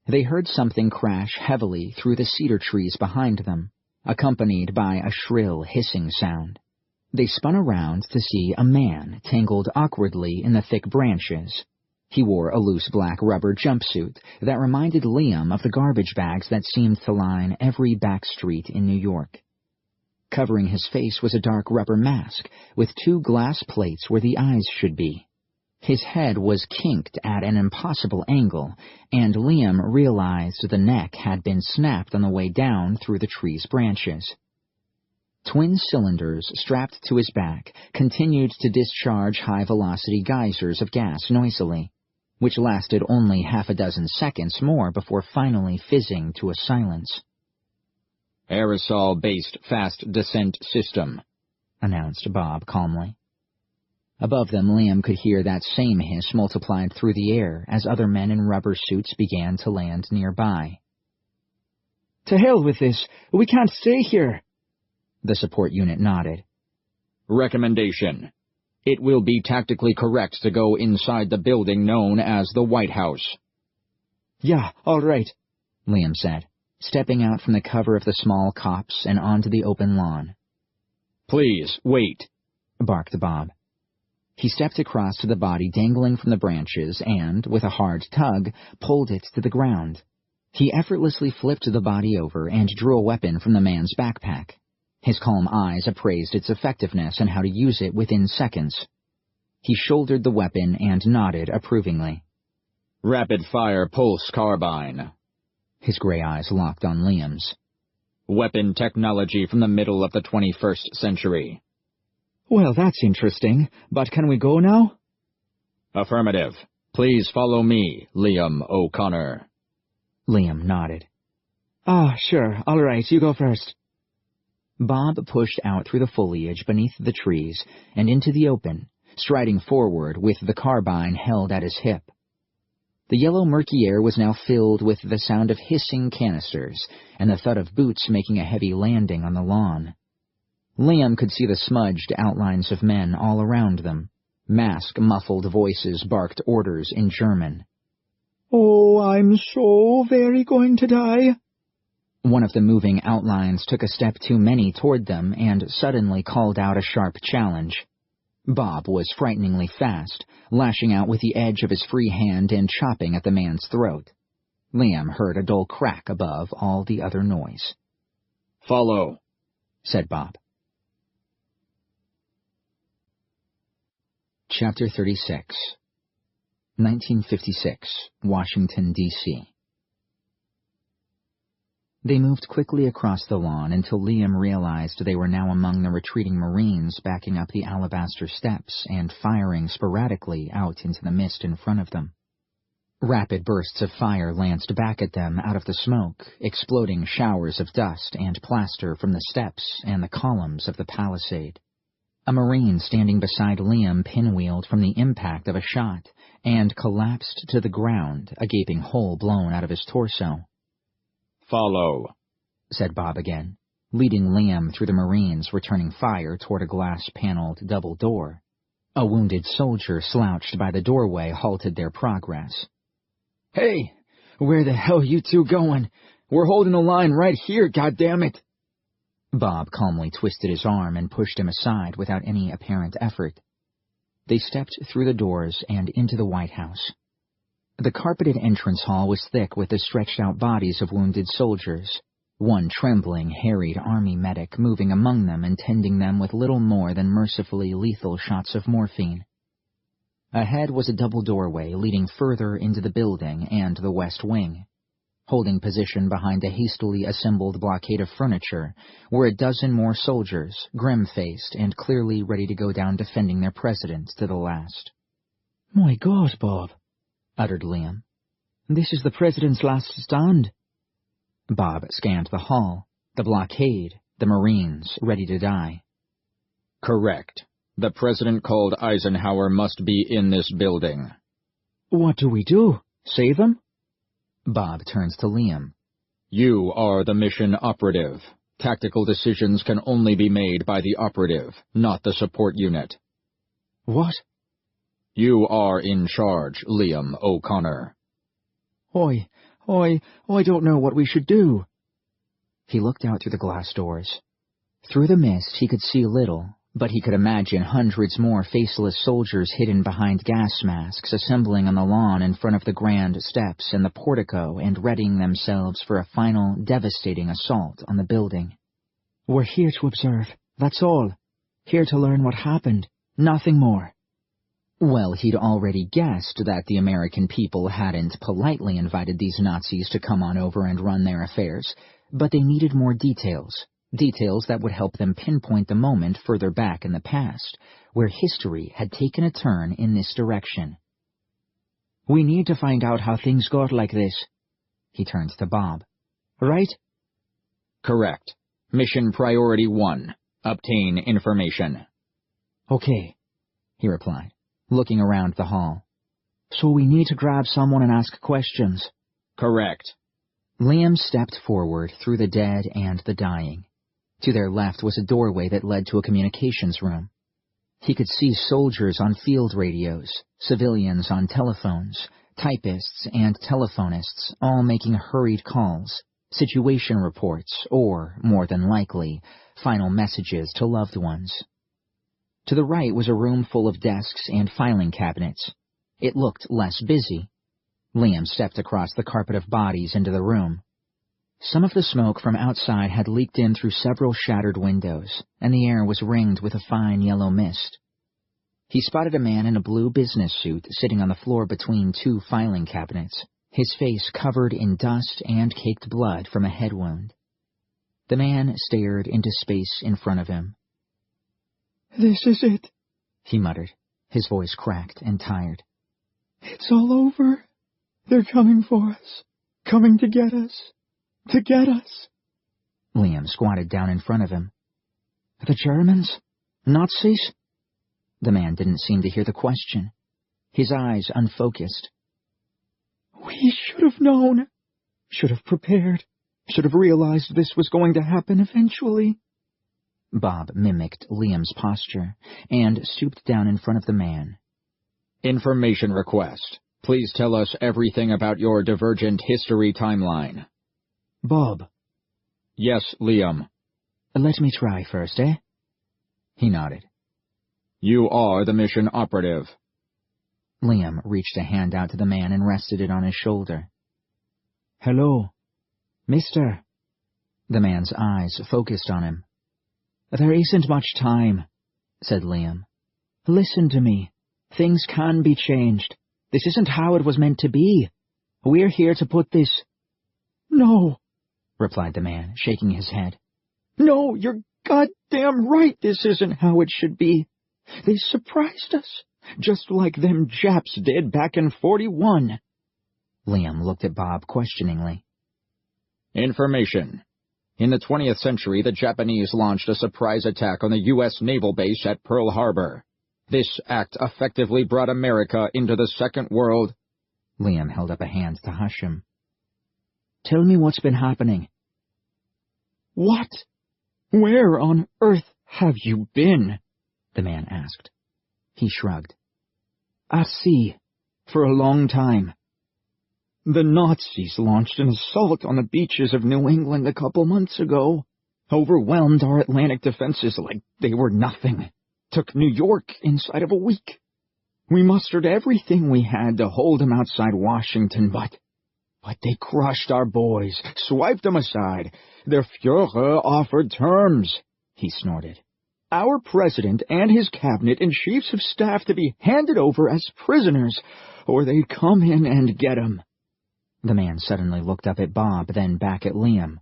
They heard something crash heavily through the cedar trees behind them, accompanied by a shrill hissing sound. They spun around to see a man tangled awkwardly in the thick branches. He wore a loose black rubber jumpsuit that reminded Liam of the garbage bags that seemed to line every back street in New York. Covering his face was a dark rubber mask with 2 glass plates where the eyes should be. His head was kinked at an impossible angle, and Liam realized the neck had been snapped on the way down through the tree's branches. Twin cylinders strapped to his back continued to discharge high-velocity geysers of gas noisily, which lasted only half a dozen seconds more before finally fizzing to a silence. "Aerosol-based fast descent system," announced Bob calmly. Above them, Liam could hear that same hiss multiplied through the air as other men in rubber suits began to land nearby. "To hell with this! We can't stay here!" The support unit nodded. "Recommendation. It will be tactically correct to go inside the building known as the White House." "Yeah, all right," Liam said, stepping out from the cover of the small copse and onto the open lawn. "Please, wait," barked Bob. He stepped across to the body dangling from the branches and, with a hard tug, pulled it to the ground. He effortlessly flipped the body over and drew a weapon from the man's backpack. His calm eyes appraised its effectiveness and how to use it within seconds. He shouldered the weapon and nodded approvingly. "Rapid-fire pulse carbine." His gray eyes locked on Liam's. "Weapon technology from the middle of the 21st century." "Well, that's interesting, but can we go now?" "Affirmative. Please follow me, Liam O'Connor." Liam nodded. Sure, all right, you go first." Bob pushed out through the foliage beneath the trees and into the open, striding forward with the carbine held at his hip. The yellow murky air was now filled with the sound of hissing canisters and the thud of boots making a heavy landing on the lawn. Liam could see the smudged outlines of men all around them. Mask-muffled voices barked orders in German. "Oh, I'm so very going to die." One of the moving outlines took a step too many toward them and suddenly called out a sharp challenge. Bob was frighteningly fast, lashing out with the edge of his free hand and chopping at the man's throat. Liam heard a dull crack above all the other noise. "Follow," said Bob. Chapter 36. 1956, Washington, D.C. They moved quickly across the lawn until Liam realized they were now among the retreating Marines backing up the alabaster steps and firing sporadically out into the mist in front of them. Rapid bursts of fire lanced back at them out of the smoke, exploding showers of dust and plaster from the steps and the columns of the palisade. A Marine standing beside Liam pinwheeled from the impact of a shot and collapsed to the ground, a gaping hole blown out of his torso. "Follow," said Bob again, leading Liam through the Marines returning fire toward a glass-paneled double door. A wounded soldier slouched by the doorway halted their progress. "Hey, where the hell you two going? We're holding the line right here, goddammit!" Bob calmly twisted his arm and pushed him aside without any apparent effort. They stepped through the doors and into the White House. The carpeted entrance hall was thick with the stretched-out bodies of wounded soldiers, one trembling, harried army medic moving among them and tending them with little more than mercifully lethal shots of morphine. Ahead was a double doorway leading further into the building and the west wing. Holding position behind a hastily assembled blockade of furniture were a dozen more soldiers, grim-faced and clearly ready to go down defending their president to the last. "My God, Bob," uttered Liam. "This is the president's last stand." Bob scanned the hall, the blockade, the Marines ready to die. "Correct. The president called Eisenhower must be in this building." "What do we do? Save him?" Bob turns to Liam. "You are the mission operative. Tactical decisions can only be made by the operative, not the support unit." "What?" "You are in charge, Liam O'Connor." I don't know what we should do." He looked out through the glass doors. Through the mist he could see little, but he could imagine hundreds more faceless soldiers hidden behind gas masks assembling on the lawn in front of the grand steps and the portico and readying themselves for a final, devastating assault on the building. "We're here to observe, that's all. Here to learn what happened, nothing more." Well, he'd already guessed that the American people hadn't politely invited these Nazis to come on over and run their affairs, but they needed more details. Details that would help them pinpoint the moment further back in the past, where history had taken a turn in this direction. "We need to find out how things got like this." He turned to Bob. "Right?" "Correct. Mission Priority 1. Obtain information." "Okay," he replied, looking around the hall. "So we need to grab someone and ask questions." "Correct." Liam stepped forward through the dead and the dying. To their left was a doorway that led to a communications room. He could see soldiers on field radios, civilians on telephones, typists and telephonists all making hurried calls, situation reports, or, more than likely, final messages to loved ones. To the right was a room full of desks and filing cabinets. It looked less busy. Liam stepped across the carpet of bodies into the room. Some of the smoke from outside had leaked in through several shattered windows, and the air was ringed with a fine yellow mist. He spotted a man in a blue business suit sitting on the floor between two filing cabinets, his face covered in dust and caked blood from a head wound. The man stared into space in front of him. "This is it," he muttered, his voice cracked and tired. "It's all over. They're coming for us. Coming to get us. To get us." Liam squatted down in front of him. "The Germans? Nazis?" The man didn't seem to hear the question. His eyes unfocused. "We should have known. Should have prepared. Should have realized this was going to happen eventually." Bob mimicked Liam's posture and stooped down in front of the man. "Information request. Please tell us everything about your divergent history timeline." "Bob." "Yes, Liam." "Let me try first, eh?" He nodded. You are the mission operative. Liam reached a hand out to the man and rested it on his shoulder. Hello, mister. The man's eyes focused on him. There isn't much time, said Liam. Listen to me. Things can be changed. This isn't how it was meant to be. We're here to put this... No, replied the man, shaking his head. No, you're goddamn right this isn't how it should be. They surprised us, just like them Japs did back in 41. Liam looked at Bob questioningly. Information. In the 20th century, the Japanese launched a surprise attack on the U.S. naval base at Pearl Harbor. This act effectively brought America into the Second World. Liam held up a hand to hush him. Tell me what's been happening. What? Where on earth have you been? The man asked. He shrugged. At sea. For a long time. The Nazis launched an assault on the beaches of New England a couple months ago. Overwhelmed our Atlantic defenses like they were nothing. Took New York inside of a week. We mustered everything we had to hold them outside Washington, but they crushed our boys, swiped them aside. Their Führer offered terms, he snorted. Our president and his cabinet and chiefs of staff to be handed over as prisoners, or they'd come in and get 'em. The man suddenly looked up at Bob, then back at Liam.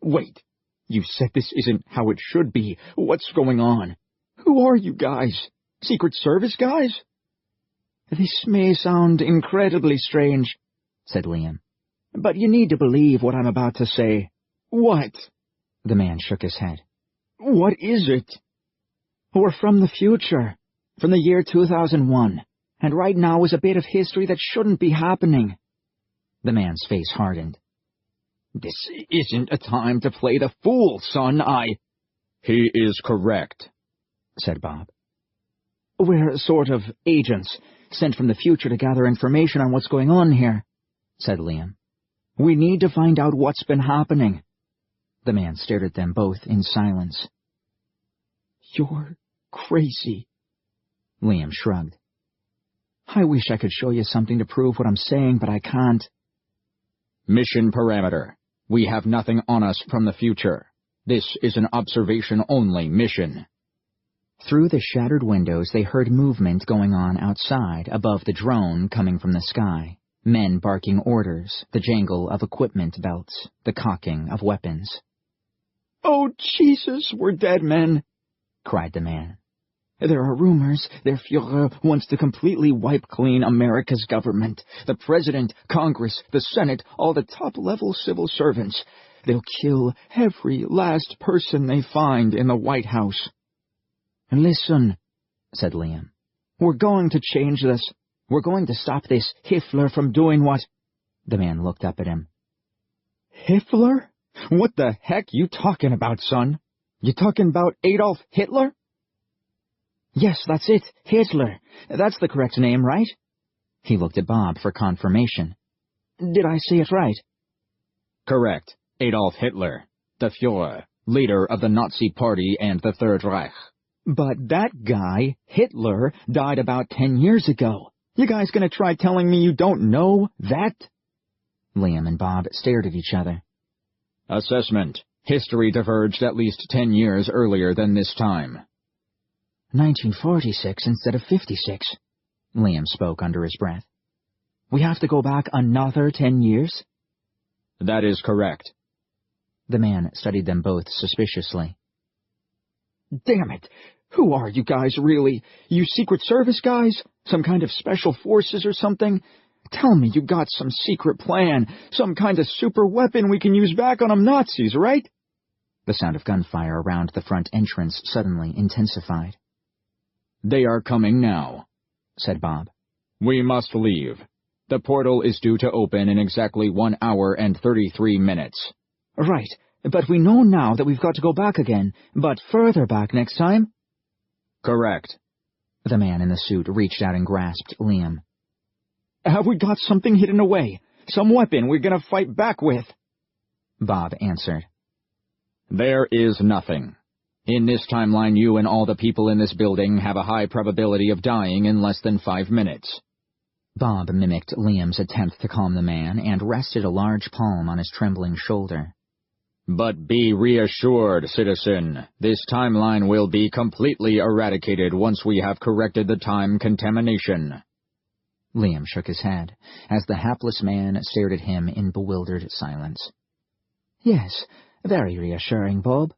Wait, you said this isn't how it should be. What's going on? Who are you guys? Secret Service guys? This may sound incredibly strange, said Liam, but you need to believe what I'm about to say. What? The man shook his head. What is it? We're from the future, from the year 2001, and right now is a bit of history that shouldn't be happening. The man's face hardened. This isn't a time to play the fool, son. He is correct, said Bob. We're sort of agents, sent from the future to gather information on what's going on here, said Liam. We need to find out what's been happening. The man stared at them both in silence. You're crazy. Liam shrugged. I wish I could show you something to prove what I'm saying, but I can't. Mission parameter. We have nothing on us from the future. This is an observation-only mission. Through the shattered windows they heard movement going on outside, above the drone coming from the sky. Men barking orders, the jangle of equipment belts, the cocking of weapons. Oh, Jesus, we're dead men, cried the man. There are rumors their Führer wants to completely wipe clean America's government. The President, Congress, the Senate, all the top-level civil servants. They'll kill every last person they find in the White House. Listen, said Liam. We're going to change this. We're going to stop this Hitler from doing what... The man looked up at him. Hitler? What the heck you talking about, son? You talking about Adolf Hitler? Yes, that's it, Hitler. That's the correct name, right? He looked at Bob for confirmation. Did I say it right? Correct. Adolf Hitler, the Führer, leader of the Nazi Party and the Third Reich. But that guy, Hitler, died about 10 years ago. You guys gonna try telling me you don't know that? Liam and Bob stared at each other. Assessment. History diverged at least 10 years earlier than this time. 1946 instead of 56, Liam spoke under his breath. We have to go back another 10 years? That is correct. The man studied them both suspiciously. Damn it! Who are you guys, really? You Secret Service guys? Some kind of special forces or something? Tell me you got some secret plan, some kind of super weapon we can use back on them Nazis, right? The sound of gunfire around the front entrance suddenly intensified. They are coming now, said Bob. We must leave. The portal is due to open in exactly 1 hour and 33 minutes. Right, but we know now that we've got to go back again, but further back next time? Correct. The man in the suit reached out and grasped Liam. Have we got something hidden away? Some weapon we're gonna fight back with? Bob answered. There is nothing. In this timeline, you and all the people in this building have a high probability of dying in less than 5 minutes." Bob mimicked Liam's attempt to calm the man and rested a large palm on his trembling shoulder. "But be reassured, citizen. This timeline will be completely eradicated once we have corrected the time contamination." Liam shook his head, as the hapless man stared at him in bewildered silence. "Yes, very reassuring, Bob."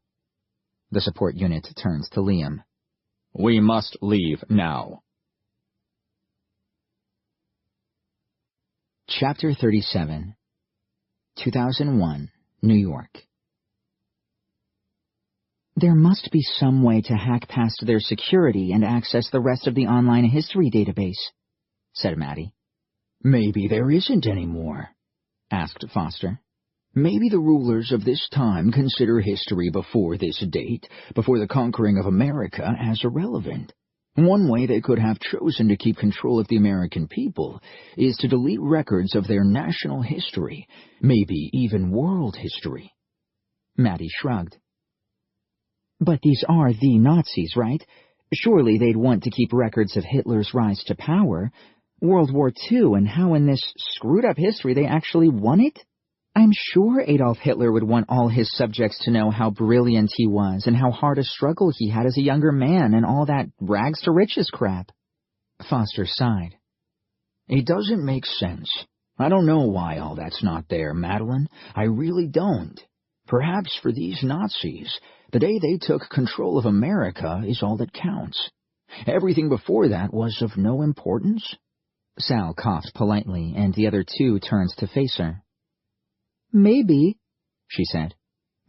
The support unit turned to Liam. "We must leave now." Chapter 37. 2001, New York. "There must be some way to hack past their security and access the rest of the online history database," said Maddie. "Maybe there isn't any more," asked Foster. "Maybe the rulers of this time consider history before this date, before the conquering of America, as irrelevant. One way they could have chosen to keep control of the American people is to delete records of their national history, maybe even world history." Maddie shrugged. "But these are the Nazis, right? Surely they'd want to keep records of Hitler's rise to power, World War II, and how in this screwed-up history they actually won it? I'm sure Adolf Hitler would want all his subjects to know how brilliant he was and how hard a struggle he had as a younger man and all that rags-to-riches crap." Foster sighed. "It doesn't make sense. I don't know why all that's not there, Madeline. I really don't. Perhaps for these Nazis, the day they took control of America is all that counts. Everything before that was of no importance." Sal coughed politely, and the other two turned to face her. "Maybe," she said.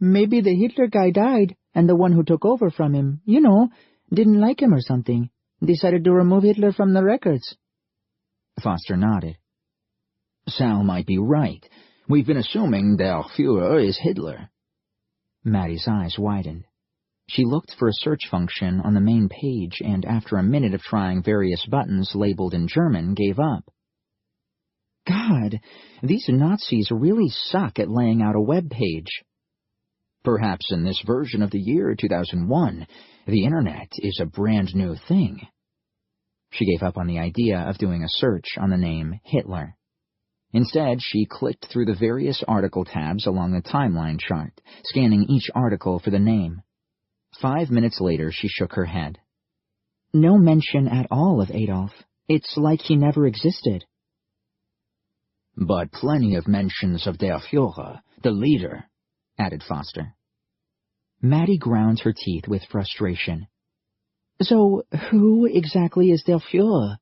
"Maybe the Hitler guy died, and the one who took over from him, didn't like him or something. Decided to remove Hitler from the records." Foster nodded. "Sal might be right. We've been assuming der Führer is Hitler." Maddie's eyes widened. She looked for a search function on the main page and after a minute of trying various buttons labeled in German, gave up. God, these Nazis really suck at laying out a web page. "Perhaps in this version of the year 2001, the Internet is a brand new thing." She gave up on the idea of doing a search on the name Hitler. Instead, she clicked through the various article tabs along the timeline chart, scanning each article for the name. 5 minutes later, she shook her head. "No mention at all of Adolf. It's like he never existed." "But plenty of mentions of der Führer, the leader," added Foster. Maddie ground her teeth with frustration. "So, who exactly is der Führer?"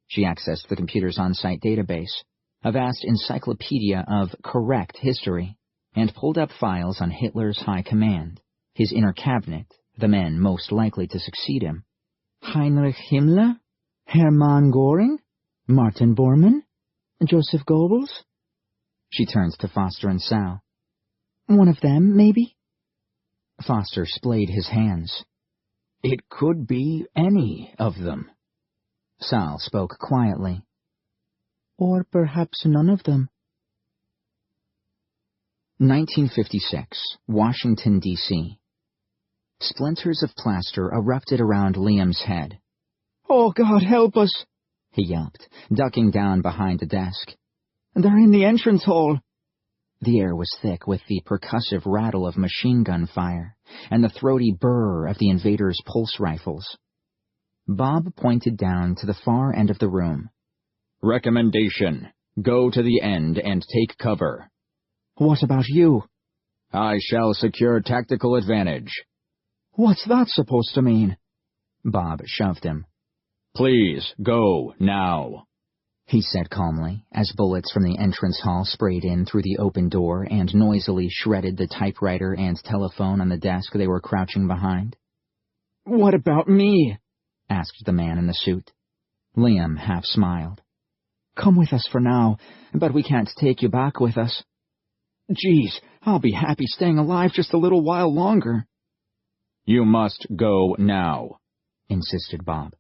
She accessed the computer's on-site database, a vast encyclopedia of correct history, and pulled up files on Hitler's high command, his inner cabinet, the men most likely to succeed him. Heinrich Himmler? Hermann Göring? Martin Bormann? Joseph Goebbels? She turned to Foster and Sal. "One of them, maybe?" Foster splayed his hands. "It could be any of them." Sal spoke quietly. "Or perhaps none of them." 1956, Washington, D.C. Splinters of plaster erupted around Liam's head. "Oh, God, help us!" he yelped, ducking down behind the desk. "They're in the entrance hall." The air was thick with the percussive rattle of machine gun fire and the throaty burr of the invaders' pulse rifles. Bob pointed down to the far end of the room. "Recommendation. Go to the end and take cover." "What about you?" "I shall secure tactical advantage." "What's that supposed to mean?" Bob shoved him. "Please, go, now," he said calmly, as bullets from the entrance hall sprayed in through the open door and noisily shredded the typewriter and telephone on the desk they were crouching behind. "What about me?" asked the man in the suit. Liam half smiled. "Come with us for now, but we can't take you back with us." "Geez, I'll be happy staying alive just a little while longer." "You must go now," insisted Bob.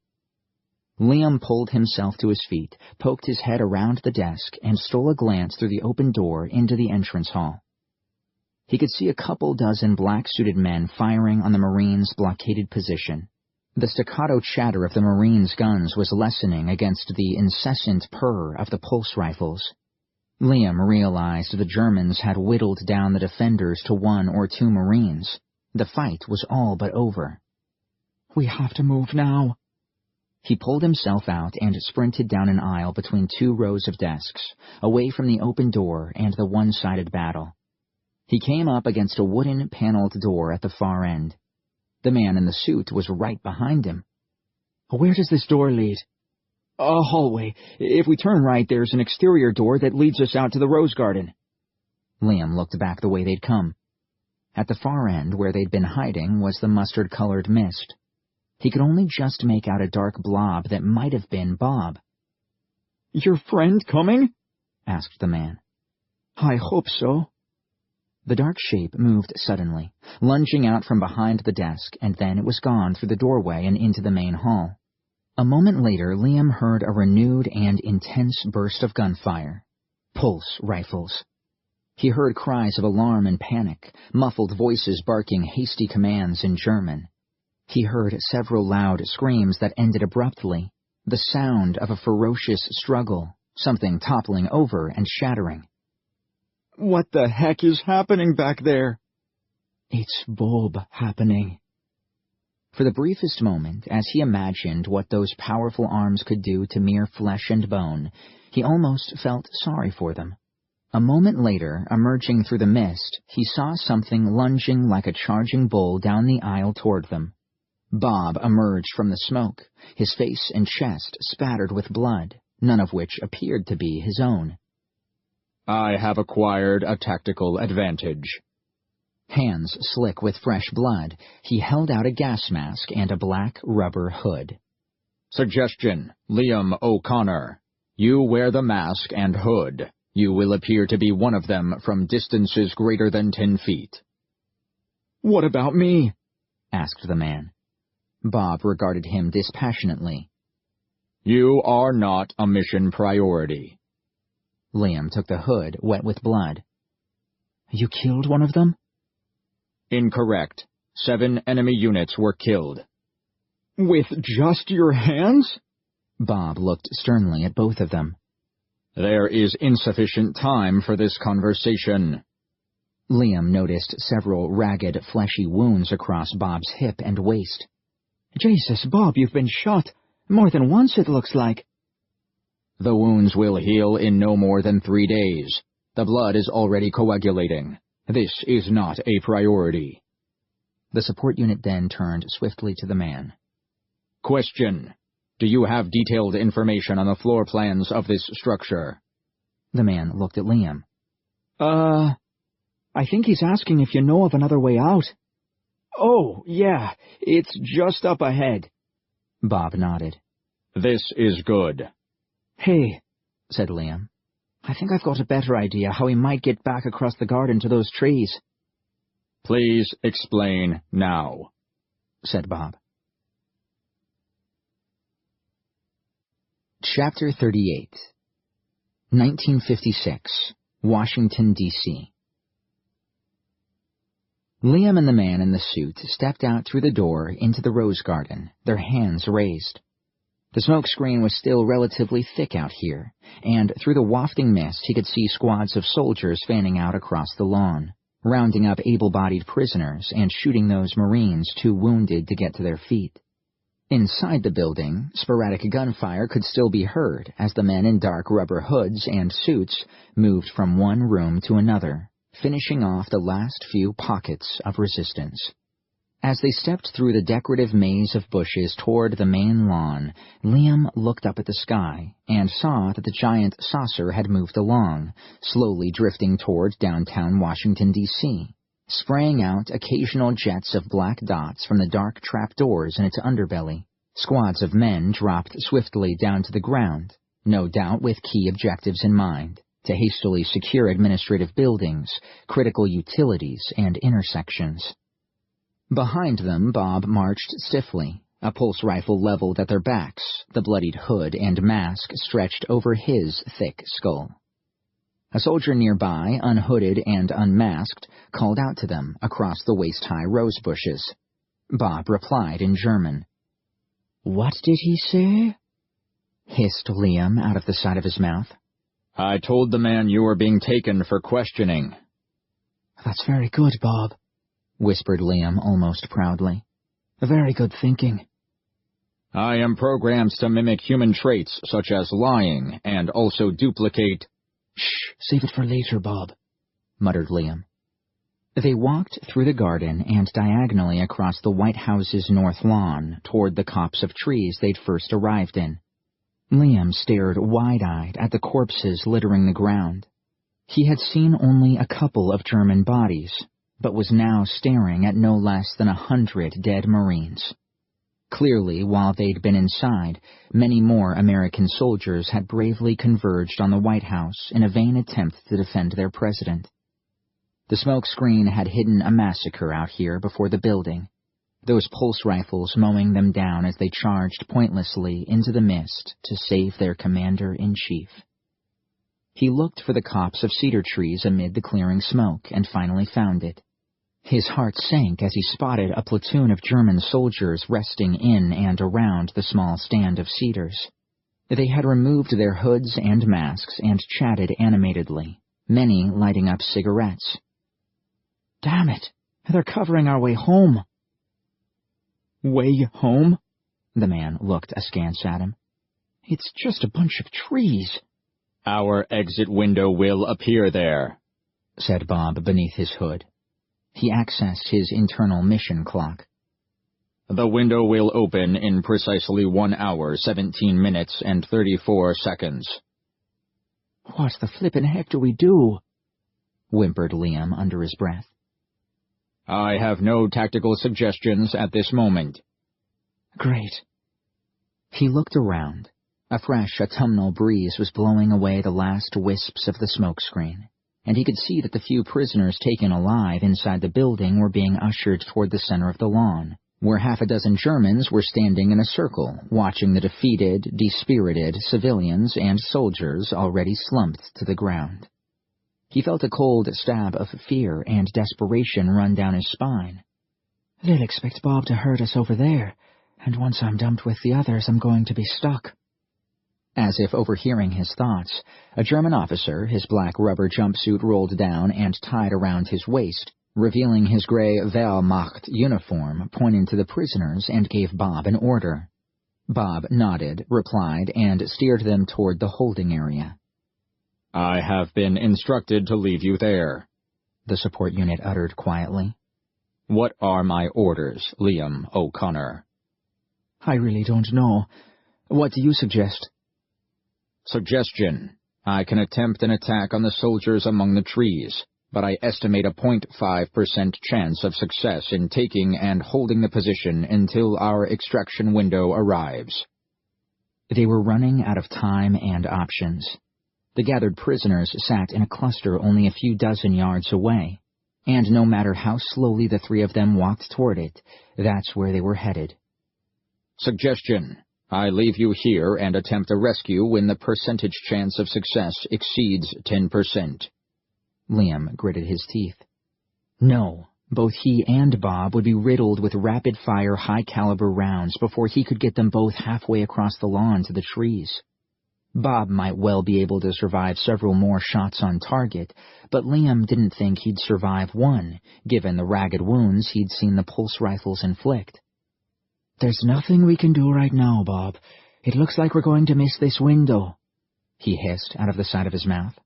Liam pulled himself to his feet, poked his head around the desk, and stole a glance through the open door into the entrance hall. He could see a couple dozen black-suited men firing on the Marines' blockaded position. The staccato chatter of the Marines' guns was lessening against the incessant purr of the pulse rifles. Liam realized the Germans had whittled down the defenders to 1 or 2 Marines. The fight was all but over. "We have to move now." He pulled himself out and sprinted down an aisle between 2 rows of desks, away from the open door and the one-sided battle. He came up against a wooden paneled door at the far end. The man in the suit was right behind him. "Where does this door lead?" "A hallway. If we turn right, there's an exterior door that leads us out to the rose garden." Liam looked back the way they'd come. At the far end, where they'd been hiding, was the mustard-colored mist. He could only just make out a dark blob that might have been Bob. "Your friend coming?" asked the man. "I hope so." The dark shape moved suddenly, lunging out from behind the desk, and then it was gone through the doorway and into the main hall. A moment later, Liam heard a renewed and intense burst of gunfire. Pulse rifles. He heard cries of alarm and panic, muffled voices barking hasty commands in German. He heard several loud screams that ended abruptly, the sound of a ferocious struggle, something toppling over and shattering. "What the heck is happening back there?" "It's Bob happening." For the briefest moment, as he imagined what those powerful arms could do to mere flesh and bone, he almost felt sorry for them. A moment later, emerging through the mist, he saw something lunging like a charging bull down the aisle toward them. Bob emerged from the smoke, his face and chest spattered with blood, none of which appeared to be his own. "I have acquired a tactical advantage." Hands slick with fresh blood, he held out a gas mask and a black rubber hood. "Suggestion, Liam O'Connor. You wear the mask and hood. You will appear to be one of them from distances greater than 10 feet. "What about me?" asked the man. Bob regarded him dispassionately. "You are not a mission priority." Liam took the hood, wet with blood. "You killed one of them?" "Incorrect. 7 enemy units were killed." "With just your hands?" Bob looked sternly at both of them. "There is insufficient time for this conversation." Liam noticed several ragged, fleshy wounds across Bob's hip and waist. "Jesus, Bob, you've been shot. More than once, it looks like." "The wounds will heal in no more than 3 days. The blood is already coagulating. This is not a priority." The support unit then turned swiftly to the man. "Question. Do you have detailed information on the floor plans of this structure?" The man looked at Liam. I think he's asking if you know of another way out." "Oh, yeah, it's just up ahead." Bob nodded. "This is good." "Hey," said Liam. "I think I've got a better idea how we might get back across the garden to those trees." "Please explain now," said Bob. Chapter 38 1956, Washington, D.C. Liam and the man in the suit stepped out through the door into the rose garden, their hands raised. The smoke screen was still relatively thick out here, and through the wafting mist he could see squads of soldiers fanning out across the lawn, rounding up able-bodied prisoners and shooting those Marines too wounded to get to their feet. Inside the building, sporadic gunfire could still be heard as the men in dark rubber hoods and suits moved from one room to another, finishing off the last few pockets of resistance. As they stepped through the decorative maze of bushes toward the main lawn, Liam looked up at the sky and saw that the giant saucer had moved along, slowly drifting toward downtown Washington, D.C., spraying out occasional jets of black dots from the dark trapdoors in its underbelly. Squads of men dropped swiftly down to the ground, no doubt with key objectives in mind, to hastily secure administrative buildings, critical utilities, and intersections. Behind them, Bob marched stiffly, a pulse rifle leveled at their backs, the bloodied hood and mask stretched over his thick skull. A soldier nearby, unhooded and unmasked, called out to them across the waist-high rose bushes. Bob replied in German. "What did he say?" hissed Liam out of the side of his mouth. "I told the man you were being taken for questioning." "That's very good, Bob," whispered Liam almost proudly. "Very good thinking." "I am programmed to mimic human traits such as lying and also duplicate—" "Shh, save it for later, Bob," muttered Liam. They walked through the garden and diagonally across the White House's north lawn toward the copse of trees they'd first arrived in. Liam stared wide-eyed at the corpses littering the ground. He had seen only a couple of German bodies, but was now staring at no less than 100 dead Marines. Clearly, while they'd been inside, many more American soldiers had bravely converged on the White House in a vain attempt to defend their president. The smoke screen had hidden a massacre out here before the building, those pulse rifles mowing them down as they charged pointlessly into the mist to save their commander-in-chief. He looked for the copse of cedar trees amid the clearing smoke and finally found it. His heart sank as he spotted a platoon of German soldiers resting in and around the small stand of cedars. They had removed their hoods and masks and chatted animatedly, many lighting up cigarettes. "Damn it! They're covering our way home." "Way home?" The man looked askance at him. "It's just a bunch of trees." "Our exit window will appear there," said Bob beneath his hood. He accessed his internal mission clock. "The window will open in precisely 1 hour, 17 minutes, and 34 seconds. "What the flippin' heck do we do?" whimpered Liam under his breath. "I have no tactical suggestions at this moment." "Great." He looked around. A fresh autumnal breeze was blowing away the last wisps of the smoke screen, and he could see that the few prisoners taken alive inside the building were being ushered toward the center of the lawn, where half a dozen Germans were standing in a circle, watching the defeated, dispirited civilians and soldiers already slumped to the ground. He felt a cold stab of fear and desperation run down his spine. "They'll expect Bob to hurt us over there, and once I'm dumped with the others, I'm going to be stuck." As if overhearing his thoughts, a German officer, his black rubber jumpsuit rolled down and tied around his waist, revealing his gray Wehrmacht uniform, pointed to the prisoners and gave Bob an order. Bob nodded, replied, and steered them toward the holding area. "I have been instructed to leave you there," the support unit uttered quietly. "What are my orders, Liam O'Connor?" "I really don't know. What do you suggest?" "Suggestion. I can attempt an attack on the soldiers among the trees, but I estimate a 0.5% chance of success in taking and holding the position until our extraction window arrives." They were running out of time and options. The gathered prisoners sat in a cluster only a few dozen yards away, and no matter how slowly the three of them walked toward it, that's where they were headed. "Suggestion. I leave you here and attempt a rescue when the percentage chance of success exceeds 10%. Liam gritted his teeth. No, both he and Bob would be riddled with rapid-fire, high-caliber rounds before he could get them both halfway across the lawn to the trees. Bob might well be able to survive several more shots on target, but Liam didn't think he'd survive one, given the ragged wounds he'd seen the pulse rifles inflict. "There's nothing we can do right now, Bob. It looks like we're going to miss this window," he hissed out of the side of his mouth.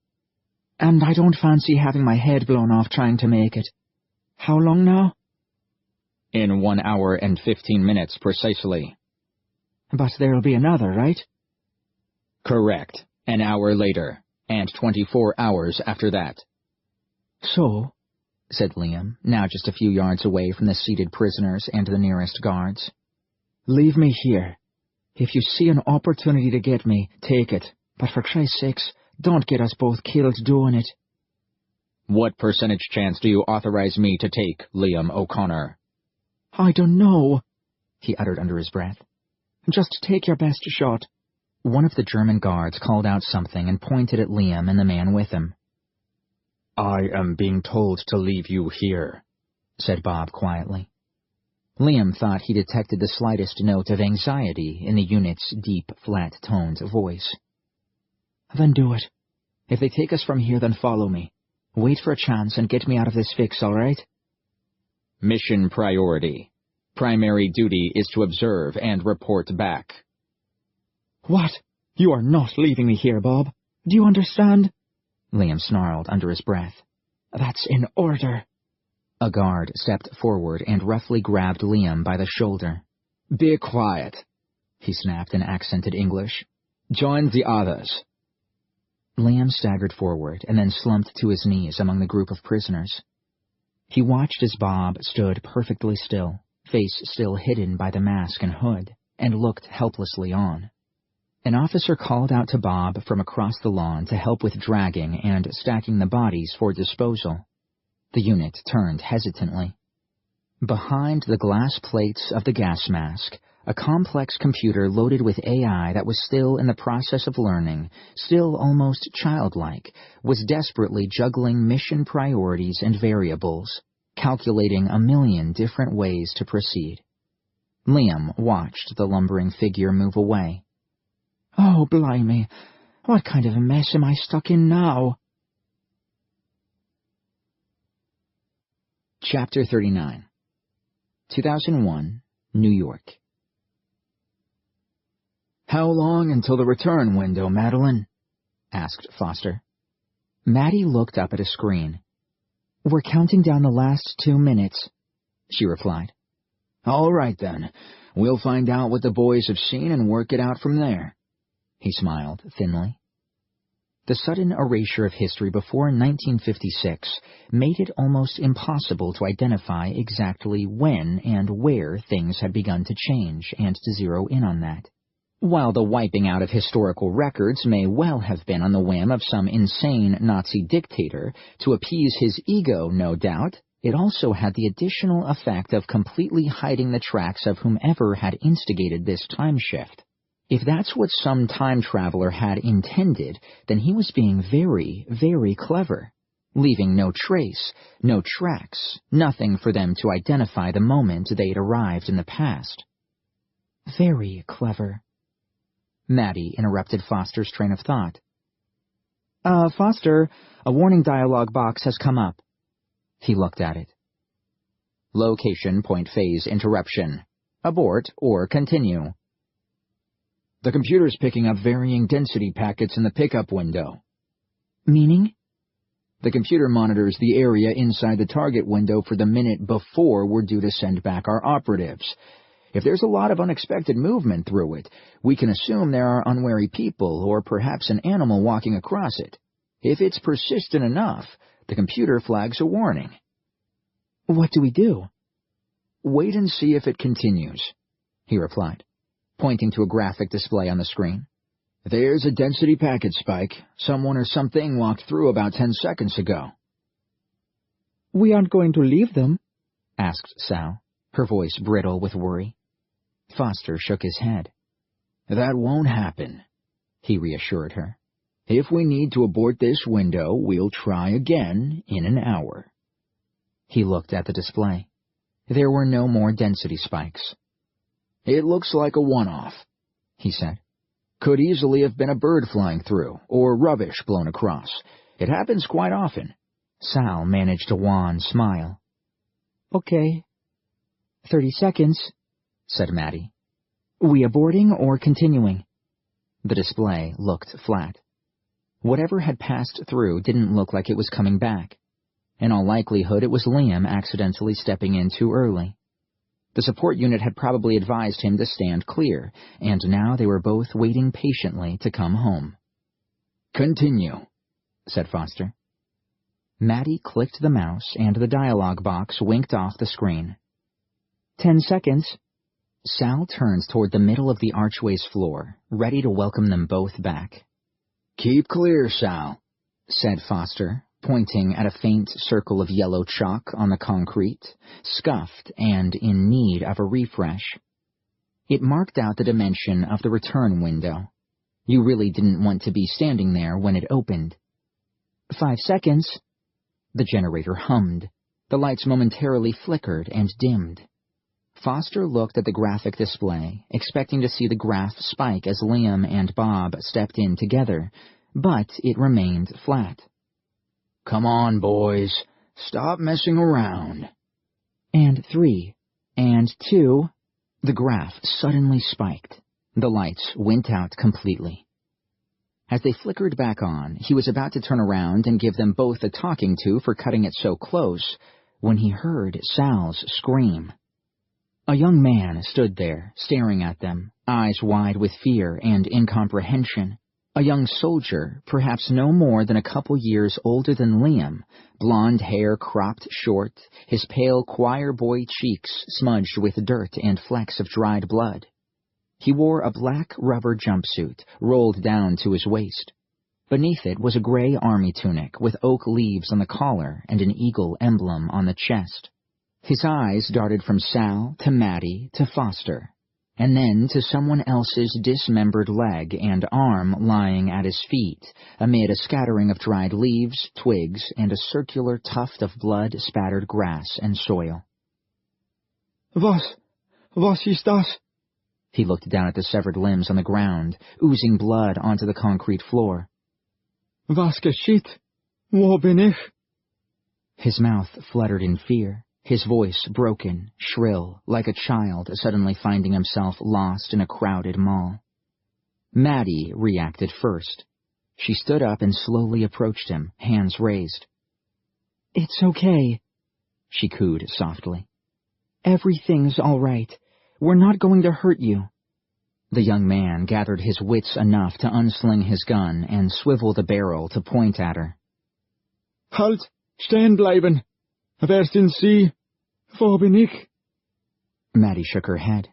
"And I don't fancy having my head blown off trying to make it. How long now?" "In 1 hour and 15 minutes precisely." "But there'll be another, right?" "Correct. An hour later, and 24 hours after that." "So," said Liam, now just a few yards away from the seated prisoners and the nearest guards, "leave me here. If you see an opportunity to get me, take it. But for Christ's sakes, don't get us both killed doing it." "What percentage chance do you authorize me to take, Liam O'Connor?" "I don't know," he uttered under his breath. "Just take your best shot." One of the German guards called out something and pointed at Liam and the man with him. I am being told to leave you here, said Bob quietly. Liam thought he detected the slightest note of anxiety in the unit's deep, flat-toned voice. Then do it. If they take us from here, then follow me. Wait for a chance and get me out of this fix, all right? Mission priority. Primary duty is to observe and report back. What? You are not leaving me here, Bob. Do you understand? Liam snarled under his breath. That's in order. A guard stepped forward and roughly grabbed Liam by the shoulder. Be quiet, he snapped in accented English. Join the others. Liam staggered forward and then slumped to his knees among the group of prisoners. He watched as Bob stood perfectly still, face still hidden by the mask and hood, and looked helplessly on. An officer called out to Bob from across the lawn to help with dragging and stacking the bodies for disposal. The unit turned hesitantly. Behind the glass plates of the gas mask, a complex computer loaded with AI that was still in the process of learning, still almost childlike, was desperately juggling mission priorities and variables, calculating a million different ways to proceed. Liam watched the lumbering figure move away. Oh, blimey. What kind of a mess am I stuck in now? Chapter 39. 2001, New York. How long until the return window, Madeline? Asked Foster. Maddie looked up at a screen. We're counting down the last 2 minutes, she replied. All right, then. We'll find out what the boys have seen and work it out from there. He smiled thinly. The sudden erasure of history before 1956 made it almost impossible to identify exactly when and where things had begun to change and to zero in on that. While the wiping out of historical records may well have been on the whim of some insane Nazi dictator to appease his ego, no doubt, it also had the additional effect of completely hiding the tracks of whomever had instigated this time shift. If that's what some time traveler had intended, then he was being very, very clever, leaving no trace, no tracks, nothing for them to identify the moment they'd arrived in the past. Very clever. Maddie interrupted Foster's train of thought. Foster, a warning dialog box has come up. He looked at it. Location point phase interruption. Abort or continue. The computer's picking up varying density packets in the pickup window. Meaning? The computer monitors the area inside the target window for the minute before we're due to send back our operatives. If there's a lot of unexpected movement through it, we can assume there are unwary people or perhaps an animal walking across it. If it's persistent enough, the computer flags a warning. What do we do? Wait and see if it continues, he replied, pointing to a graphic display on the screen. There's a density packet spike. Someone or something walked through about 10 seconds ago. We aren't going to leave them? Asked Sal, her voice brittle with worry. Foster shook his head. That won't happen, he reassured her. If we need to abort this window, we'll try again in an hour. He looked at the display. There were no more density spikes. It looks like a one-off, he said. Could easily have been a bird flying through, or rubbish blown across. It happens quite often. Sal managed a wan smile. Okay. 30 seconds, said Maddie. We aborting or continuing? The display looked flat. Whatever had passed through didn't look like it was coming back. In all likelihood, it was Liam accidentally stepping in too early. The support unit had probably advised him to stand clear, and now they were both waiting patiently to come home. Continue, said Foster. Maddie clicked the mouse, and the dialog box winked off the screen. 10 seconds. Sal turned toward the middle of the archway's floor, ready to welcome them both back. Keep clear, Sal, said Foster, pointing at a faint circle of yellow chalk on the concrete, scuffed and in need of a refresh. It marked out the dimension of the return window. You really didn't want to be standing there when it opened. 5 seconds, The generator hummed. The lights momentarily flickered and dimmed. Foster looked at the graphic display, expecting to see the graph spike as Liam and Bob stepped in together, but it remained flat. "Come on, boys. Stop messing around." And 3, and 2, the graph suddenly spiked. The lights went out completely. As they flickered back on, he was about to turn around and give them both a talking to for cutting it so close, when he heard Sal's scream. A young man stood there, staring at them, eyes wide with fear and incomprehension. A young soldier, perhaps no more than a couple years older than Liam, blonde hair cropped short, his pale choir boy cheeks smudged with dirt and flecks of dried blood. He wore a black rubber jumpsuit, rolled down to his waist. Beneath it was a gray army tunic with oak leaves on the collar and an eagle emblem on the chest. His eyes darted from Sal to Maddie to Foster, and then to someone else's dismembered leg and arm lying at his feet, amid a scattering of dried leaves, twigs, and a circular tuft of blood-spattered grass and soil. Was ist das? He looked down at the severed limbs on the ground, oozing blood onto the concrete floor. Was geschieht? Wo bin ich? His mouth fluttered in fear, his voice broken, shrill, like a child suddenly finding himself lost in a crowded mall. Maddie reacted first. She stood up and slowly approached him, hands raised. "It's okay," she cooed softly. "Everything's all right. We're not going to hurt you." The young man gathered his wits enough to unsling his gun and swivel the barrel to point at her. "Halt! Stehen bleiben! Wer sind Sie? Wo bin ich?" Maddie shook her head.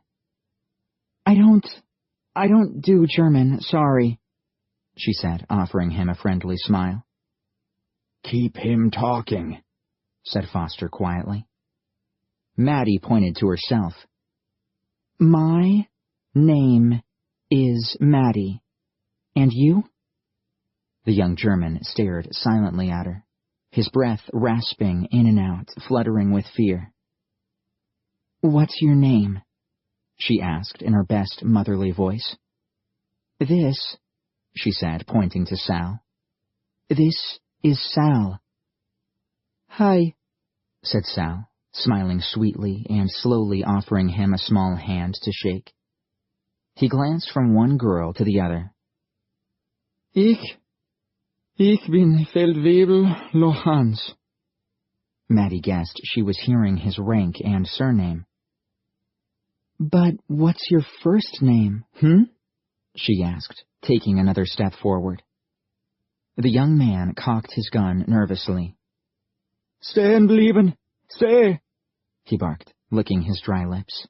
I don't do German, sorry," she said, offering him a friendly smile. "Keep him talking," said Foster quietly. Maddie pointed to herself. "My name is Maddie. And you?" The young German stared silently at her, his breath rasping in and out, fluttering with fear. "What's your name?" she asked in her best motherly voice. "This," she said, pointing to Sal. "This is Sal." "Hi," said Sal, smiling sweetly and slowly offering him a small hand to shake. He glanced from one girl to the other. Ich bin Feldwebel Lohans." Maddie guessed she was hearing his rank and surname. "But what's your first name, she asked, taking another step forward. The young man cocked his gun nervously. "Stehen bleiben! Stay!" he barked, licking his dry lips.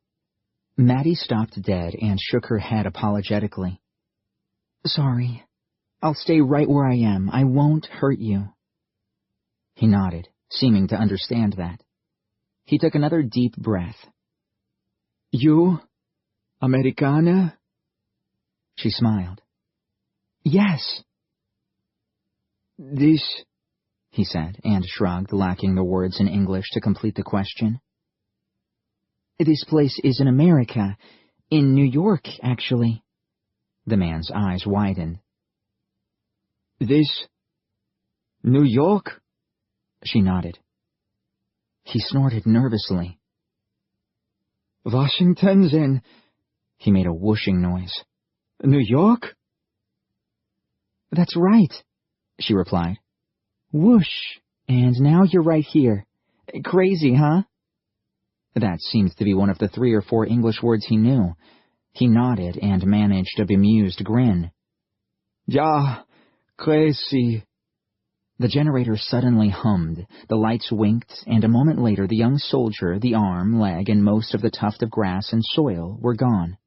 Maddie stopped dead and shook her head apologetically. "Sorry. I'll stay right where I am. I won't hurt you." He nodded, seeming to understand that. He took another deep breath. "You? Amerikaner?" She smiled. "Yes." "This," he said, and shrugged, lacking the words in English to complete the question. "This place is in America. In New York, actually." The man's eyes widened. "This? New York?" She nodded. He snorted nervously. "Washington, then." He made a whooshing noise. "New York?" "That's right," she replied. "Whoosh, and now you're right here. Crazy, huh?" That seemed to be one of the 3 or 4 English words he knew. He nodded and managed a bemused grin. "Ja, crazy." The generator suddenly hummed, the lights winked, and a moment later the young soldier, the arm, leg, and most of the tuft of grass and soil were gone.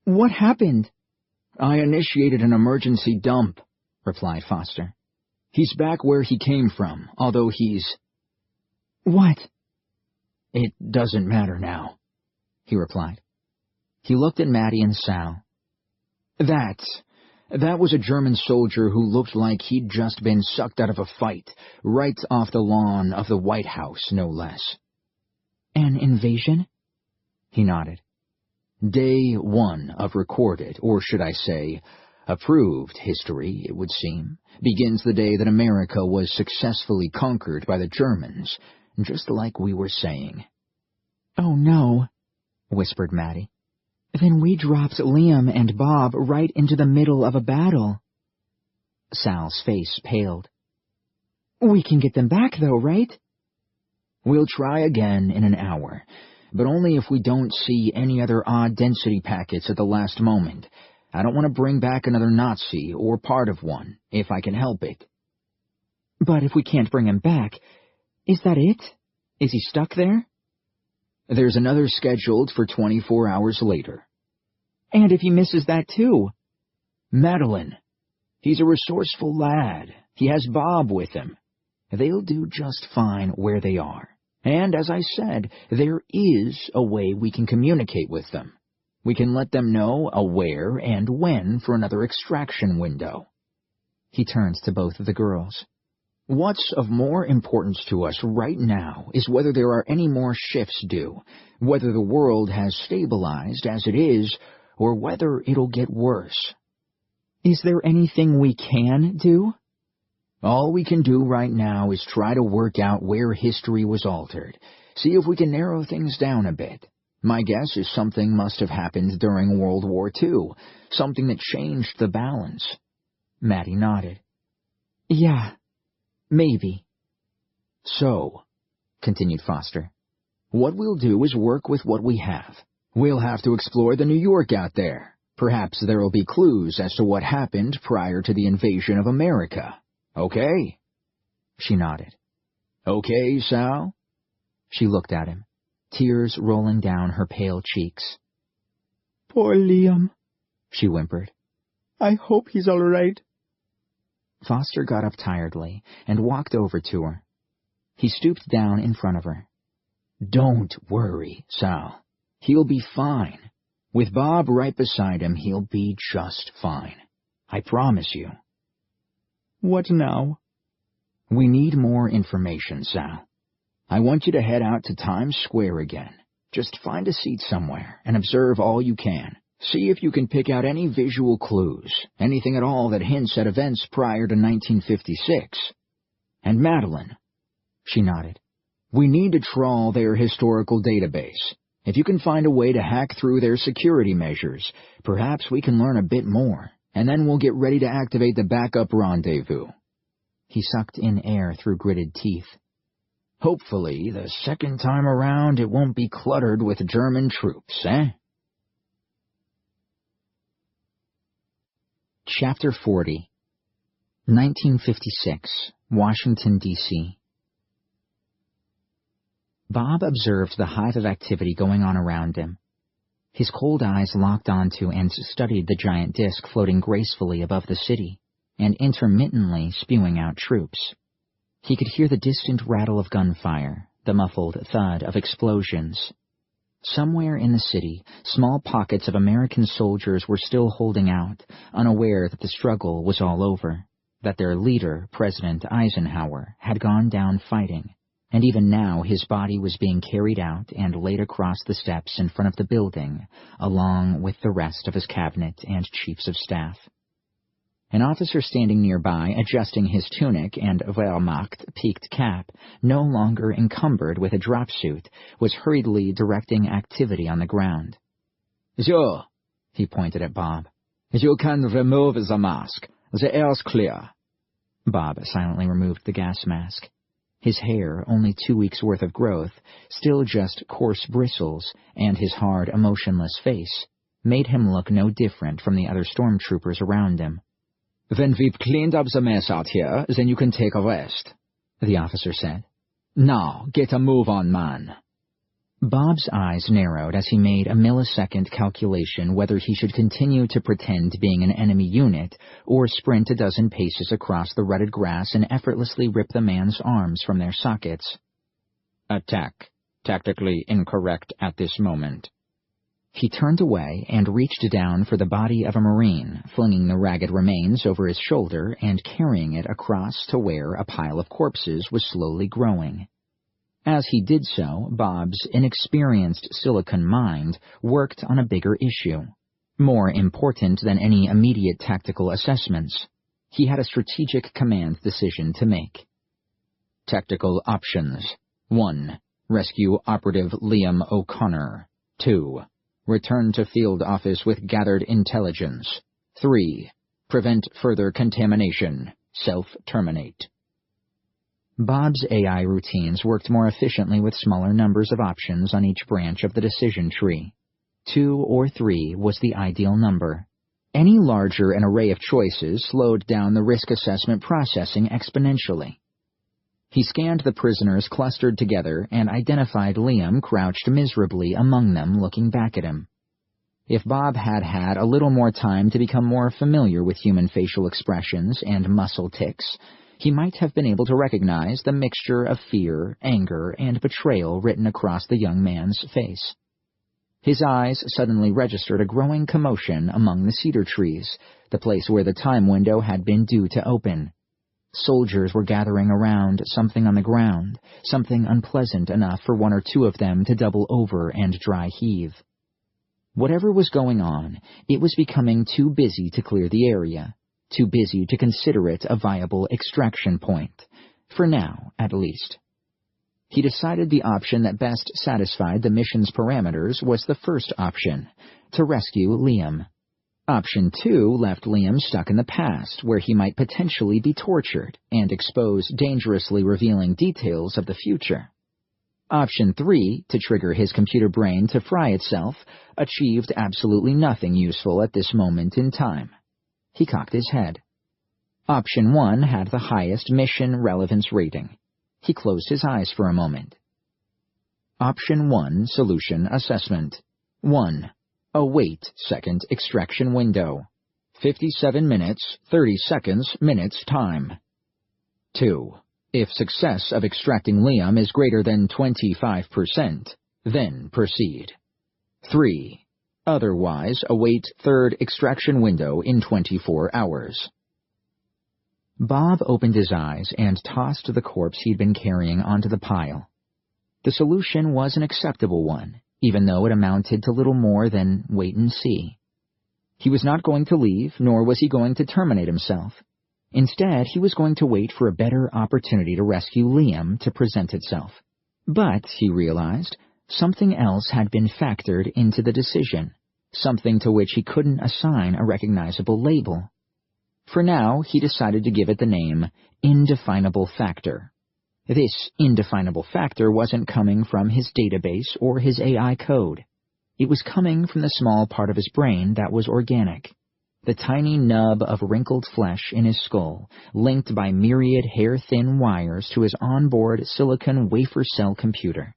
"What happened?" "I initiated an emergency dump," replied Foster. "He's back where he came from, although he's—" "What?" "It doesn't matter now," he replied. He looked at Maddie and Sal. That was a German soldier who looked like he'd just been sucked out of a fight, right off the lawn of the White House, no less. An invasion? He nodded. Day 1 of recorded, or should I say, approved history, it would seem, begins the day that America was successfully conquered by the Germans, just like we were saying. "Oh no," whispered Maddie. "Then we dropped Liam and Bob right into the middle of a battle." Sal's face paled. "We can get them back though, right?" "We'll try again in an hour, but only if we don't see any other odd density packets at the last moment. I don't want to bring back another Nazi or part of one, if I can help it." "But if we can't bring him back, is that it? Is he stuck there?" "There's another scheduled for 24 hours later." "And if he misses that too?" "Madeline. He's a resourceful lad. He has Bob with him. They'll do just fine where they are. And as I said, there is a way we can communicate with them. We can let them know a where and when for another extraction window." He turned to both of the girls. "What's of more importance to us right now is whether there are any more shifts due, whether the world has stabilized as it is, or whether it'll get worse." "Is there anything we can do?" "All we can do right now is try to work out where history was altered, see if we can narrow things down a bit. My guess is something must have happened during World War II, something that changed the balance." Maddie nodded. "Yeah. Maybe." "So," continued Foster, "what we'll do is work with what we have. We'll have to explore the New York out there. Perhaps there'll be clues as to what happened prior to the invasion of America. Okay?" She nodded. "Okay, Sal?" She looked at him, tears rolling down her pale cheeks. "Poor Liam," she whimpered. "I hope he's all right." Foster got up tiredly and walked over to her. He stooped down in front of her. "Don't worry, Sal. He'll be fine. With Bob right beside him, he'll be just fine. I promise you." "What now?" "We need more information, Sal. I want you to head out to Times Square again. Just find a seat somewhere and observe all you can. See if you can pick out any visual clues, anything at all that hints at events prior to 1956. And Madeline," she nodded, "we need to trawl their historical database. If you can find a way to hack through their security measures, perhaps we can learn a bit more, and then we'll get ready to activate the backup rendezvous." He sucked in air through gritted teeth. "Hopefully, the second time around it won't be cluttered with German troops, eh?" Chapter 40. 1956, Washington, D.C. Bob observed the hive of activity going on around him. His cold eyes locked onto and studied the giant disk floating gracefully above the city, and intermittently spewing out troops. He could hear the distant rattle of gunfire, the muffled thud of explosions. Somewhere in the city, small pockets of American soldiers were still holding out, unaware that the struggle was all over, that their leader, President Eisenhower, had gone down fighting, and even now his body was being carried out and laid across the steps in front of the building, along with the rest of his cabinet and chiefs of staff. An officer standing nearby, adjusting his tunic and Wehrmacht peaked cap, no longer encumbered with a dropsuit, was hurriedly directing activity on the ground. "So," he pointed at Bob, "you can remove the mask. The air's clear." Bob silently removed the gas mask. His hair, only 2 weeks' worth of growth, still just coarse bristles, and his hard, emotionless face, made him look no different from the other stormtroopers around him. "When we've cleaned up the mess out here, then you can take a rest," the officer said. "Now, get a move on, man." Bob's eyes narrowed as he made a millisecond calculation whether he should continue to pretend being an enemy unit or sprint a dozen paces across the rutted grass and effortlessly rip the man's arms from their sockets. "Attack. Tactically incorrect at this moment." He turned away and reached down for the body of a Marine, flinging the ragged remains over his shoulder and carrying it across to where a pile of corpses was slowly growing. As he did so, Bob's inexperienced silicon mind worked on a bigger issue, more important than any immediate tactical assessments. He had a strategic command decision to make. Tactical options. 1. Rescue Operative Liam O'Connor. 2. Return to field office with gathered intelligence. 3. Prevent further contamination. Self-terminate. Bob's AI routines worked more efficiently with smaller numbers of options on each branch of the decision tree. 2 or 3 was the ideal number. Any larger an array of choices slowed down the risk assessment processing exponentially. He scanned the prisoners clustered together and identified Liam crouched miserably among them looking back at him. If Bob had had a little more time to become more familiar with human facial expressions and muscle tics, he might have been able to recognize the mixture of fear, anger, and betrayal written across the young man's face. His eyes suddenly registered a growing commotion among the cedar trees, the place where the time window had been due to open. Soldiers were gathering around something on the ground, something unpleasant enough for 1 or 2 of them to double over and dry heave. Whatever was going on, it was becoming too busy to clear the area, too busy to consider it a viable extraction point, for now, at least. He decided the option that best satisfied the mission's parameters was the first option, to rescue Liam. Option 2 left Liam stuck in the past, where he might potentially be tortured and expose dangerously revealing details of the future. Option 3, to trigger his computer brain to fry itself, achieved absolutely nothing useful at this moment in time. He cocked his head. Option 1 had the highest mission relevance rating. He closed his eyes for a moment. Option 1 Solution Assessment. 1. Await second extraction window. 57 minutes, 30 seconds, minutes time. 2. If success of extracting Liam is greater than 25%, then proceed. 3. Otherwise, await third extraction window in 24 hours. Bob opened his eyes and tossed the corpse he'd been carrying onto the pile. The solution was an acceptable one, even though it amounted to little more than wait and see. He was not going to leave, nor was he going to terminate himself. Instead, he was going to wait for a better opportunity to rescue Liam to present itself. But, he realized, something else had been factored into the decision, something to which he couldn't assign a recognizable label. For now, he decided to give it the name Indefinable Factor. This indefinable factor wasn't coming from his database or his AI code. It was coming from the small part of his brain that was organic, the tiny nub of wrinkled flesh in his skull, linked by myriad hair-thin wires to his onboard silicon wafer cell computer.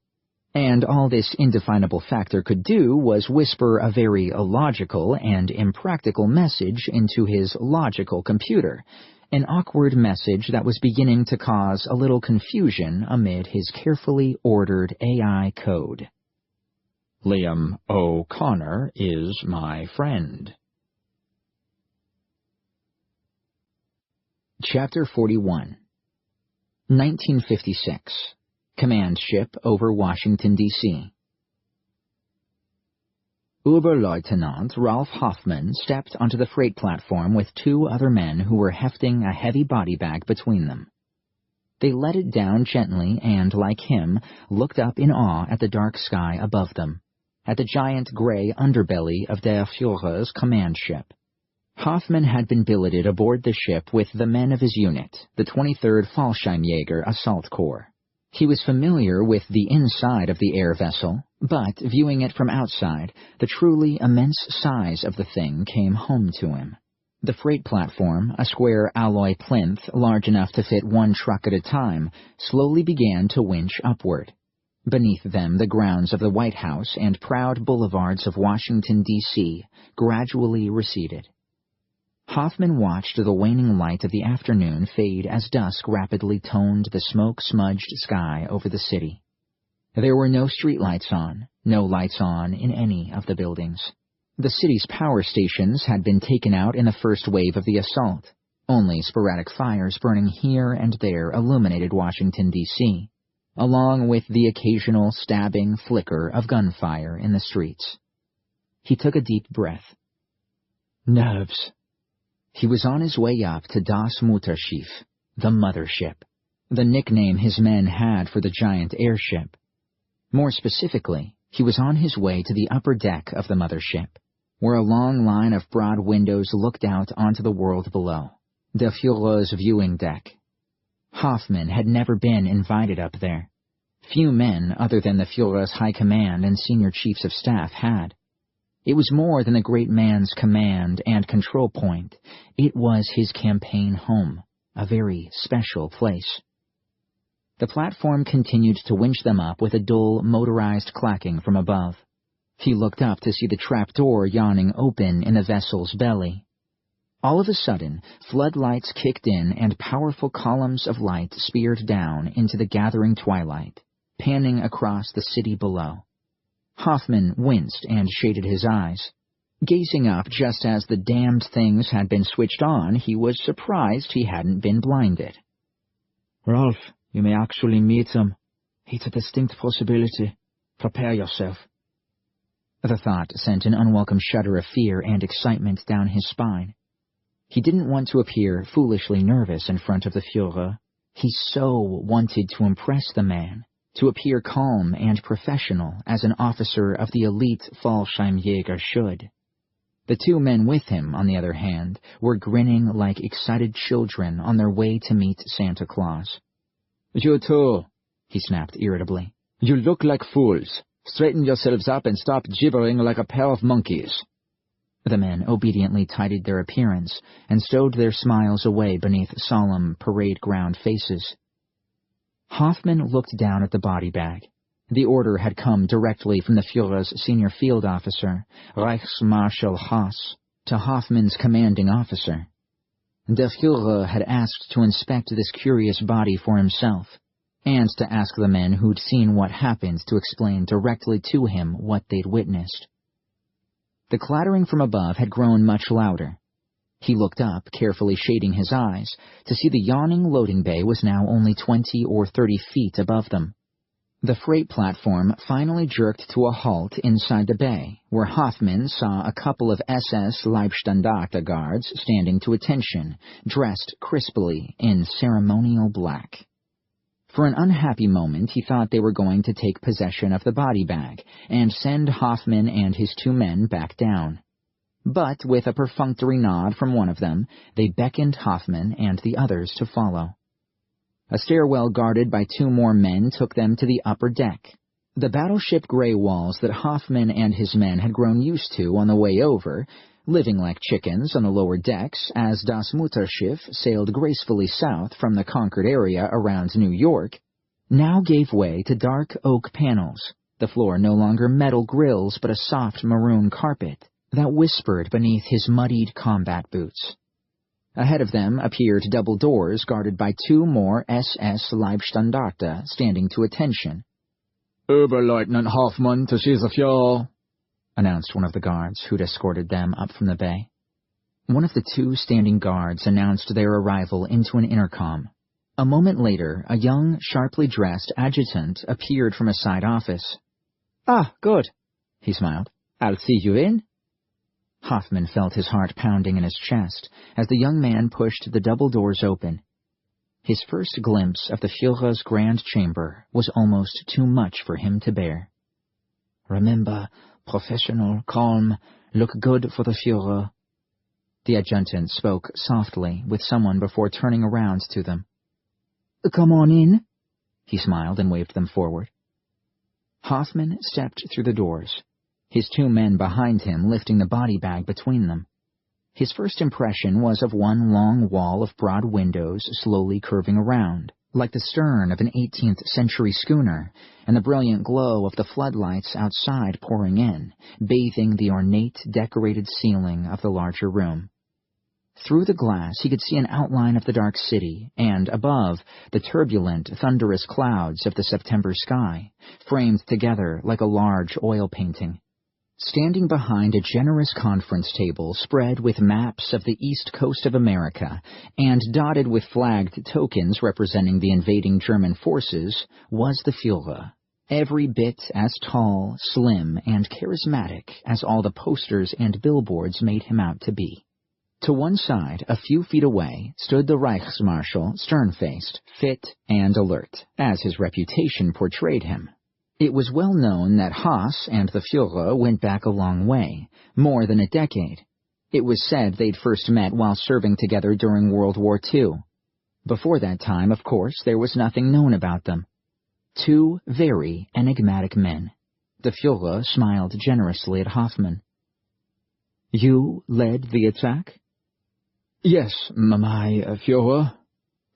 And all this indefinable factor could do was whisper a very illogical and impractical message into his logical computer, an awkward message that was beginning to cause a little confusion amid his carefully ordered AI code. Liam O'Connor is my friend. Chapter 41. 1956. Command ship over Washington, D.C. Oberleutnant Ralph Hoffman stepped onto the freight platform with 2 other men who were hefting a heavy body bag between them. They let it down gently and, like him, looked up in awe at the dark sky above them, at the giant gray underbelly of Der Führer's command ship. Hoffman had been billeted aboard the ship with the men of his unit, the 23rd Fallschirmjäger Assault Corps. He was familiar with the inside of the air vessel, but, viewing it from outside, the truly immense size of the thing came home to him. The freight platform, a square alloy plinth large enough to fit 1 truck at a time, slowly began to winch upward. Beneath them the grounds of the White House and proud boulevards of Washington, D.C. gradually receded. Hoffman watched the waning light of the afternoon fade as dusk rapidly toned the smoke-smudged sky over the city. There were no streetlights on, no lights on in any of the buildings. The city's power stations had been taken out in the first wave of the assault. Only sporadic fires burning here and there illuminated Washington, D.C., along with the occasional stabbing flicker of gunfire in the streets. He took a deep breath. Nerves. He was on his way up to Das Mutterschiff, the mothership, the nickname his men had for the giant airship. More specifically, he was on his way to the upper deck of the mothership, where a long line of broad windows looked out onto the world below, the Führer's viewing deck. Hoffman had never been invited up there. Few men other than the Führer's high command and senior chiefs of staff had. It was more than the great man's command and control point. It was his campaign home, a very special place. The platform continued to winch them up with a dull, motorized clacking from above. He looked up to see the trapdoor yawning open in the vessel's belly. All of a sudden, floodlights kicked in and powerful columns of light speared down into the gathering twilight, panning across the city below. Hoffman winced and shaded his eyes. Gazing up just as the damned things had been switched on, he was surprised he hadn't been blinded. Rolf, you may actually meet him. It's a distinct possibility. Prepare yourself. The thought sent an unwelcome shudder of fear and excitement down his spine. He didn't want to appear foolishly nervous in front of the Führer. He so wanted to impress the man, to appear calm and professional as an officer of the elite Fallschirmjäger should. The two men with him, on the other hand, were grinning like excited children on their way to meet Santa Claus. You too, he snapped irritably. You look like fools. Straighten yourselves up and stop gibbering like a pair of monkeys. The men obediently tidied their appearance and stowed their smiles away beneath solemn parade ground faces. Hoffman looked down at the body bag. The order had come directly from the Führer's senior field officer, Reichsmarschall Haas, to Hoffman's commanding officer. Der Führer had asked to inspect this curious body for himself, and to ask the men who'd seen what happened to explain directly to him what they'd witnessed. The clattering from above had grown much louder. He looked up, carefully shading his eyes, to see the yawning loading bay was now only 20 or 30 feet above them. The freight platform finally jerked to a halt inside the bay, where Hoffman saw a couple of SS Leibstandarte guards standing to attention, dressed crisply in ceremonial black. For an unhappy moment he thought they were going to take possession of the body bag and send Hoffman and his two men back down. But with a perfunctory nod from one of them, they beckoned Hoffman and the others to follow. A stairwell guarded by two more men took them to the upper deck. The battleship gray walls that Hoffman and his men had grown used to on the way over, living like chickens on the lower decks as Das Mutterschiff sailed gracefully south from the conquered area around New York, now gave way to dark oak panels, the floor no longer metal grills but a soft maroon carpet that whispered beneath his muddied combat boots. Ahead of them appeared double doors guarded by two more SS Leibstandarte standing to attention. Oberleutnant Hoffmann to see the Führer, announced one of the guards who'd escorted them up from the bay. One of the two standing guards announced their arrival into an intercom. A moment later, a young, sharply dressed adjutant appeared from a side office. Ah, good, he smiled. I'll see you in. Hoffman felt his heart pounding in his chest as the young man pushed the double doors open. His first glimpse of the Führer's grand chamber was almost too much for him to bear. Remember, professional, calm, look good for the Führer. The adjutant spoke softly with someone before turning around to them. Come on in. He smiled and waved them forward. Hoffman stepped through the doors, his two men behind him lifting the body bag between them. His first impression was of one long wall of broad windows slowly curving around, like the stern of an 18th century schooner, and the brilliant glow of the floodlights outside pouring in, bathing the ornate, decorated ceiling of the larger room. Through the glass he could see an outline of the dark city, and above, the turbulent, thunderous clouds of the September sky, framed together like a large oil painting. Standing behind a generous conference table spread with maps of the east coast of America and dotted with flagged tokens representing the invading German forces, was the Führer, every bit as tall, slim, and charismatic as all the posters and billboards made him out to be. To one side, a few feet away, stood the Reichsmarschall, stern-faced, fit, and alert, as his reputation portrayed him. It was well known that Haas and the Führer went back a long way, more than a decade. It was said they'd first met while serving together during World War II. Before that time, of course, there was nothing known about them. Two very enigmatic men. The Führer smiled generously at Hoffman. "You led the attack?" "Yes, my Führer,"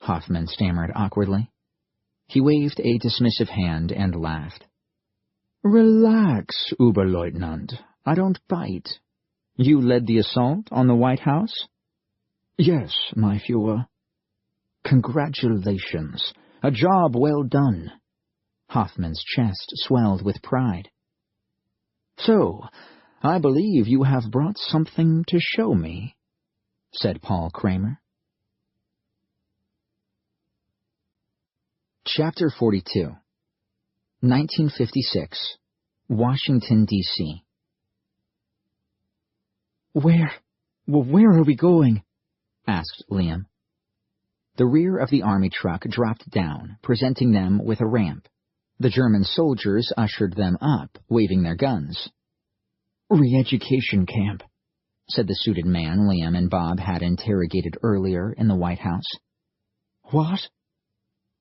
Hoffman stammered awkwardly. He waved a dismissive hand and laughed. "Relax, Oberleutnant. I don't bite. You led the assault on the White House?" "Yes, my Führer." "Congratulations. A job well done." Hoffman's chest swelled with pride. "So, I believe you have brought something to show me," said Paul Kramer. Chapter 42. 1956. Washington, D.C. Where are we going?" asked Liam. The rear of the army truck dropped down, presenting them with a ramp. The German soldiers ushered them up, waving their guns. "Re-education camp," said the suited man Liam and Bob had interrogated earlier in the White House. "What?"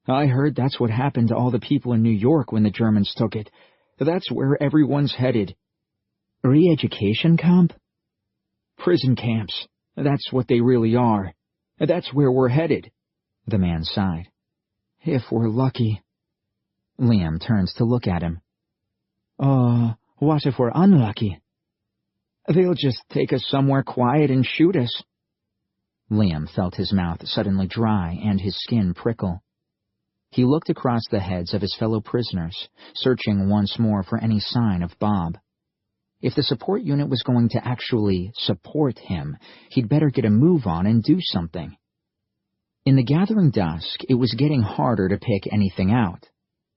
"I heard that's what happened to all the people in New York when the Germans took it. That's where everyone's headed." "Re-education camp?" "Prison camps. That's what they really are. That's where we're headed." The man sighed. "If we're lucky." Liam turned to look at him. What if we're unlucky?" "They'll just take us somewhere quiet and shoot us." Liam felt his mouth suddenly dry and his skin prickle. He looked across the heads of his fellow prisoners, searching once more for any sign of Bob. If the support unit was going to actually support him, he'd better get a move on and do something. In the gathering dusk, it was getting harder to pick anything out,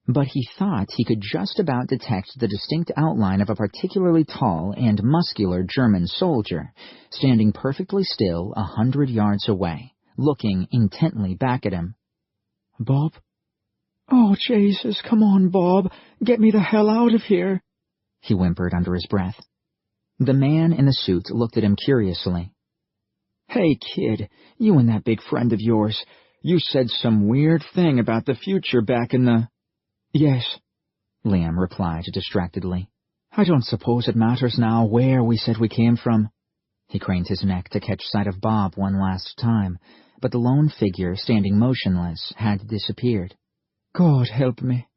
but he thought he could just about detect the distinct outline of a particularly tall and muscular German soldier, standing perfectly still 100 yards away, looking intently back at him. "Bob? Oh, Jesus, come on, Bob. Get me the hell out of here," he whimpered under his breath. The man in the suit looked at him curiously. "Hey, kid, you and that big friend of yours, you said some weird thing about the future back in the—" "Yes," Liam replied distractedly. "I don't suppose it matters now where we said we came from." He craned his neck to catch sight of Bob one last time, but the lone figure standing motionless had disappeared. "God help me."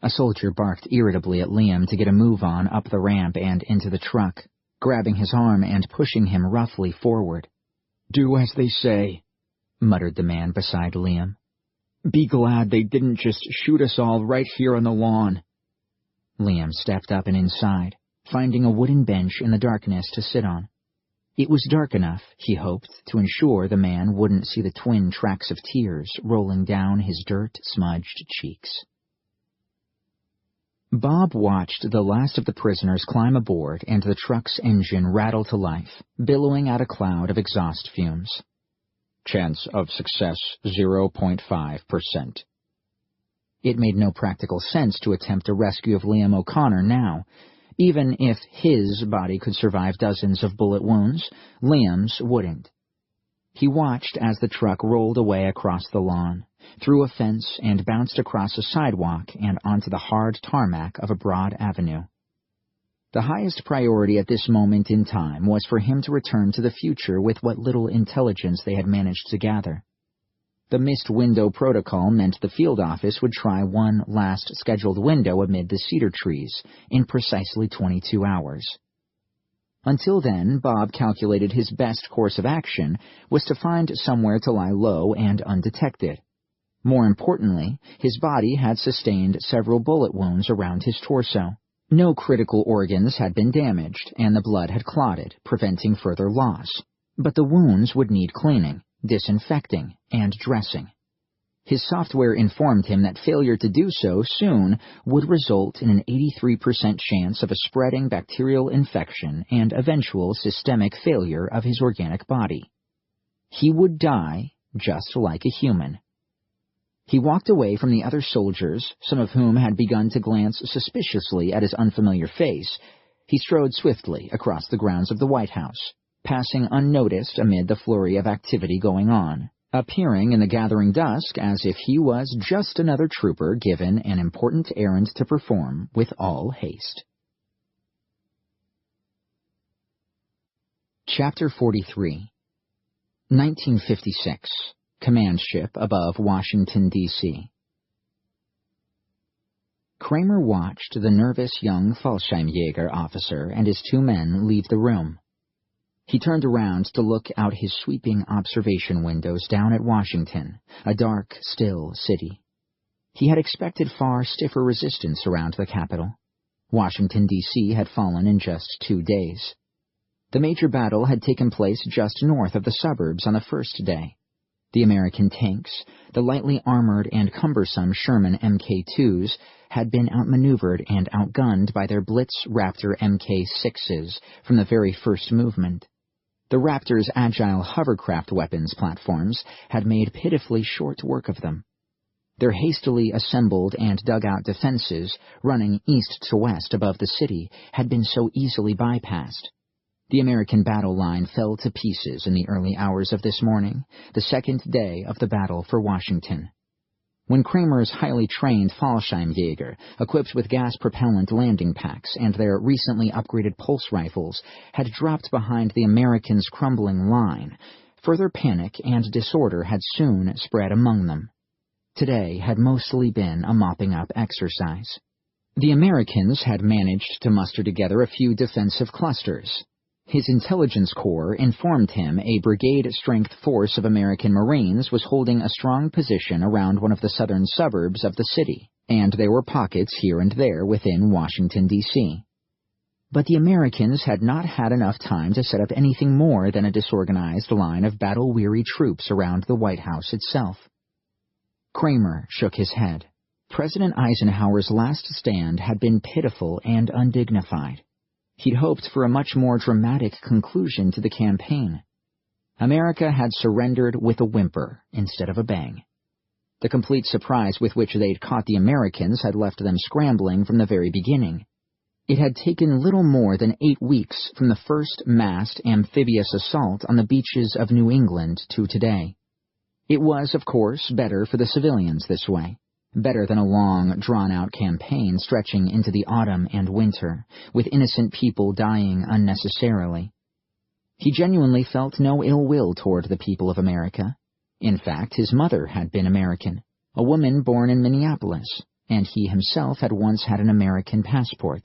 A soldier barked irritably at Liam to get a move on up the ramp and into the truck, grabbing his arm and pushing him roughly forward. "Do as they say," muttered the man beside Liam. "Be glad they didn't just shoot us all right here on the lawn." Liam stepped up and inside, finding a wooden bench in the darkness to sit on. It was dark enough, he hoped, to ensure the man wouldn't see the twin tracks of tears rolling down his dirt-smudged cheeks. Bob watched the last of the prisoners climb aboard and the truck's engine rattle to life, billowing out a cloud of exhaust fumes. Chance of success 0.5%. It made no practical sense to attempt a rescue of Liam O'Connor now. Even if his body could survive dozens of bullet wounds, Liam's wouldn't. He watched as the truck rolled away across the lawn, through a fence, and bounced across a sidewalk and onto the hard tarmac of a broad avenue. The highest priority at this moment in time was for him to return to the future with what little intelligence they had managed to gather. The missed window protocol meant the field office would try one last scheduled window amid the cedar trees in precisely 22 hours. Until then, Bob calculated his best course of action was to find somewhere to lie low and undetected. More importantly, his body had sustained several bullet wounds around his torso. No critical organs had been damaged, and the blood had clotted, preventing further loss. But the wounds would need cleaning, disinfecting, and dressing. His software informed him that failure to do so soon would result in an 83% chance of a spreading bacterial infection and eventual systemic failure of his organic body. He would die just like a human. He walked away from the other soldiers, some of whom had begun to glance suspiciously at his unfamiliar face. He strode swiftly across the grounds of the White House, passing unnoticed amid the flurry of activity going on, appearing in the gathering dusk as if he was just another trooper given an important errand to perform with all haste. Chapter 43. 1956. Command ship above Washington, D.C. Kramer watched the nervous young Fallschirmjäger officer and his 2 men leave the room. He turned around to look out his sweeping observation windows down at Washington, a dark, still city. He had expected far stiffer resistance around the capital. Washington, D.C. had fallen in just 2 days. The major battle had taken place just north of the suburbs on the first day. The American tanks, the lightly armored and cumbersome Sherman Mk2s, had been outmaneuvered and outgunned by their Blitz Raptor Mk6s from the very first movement. The Raptor's agile hovercraft weapons platforms had made pitifully short work of them. Their hastily assembled and dug-out defenses, running east to west above the city, had been so easily bypassed. The American battle line fell to pieces in the early hours of this morning, the second day of the battle for Washington. When Kramer's highly trained Fallschirmjäger, equipped with gas-propellant landing packs and their recently upgraded pulse rifles, had dropped behind the Americans' crumbling line, further panic and disorder had soon spread among them. Today had mostly been a mopping-up exercise. The Americans had managed to muster together a few defensive clusters. His intelligence corps informed him a brigade-strength force of American Marines was holding a strong position around one of the southern suburbs of the city, and there were pockets here and there within Washington, D.C. But the Americans had not had enough time to set up anything more than a disorganized line of battle-weary troops around the White House itself. Kramer shook his head. President Eisenhower's last stand had been pitiful and undignified. He'd hoped for a much more dramatic conclusion to the campaign. America had surrendered with a whimper instead of a bang. The complete surprise with which they'd caught the Americans had left them scrambling from the very beginning. It had taken little more than 8 weeks from the first massed amphibious assault on the beaches of New England to today. It was, of course, better for the civilians this way. Better than a long, drawn-out campaign stretching into the autumn and winter, with innocent people dying unnecessarily. He genuinely felt no ill will toward the people of America. In fact, his mother had been American, a woman born in Minneapolis, and he himself had once had an American passport.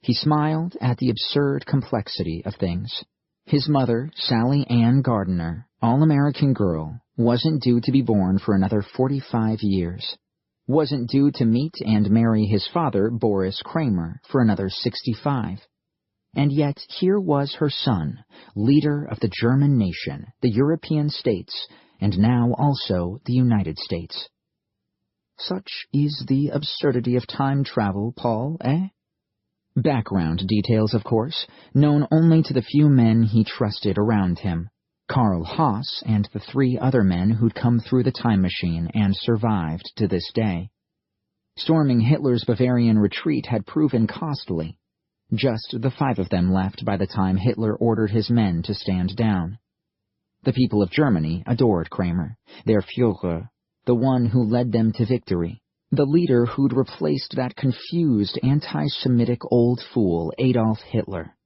He smiled at the absurd complexity of things. His mother, Sally Ann Gardiner, all-American girl, wasn't due to be born for another 45 years. Wasn't due to meet and marry his father, Boris Kramer, for another 65. And yet here was her son, leader of the German nation, the European states, and now also the United States. Such is the absurdity of time travel, Paul, eh? Background details, of course, known only to the few men he trusted around him. Karl Haas and the 3 other men who'd come through the time machine and survived to this day. Storming Hitler's Bavarian retreat had proven costly. Just the 5 of them left by the time Hitler ordered his men to stand down. The people of Germany adored Kramer, their Führer, the one who led them to victory, the leader who'd replaced that confused anti-Semitic old fool Adolf Hitler.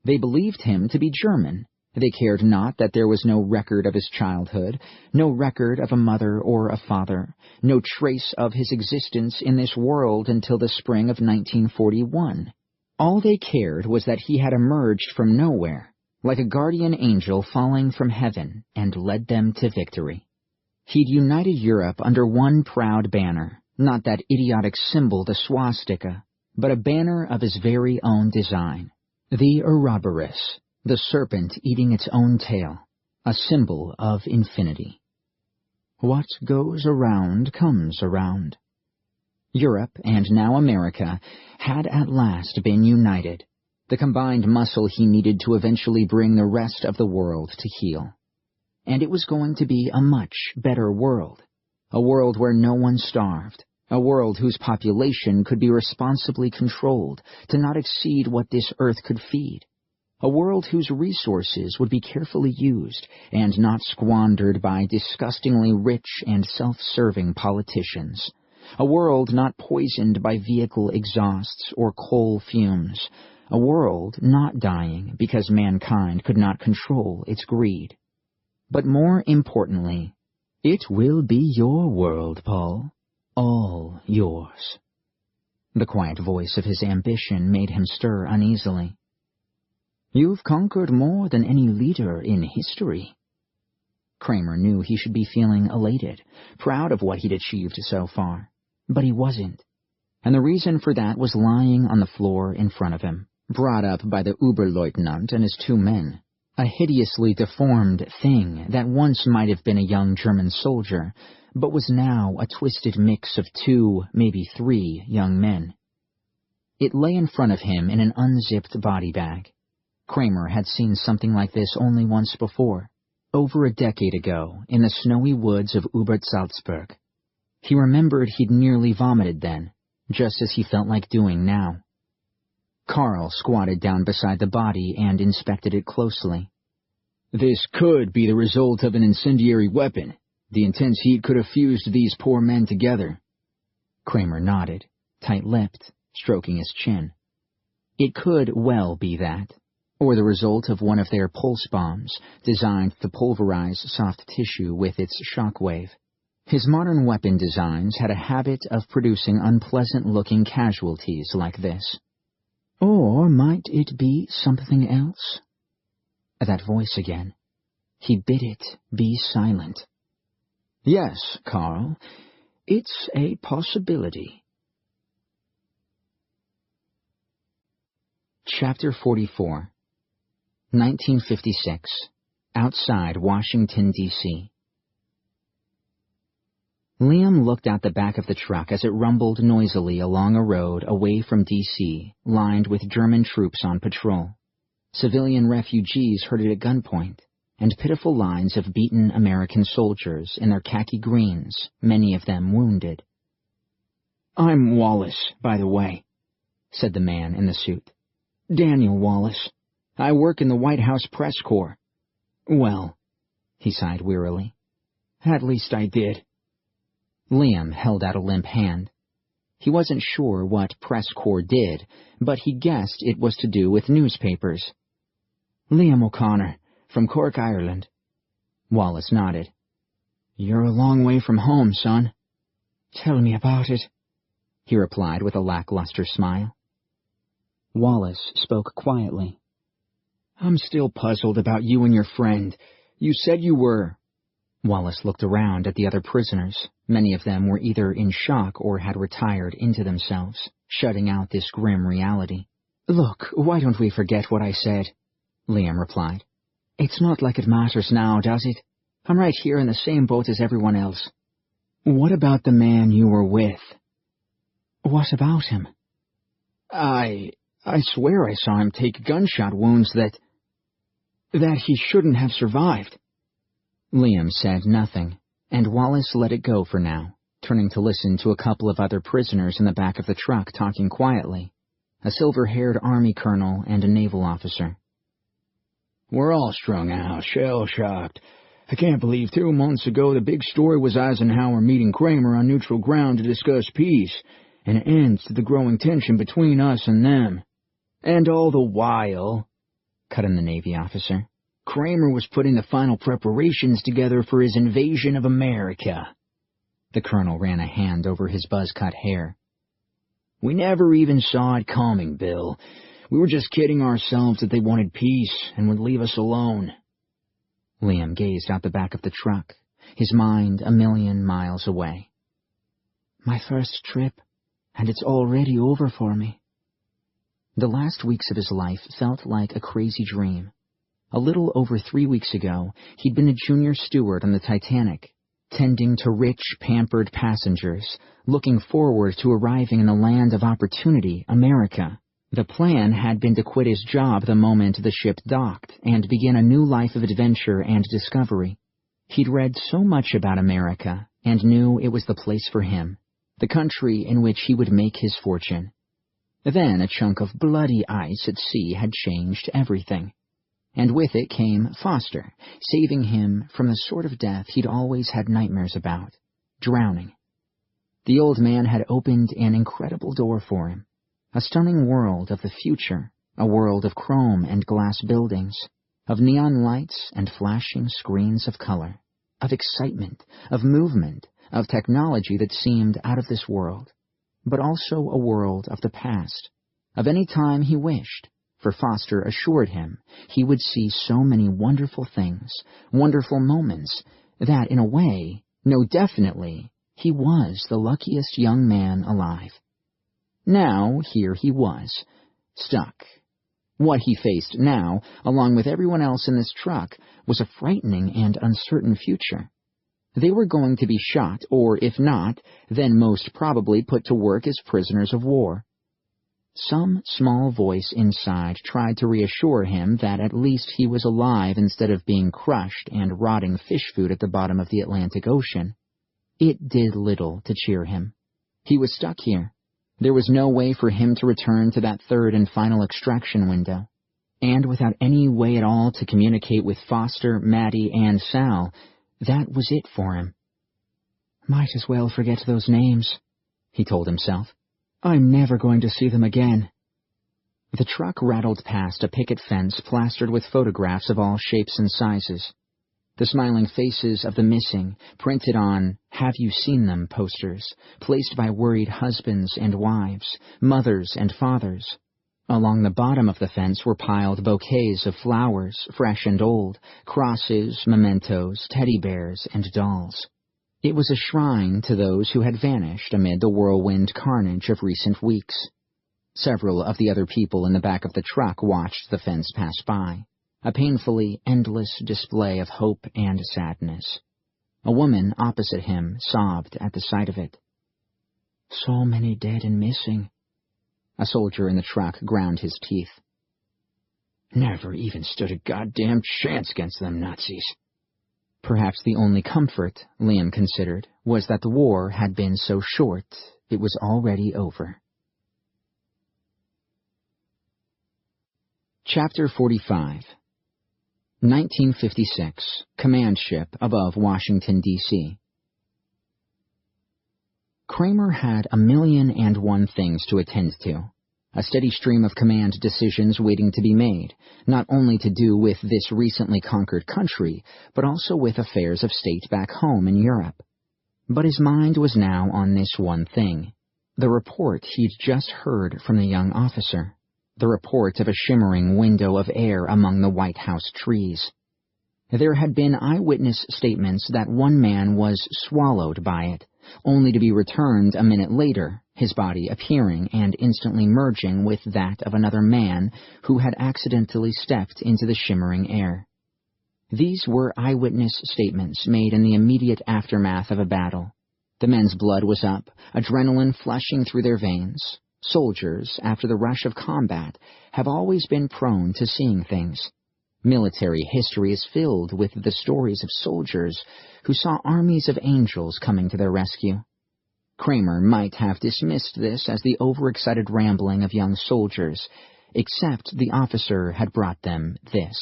They believed him to be German. They cared not that there was no record of his childhood, no record of a mother or a father, no trace of his existence in this world until the spring of 1941. All they cared was that he had emerged from nowhere, like a guardian angel falling from heaven, and led them to victory. He'd united Europe under one proud banner, not that idiotic symbol, the swastika, but a banner of his very own design, the Ouroboros, the serpent eating its own tail, a symbol of infinity. What goes around comes around. Europe, and now America, had at last been united, the combined muscle he needed to eventually bring the rest of the world to heel. And it was going to be a much better world, a world where no one starved, a world whose population could be responsibly controlled to not exceed what this earth could feed, a world whose resources would be carefully used and not squandered by disgustingly rich and self-serving politicians, a world not poisoned by vehicle exhausts or coal fumes, a world not dying because mankind could not control its greed. But more importantly, it will be your world, Paul. All yours. The quiet voice of his ambition made him stir uneasily. You've conquered more than any leader in history. Kramer knew he should be feeling elated, proud of what he'd achieved so far. But he wasn't. And the reason for that was lying on the floor in front of him, brought up by the Oberleutnant and his two men, a hideously deformed thing that once might have been a young German soldier, but was now a twisted mix of 2, maybe 3 young men. It lay in front of him in an unzipped body bag. Kramer had seen something like this only once before, over a decade ago, in the snowy woods of Obersalzberg. He remembered he'd nearly vomited then, just as he felt like doing now. Carl squatted down beside the body and inspected it closely. This could be the result of an incendiary weapon. The intense heat could have fused these poor men together. Kramer nodded, tight-lipped, stroking his chin. It could well be that, or the result of one of their pulse bombs, designed to pulverize soft tissue with its shockwave. His modern weapon designs had a habit of producing unpleasant-looking casualties like this. Or might it be something else? That voice again. He bid it be silent. Yes, Carl, it's a possibility. Chapter 44. 1956. Outside Washington, D.C. Liam looked out the back of the truck as it rumbled noisily along a road away from D.C., lined with German troops on patrol. Civilian refugees heard it at gunpoint, and pitiful lines of beaten American soldiers in their khaki greens, many of them wounded. I'm Wallace, by the way, said the man in the suit. Daniel Wallace. I work in the White House press corps. Well, he sighed wearily. At least I did. Liam held out a limp hand. He wasn't sure what press corps did, but he guessed it was to do with newspapers. Liam O'Connor, from Cork, Ireland. Wallace nodded. You're a long way from home, son. Tell me about it, he replied with a lackluster smile. Wallace spoke quietly. I'm still puzzled about you and your friend. You said you were... Wallace looked around at the other prisoners. Many of them were either in shock or had retired into themselves, shutting out this grim reality. Look, why don't we forget what I said? Liam replied. It's not like it matters now, does it? I'm right here in the same boat as everyone else. What about the man you were with? What about him? I swear I saw him take gunshot wounds that he shouldn't have survived. Liam said nothing, and Wallace let it go for now, turning to listen to a couple of other prisoners in the back of the truck talking quietly, a silver-haired army colonel and a naval officer. We're all strung out, shell-shocked. I can't believe 2 months ago the big story was Eisenhower meeting Kramer on neutral ground to discuss peace, and it ends to the growing tension between us and them. And all the while, cut in the Navy officer, Kramer was putting the final preparations together for his invasion of America. The colonel ran a hand over his buzz-cut hair. We never even saw it coming, Bill. We were just kidding ourselves that they wanted peace and would leave us alone. Liam gazed out the back of the truck, his mind a million miles away. My first trip, and it's already over for me. The last weeks of his life felt like a crazy dream. A little over 3 weeks ago, he'd been a junior steward on the Titanic, tending to rich, pampered passengers, looking forward to arriving in the land of opportunity, America. The plan had been to quit his job the moment the ship docked and begin a new life of adventure and discovery. He'd read so much about America and knew it was the place for him, the country in which he would make his fortune. Then a chunk of bloody ice at sea had changed everything. And with it came Foster, saving him from the sort of death he'd always had nightmares about, drowning. The old man had opened an incredible door for him, a stunning world of the future, a world of chrome and glass buildings, of neon lights and flashing screens of color, of excitement, of movement, of technology that seemed out of this world, but also a world of the past, of any time he wished. For Foster assured him he would see so many wonderful things, wonderful moments, that in a way, no definitely, he was the luckiest young man alive. Now, here he was, stuck. What he faced now, along with everyone else in this truck, was a frightening and uncertain future. They were going to be shot, or if not, then most probably put to work as prisoners of war. Some small voice inside tried to reassure him that at least he was alive instead of being crushed and rotting fish food at the bottom of the Atlantic Ocean. It did little to cheer him. He was stuck here. There was no way for him to return to that third and final extraction window. And without any way at all to communicate with Foster, Maddie, and Sal, that was it for him. Might as well forget those names, he told himself. I'm never going to see them again. The truck rattled past a picket fence plastered with photographs of all shapes and sizes. The smiling faces of the missing, printed on "Have You Seen Them" posters, placed by worried husbands and wives, mothers and fathers. Along the bottom of the fence were piled bouquets of flowers, fresh and old, crosses, mementos, teddy bears, and dolls. It was a shrine to those who had vanished amid the whirlwind carnage of recent weeks. Several of the other people in the back of the truck watched the fence pass by, a painfully endless display of hope and sadness. A woman opposite him sobbed at the sight of it. So many dead and missing. A soldier in the truck ground his teeth. Never even stood a goddamn chance against them Nazis. Perhaps the only comfort, Liam considered, was that the war had been so short it was already over. Chapter 45. 1956. Command ship above Washington, D.C. Kramer had 1,000,001 things to attend to. A steady stream of command decisions waiting to be made, not only to do with this recently conquered country, but also with affairs of state back home in Europe. But his mind was now on this one thing, the report he'd just heard from the young officer, the report of a shimmering window of air among the White House trees. There had been eyewitness statements that one man was swallowed by it, only to be returned a minute later, his body appearing and instantly merging with that of another man who had accidentally stepped into the shimmering air. These were eyewitness statements made in the immediate aftermath of a battle. The men's blood was up, adrenaline flushing through their veins. Soldiers, after the rush of combat, have always been prone to seeing things. Military history is filled with the stories of soldiers who saw armies of angels coming to their rescue. Kramer might have dismissed this as the overexcited rambling of young soldiers, except the officer had brought them this.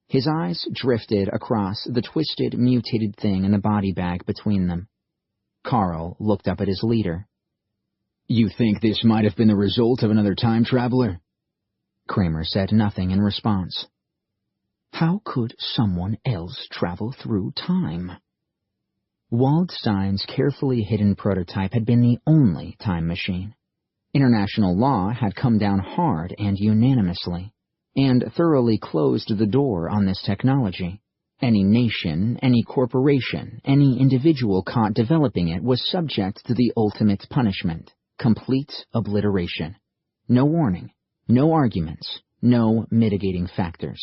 His eyes drifted across the twisted, mutated thing in the body bag between them. Carl looked up at his leader. "You think this might have been the result of another time traveler?" Kramer said nothing in response. How could someone else travel through time? Waldstein's carefully hidden prototype had been the only time machine. International law had come down hard and unanimously, and thoroughly closed the door on this technology. Any nation, any corporation, any individual caught developing it was subject to the ultimate punishment, complete obliteration. No warning, no arguments, no mitigating factors.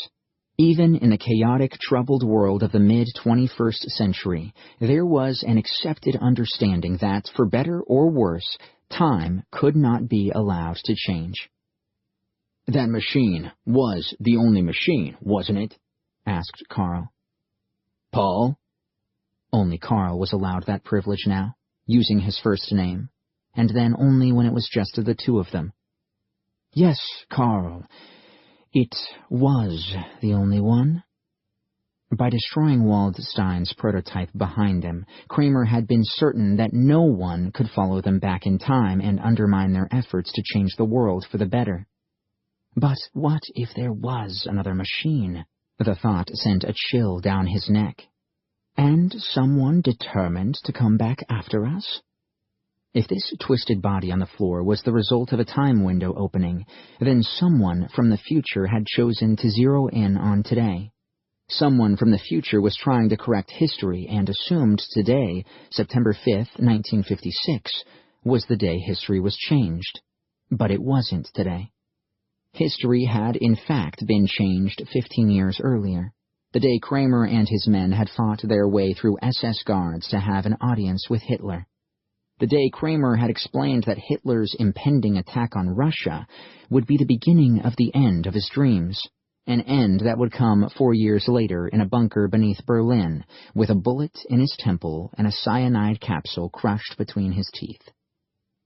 Even in the chaotic, troubled world of the mid-21st century, there was an accepted understanding that, for better or worse, time could not be allowed to change. "That machine was the only machine, wasn't it?" asked Carl. "Paul?" Only Carl was allowed that privilege now, using his first name, and then only when it was just the two of them. "Yes, Carl. It was the only one." By destroying Waldstein's prototype behind him, Kramer had been certain that no one could follow them back in time and undermine their efforts to change the world for the better. But what if there was another machine? The thought sent a chill down his neck. And someone determined to come back after us? If this twisted body on the floor was the result of a time window opening, then someone from the future had chosen to zero in on today. Someone from the future was trying to correct history and assumed today, September 5th, 1956, was the day history was changed. But it wasn't today. History had, in fact, been changed 15 years earlier, the day Kramer and his men had fought their way through SS guards to have an audience with Hitler. The day Kramer had explained that Hitler's impending attack on Russia would be the beginning of the end of his dreams, an end that would come 4 years later in a bunker beneath Berlin, with a bullet in his temple and a cyanide capsule crushed between his teeth.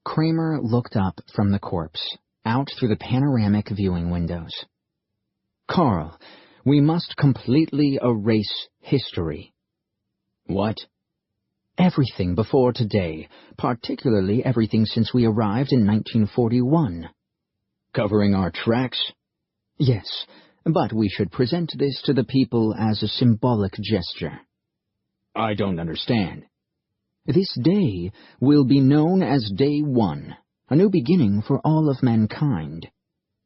Kramer looked up from the corpse, out through the panoramic viewing windows. "Carl, we must completely erase history." "What?" "Everything before today, particularly everything since we arrived in 1941. "Covering our tracks?" "Yes, but we should present this to the people as a symbolic gesture." "I don't understand." "This day will be known as Day 1, a new beginning for all of mankind.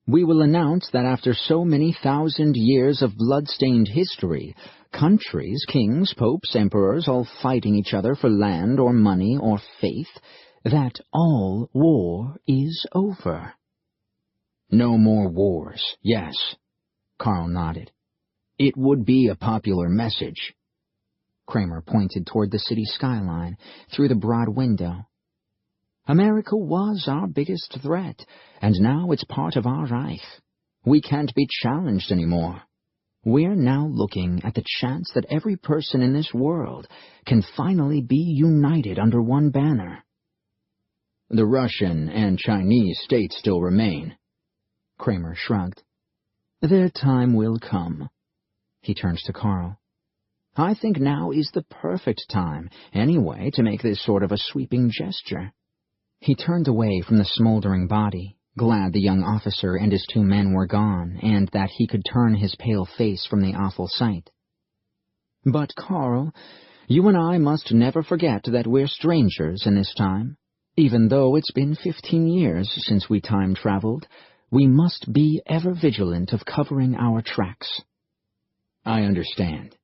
We will announce that after so many thousand years of blood-stained history, countries, kings, popes, emperors, all fighting each other for land or money or faith, that all war is over." "No more wars, yes." Carl nodded. "It would be a popular message." Kramer pointed toward the city skyline, through the broad window. "America was our biggest threat, and now it's part of our Reich. We can't be challenged anymore. We're now looking at the chance that every person in this world can finally be united under one banner." "The Russian and Chinese states still remain." Kramer shrugged. "Their time will come." He turned to Carl. "I think now is the perfect time, anyway, to make this sort of a sweeping gesture." He turned away from the smoldering body, glad the young officer and his 2 men were gone, and that he could turn his pale face from the awful sight. "But, Carl, you and I must never forget that we're strangers in this time. Even though it's been 15 years since we time-traveled, we must be ever vigilant of covering our tracks." "I understand."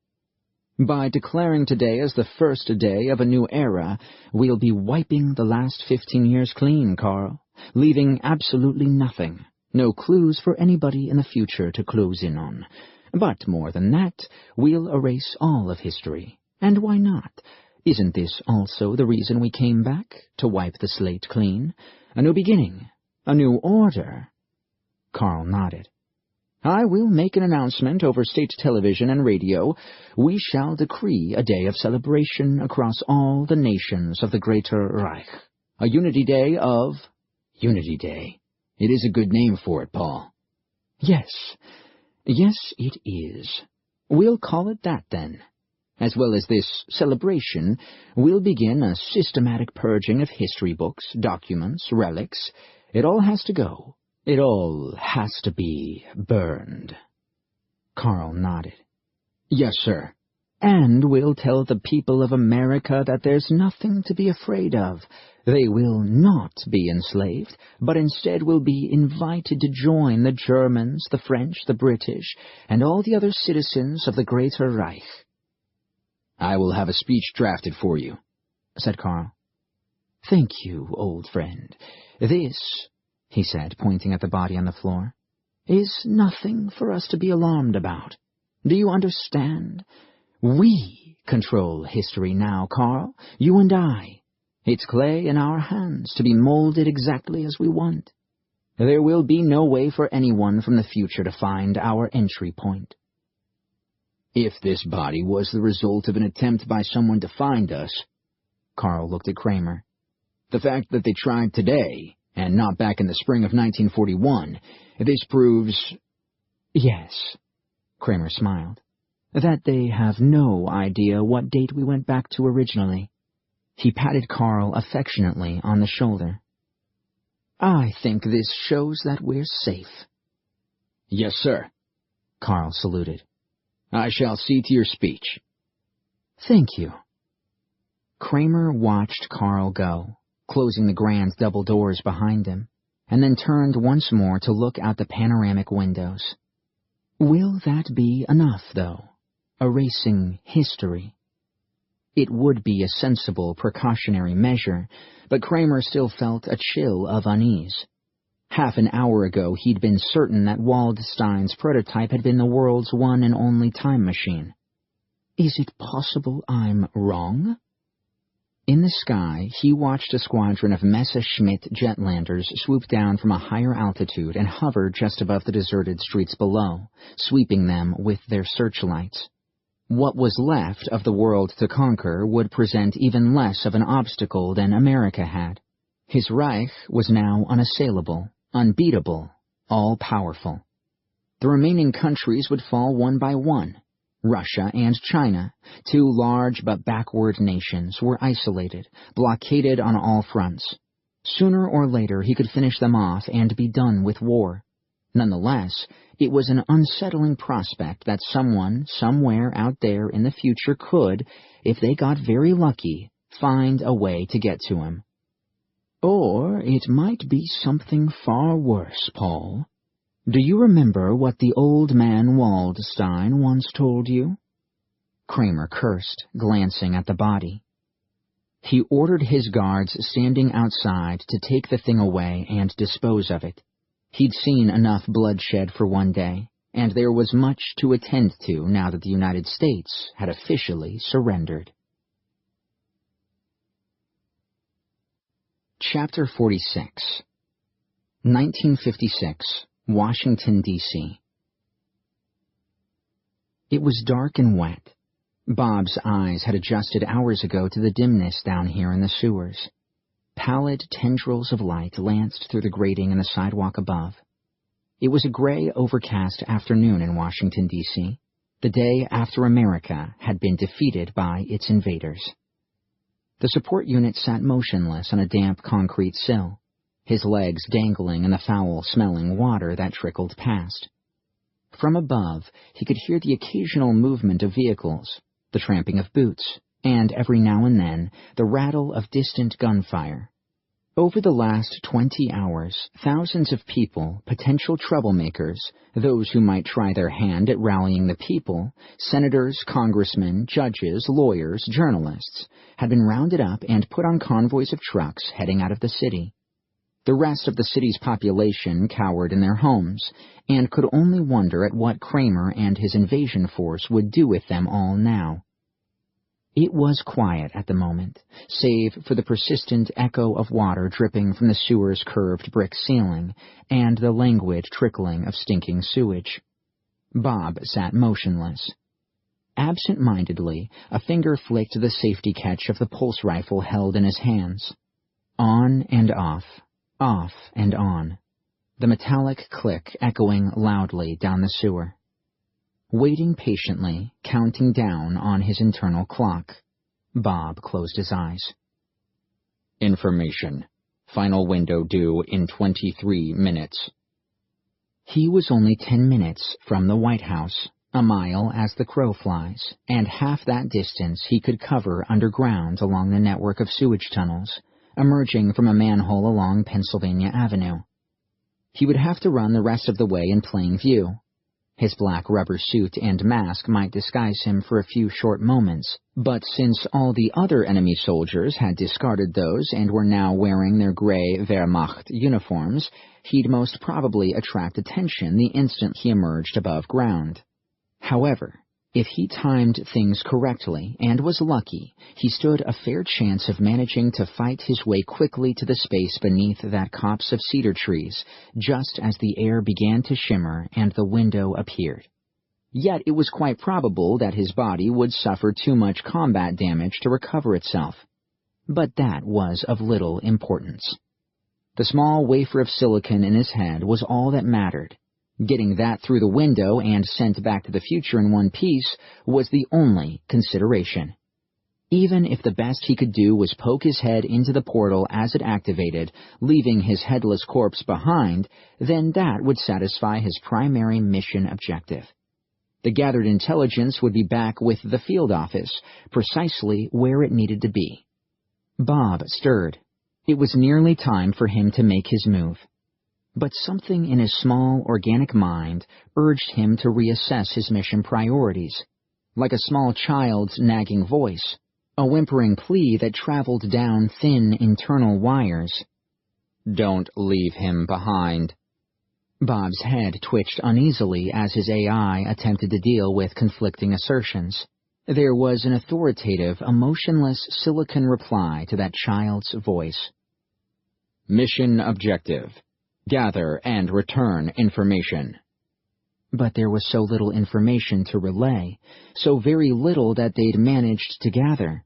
"By declaring today as the first day of a new era, we'll be wiping the last 15 years clean, Carl, leaving absolutely nothing, no clues for anybody in the future to close in on. But more than that, we'll erase all of history. And why not? Isn't this also the reason we came back, to wipe the slate clean? A new beginning, a new order?" Carl nodded. "I will make an announcement over state television and radio. We shall decree a day of celebration across all the nations of the Greater Reich. A Unity Day of—" "Unity Day. It is a good name for it, Paul." "Yes, it is. We'll call it that then. As well as this celebration, we'll begin a systematic purging of history books, documents, relics. It all has to go. It all has to be burned." Carl nodded. "Yes, sir. And we'll tell the people of America that there's nothing to be afraid of. They will not be enslaved, but instead will be invited to join the Germans, the French, the British, and all the other citizens of the Greater Reich. I will have a speech drafted for you, said Carl. Thank you, old friend. This, he said, pointing at the body on the floor, is nothing for us to be alarmed about. Do you understand? We control history now, Carl, you and I. It's clay in our hands to be molded exactly as we want. There will be no way for anyone from the future to find our entry point. If this body was the result of an attempt by someone to find us, Carl looked at Kramer. The fact that they tried today, and not back in the spring of 1941, this proves... Yes, Kramer smiled. That they have no idea what date we went back to originally. He patted Carl affectionately on the shoulder. I think this shows that we're safe. Yes, sir, Carl saluted. I shall see to your speech. Thank you. Kramer watched Carl go, closing the grand double doors behind him, and then turned once more to look out the panoramic windows. Will that be enough, though? Erasing history? It would be a sensible precautionary measure, but Kramer still felt a chill of unease. Half an hour ago he'd been certain that Waldstein's prototype had been the world's one and only time machine. Is it possible I'm wrong? In the sky, he watched a squadron of Messerschmitt jetlanders swoop down from a higher altitude and hover just above the deserted streets below, sweeping them with their searchlights. What was left of the world to conquer would present even less of an obstacle than America had. His Reich was now unassailable, unbeatable, all-powerful. The remaining countries would fall one by one. Russia and China, two large but backward nations, were isolated, blockaded on all fronts. Sooner or later he could finish them off and be done with war. Nonetheless, it was an unsettling prospect that someone, somewhere out there in the future could, if they got very lucky, find a way to get to him. Or it might be something far worse, Paul. Do you remember what the old man Waldstein once told you? Kramer cursed, glancing at the body. He ordered his guards standing outside to take the thing away and dispose of it. He'd seen enough bloodshed for one day, and there was much to attend to now that the United States had officially surrendered. Chapter 46 1956, Washington, D.C. It was dark and wet. Bob's eyes had adjusted hours ago to the dimness down here in the sewers. Pallid tendrils of light lanced through the grating in the sidewalk above. It was a gray, overcast afternoon in Washington, D.C., the day after America had been defeated by its invaders. The support unit sat motionless on a damp concrete sill, his legs dangling in the foul-smelling water that trickled past. From above, he could hear the occasional movement of vehicles, the tramping of boots, and every now and then the rattle of distant gunfire. Over the last 20 hours, thousands of people, potential troublemakers, those who might try their hand at rallying the people, senators, congressmen, judges, lawyers, journalists, had been rounded up and put on convoys of trucks heading out of the city. The rest of the city's population cowered in their homes, and could only wonder at what Kramer and his invasion force would do with them all now. It was quiet at the moment, save for the persistent echo of water dripping from the sewer's curved brick ceiling and the languid trickling of stinking sewage. Bob sat motionless. Absent-mindedly, a finger flicked the safety catch of the pulse rifle held in his hands. On and off and on, the metallic click echoing loudly down the sewer. Waiting patiently, counting down on his internal clock, Bob closed his eyes. Information. Final window due in 23 minutes. He was only 10 minutes from the White House, A mile as the crow flies, and half that distance he could cover underground along the network of sewage tunnels, emerging from a manhole along Pennsylvania Avenue. He would have to run the rest of the way in plain view. His black rubber suit and mask might disguise him for a few short moments, but since all the other enemy soldiers had discarded those and were now wearing their gray Wehrmacht uniforms, he'd most probably attract attention the instant he emerged above ground. However, if he timed things correctly and was lucky, he stood a fair chance of managing to fight his way quickly to the space beneath that copse of cedar trees, just as the air began to shimmer and the window appeared. Yet it was quite probable that his body would suffer too much combat damage to recover itself. But that was of little importance. The small wafer of silicon in his head was all that mattered. Getting that through the window and sent back to the future in one piece was the only consideration. Even if the best he could do was poke his head into the portal as it activated, leaving his headless corpse behind, then that would satisfy his primary mission objective. The gathered intelligence would be back with the field office, precisely where it needed to be. Bob stirred. It was nearly time for him to make his move. But something in his small, organic mind urged him to reassess his mission priorities. Like a small child's nagging voice, a whimpering plea that traveled down thin internal wires. "Don't leave him behind." Bob's head twitched uneasily as his AI attempted to deal with conflicting assertions. There was an authoritative, emotionless silicon reply to that child's voice. Mission objective: gather and return information. But there was so little information to relay, so very little that they'd managed to gather.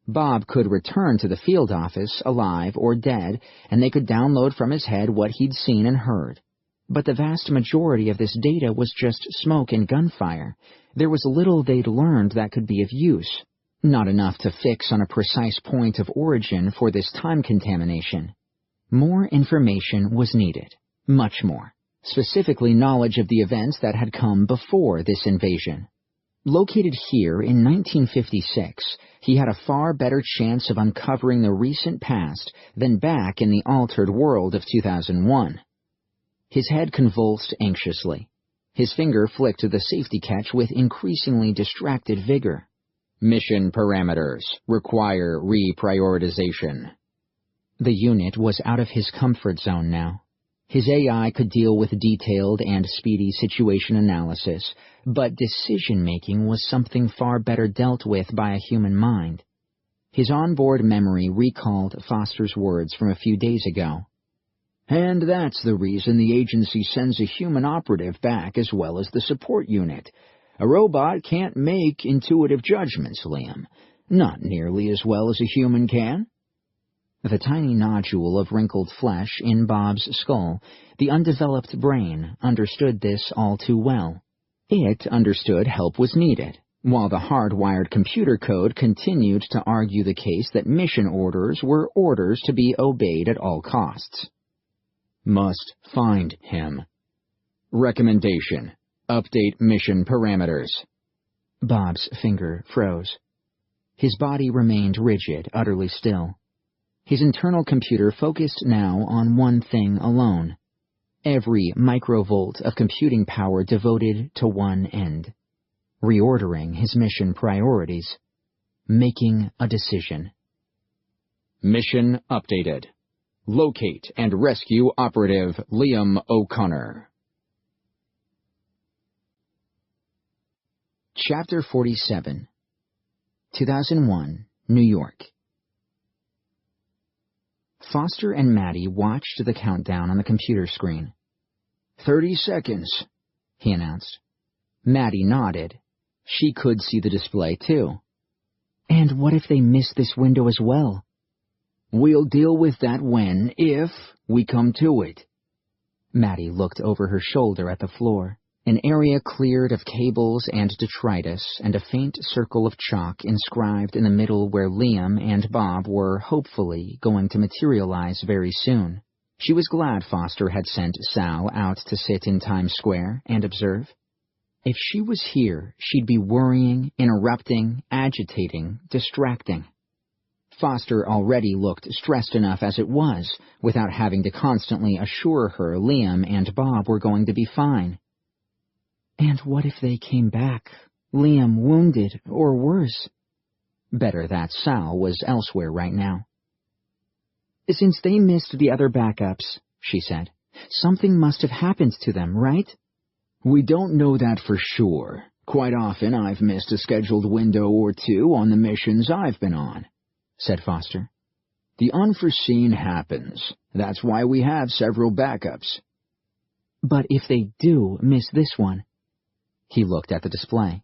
Bob could return to the field office, alive or dead, and they could download from his head what he'd seen and heard. But the vast majority of this data was just smoke and gunfire. There was little they'd learned that could be of use. Not enough to fix on a precise point of origin for this time contamination. More information was needed, much more, specifically knowledge of the events that had come before this invasion. Located here in 1956, he had a far better chance of uncovering the recent past than back in the altered world of 2001. His head convulsed anxiously. His finger flicked to the safety catch with increasingly distracted vigor. Mission parameters require reprioritization. The unit was out of his comfort zone now. His AI could deal with detailed and speedy situation analysis, but decision-making was something far better dealt with by a human mind. His onboard memory recalled Foster's words from a few days ago. "And that's the reason the agency sends a human operative back as well as the support unit. A robot can't make intuitive judgments, Liam. Not nearly as well as a human can." The tiny nodule of wrinkled flesh in Bob's skull, the undeveloped brain, understood this all too well. It understood help was needed, while the hardwired computer code continued to argue the case that mission orders were orders to be obeyed at all costs. Must find him. Recommendation: update mission parameters. Bob's finger froze. His body remained rigid, utterly still. His internal computer focused now on one thing alone. Every microvolt of computing power devoted to one end. Reordering his mission priorities. Making a decision. Mission updated. Locate and rescue operative Liam O'Connor. Chapter 47. 2001, New York. Foster and Maddie watched the countdown on the computer screen. 30 seconds, he announced. Maddie nodded. She could see the display, too. And what if they missed this window as well? We'll deal with that if we come to it. Maddie looked over her shoulder at the floor. An area cleared of cables and detritus, and a faint circle of chalk inscribed in the middle where Liam and Bob were, hopefully, going to materialize very soon. She was glad Foster had sent Sal out to sit in Times Square and observe. If she was here, she'd be worrying, interrupting, agitating, distracting. Foster already looked stressed enough as it was, without having to constantly assure her Liam and Bob were going to be fine. And what if they came back, Liam wounded, or worse? Better that Sal was elsewhere right now. Since they missed the other backups, she said, something must have happened to them, right? We don't know that for sure. Quite often I've missed a scheduled window or two on the missions I've been on, said Foster. The unforeseen happens. That's why we have several backups. But if they do miss this one? He looked at the display.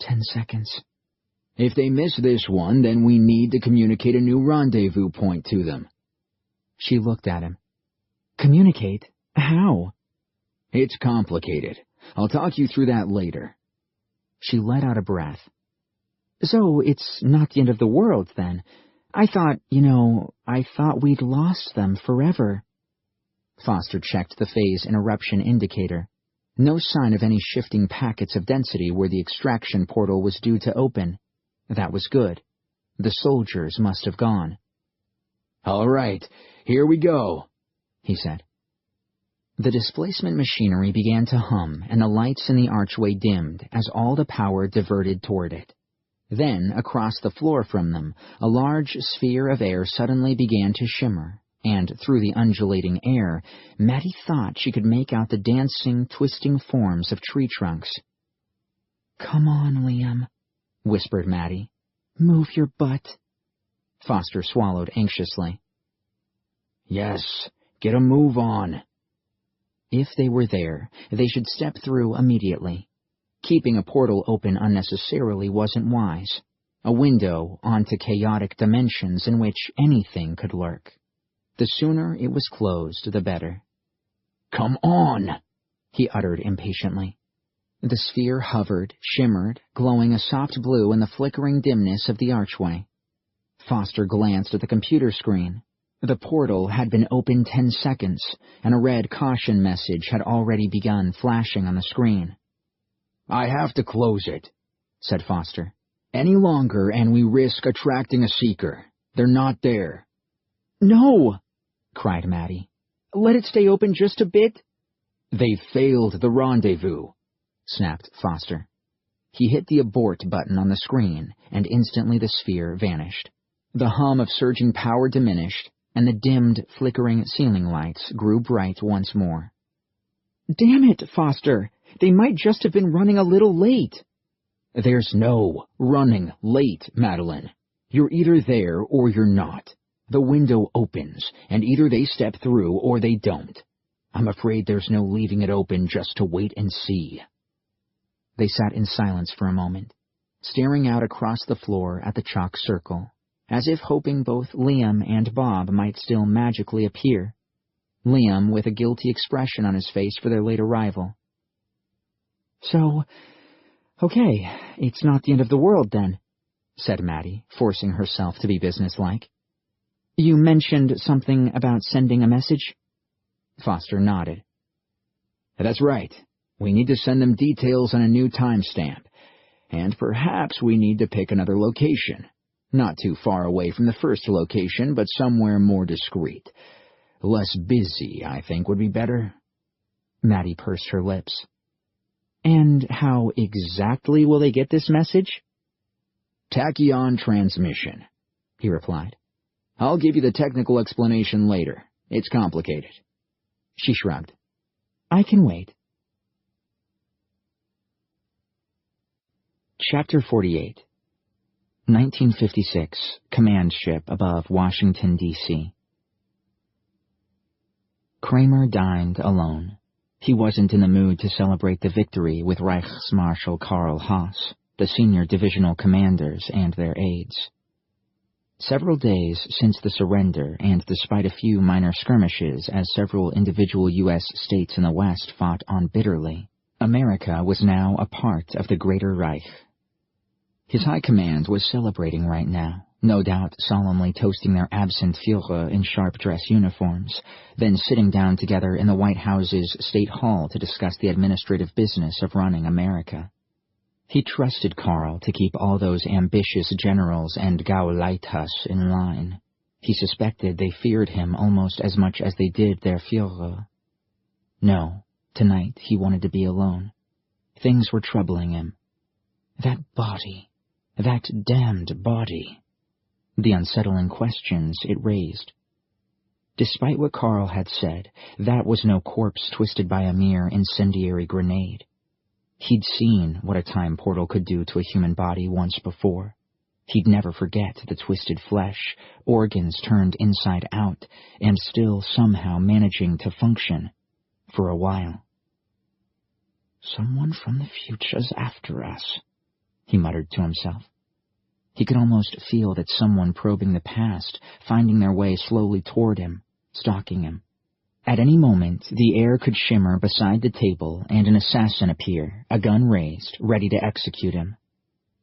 10 seconds. If they miss this one, then we need to communicate a new rendezvous point to them. She looked at him. Communicate? How? It's complicated. I'll talk you through that later. She let out a breath. So it's not the end of the world, then. I thought we'd lost them forever. Foster checked the phase interruption indicator. No sign of any shifting packets of density where the extraction portal was due to open. That was good. The soldiers must have gone. All right, here we go, he said. The displacement machinery began to hum, and the lights in the archway dimmed as all the power diverted toward it. Then, across the floor from them, a large sphere of air suddenly began to shimmer, and through the undulating air, Maddie thought she could make out the dancing, twisting forms of tree trunks. "Come on, Liam," whispered Maddie. "Move your butt." Foster swallowed anxiously. Yes, get a move on. If they were there, they should step through immediately. Keeping a portal open unnecessarily wasn't wise. A window onto chaotic dimensions in which anything could lurk. The sooner it was closed, the better. "Come on," he uttered impatiently. The sphere hovered, shimmered, glowing a soft blue in the flickering dimness of the archway. Foster glanced at the computer screen. The portal had been open 10 seconds, and a red caution message had already begun flashing on the screen. "I have to close it," said Foster. "Any longer and we risk attracting a seeker. They're not there." "No!" cried Maddie. "Let it stay open just a bit." "They failed the rendezvous," snapped Foster. He hit the abort button on the screen, and instantly the sphere vanished. The hum of surging power diminished, and the dimmed, flickering ceiling lights grew bright once more. "Damn it, Foster! They might just have been running a little late." "There's no running late, Madeline. You're either there or you're not. The window opens, and either they step through or they don't. I'm afraid there's no leaving it open just to wait and see." They sat in silence for a moment, staring out across the floor at the chalk circle, as if hoping both Liam and Bob might still magically appear. Liam with a guilty expression on his face for their late arrival. "So, okay, it's not the end of the world then," said Maddie, forcing herself to be businesslike. "You mentioned something about sending a message?" Foster nodded. "That's right. We need to send them details on a new timestamp, and perhaps we need to pick another location. Not too far away from the first location, but somewhere more discreet. Less busy, I think, would be better." Maddie pursed her lips. "And how exactly will they get this message?" "Tachyon transmission," he replied. "I'll give you the technical explanation later. It's complicated." She shrugged. "I can wait." Chapter 48. 1956, command ship above Washington, D.C. Kramer dined alone. He wasn't in the mood to celebrate the victory with Reichsmarschall Karl Haas, the senior divisional commanders, and their aides. Several days since the surrender, and despite a few minor skirmishes as several individual U.S. states in the West fought on bitterly, America was now a part of the Greater Reich. His high command was celebrating right now, no doubt solemnly toasting their absent Führer in sharp dress uniforms, then sitting down together in the White House's State Hall to discuss the administrative business of running America. He trusted Karl to keep all those ambitious generals and Gauleiters in line. He suspected they feared him almost as much as they did their Führer. No, tonight he wanted to be alone. Things were troubling him. That body, that damned body. The unsettling questions it raised. Despite what Karl had said, that was no corpse twisted by a mere incendiary grenade. He'd seen what a time portal could do to a human body once before. He'd never forget the twisted flesh, organs turned inside out, and still somehow managing to function, for a while. "Someone from the future's after us," he muttered to himself. He could almost feel that someone probing the past, finding their way slowly toward him, stalking him. At any moment, the air could shimmer beside the table and an assassin appear, a gun raised, ready to execute him.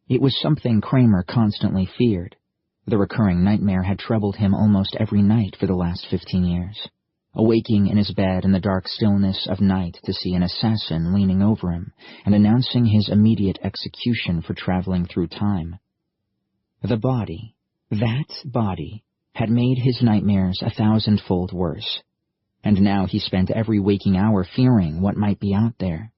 It was something Kramer constantly feared. The recurring nightmare had troubled him almost every night for the last 15 years. Awaking in his bed in the dark stillness of night to see an assassin leaning over him and announcing his immediate execution for traveling through time. The body, that body, had made his nightmares 1,000-fold worse. And now he spent every waking hour fearing what might be out there.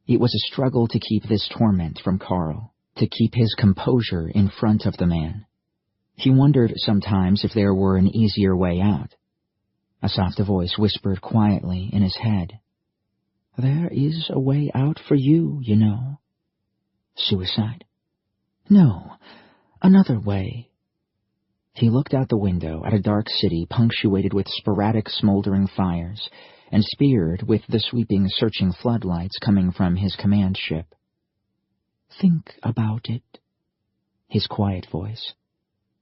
It was a struggle to keep this torment from Karl, to keep his composure in front of the man. He wondered sometimes if there were an easier way out. A soft voice whispered quietly in his head. "There is a way out for you, you know." Suicide? No, another way. He looked out the window at a dark city punctuated with sporadic smoldering fires and speared with the sweeping, searching floodlights coming from his command ship. "Think about it." His quiet voice.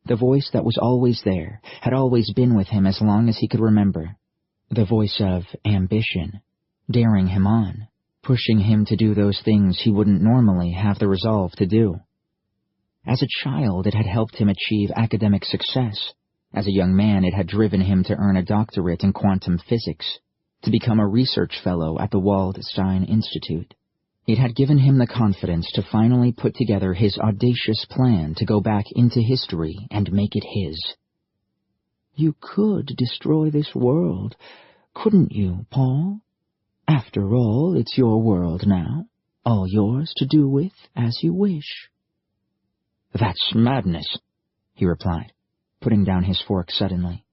The voice that was always there, had always been with him as long as he could remember. The voice of ambition, daring him on, pushing him to do those things he wouldn't normally have the resolve to do. As a child, it had helped him achieve academic success. As a young man, it had driven him to earn a doctorate in quantum physics, to become a research fellow at the Waldstein Institute. It had given him the confidence to finally put together his audacious plan to go back into history and make it his. "You could destroy this world, couldn't you, Paul? After all, it's your world now, all yours to do with as you wish." "That's madness," he replied, putting down his fork suddenly.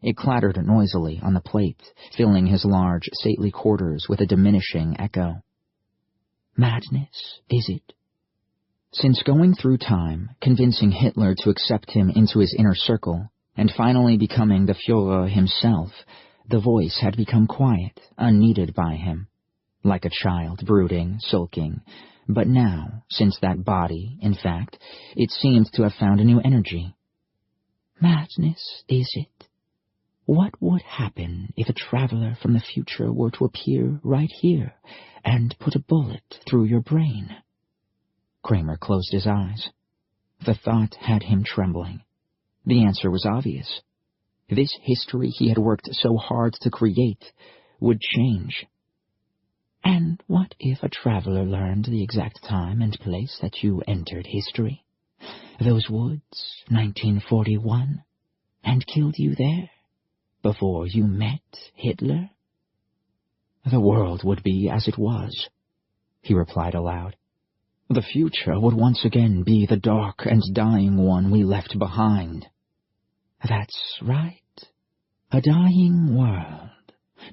It clattered noisily on the plate, filling his large, stately quarters with a diminishing echo. Madness, is it? Since going through time, convincing Hitler to accept him into his inner circle, and finally becoming the Führer himself, the voice had become quiet, unneeded by him, like a child brooding, sulking. But now, since that body, in fact, it seemed to have found a new energy. Madness, is it? What would happen if a traveler from the future were to appear right here and put a bullet through your brain? Kramer closed his eyes. The thought had him trembling. The answer was obvious. This history he had worked so hard to create would change. And what if a traveler learned the exact time and place that you entered history? Those woods, 1941, and killed you there, before you met Hitler? The world would be as it was, he replied aloud. The future would once again be the dark and dying one we left behind. That's right, a dying world.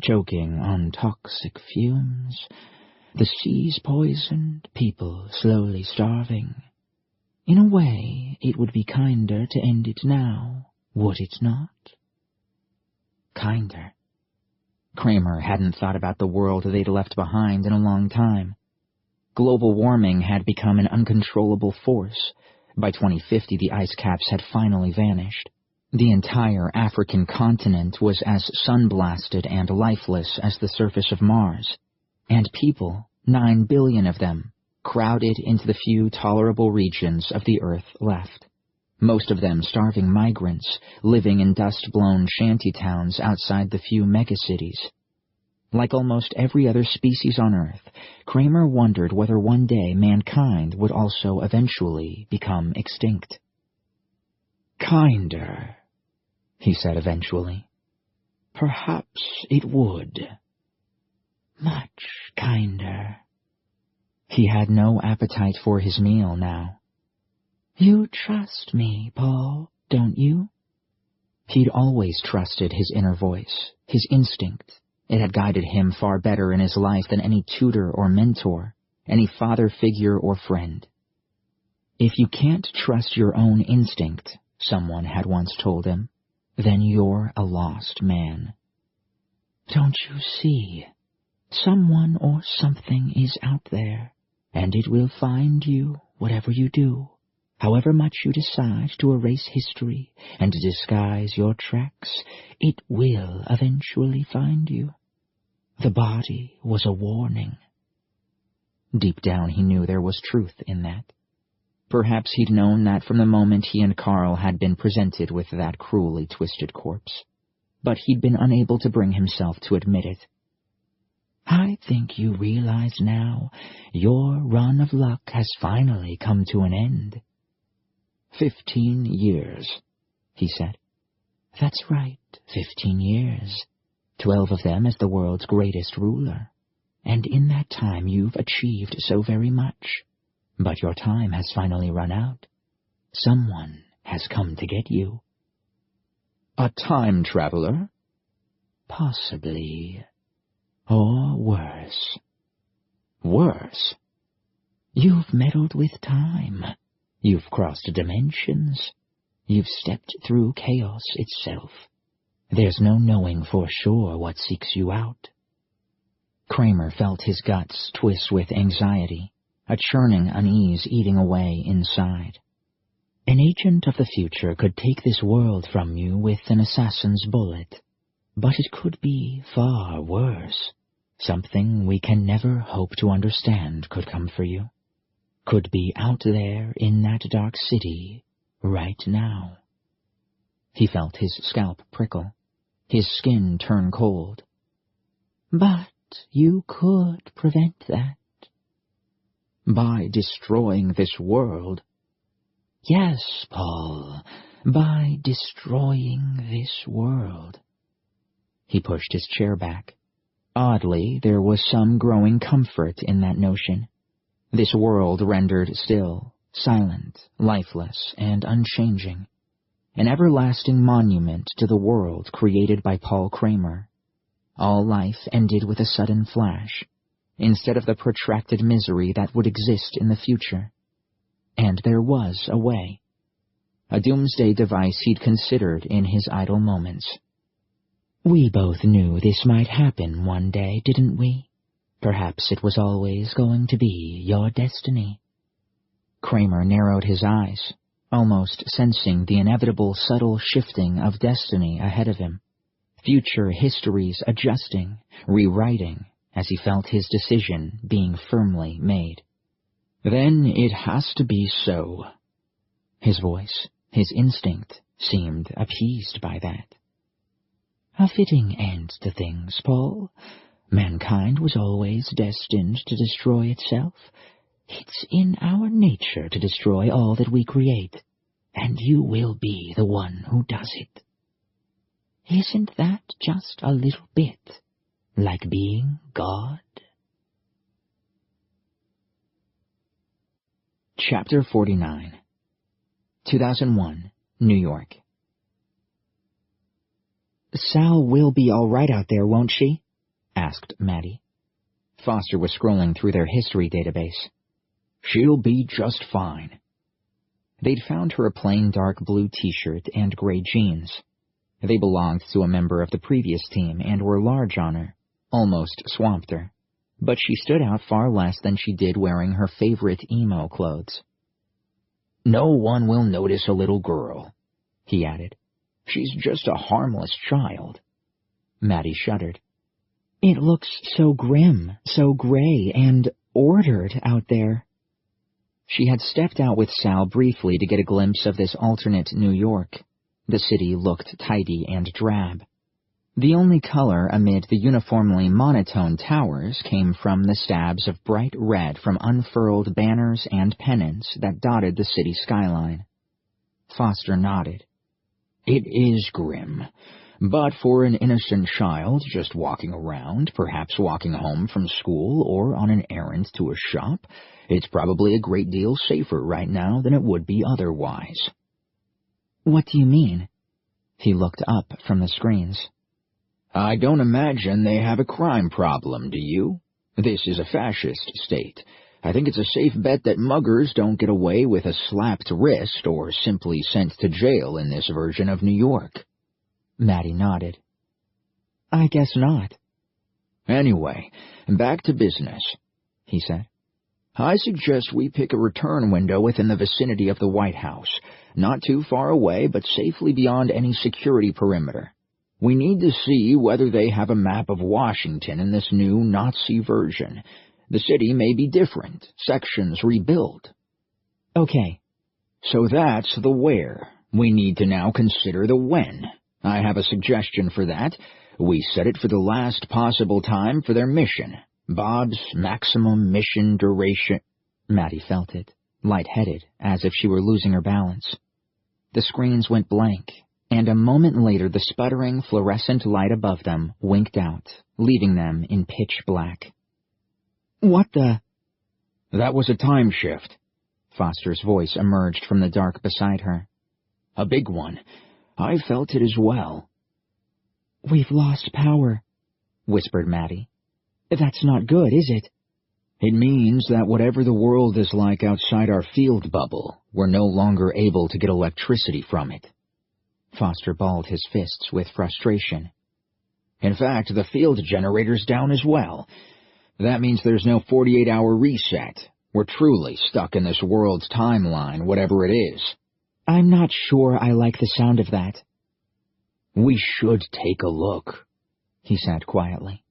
Choking on toxic fumes, the seas poisoned, people slowly starving. In a way, it would be kinder to end it now, would it not? Kinder. Kramer hadn't thought about the world they'd left behind in a long time. Global warming had become an uncontrollable force. By 2050, the ice caps had finally vanished. The entire African continent was as sun-blasted and lifeless as the surface of Mars, and people, 9 billion of them, crowded into the few tolerable regions of the Earth left. most of them starving migrants living in dust-blown shantytowns outside the few megacities. Like almost every other species on Earth, Kramer wondered whether one day mankind would also eventually become extinct. "Kinder," he said eventually. "Perhaps it would. Much kinder." He had no appetite for his meal now. "You trust me, Paul, don't you?" He'd always trusted his inner voice, his instinct. It had guided him far better in his life than any tutor or mentor, any father figure or friend. "If you can't trust your own instinct," someone had once told him, "then you're a lost man." "Don't you see? Someone or something is out there, and it will find you, whatever you do. However much you decide to erase history and disguise your tracks, it will eventually find you. The body was a warning." Deep down he knew there was truth in that. Perhaps he'd known that from the moment he and Carl had been presented with that cruelly twisted corpse, but he'd been unable to bring himself to admit it. "I think you realize now your run of luck has finally come to an end." 15 years, he said. "That's right, 15 years. 12 of them as the world's greatest ruler. And in that time you've achieved so very much. But your time has finally run out. Someone has come to get you." "A time traveler?" "Possibly. Or worse." "Worse?" "You've meddled with time. You've crossed dimensions. You've stepped through chaos itself. There's no knowing for sure what seeks you out." Kramer felt his guts twist with anxiety, a churning unease eating away inside. "An agent of the future could take this world from you with an assassin's bullet. But it could be far worse. Something we can never hope to understand could come for you. Could be out there in that dark city right now." He felt his scalp prickle, his skin turn cold. "But you could prevent that." "By destroying this world?" "Yes, Paul, by destroying this world." He pushed his chair back. Oddly, there was some growing comfort in that notion. This world rendered still, silent, lifeless, and unchanging. An everlasting monument to the world created by Paul Kramer. All life ended with a sudden flash, instead of the protracted misery that would exist in the future. And there was a way. A doomsday device he'd considered in his idle moments. "We both knew this might happen one day, didn't we? Perhaps it was always going to be your destiny." Kramer narrowed his eyes, almost sensing the inevitable subtle shifting of destiny ahead of him. Future histories adjusting, rewriting, as he felt his decision being firmly made. "Then it has to be so." His voice, his instinct, seemed appeased by that. "A fitting end to things, Paul. Mankind was always destined to destroy itself. It's in our nature to destroy all that we create, and you will be the one who does it. Isn't that just a little bit like being God?" Chapter 49. 2001, New York. "Sal will be all right out there, won't she?" asked Maddie. Foster was scrolling through their history database. "She'll be just fine." They'd found her a plain dark blue t-shirt and gray jeans. They belonged to a member of the previous team and were large on her, almost swamped her, but she stood out far less than she did wearing her favorite emo clothes. "No one will notice a little girl," he added. "She's just a harmless child." Maddie shuddered. "It looks so grim, so gray, and ordered out there." She had stepped out with Sal briefly to get a glimpse of this alternate New York. The city looked tidy and drab. The only color amid the uniformly monotone towers came from the stabs of bright red from unfurled banners and pennants that dotted the city skyline. Foster nodded. It is grim, but for an innocent child just walking around, perhaps walking home from school or on an errand to a shop, it's probably a great deal safer right now than it would be otherwise. What do you mean? He looked up from the screens. I don't imagine they have a crime problem, do you? This is a fascist state. I think it's a safe bet that muggers don't get away with a slapped wrist or simply sent to jail in this version of New York. Maddie nodded. I guess not. Anyway, back to business, he said. I suggest we pick a return window within the vicinity of the White House, not too far away but safely beyond any security perimeter. We need to see whether they have a map of Washington in this new Nazi version. The city may be different, sections rebuilt. Okay. So that's the where. We need to now consider the when. I have a suggestion for that. We set it for the last possible time for their mission. Bob's maximum mission duration. Maddie felt it, lightheaded, as if she were losing her balance. The screens went blank, and a moment later the sputtering fluorescent light above them winked out, leaving them in pitch black. What the? That was a time shift. Foster's voice emerged from the dark beside her. A big one. I felt it as well. We've lost power, whispered Maddie. That's not good, is it? It means that whatever the world is like outside our field bubble, we're no longer able to get electricity from it. Foster balled his fists with frustration. In fact, the field generator's down as well. That means there's no 48-hour reset. We're truly stuck in this world's timeline, whatever it is. I'm not sure I like the sound of that. We should take a look, he said quietly.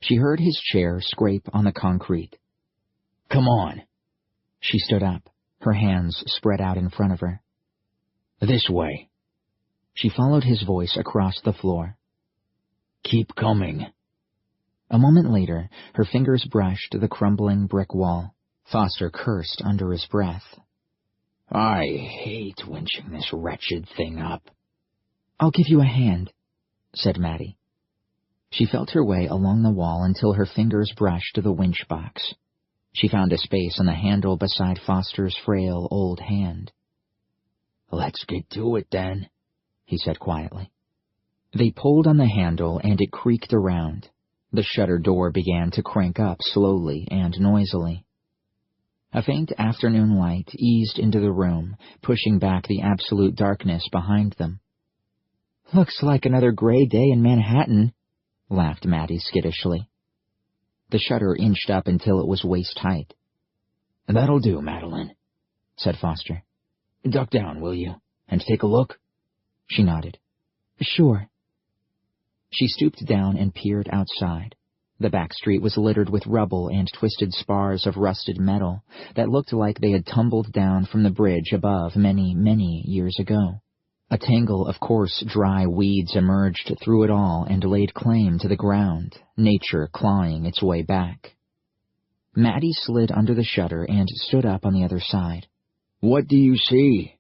She heard his chair scrape on the concrete. Come on. She stood up, her hands spread out in front of her. This way. She followed his voice across the floor. Keep coming. A moment later, her fingers brushed the crumbling brick wall. Foster cursed under his breath. I hate winching this wretched thing up. I'll give you a hand, said Maddie. She felt her way along the wall until her fingers brushed the winch box. She found a space on the handle beside Foster's frail old hand. Let's get to it, then, he said quietly. They pulled on the handle, and it creaked around. The shutter door began to crank up slowly and noisily. A faint afternoon light eased into the room, pushing back the absolute darkness behind them. Looks like another gray day in Manhattan, laughed Maddie skittishly. The shutter inched up until it was waist-height. That'll do, Madeline, said Foster. Duck down, will you, and take a look? She nodded. Sure. She stooped down and peered outside. The back street was littered with rubble and twisted spars of rusted metal that looked like they had tumbled down from the bridge above many, many years ago. A tangle of coarse, dry weeds emerged through it all and laid claim to the ground, nature clawing its way back. Maddie slid under the shutter and stood up on the other side. What do you see?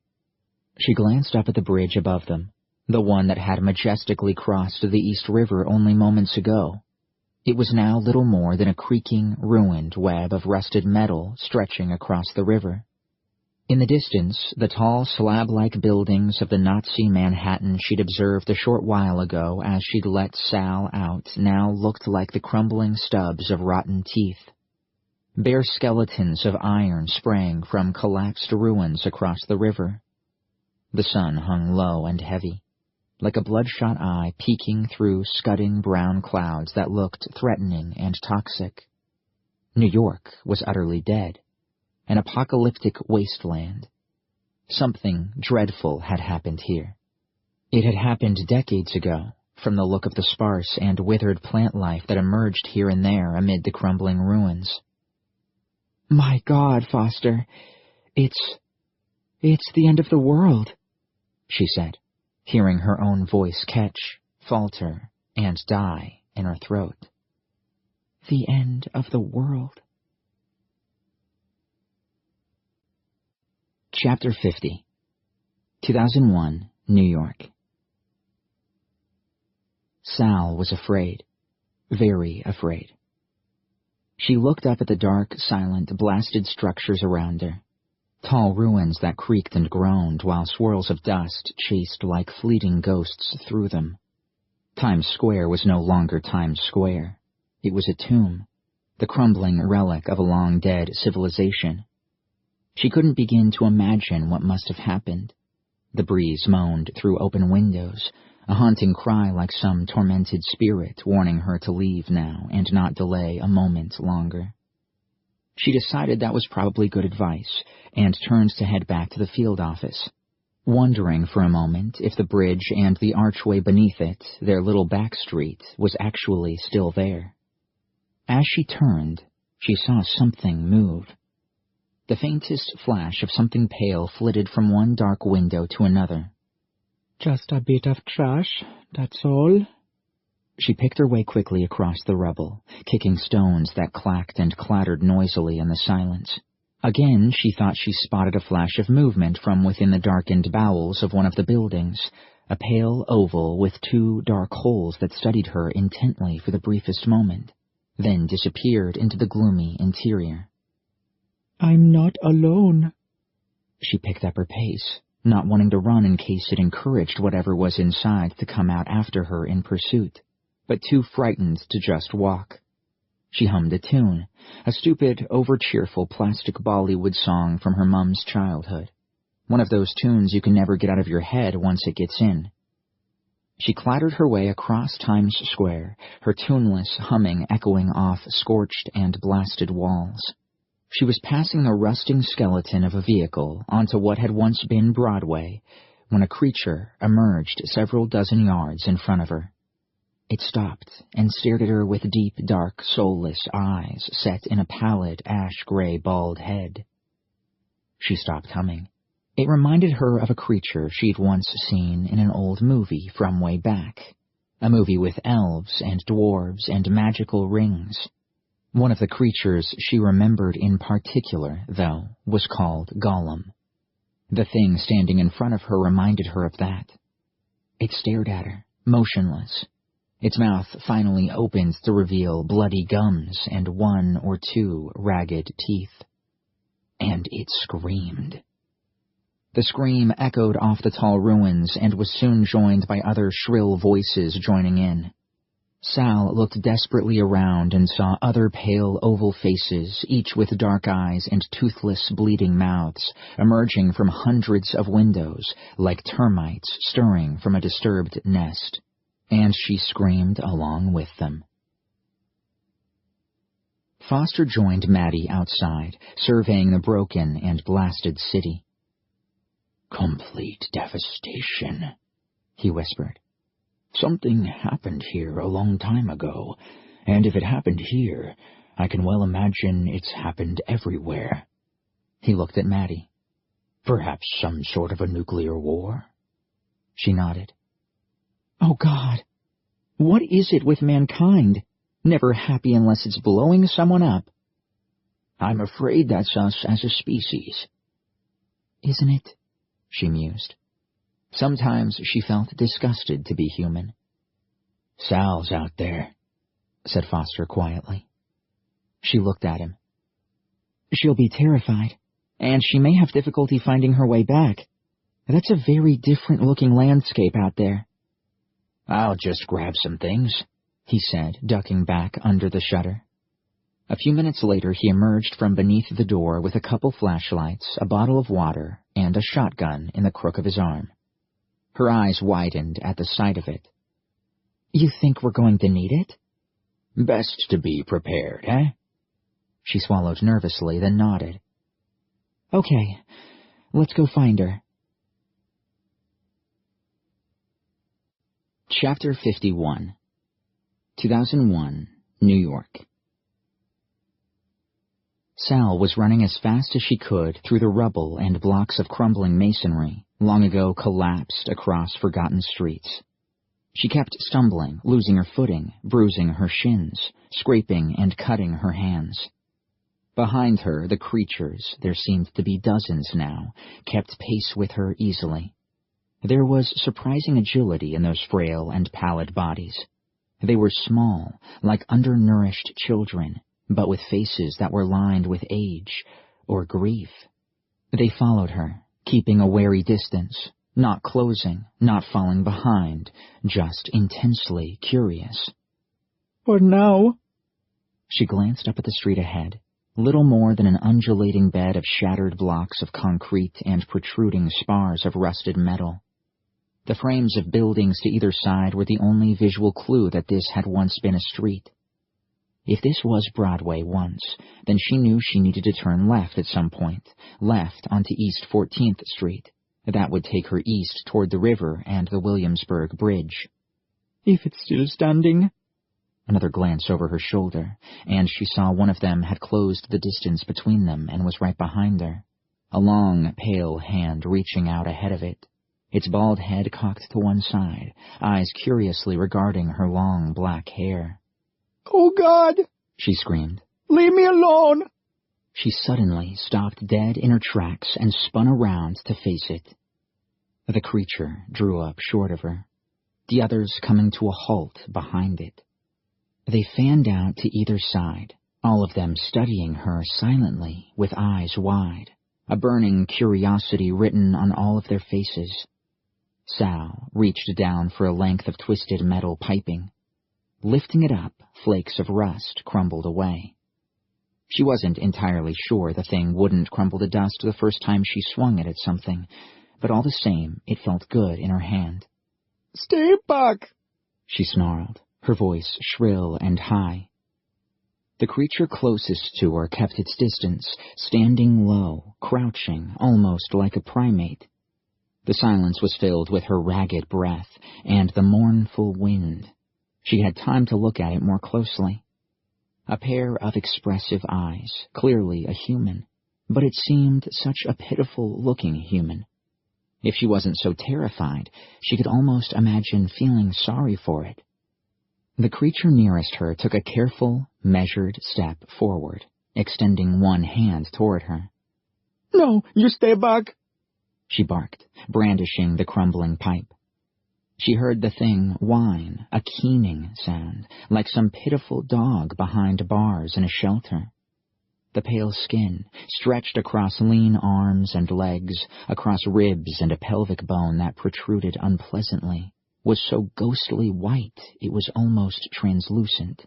She glanced up at the bridge above them, the one that had majestically crossed the East River only moments ago. It was now little more than a creaking, ruined web of rusted metal stretching across the river. In the distance, the tall slab-like buildings of the Nazi Manhattan she'd observed a short while ago as she'd let Sal out now looked like the crumbling stubs of rotten teeth. Bare skeletons of iron sprang from collapsed ruins across the river. The sun hung low and heavy, like a bloodshot eye peeking through scudding brown clouds that looked threatening and toxic. New York was utterly dead. An apocalyptic wasteland. Something dreadful had happened here. It had happened decades ago, from the look of the sparse and withered plant life that emerged here and there amid the crumbling ruins. My God, Foster, it's the end of the world, she said, hearing her own voice catch, falter, and die in her throat. The end of the world. Chapter 50. 2001, New York. Sal was afraid, very afraid. She looked up at the dark, silent, blasted structures around her, tall ruins that creaked and groaned while swirls of dust chased like fleeting ghosts through them. Times Square was no longer Times Square. It was a tomb, the crumbling relic of a long-dead civilization. She couldn't begin to imagine what must have happened. The breeze moaned through open windows, a haunting cry like some tormented spirit warning her to leave now and not delay a moment longer. She decided that was probably good advice and turned to head back to the field office, wondering for a moment if the bridge and the archway beneath it, their little back street, was actually still there. As she turned, she saw something move. The faintest flash of something pale flitted from one dark window to another. Just a bit of trash, that's all. She picked her way quickly across the rubble, kicking stones that clacked and clattered noisily in the silence. Again, she thought she spotted a flash of movement from within the darkened bowels of one of the buildings, a pale oval with two dark holes that studied her intently for the briefest moment, then disappeared into the gloomy interior. I'm not alone. She picked up her pace, not wanting to run in case it encouraged whatever was inside to come out after her in pursuit, but too frightened to just walk. She hummed a tune, a stupid, over-cheerful plastic Bollywood song from her mum's childhood, one of those tunes you can never get out of your head once it gets in. She clattered her way across Times Square, her tuneless humming echoing off scorched and blasted walls. She was passing the rusting skeleton of a vehicle onto what had once been Broadway, when a creature emerged several dozen yards in front of her. It stopped and stared at her with deep, dark, soulless eyes set in a pallid, ash-gray bald head. She stopped humming. It reminded her of a creature she'd once seen in an old movie from way back, a movie with elves and dwarves and magical rings. One of the creatures she remembered in particular, though, was called Gollum. The thing standing in front of her reminded her of that. It stared at her, motionless. Its mouth finally opened to reveal bloody gums and one or two ragged teeth. And it screamed. The scream echoed off the tall ruins and was soon joined by other shrill voices joining in. Sal looked desperately around and saw other pale oval faces, each with dark eyes and toothless bleeding mouths, emerging from hundreds of windows, like termites stirring from a disturbed nest. And she screamed along with them. Foster joined Maddie outside, surveying the broken and blasted city. "Complete devastation," he whispered. "Something happened here a long time ago, and if it happened here, I can well imagine it's happened everywhere." He looked at Maddie. "Perhaps some sort of a nuclear war?" She nodded. Oh, God. What is it with mankind? Never happy unless it's blowing someone up. "I'm afraid that's us as a species." "Isn't it?" she mused. Sometimes she felt disgusted to be human. "Sal's out there," said Foster quietly. She looked at him. "She'll be terrified, and she may have difficulty finding her way back. That's a very different-looking landscape out there." "I'll just grab some things," he said, ducking back under the shutter. A few minutes later he emerged from beneath the door with a couple flashlights, a bottle of water, and a shotgun in the crook of his arm. Her eyes widened at the sight of it. "You think we're going to need it?" "Best to be prepared, eh?" She swallowed nervously, then nodded. "Okay, let's go find her." Chapter 51. 2001, New York. Sal was running as fast as she could through the rubble and blocks of crumbling masonry, long ago collapsed across forgotten streets. She kept stumbling, losing her footing, bruising her shins, scraping and cutting her hands. Behind her, the creatures, there seemed to be dozens now, kept pace with her easily. There was surprising agility in those frail and pallid bodies. They were small, like undernourished children, but with faces that were lined with age or grief. They followed her, keeping a wary distance, not closing, not falling behind, just intensely curious. For now. She glanced up at the street ahead, little more than an undulating bed of shattered blocks of concrete and protruding spars of rusted metal. The frames of buildings to either side were the only visual clue that this had once been a street. If this was Broadway once, then she knew she needed to turn left at some point, left onto East 14th Street. That would take her east toward the river and the Williamsburg Bridge. If it's still standing. Another glance over her shoulder, and she saw one of them had closed the distance between them and was right behind her, a long, pale hand reaching out ahead of it, its bald head cocked to one side, eyes curiously regarding her long black hair. "Oh, God!" she screamed. "Leave me alone!" She suddenly stopped dead in her tracks and spun around to face it. The creature drew up short of her, the others coming to a halt behind it. They fanned out to either side, all of them studying her silently with eyes wide, a burning curiosity written on all of their faces. Sal reached down for a length of twisted metal piping. Lifting it up, flakes of rust crumbled away. She wasn't entirely sure the thing wouldn't crumble to dust the first time she swung it at something, but all the same, it felt good in her hand. "Stay back!" she snarled, her voice shrill and high. The creature closest to her kept its distance, standing low, crouching, almost like a primate. The silence was filled with her ragged breath and the mournful wind. She had time to look at it more closely. A pair of expressive eyes, clearly a human, but it seemed such a pitiful-looking human. If she wasn't so terrified, she could almost imagine feeling sorry for it. The creature nearest her took a careful, measured step forward, extending one hand toward her. "No, you stay back!" she barked, brandishing the crumbling pipe. She heard the thing whine, a keening sound, like some pitiful dog behind bars in a shelter. The pale skin, stretched across lean arms and legs, across ribs and a pelvic bone that protruded unpleasantly, was so ghostly white it was almost translucent.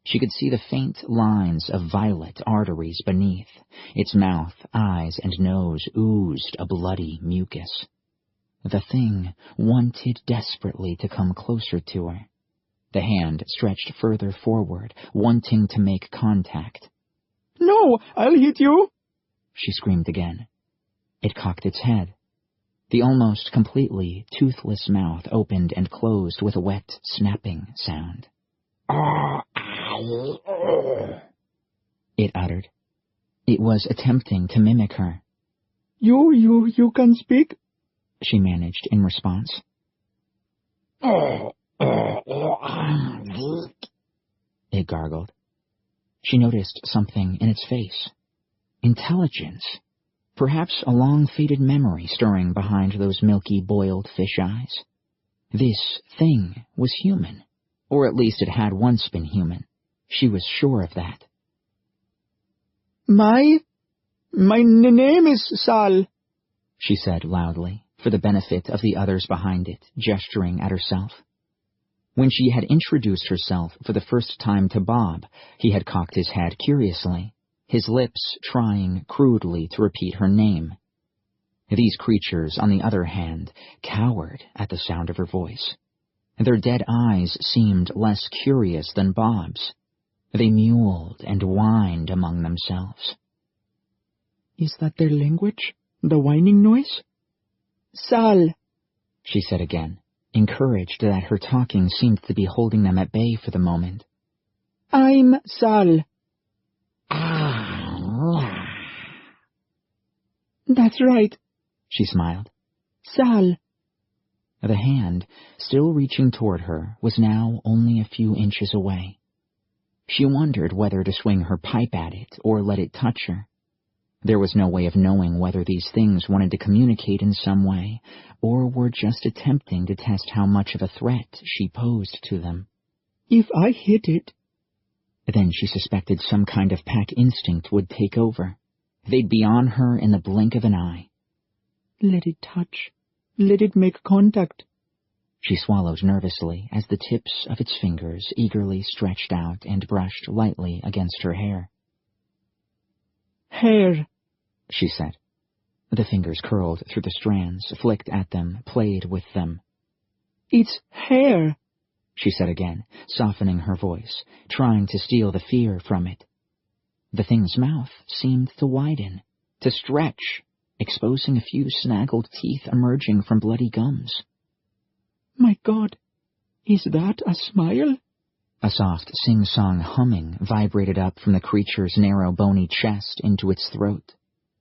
She could see the faint lines of violet arteries beneath. Its mouth, eyes, and nose oozed a bloody mucus. The thing wanted desperately to come closer to her. The hand stretched further forward, wanting to make contact. "No, I'll hit you!" she screamed again. It cocked its head. The almost completely toothless mouth opened and closed with a wet, snapping sound. It uttered. It was attempting to mimic her. You can speak?" she managed in response. It gargled. She noticed something in its face. Intelligence. Perhaps a long-faded memory stirring behind those milky, boiled fish eyes. This thing was human. Or at least it had once been human. She was sure of that. My name is Sal," she said loudly, for the benefit of the others behind it, gesturing at herself. When she had introduced herself for the first time to Bob, he had cocked his head curiously, his lips trying crudely to repeat her name. These creatures, on the other hand, cowered at the sound of her voice. Their dead eyes seemed less curious than Bob's. They mewled and whined among themselves. "Is that their language? The whining noise?" "Sal," she said again, encouraged that her talking seemed to be holding them at bay for the moment. "I'm Sal." That's right, she smiled. Sal. The hand, still reaching toward her, was now only a few inches away. She wondered whether to swing her pipe at it or let it touch her. There was no way of knowing whether these things wanted to communicate in some way, or were just attempting to test how much of a threat she posed to them. If I hit it... Then she suspected some kind of pack instinct would take over. They'd be on her in the blink of an eye. Let it touch. Let it make contact. She swallowed nervously as the tips of its fingers eagerly stretched out and brushed lightly against her hair. Hair, she said. The fingers curled through the strands, flicked at them, played with them. It's hair, she said again, softening her voice, trying to steal the fear from it. The thing's mouth seemed to widen, to stretch, exposing a few snaggled teeth emerging from bloody gums. My God, is that a smile? A soft sing-song humming vibrated up from the creature's narrow bony chest into its throat.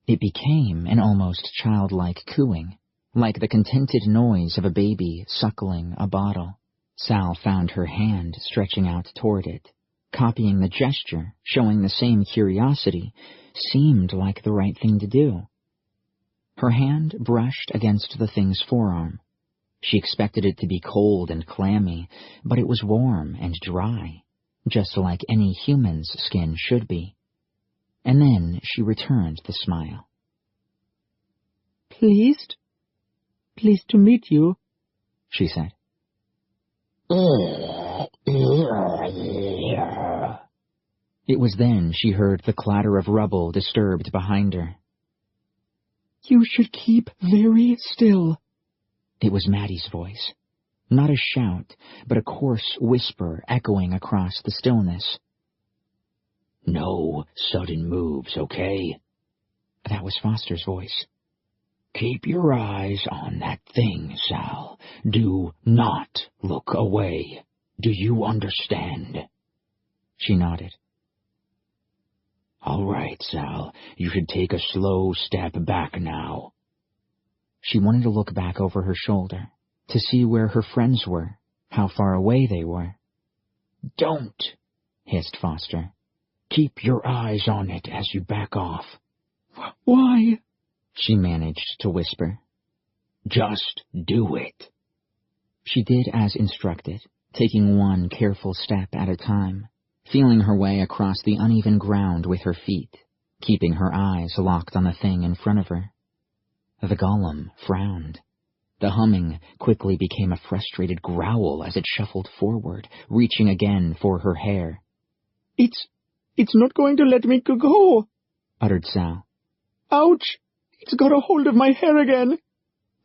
It became an almost childlike cooing, like the contented noise of a baby suckling a bottle. Sal found her hand stretching out toward it. Copying the gesture, showing the same curiosity, seemed like the right thing to do. Her hand brushed against the thing's forearm. She expected it to be cold and clammy, but it was warm and dry, just like any human's skin should be. And then she returned the smile. Pleased? Pleased to meet you, she said. It was then she heard the clatter of rubble disturbed behind her. You should keep very still. It was Maddie's voice. Not a shout, but a coarse whisper echoing across the stillness. No sudden moves, okay? That was Foster's voice. Keep your eyes on that thing, Sal. Do not look away. Do you understand? She nodded. All right, Sal. You should take a slow step back now. She wanted to look back over her shoulder, to see where her friends were, how far away they were. Don't, hissed Foster. Keep your eyes on it as you back off. Why? She managed to whisper. Just do it. She did as instructed, taking one careful step at a time, feeling her way across the uneven ground with her feet, keeping her eyes locked on the thing in front of her. The golem frowned. The humming quickly became a frustrated growl as it shuffled forward, reaching again for her hair. It's not going to let me go, uttered Sal. Ouch! It's got a hold of my hair again.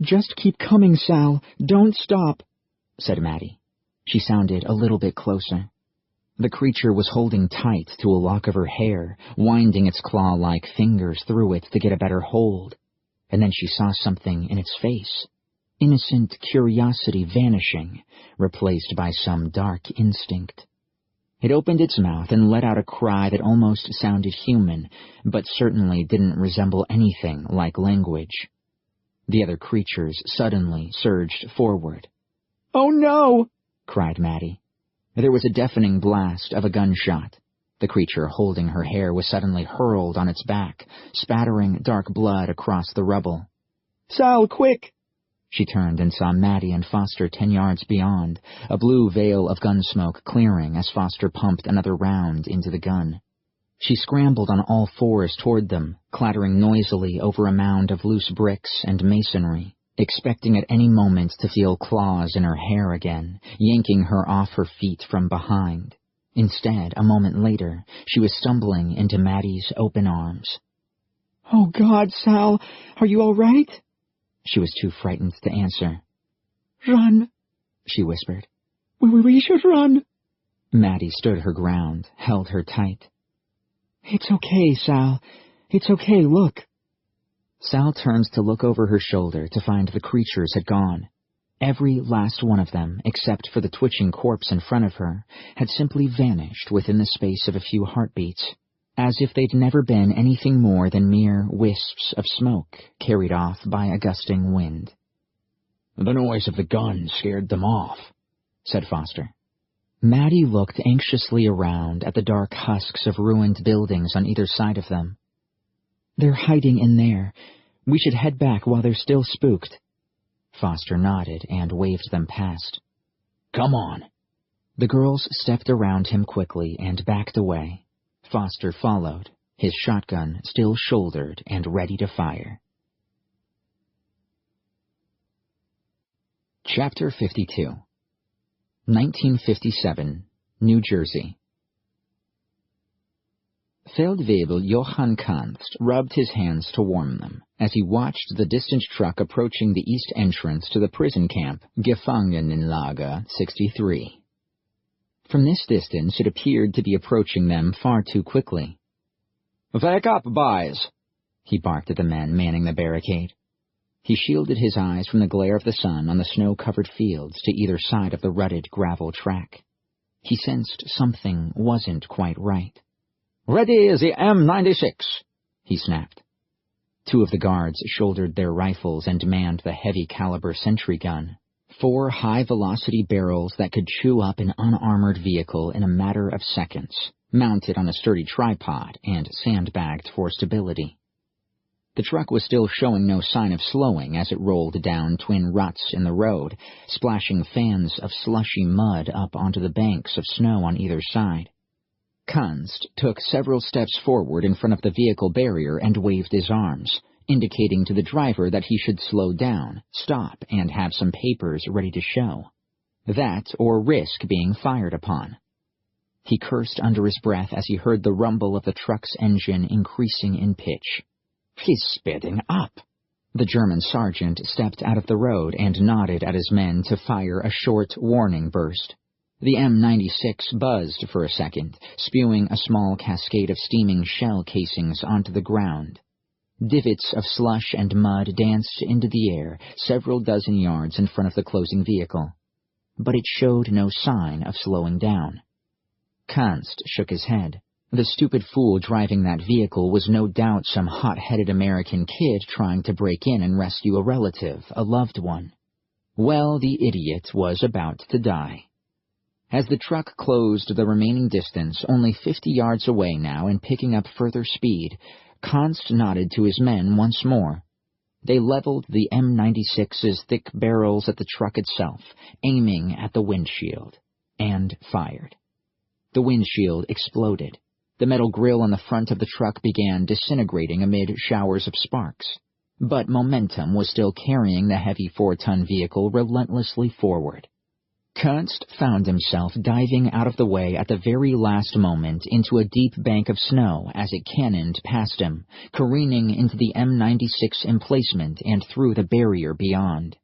Just keep coming, Sal. Don't stop, said Maddie. She sounded a little bit closer. The creature was holding tight to a lock of her hair, winding its claw-like fingers through it to get a better hold. And then she saw something in its face. Innocent curiosity vanishing, replaced by some dark instinct. It opened its mouth and let out a cry that almost sounded human, but certainly didn't resemble anything like language. The other creatures suddenly surged forward. Oh no! cried Maddie. There was a deafening blast of a gunshot. The creature holding her hair was suddenly hurled on its back, spattering dark blood across the rubble. Sal, quick! She turned and saw Maddie and Foster 10 yards beyond, a blue veil of gun smoke clearing as Foster pumped another round into the gun. She scrambled on all fours toward them, clattering noisily over a mound of loose bricks and masonry, expecting at any moment to feel claws in her hair again, yanking her off her feet from behind. Instead, a moment later, she was stumbling into Maddie's open arms. Oh, God, Sal, are you all right? She was too frightened to answer. Run, she whispered. We should run. Maddie stood her ground, held her tight. It's okay, Sal. It's okay, look. Sal turned to look over her shoulder to find the creatures had gone. Every last one of them, except for the twitching corpse in front of her, had simply vanished within the space of a few heartbeats. as if they'd never been anything more than mere wisps of smoke carried off by a gusting wind. "The noise of the gun scared them off," said Foster. Maddie looked anxiously around at the dark husks of ruined buildings on either side of them. "They're hiding in there. We should head back while they're still spooked." Foster nodded and waved them past. "Come on." The girls stepped around him quickly and backed away. Foster followed, his shotgun still shouldered and ready to fire. Chapter 52. 1957, New Jersey. Feldwebel Johann Kanst rubbed his hands to warm them as he watched the distant truck approaching the east entrance to the prison camp, Gefangenenlager 63. From this distance, it appeared to be approaching them far too quickly. "Wake up, boys!" he barked at the men manning the barricade. He shielded his eyes from the glare of the sun on the snow-covered fields to either side of the rutted gravel track. He sensed something wasn't quite right. "Ready the M96, he snapped. Two of the guards shouldered their rifles and manned the heavy-caliber sentry gun. 4 high-velocity barrels that could chew up an unarmored vehicle in a matter of seconds, mounted on a sturdy tripod and sandbagged for stability. The truck was still showing no sign of slowing as it rolled down twin ruts in the road, splashing fans of slushy mud up onto the banks of snow on either side. Kanst took several steps forward in front of the vehicle barrier and waved his arms, indicating to the driver that he should slow down, stop, and have some papers ready to show. That or risk being fired upon. He cursed under his breath as he heard the rumble of the truck's engine increasing in pitch. "He's speeding up." The German sergeant stepped out of the road and nodded at his men to fire a short warning burst. The M96 buzzed for a second, spewing a small cascade of steaming shell casings onto the ground. Divots of slush and mud danced into the air several dozen yards in front of the closing vehicle. But it showed no sign of slowing down. Kanst shook his head. The stupid fool driving that vehicle was no doubt some hot-headed American kid trying to break in and rescue a relative, a loved one. Well, the idiot was about to die. As the truck closed the remaining distance, only 50 yards away now and picking up further speed, Kanst nodded to his men once more. They leveled the M96's thick barrels at the truck itself, aiming at the windshield, and fired. The windshield exploded. The metal grille on the front of the truck began disintegrating amid showers of sparks. But momentum was still carrying the heavy 4-ton vehicle relentlessly forward. Kanst found himself diving out of the way at the very last moment into a deep bank of snow as it cannoned past him, careening into the M96 emplacement and through the barrier beyond.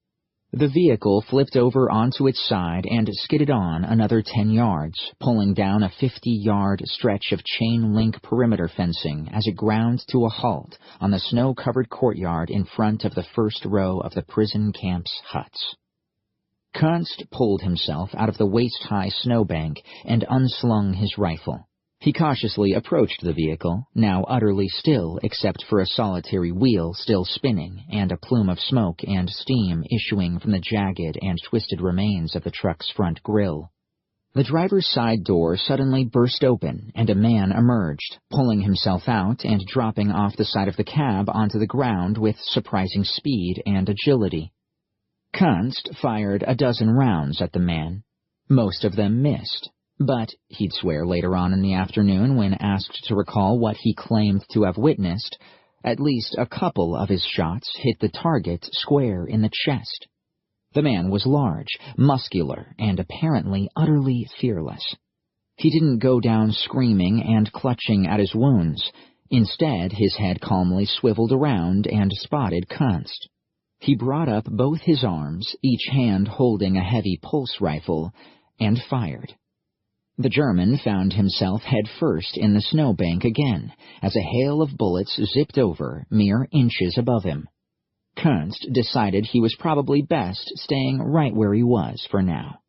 The vehicle flipped over onto its side and skidded on another 10 yards, pulling down a 50-yard stretch of chain-link perimeter fencing as it ground to a halt on the snow-covered courtyard in front of the first row of the prison camp's huts. Kanst pulled himself out of the waist-high snowbank and unslung his rifle. He cautiously approached the vehicle, now utterly still except for a solitary wheel still spinning and a plume of smoke and steam issuing from the jagged and twisted remains of the truck's front grille. The driver's side door suddenly burst open and a man emerged, pulling himself out and dropping off the side of the cab onto the ground with surprising speed and agility. Kanst fired a dozen rounds at the man. Most of them missed, but he'd swear later on in the afternoon when asked to recall what he claimed to have witnessed, at least a couple of his shots hit the target square in the chest. The man was large, muscular, and apparently utterly fearless. He didn't go down screaming and clutching at his wounds. Instead, his head calmly swiveled around and spotted Kanst. He brought up both his arms, each hand holding a heavy pulse rifle, and fired. The German found himself head first in the snowbank again, as a hail of bullets zipped over, mere inches above him. Kanst decided he was probably best staying right where he was for now.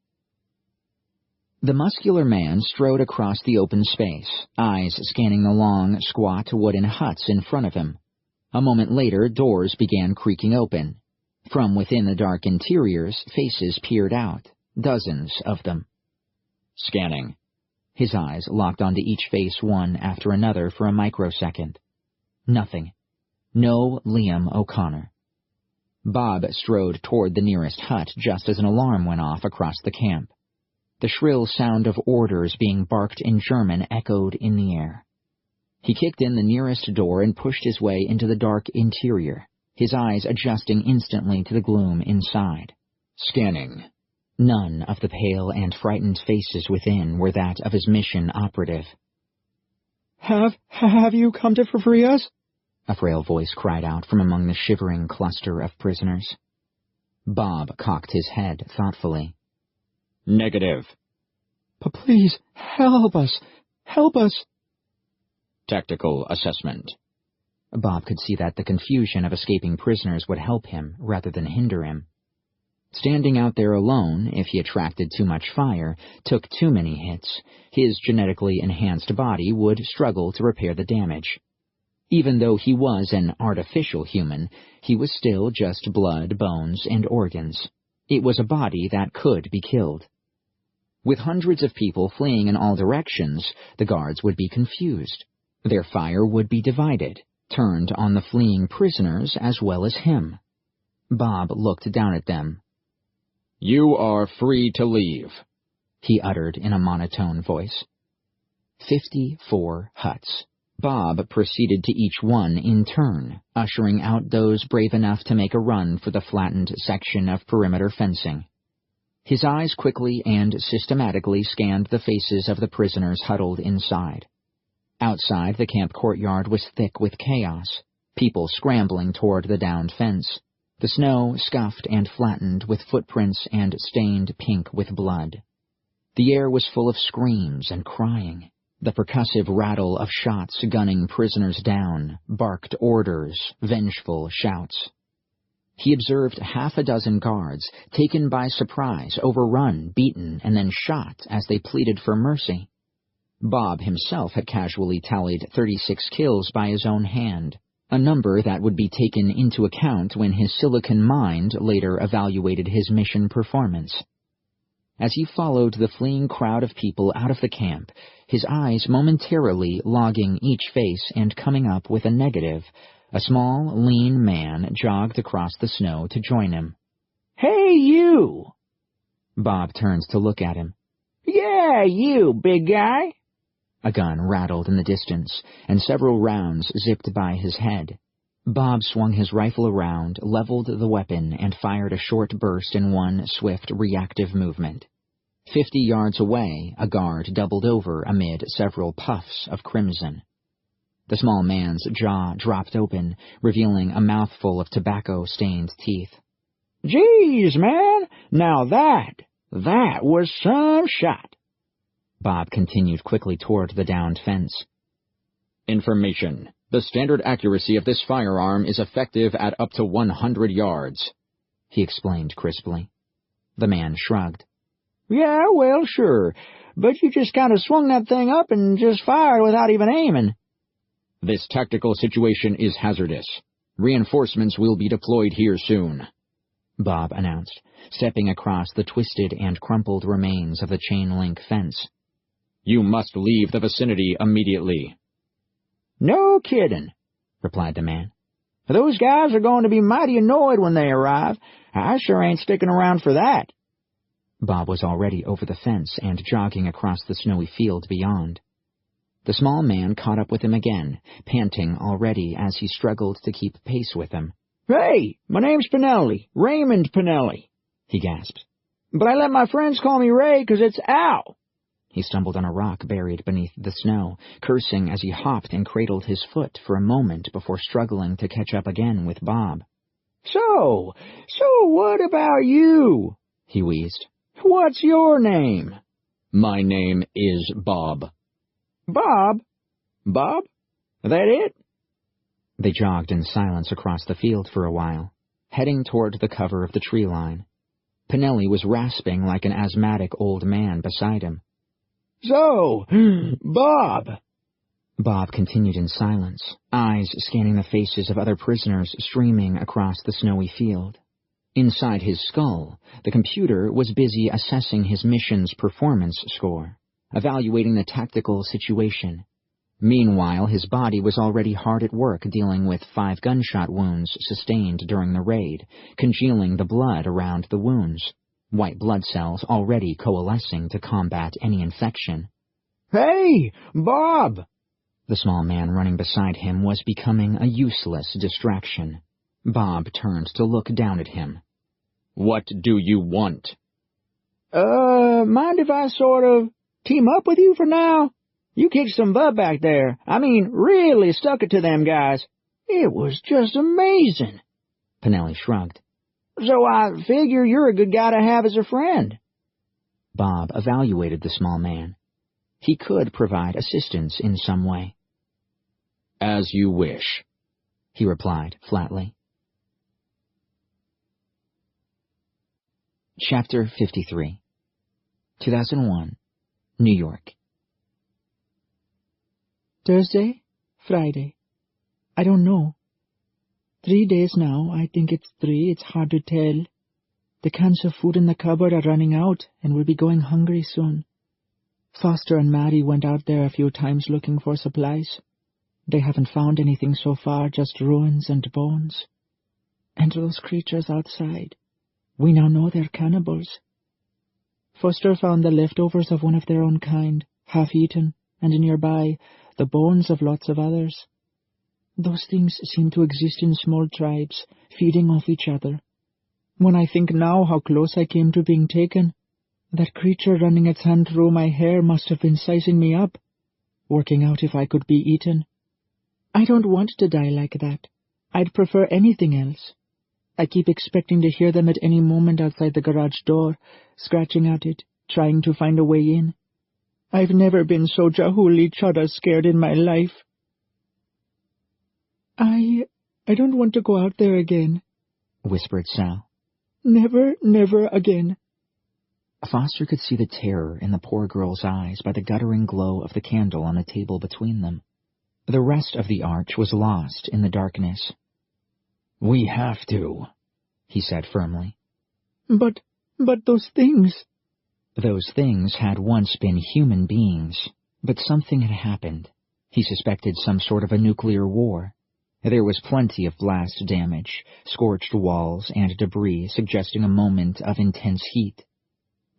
The muscular man strode across the open space, eyes scanning the long, squat wooden huts in front of him. A moment later, doors began creaking open. From within the dark interiors, faces peered out, dozens of them. Scanning. His eyes locked onto each face one after another for a microsecond. Nothing. No Liam O'Connor. Bob strode toward the nearest hut just as an alarm went off across the camp. The shrill sound of orders being barked in German echoed in the air. He kicked in the nearest door and pushed his way into the dark interior, his eyes adjusting instantly to the gloom inside. Scanning. None of the pale and frightened faces within were that of his mission operative. Have you come to free us? A frail voice cried out from among the shivering cluster of prisoners. Bob cocked his head thoughtfully. Negative. Please, help us. Help us. Tactical assessment. Bob could see that the confusion of escaping prisoners would help him rather than hinder him. Standing out there alone, if he attracted too much fire, took too many hits, his genetically enhanced body would struggle to repair the damage. Even though he was an artificial human, he was still just blood, bones, and organs. It was a body that could be killed. With hundreds of people fleeing in all directions, the guards would be confused. Their fire would be divided, turned on the fleeing prisoners as well as him. Bob looked down at them. "You are free to leave," he uttered in a monotone voice. 54 huts. Bob proceeded to each one in turn, ushering out those brave enough to make a run for the flattened section of perimeter fencing. His eyes quickly and systematically scanned the faces of the prisoners huddled inside. Outside, the camp courtyard was thick with chaos, people scrambling toward the downed fence, the snow scuffed and flattened with footprints and stained pink with blood. The air was full of screams and crying. The percussive rattle of shots gunning prisoners down, barked orders, vengeful shouts. He observed half a dozen guards, taken by surprise, overrun, beaten, and then shot as they pleaded for mercy. Bob himself had casually tallied 36 kills by his own hand, a number that would be taken into account when his silicon mind later evaluated his mission performance. As he followed the fleeing crowd of people out of the camp, his eyes momentarily logging each face and coming up with a negative, a small, lean man jogged across the snow to join him. "Hey, you!" Bob turns to look at him. "Yeah, you, big guy." A gun rattled in the distance, and several rounds zipped by his head. Bob swung his rifle around, leveled the weapon, and fired a short burst in one swift, reactive movement. 50 yards away, a guard doubled over amid several puffs of crimson. The small man's jaw dropped open, revealing a mouthful of tobacco-stained teeth. "Geez, man, now that was some shot." Bob continued quickly toward the downed fence. Information. The standard accuracy of this firearm is effective at up to 100 yards, he explained crisply. The man shrugged. "Yeah, well, sure, but you just kind of swung that thing up and just fired without even aiming." "This tactical situation is hazardous. Reinforcements will be deployed here soon," Bob announced, stepping across the twisted and crumpled remains of the chain-link fence. "You must leave the vicinity immediately." "No kidding," replied the man. "Those guys are going to be mighty annoyed when they arrive. I sure ain't sticking around for that." Bob was already over the fence and jogging across the snowy field beyond. The small man caught up with him again, panting already as he struggled to keep pace with him. "Hey, my name's Pinelli, Raymond Pinelli," he gasped. "But I let my friends call me Ray 'cause it's Al." He stumbled on a rock buried beneath the snow, cursing as he hopped and cradled his foot for a moment before struggling to catch up again with Bob. So what about you?" he wheezed. "What's your name?" "My name is Bob." "Bob? Bob? That it?" They jogged in silence across the field for a while, heading toward the cover of the tree line. Pinelli was rasping like an asthmatic old man beside him, So, Bob. Bob continued in silence, eyes scanning the faces of other prisoners streaming across the snowy field. Inside his skull, the computer was busy assessing his mission's performance score, evaluating the tactical situation. Meanwhile, his body was already hard at work dealing with 5 gunshot wounds sustained during the raid, congealing the blood around the wounds, white blood cells already coalescing to combat any infection. Hey, Bob! The small man running beside him was becoming a useless distraction. Bob turned to look down at him. What do you want? Mind if I sort of team up with you for now? You kicked some butt back there. I mean, really stuck it to them guys. It was just amazing. Pinelli shrugged. So I figure you're a good guy to have as a friend. Bob evaluated the small man. He could provide assistance in some way. As you wish, he replied flatly. Chapter 53 2001, New York. Thursday? Friday? I don't know. 3 days now. I think it's 3. It's hard to tell. The cans of food in the cupboard are running out, and we'll be going hungry soon. Foster and Maddie went out there a few times looking for supplies. They haven't found anything so far, just ruins and bones. And those creatures outside. We now know they're cannibals. Foster found the leftovers of one of their own kind, half-eaten, and nearby, the bones of lots of others. Those things seem to exist in small tribes, feeding off each other. When I think now how close I came to being taken, that creature running its hand through my hair must have been sizing me up, working out if I could be eaten. I don't want to die like that. I'd prefer anything else. I keep expecting to hear them at any moment outside the garage door, scratching at it, trying to find a way in. I've never been so jahuli chada scared in my life. I don't want to go out there again, whispered Sal. Never, never again. Foster could see the terror in the poor girl's eyes by the guttering glow of the candle on the table between them. The rest of the arch was lost in the darkness. We have to, he said firmly. But those things... Those things had once been human beings, but something had happened. He suspected some sort of a nuclear war. There was plenty of blast damage, scorched walls, and debris suggesting a moment of intense heat.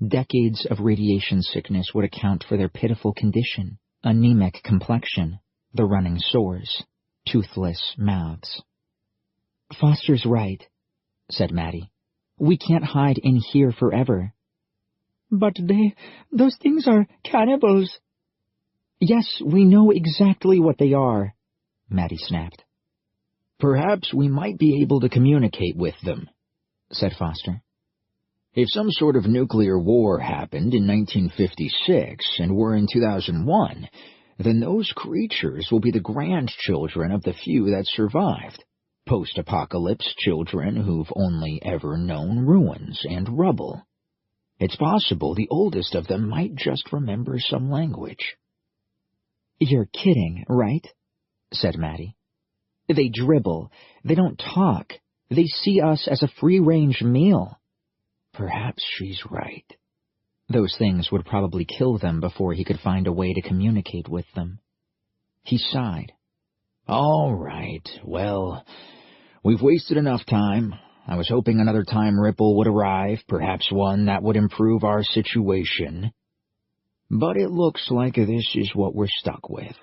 Decades of radiation sickness would account for their pitiful condition, anemic complexion, the running sores, toothless mouths. Foster's right, said Maddie. We can't hide in here forever. But those things are cannibals. Yes, we know exactly what they are, Maddie snapped. Perhaps we might be able to communicate with them, said Foster. If some sort of nuclear war happened in 1956 and we're in 2001, then those creatures will be the grandchildren of the few that survived. Post-apocalypse children who've only ever known ruins and rubble. It's possible the oldest of them might just remember some language. You're kidding, right? said Maddie. They dribble. They don't talk. They see us as a free-range meal. Perhaps she's right. Those things would probably kill them before he could find a way to communicate with them. He sighed. All right, well, we've wasted enough time. I was hoping another time ripple would arrive, perhaps one that would improve our situation. But it looks like this is what we're stuck with.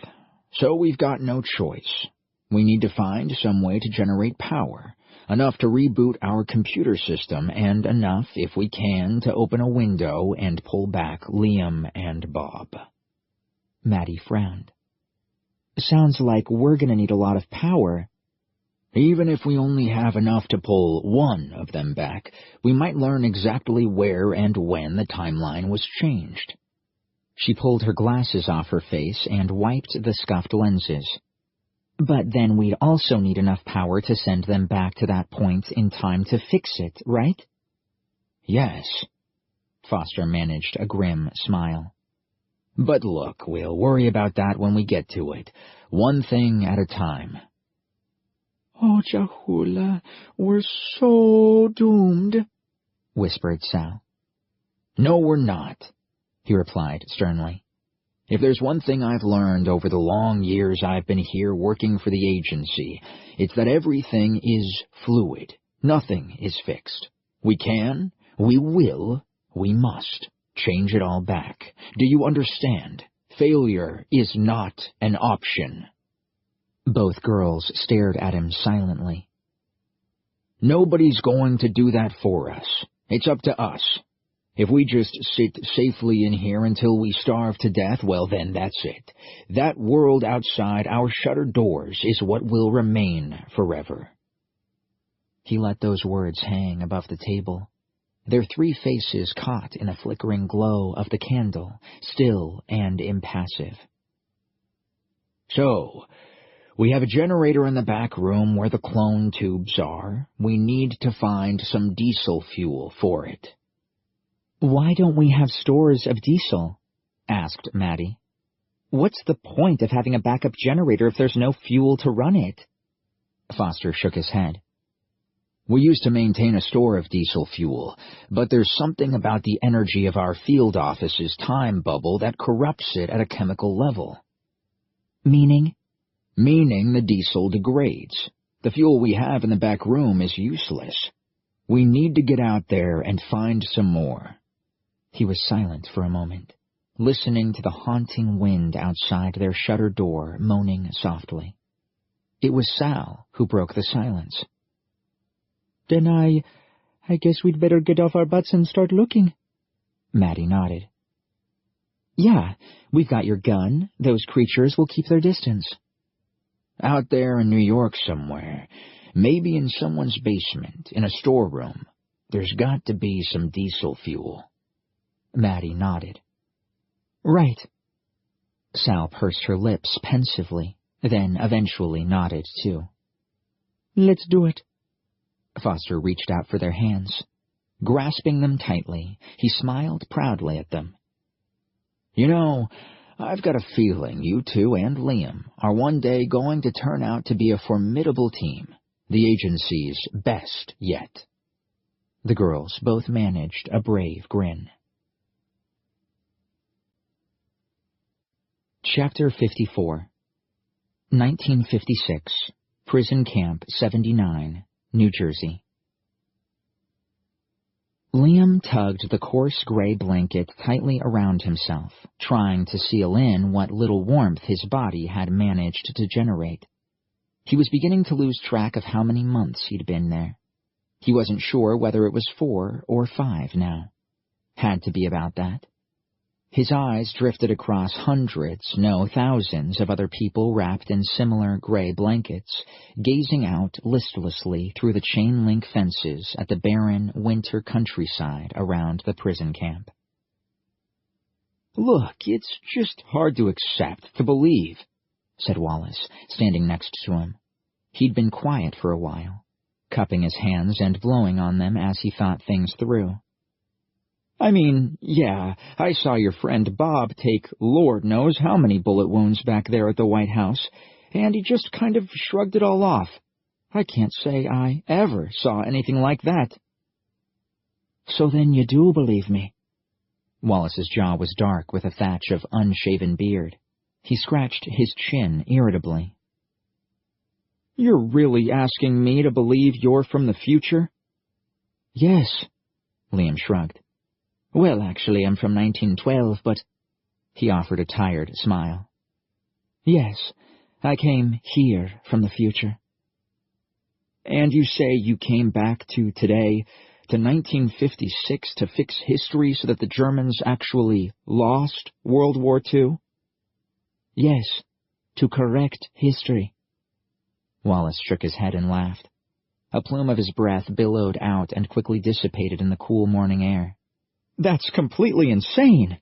So we've got no choice. We need to find some way to generate power, enough to reboot our computer system, and enough, if we can, to open a window and pull back Liam and Bob. Maddie frowned. Sounds like we're going to need a lot of power. Even if we only have enough to pull one of them back, we might learn exactly where and when the timeline was changed. She pulled her glasses off her face and wiped the scuffed lenses. But then we'd also need enough power to send them back to that point in time to fix it, right? Yes. Foster managed a grim smile. But look, we'll worry about that when we get to it. One thing at a time. Oh, Jahula, we're so doomed, whispered Sal. No, we're not, he replied sternly. If there's one thing I've learned over the long years I've been here working for the agency, it's that everything is fluid. Nothing is fixed. We can, we will, we must change it all back. Do you understand? Failure is not an option. Both girls stared at him silently. Nobody's going to do that for us. It's up to us. If we just sit safely in here until we starve to death, well then that's it. That world outside our shuttered doors is what will remain forever. He let those words hang above the table. Their three faces caught in the flickering glow of the candle, still and impassive. So, we have a generator in the back room where the clone tubes are. We need to find some diesel fuel for it. Why don't we have stores of diesel? Asked Maddie. What's the point of having a backup generator if there's no fuel to run it? Foster shook his head. We used to maintain a store of diesel fuel, but there's something about the energy of our field office's time bubble that corrupts it at a chemical level. Meaning? Meaning the diesel degrades. The fuel we have in the back room is useless. We need to get out there and find some more. He was silent for a moment, listening to the haunting wind outside their shuttered door moaning softly. It was Sal who broke the silence. Then I guess we'd better get off our butts and start looking. Maddie nodded. Yeah, we've got your gun. Those creatures will keep their distance. Out there in New York somewhere, maybe in someone's basement, in a storeroom, there's got to be some diesel fuel. Maddie nodded. Right. Sal pursed her lips pensively, then eventually nodded too. Let's do it. Foster reached out for their hands. Grasping them tightly, he smiled proudly at them. You know, I've got a feeling you two and Liam are one day going to turn out to be a formidable team, the agency's best yet. The girls both managed a brave grin. Chapter 54 1956, Prison Camp 79, New Jersey. Liam tugged the coarse gray blanket tightly around himself, trying to seal in what little warmth his body had managed to generate. He was beginning to lose track of how many months he'd been there. He wasn't sure whether it was 4 or 5 now. Had to be about that. His eyes drifted across hundreds, no thousands of other people wrapped in similar gray blankets, gazing out listlessly through the chain-link fences at the barren winter countryside around the prison camp. Look, it's just hard to accept, to believe, said Wallace, standing next to him. He'd been quiet for a while, cupping his hands and blowing on them as he thought things through. I mean, yeah, I saw your friend Bob take Lord knows how many bullet wounds back there at the White House, and he just kind of shrugged it all off. I can't say I ever saw anything like that. So then you do believe me? Wallace's jaw was dark with a thatch of unshaven beard. He scratched his chin irritably. You're really asking me to believe you're from the future? Yes, Liam shrugged. Well, actually, I'm from 1912, but... He offered a tired smile. Yes, I came here from the future. And you say you came back to today, to 1956, to fix history so that the Germans actually lost World War II? Yes, to correct history. Wallace shook his head and laughed. A plume of his breath billowed out and quickly dissipated in the cool morning air. That's completely insane.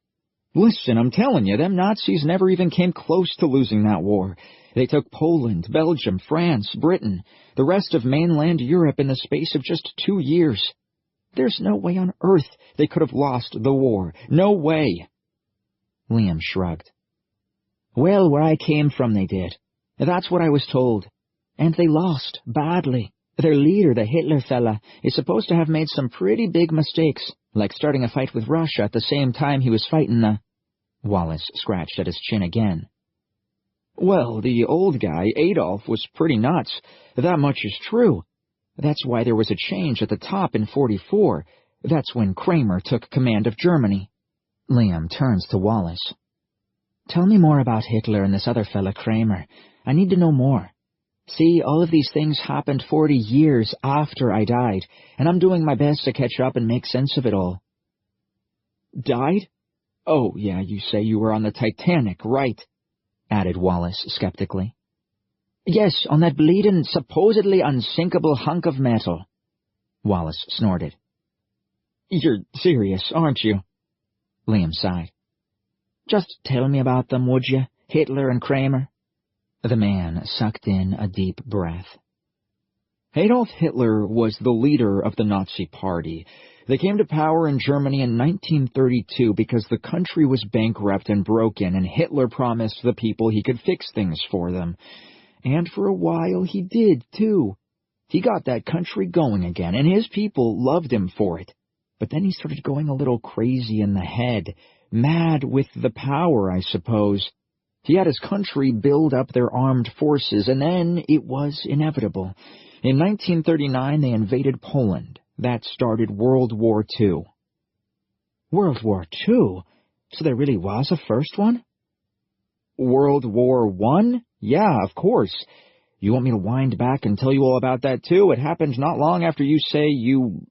Listen, I'm telling you, them Nazis never even came close to losing that war. They took Poland, Belgium, France, Britain, the rest of mainland Europe in the space of just 2 years. There's no way on earth they could have lost the war. No way. Liam shrugged. Well, where I came from they did. That's what I was told. And they lost, badly. Their leader, the Hitler fella, is supposed to have made some pretty big mistakes, like starting a fight with Russia at the same time he was fighting the... Wallace scratched at his chin again. Well, the old guy, Adolf, was pretty nuts. That much is true. That's why there was a change at the top in 44. That's when Kramer took command of Germany. Liam turns to Wallace. Tell me more about Hitler and this other fella, Kramer. I need to know more. See, all of these things happened 40 years after I died, and I'm doing my best to catch up and make sense of it all. Died? Oh, yeah, you say you were on the Titanic, right? Added Wallace skeptically. Yes, on that bleedin', supposedly unsinkable hunk of metal. Wallace snorted. You're serious, aren't you? Liam sighed. Just tell me about them, would you, Hitler and Kramer? The man sucked in a deep breath. Adolf Hitler was the leader of the Nazi Party. They came to power in Germany in 1932 because the country was bankrupt and broken, and Hitler promised the people he could fix things for them. And for a while he did, too. He got that country going again, and his people loved him for it. But then he started going a little crazy in the head, mad with the power, I suppose. He had his country build up their armed forces, and then it was inevitable. In 1939, they invaded Poland. That started World War II. World War II? So there really was a first one? World War I? Yeah, of course. You want me to wind back and tell you all about that, too? It happened not long after you say you,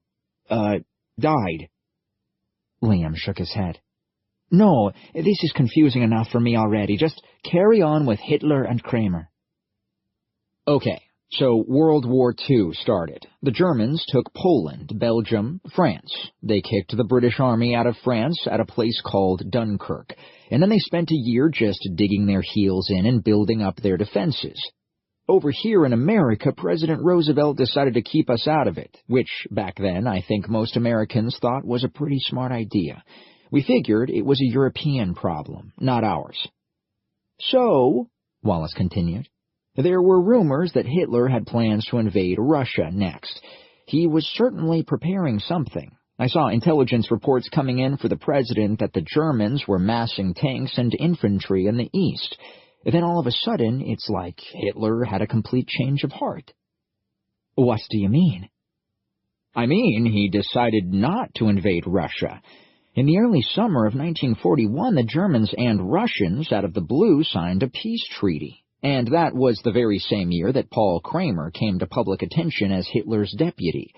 died. Liam shook his head. No, this is confusing enough for me already. Just carry on with Hitler and Kramer. Okay, so World War II started. The Germans took Poland, Belgium, France. They kicked the British Army out of France at a place called Dunkirk, and then they spent a year just digging their heels in and building up their defenses. Over here in America, President Roosevelt decided to keep us out of it, which, back then, I think most Americans thought was a pretty smart idea. We figured it was a European problem, not ours. So, Wallace continued, there were rumors that Hitler had plans to invade Russia next. He was certainly preparing something. I saw intelligence reports coming in for the president that the Germans were massing tanks and infantry in the east. Then all of a sudden, it's like Hitler had a complete change of heart. What do you mean? I mean, he decided not to invade Russia. In the early summer of 1941, the Germans and Russians, out of the blue, signed a peace treaty. And that was the very same year that Paul Kramer came to public attention as Hitler's deputy.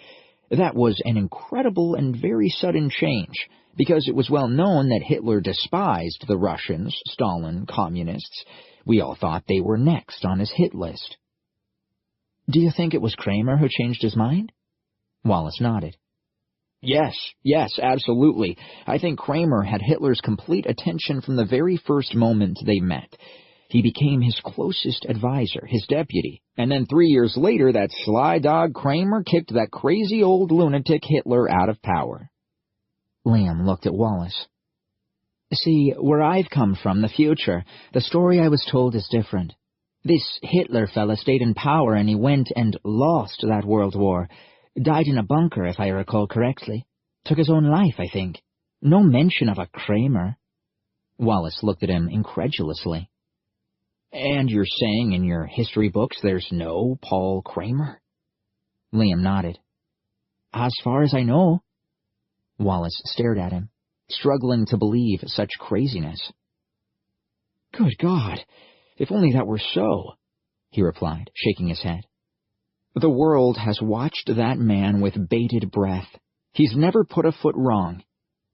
That was an incredible and very sudden change, because it was well known that Hitler despised the Russians, Stalin, communists. We all thought they were next on his hit list. Do you think it was Kramer who changed his mind? Wallace nodded. Yes, absolutely. I think Kramer had Hitler's complete attention from the very first moment they met. He became his closest advisor, his deputy, and then 3 years later that sly dog Kramer kicked that crazy old lunatic Hitler out of power. Liam looked at Wallace. See, where I've come from, the future, the story I was told is different. This Hitler fella stayed in power and he went and lost that world war. Died in a bunker, if I recall correctly. Took his own life, I think. No mention of a Kramer. Wallace looked at him incredulously. And you're saying in your history books there's no Paul Kramer? Liam nodded. As far as I know. Wallace stared at him, struggling to believe such craziness. Good God, if only that were so, he replied, shaking his head. The world has watched that man with bated breath. He's never put a foot wrong.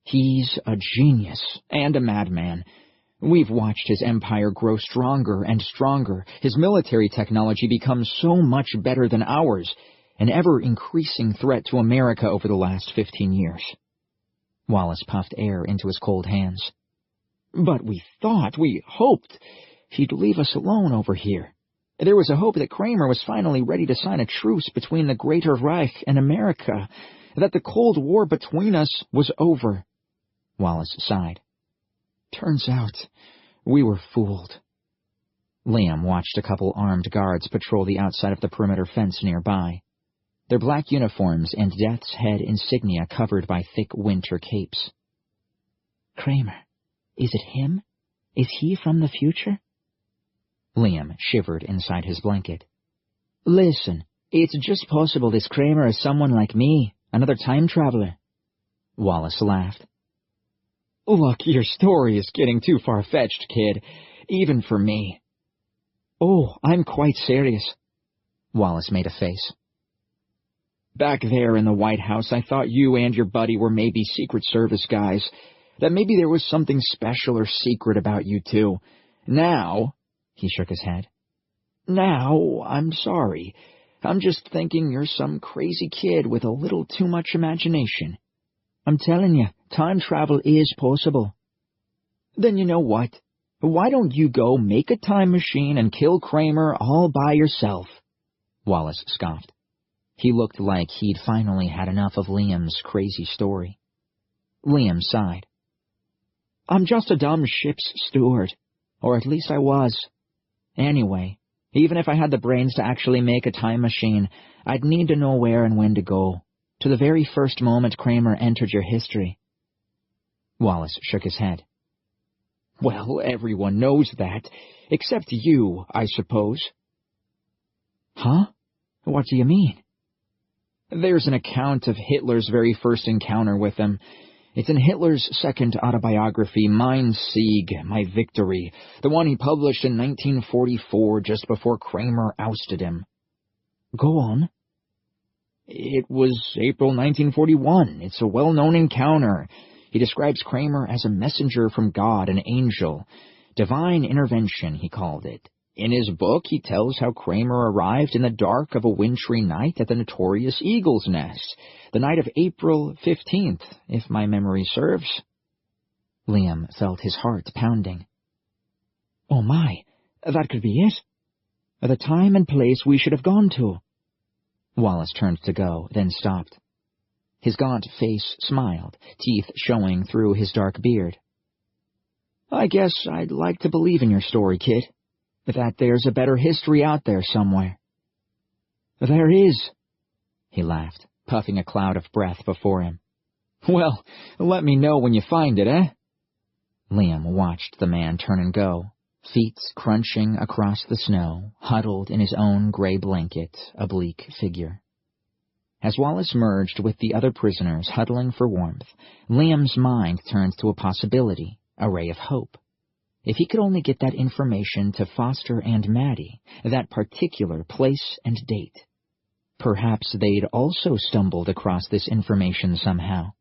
He's a genius and a madman. We've watched his empire grow stronger and stronger, his military technology becomes so much better than ours, an ever-increasing threat to America over the last 15 years. Wallace puffed air into his cold hands. But we hoped he'd leave us alone over here. There was a hope that Kramer was finally ready to sign a truce between the Greater Reich and America, that the Cold War between us was over. Wallace sighed. Turns out, we were fooled. Liam watched a couple armed guards patrol the outside of the perimeter fence nearby, their black uniforms and death's head insignia covered by thick winter capes. Kramer, is it him? Is he from the future? Liam shivered inside his blanket. Listen, it's just possible this Kramer is someone like me, another time traveler. Wallace laughed. Look, your story is getting too far-fetched, kid, even for me. Oh, I'm quite serious. Wallace made a face. Back there in the White House, I thought you and your buddy were maybe Secret Service guys, that maybe there was something special or secret about you two. Now, he shook his head. Now, I'm sorry. I'm just thinking you're some crazy kid with a little too much imagination. I'm telling you, time travel is possible. Then you know what? Why don't you go make a time machine and kill Kramer all by yourself? Wallace scoffed. He looked like he'd finally had enough of Liam's crazy story. Liam sighed. I'm just a dumb ship's steward, or at least I was. Anyway, even if I had the brains to actually make a time machine, I'd need to know where and when to go, to the very first moment Kramer entered your history. Wallace shook his head. Well, everyone knows that, except you, I suppose. Huh? What do you mean? There's an account of Hitler's very first encounter with him. It's in Hitler's second autobiography, Mein Sieg, My Victory, the one he published in 1944, just before Kramer ousted him. Go on. It was April 1941. It's a well-known encounter. He describes Kramer as a messenger from God, an angel. Divine intervention, he called it. In his book, he tells how Kramer arrived in the dark of a wintry night at the notorious Eagle's Nest, the night of April 15th, if my memory serves. Liam felt his heart pounding. Oh my, that could be it. The time and place we should have gone to. Wallace turned to go, then stopped. His gaunt face smiled, teeth showing through his dark beard. I guess I'd like to believe in your story, kid. That there's a better history out there somewhere. There is, he laughed, puffing a cloud of breath before him. Well, let me know when you find it, eh? Liam watched the man turn and go, feet crunching across the snow, huddled in his own gray blanket, a bleak figure. As Wallace merged with the other prisoners huddling for warmth, Liam's mind turned to a possibility, a ray of hope. If he could only get that information to Foster and Maddie, that particular place and date. Perhaps they'd also stumbled across this information somehow.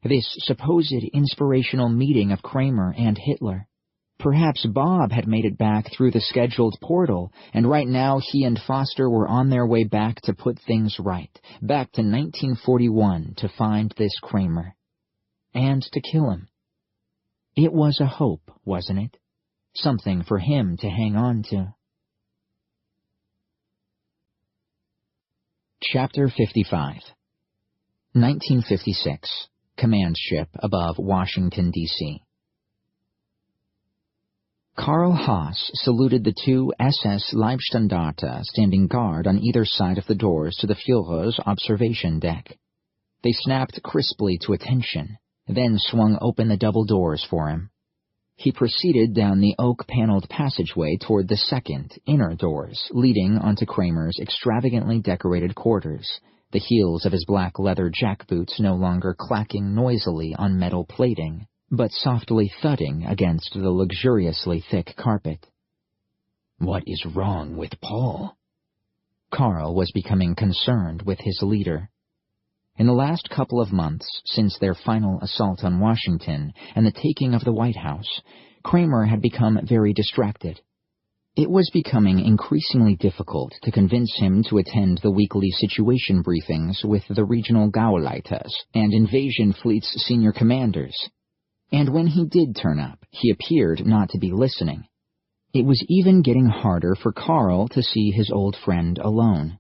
This supposed inspirational meeting of Kramer and Hitler. Perhaps Bob had made it back through the scheduled portal, and right now he and Foster were on their way back to put things right, back to 1941 to find this Kramer. And to kill him. It was a hope, wasn't it? Something for him to hang on to. Chapter 55 1956. Command ship above Washington, D.C. Karl Haas saluted the two SS Leibstandarte standing guard on either side of the doors to the Führer's observation deck. They snapped crisply to attention, then swung open the double doors for him. He proceeded down the oak-paneled passageway toward the second, inner doors, leading onto Kramer's extravagantly decorated quarters, the heels of his black leather jackboots no longer clacking noisily on metal plating, but softly thudding against the luxuriously thick carpet. What is wrong with Paul? Carl was becoming concerned with his leader. In the last couple of months, since their final assault on Washington and the taking of the White House, Kramer had become very distracted. It was becoming increasingly difficult to convince him to attend the weekly situation briefings with the regional Gauleiters and invasion fleet's senior commanders. And when he did turn up, he appeared not to be listening. It was even getting harder for Carl to see his old friend alone.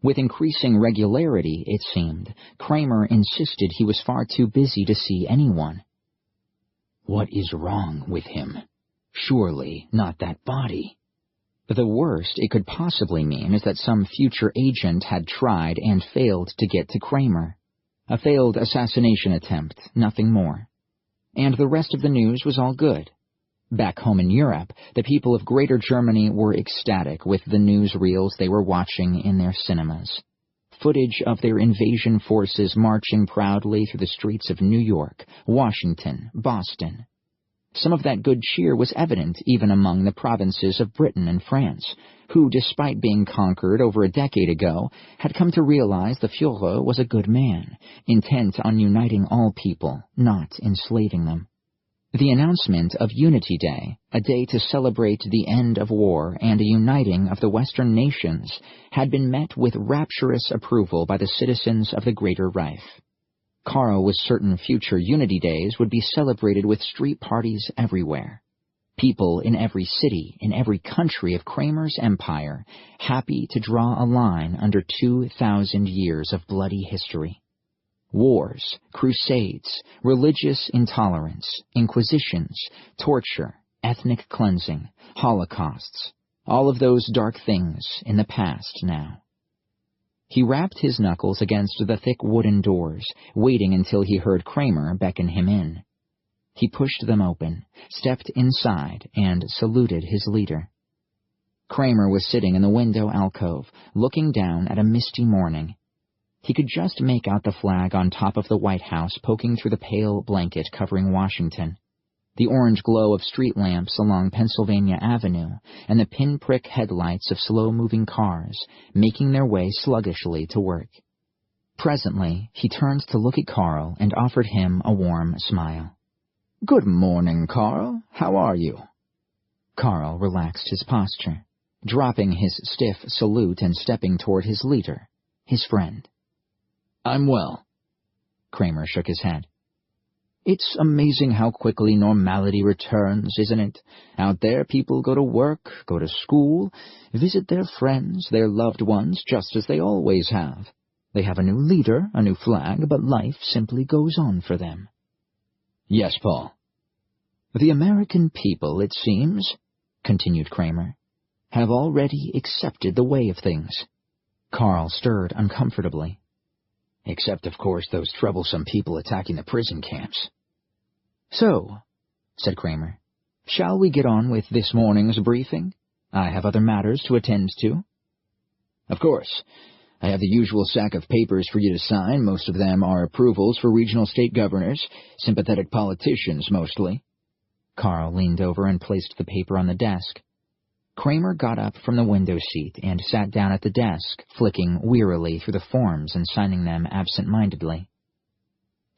With increasing regularity, it seemed, Kramer insisted he was far too busy to see anyone. What is wrong with him? Surely not that body. The worst it could possibly mean is that some future agent had tried and failed to get to Kramer. A failed assassination attempt, nothing more. And the rest of the news was all good. Back home in Europe, the people of Greater Germany were ecstatic with the newsreels they were watching in their cinemas. Footage of their invasion forces marching proudly through the streets of New York, Washington, Boston. Some of that good cheer was evident even among the provinces of Britain and France, who, despite being conquered over a decade ago, had come to realize the Führer was a good man, intent on uniting all people, not enslaving them. The announcement of Unity Day, a day to celebrate the end of war and a uniting of the Western nations, had been met with rapturous approval by the citizens of the Greater Reich. Carl was certain future Unity Days would be celebrated with street parties everywhere. People in every city, in every country of Kramer's empire, happy to draw a line under 2,000 years of bloody history. Wars, crusades, religious intolerance, inquisitions, torture, ethnic cleansing, holocausts, all of those dark things in the past now. He rapped his knuckles against the thick wooden doors, waiting until he heard Kramer beckon him in. He pushed them open, stepped inside, and saluted his leader. Kramer was sitting in the window alcove, looking down at a misty morning. He could just make out the flag on top of the White House poking through the pale blanket covering Washington, the orange glow of street lamps along Pennsylvania Avenue, and the pinprick headlights of slow-moving cars making their way sluggishly to work. Presently, he turned to look at Carl and offered him a warm smile. "Good morning, Carl. How are you?" Carl relaxed his posture, dropping his stiff salute and stepping toward his leader, his friend. "I'm well." Kramer shook his head. "It's amazing how quickly normality returns, isn't it? Out there, people go to work, go to school, visit their friends, their loved ones, just as they always have. They have a new leader, a new flag, but life simply goes on for them." "Yes, Paul." "The American people, it seems," continued Kramer, "have already accepted the way of things." Carl stirred uncomfortably. "Except, of course, those troublesome people attacking the prison camps." "So," said Kramer, "shall we get on with this morning's briefing? I have other matters to attend to." "Of course. I have the usual sack of papers for you to sign. Most of them are approvals for regional state governors, sympathetic politicians mostly." Carl leaned over and placed the paper on the desk. Kramer got up from the window seat and sat down at the desk, flicking wearily through the forms and signing them absent-mindedly.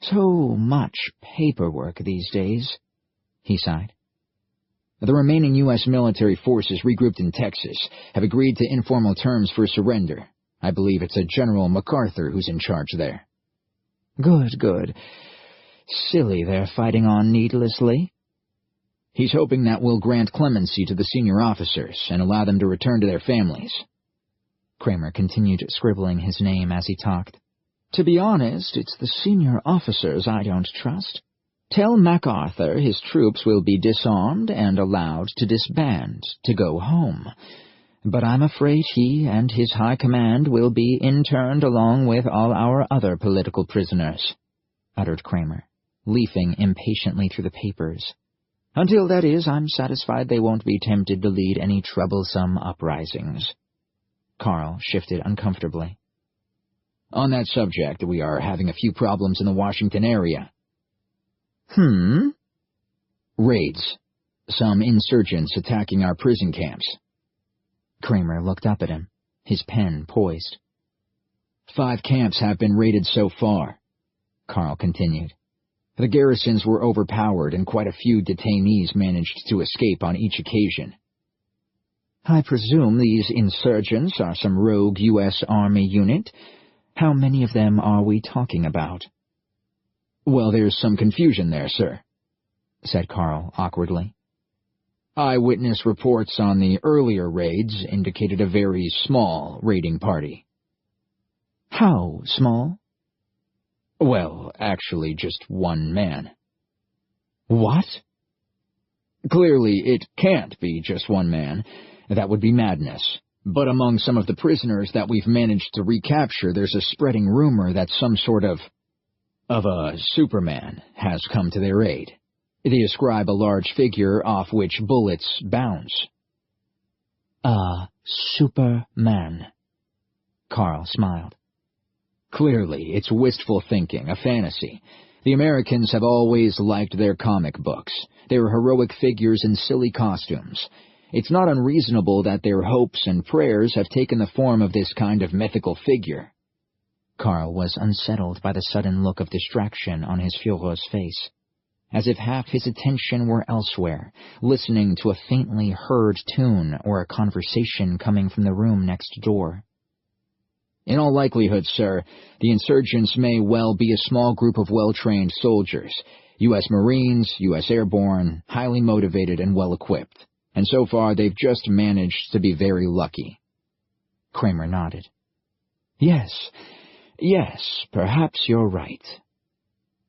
"So much paperwork these days," he sighed. "The remaining U.S. military forces regrouped in Texas have agreed to informal terms for surrender. I believe it's a General MacArthur who's in charge there." "Good, good. Silly they're fighting on needlessly." "He's hoping that will grant clemency to the senior officers and allow them to return to their families." Kramer continued scribbling his name as he talked. "To be honest, it's the senior officers I don't trust. Tell MacArthur his troops will be disarmed and allowed to disband, to go home. But I'm afraid he and his high command will be interned along with all our other political prisoners," uttered Kramer, leafing impatiently through the papers. "Until that is, I'm satisfied they won't be tempted to lead any troublesome uprisings." Carl shifted uncomfortably. "On that subject, we are having a few problems in the Washington area." "Raids. Some insurgents attacking our prison camps." Kramer looked up at him, his pen poised. 5 camps have been raided so far," Carl continued. "The garrisons were overpowered and quite a few detainees managed to escape on each occasion." "I presume these insurgents are some rogue U.S. Army unit. How many of them are we talking about?" "Well, there's some confusion there, sir," said Carl awkwardly. "Eyewitness reports on the earlier raids indicated a very small raiding party." "How small?" "Well, actually just one man." What? Clearly, it can't be just one man. That would be madness. But among some of the prisoners that we've managed to recapture, there's a spreading rumor that some sort of a Superman has come to their aid. They ascribe a large figure off which bullets bounce. A Superman. Carl smiled. Clearly, it's wistful thinking, a fantasy. The Americans have always liked their comic books, their heroic figures in silly costumes. It's not unreasonable that their hopes and prayers have taken the form of this kind of mythical figure. Carl was unsettled by the sudden look of distraction on his Führer's face, as if half his attention were elsewhere, listening to a faintly heard tune or a conversation coming from the room next door. In all likelihood, sir, the insurgents may well be a small group of well-trained soldiers, U.S. Marines, U.S. Airborne, highly motivated and well-equipped, and so far they've just managed to be very lucky. Kramer nodded. Yes, perhaps you're right.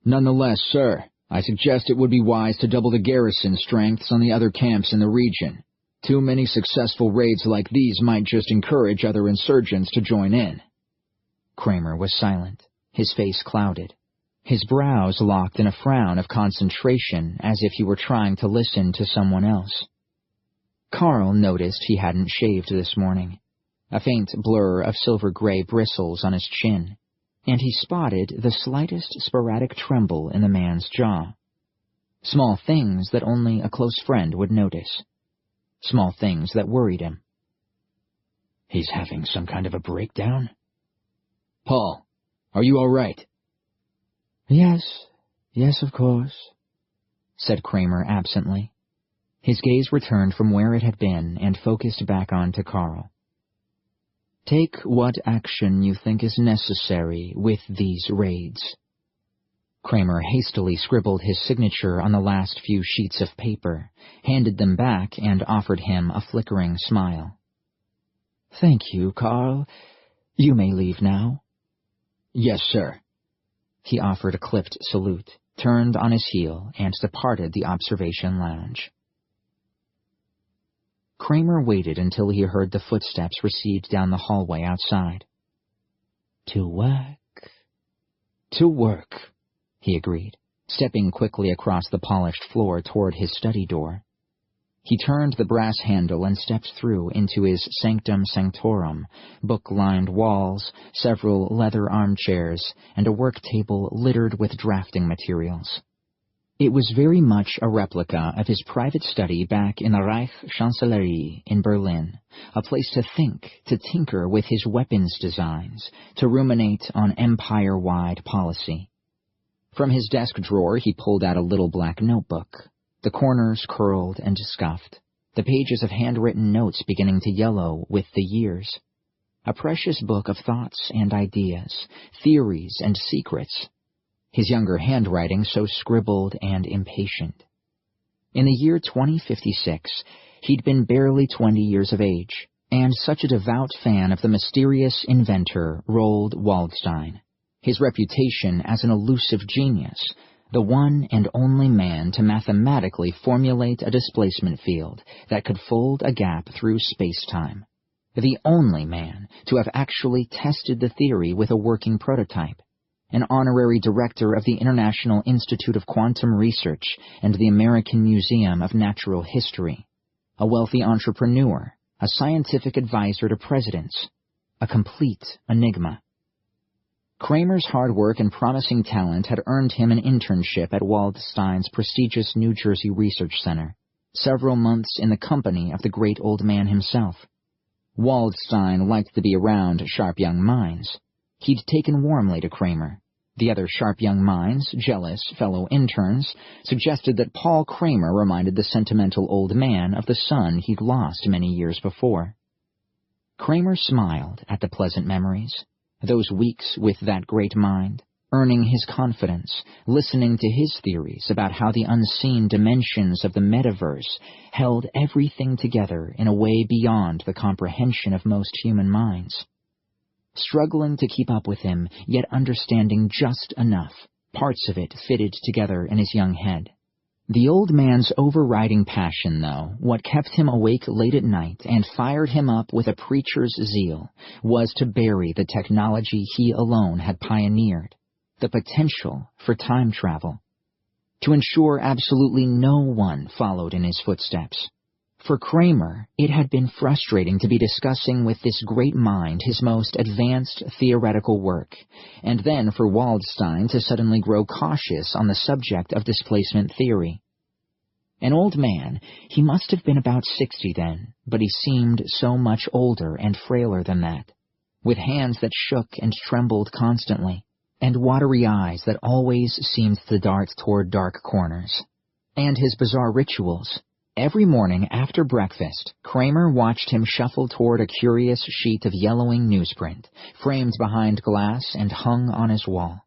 Nonetheless, sir, I suggest it would be wise to double the garrison strengths on the other camps in the region. Too many successful raids like these might just encourage other insurgents to join in. Kramer was silent, his face clouded, his brows locked in a frown of concentration as if he were trying to listen to someone else. Carl noticed he hadn't shaved this morning, a faint blur of silver-gray bristles on his chin, and he spotted the slightest sporadic tremble in the man's jaw. Small things that only a close friend would notice. Small things that worried him. He's having some kind of a breakdown? Paul, are you all right? Yes, of course, said Kramer absently. His gaze returned from where it had been and focused back onto Carl. Take what action you think is necessary with these raids. Kramer hastily scribbled his signature on the last few sheets of paper, handed them back, and offered him a flickering smile. Thank you, Carl. You may leave now. Yes, sir. He offered a clipped salute, turned on his heel, and departed the observation lounge. Kramer waited until he heard the footsteps recede down the hallway outside. To work. To work, he agreed, stepping quickly across the polished floor toward his study door. He turned the brass handle and stepped through into his sanctum sanctorum, book-lined walls, several leather armchairs, and a work table littered with drafting materials. It was very much a replica of his private study back in the Reich Chancellerie in Berlin, a place to think, to tinker with his weapons designs, to ruminate on empire-wide policy. From his desk drawer he pulled out a little black notebook, the corners curled and scuffed, the pages of handwritten notes beginning to yellow with the years. A precious book of thoughts and ideas, theories and secrets. His younger handwriting so scribbled and impatient. In the year 2056, he'd been barely 20 years of age, and such a devout fan of the mysterious inventor Roald Waldstein, his reputation as an elusive genius, the one and only man to mathematically formulate a displacement field that could fold a gap through space-time, the only man to have actually tested the theory with a working prototype, an honorary director of the International Institute of Quantum Research and the American Museum of Natural History, a wealthy entrepreneur, a scientific advisor to presidents, a complete enigma. Kramer's hard work and promising talent had earned him an internship at Waldstein's prestigious New Jersey Research Center, several months in the company of the great old man himself. Waldstein liked to be around sharp young minds. He'd taken warmly to Kramer. The other sharp young minds, jealous fellow interns, suggested that Paul Kramer reminded the sentimental old man of the son he'd lost many years before. Kramer smiled at the pleasant memories, those weeks with that great mind, earning his confidence, listening to his theories about how the unseen dimensions of the metaverse held everything together in a way beyond the comprehension of most human minds. Struggling to keep up with him, yet understanding just enough, parts of it fitted together in his young head. The old man's overriding passion, though, what kept him awake late at night and fired him up with a preacher's zeal, was to bury the technology he alone had pioneered, the potential for time travel, to ensure absolutely no one followed in his footsteps. For Kramer, it had been frustrating to be discussing with this great mind his most advanced theoretical work, and then for Waldstein to suddenly grow cautious on the subject of displacement theory. An old man, he must have been about 60 then, but he seemed so much older and frailer than that, with hands that shook and trembled constantly, and watery eyes that always seemed to dart toward dark corners. And his bizarre rituals. Every morning after breakfast, Kramer watched him shuffle toward a curious sheet of yellowing newsprint, framed behind glass and hung on his wall.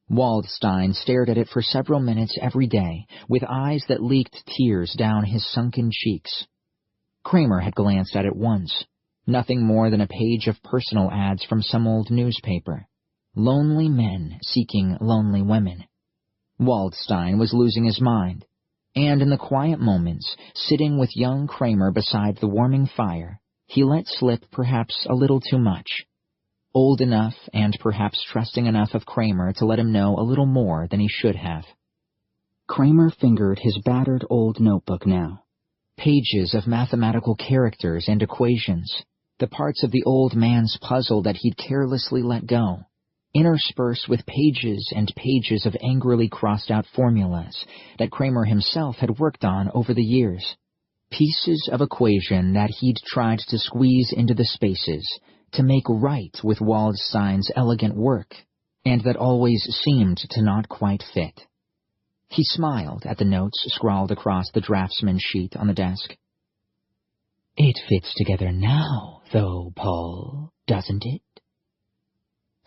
Waldstein stared at it for several minutes every day, with eyes that leaked tears down his sunken cheeks. Kramer had glanced at it once. Nothing more than a page of personal ads from some old newspaper. Lonely men seeking lonely women. Waldstein was losing his mind. And in the quiet moments, sitting with young Kramer beside the warming fire, he let slip perhaps a little too much. Old enough and perhaps trusting enough of Kramer to let him know a little more than he should have. Kramer fingered his battered old notebook now. Pages of mathematical characters and equations, the parts of the old man's puzzle that he'd carelessly let go, interspersed with pages and pages of angrily crossed-out formulas that Kramer himself had worked on over the years. Pieces of equation that he'd tried to squeeze into the spaces to make right with Waldstein's elegant work, and that always seemed to not quite fit. He smiled at the notes scrawled across the draftsman sheet on the desk. "It fits together now, though, Paul, doesn't it?"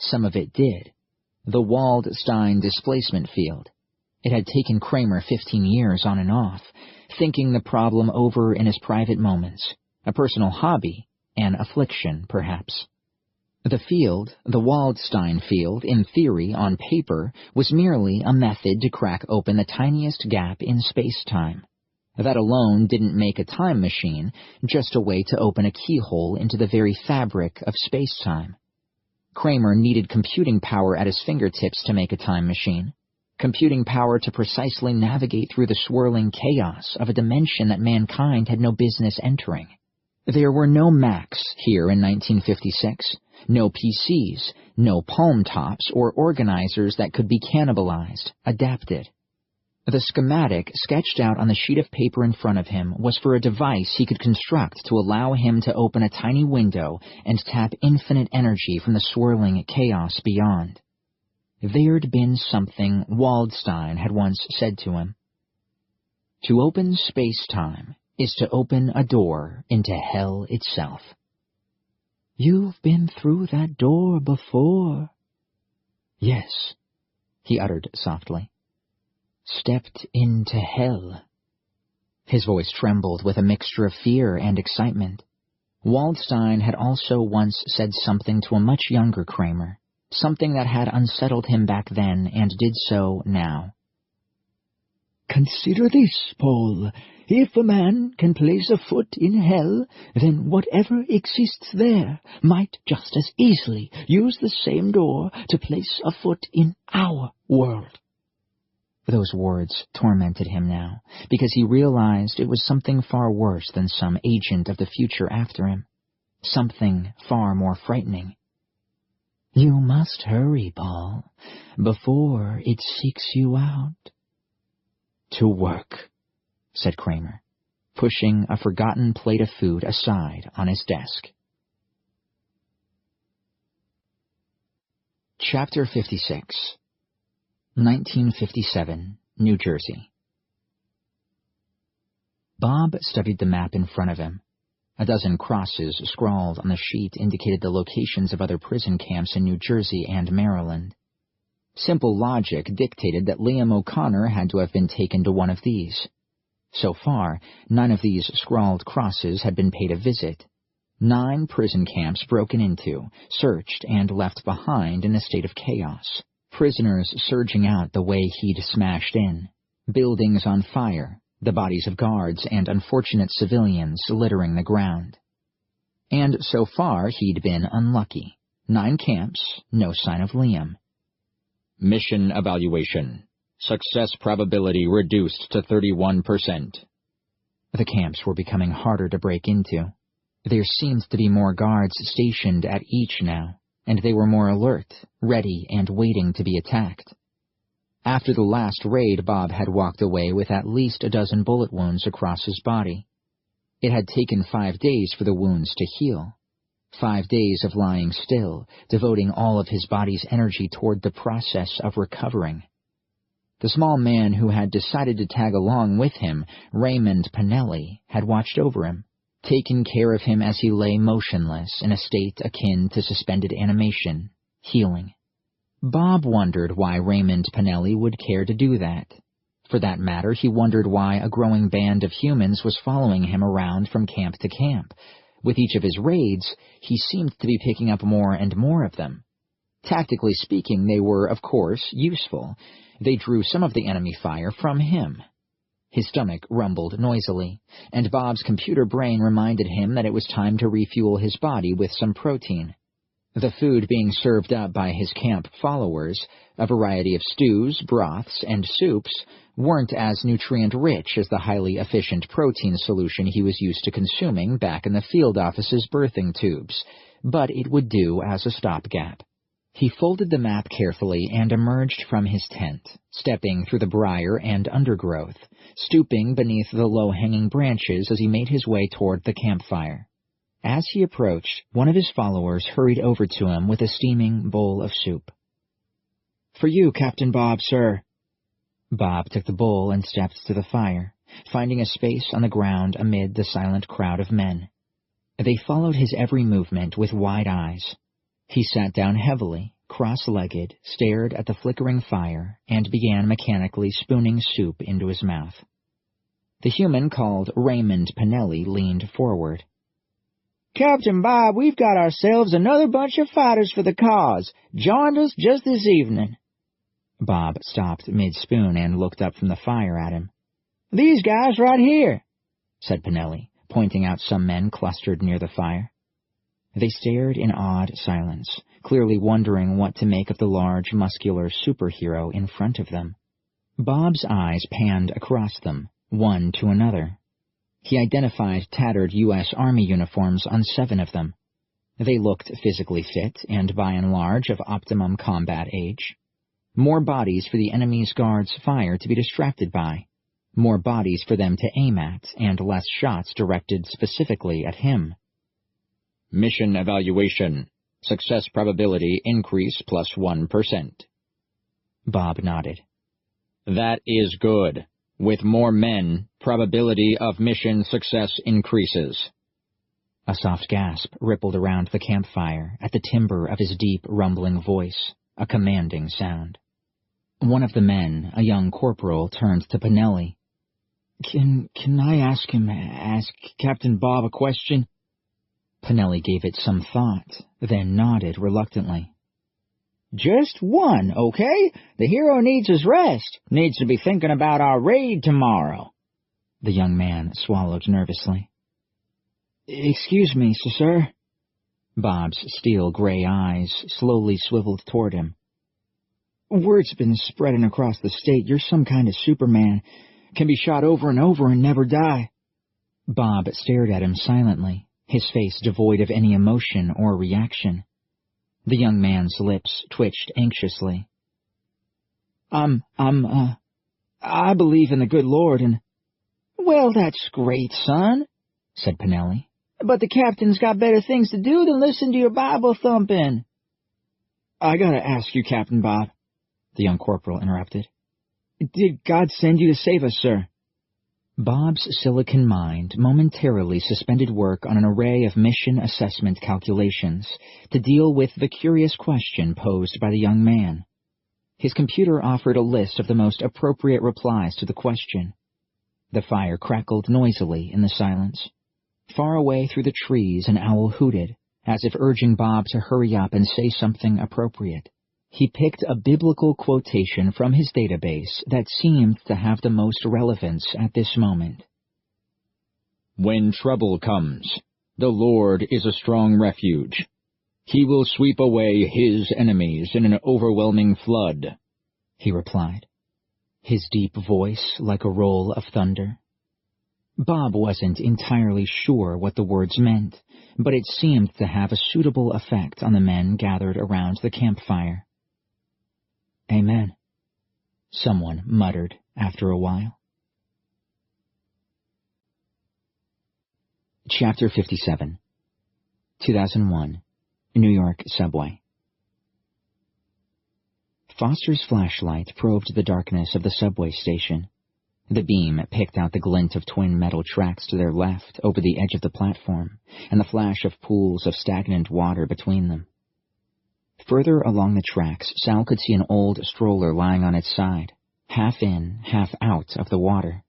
Some of it did. The Waldstein displacement field. It had taken Kramer 15 years on and off, thinking the problem over in his private moments. A personal hobby, an affliction, perhaps. The field, the Waldstein field, in theory, on paper, was merely a method to crack open the tiniest gap in space-time. That alone didn't make a time machine, just a way to open a keyhole into the very fabric of space-time. Kramer needed computing power at his fingertips to make a time machine. Computing power to precisely navigate through the swirling chaos of a dimension that mankind had no business entering. There were no Macs here in 1956, no PCs, no palm tops or organizers that could be cannibalized, adapted. The schematic sketched out on the sheet of paper in front of him was for a device he could construct to allow him to open a tiny window and tap infinite energy from the swirling chaos beyond. There'd been something Waldstein had once said to him. To open space-time is to open a door into hell itself. "You've been through that door before." "Yes," he uttered softly. "Stepped into hell." His voice trembled with a mixture of fear and excitement. Waldstein had also once said something to a much younger Kramer, something that had unsettled him back then and did so now. "Consider this, Paul. If a man can place a foot in hell, then whatever exists there might just as easily use the same door to place a foot in our world." Those words tormented him now, because he realized it was something far worse than some agent of the future after him. Something far more frightening. "You must hurry, Paul, before it seeks you out." "To work," said Kramer, pushing a forgotten plate of food aside on his desk. Chapter 56. 1957, New Jersey. Bob studied the map in front of him. A dozen crosses scrawled on the sheet indicated the locations of other prison camps in New Jersey and Maryland. Simple logic dictated that Liam O'Connor had to have been taken to one of these. So far, none of these scrawled crosses had been paid a visit. 9 prison camps broken into, searched, and left behind in a state of chaos. Prisoners surging out the way he'd smashed in. Buildings on fire, the bodies of guards and unfortunate civilians littering the ground. And so far he'd been unlucky. 9 camps, no sign of Liam. Mission evaluation. Success probability reduced to 31%. The camps were becoming harder to break into. There seemed to be more guards stationed at each now, and they were more alert, ready and waiting to be attacked. After the last raid, Bob had walked away with at least a dozen bullet wounds across his body. It had taken 5 days for the wounds to heal. 5 days of lying still, devoting all of his body's energy toward the process of recovering. The small man who had decided to tag along with him, Raymond Pinelli, had watched over him, taken care of him as he lay motionless in a state akin to suspended animation, healing. Bob wondered why Raymond Pinelli would care to do that. For that matter, he wondered why a growing band of humans was following him around from camp to camp. With each of his raids, he seemed to be picking up more and more of them. Tactically speaking, they were, of course, useful. They drew some of the enemy fire from him. His stomach rumbled noisily, and Bob's computer brain reminded him that it was time to refuel his body with some protein. The food being served up by his camp followers, a variety of stews, broths, and soups, weren't as nutrient-rich as the highly efficient protein solution he was used to consuming back in the field office's birthing tubes, but it would do as a stopgap. He folded the map carefully and emerged from his tent, stepping through the briar and undergrowth, stooping beneath the low-hanging branches as he made his way toward the campfire. As he approached, one of his followers hurried over to him with a steaming bowl of soup. "For you, Captain Bob, sir." Bob took the bowl and stepped to the fire, finding a space on the ground amid the silent crowd of men. They followed his every movement with wide eyes. He sat down heavily, cross-legged, stared at the flickering fire, and began mechanically spooning soup into his mouth. The human called Raymond Pinelli leaned forward. "Captain Bob, we've got ourselves another bunch of fighters for the cause. Joined us just this evening." Bob stopped mid-spoon and looked up from the fire at him. "These guys right here," said Pinelli, pointing out some men clustered near the fire. They stared in awed silence, clearly wondering what to make of the large, muscular superhero in front of them. Bob's eyes panned across them, one to another. He identified tattered U.S. Army uniforms on 7 of them. They looked physically fit and, by and large, of optimum combat age. More bodies for the enemy's guards' fire to be distracted by. More bodies for them to aim at, and less shots directed specifically at him. Mission evaluation. Success probability increase plus 1%. Bob nodded. That is good. With more men, probability of mission success increases. A soft gasp rippled around the campfire at the timbre of his deep, rumbling voice, a commanding sound. One of the men, a young corporal, turned to Pinelli. Can I ask Captain Bob a question?" Pinelli gave it some thought, then nodded reluctantly. "Just one, okay? The hero needs his rest. Needs to be thinking about our raid tomorrow." The young man swallowed nervously. "Excuse me, sir." Bob's steel-gray eyes slowly swiveled toward him. "Word's been spreading across the state you're some kind of Superman. Can be shot over and over and never die." Bob stared at him silently, his face devoid of any emotion or reaction. The young man's lips twitched anxiously. I believe in the good Lord and—" "Well, that's great, son," said Pinelli. "But the captain's got better things to do than listen to your Bible thumping." "I gotta ask you, Captain Bob," the young corporal interrupted. "Did God send you to save us, sir?" Bob's silicon mind momentarily suspended work on an array of mission assessment calculations to deal with the curious question posed by the young man. His computer offered a list of the most appropriate replies to the question. The fire crackled noisily in the silence. Far away through the trees, an owl hooted, as if urging Bob to hurry up and say something appropriate. He picked a biblical quotation from his database that seemed to have the most relevance at this moment. "When trouble comes, the Lord is a strong refuge. He will sweep away his enemies in an overwhelming flood," he replied, his deep voice like a roll of thunder. Bob wasn't entirely sure what the words meant, but it seemed to have a suitable effect on the men gathered around the campfire. "Amen," someone muttered after a while. Chapter 57, 2001, New York Subway. Foster's flashlight probed the darkness of the subway station. The beam picked out the glint of twin metal tracks to their left over the edge of the platform, and the flash of pools of stagnant water between them. Further along the tracks, Sal could see an old stroller lying on its side, half in, half out of the water.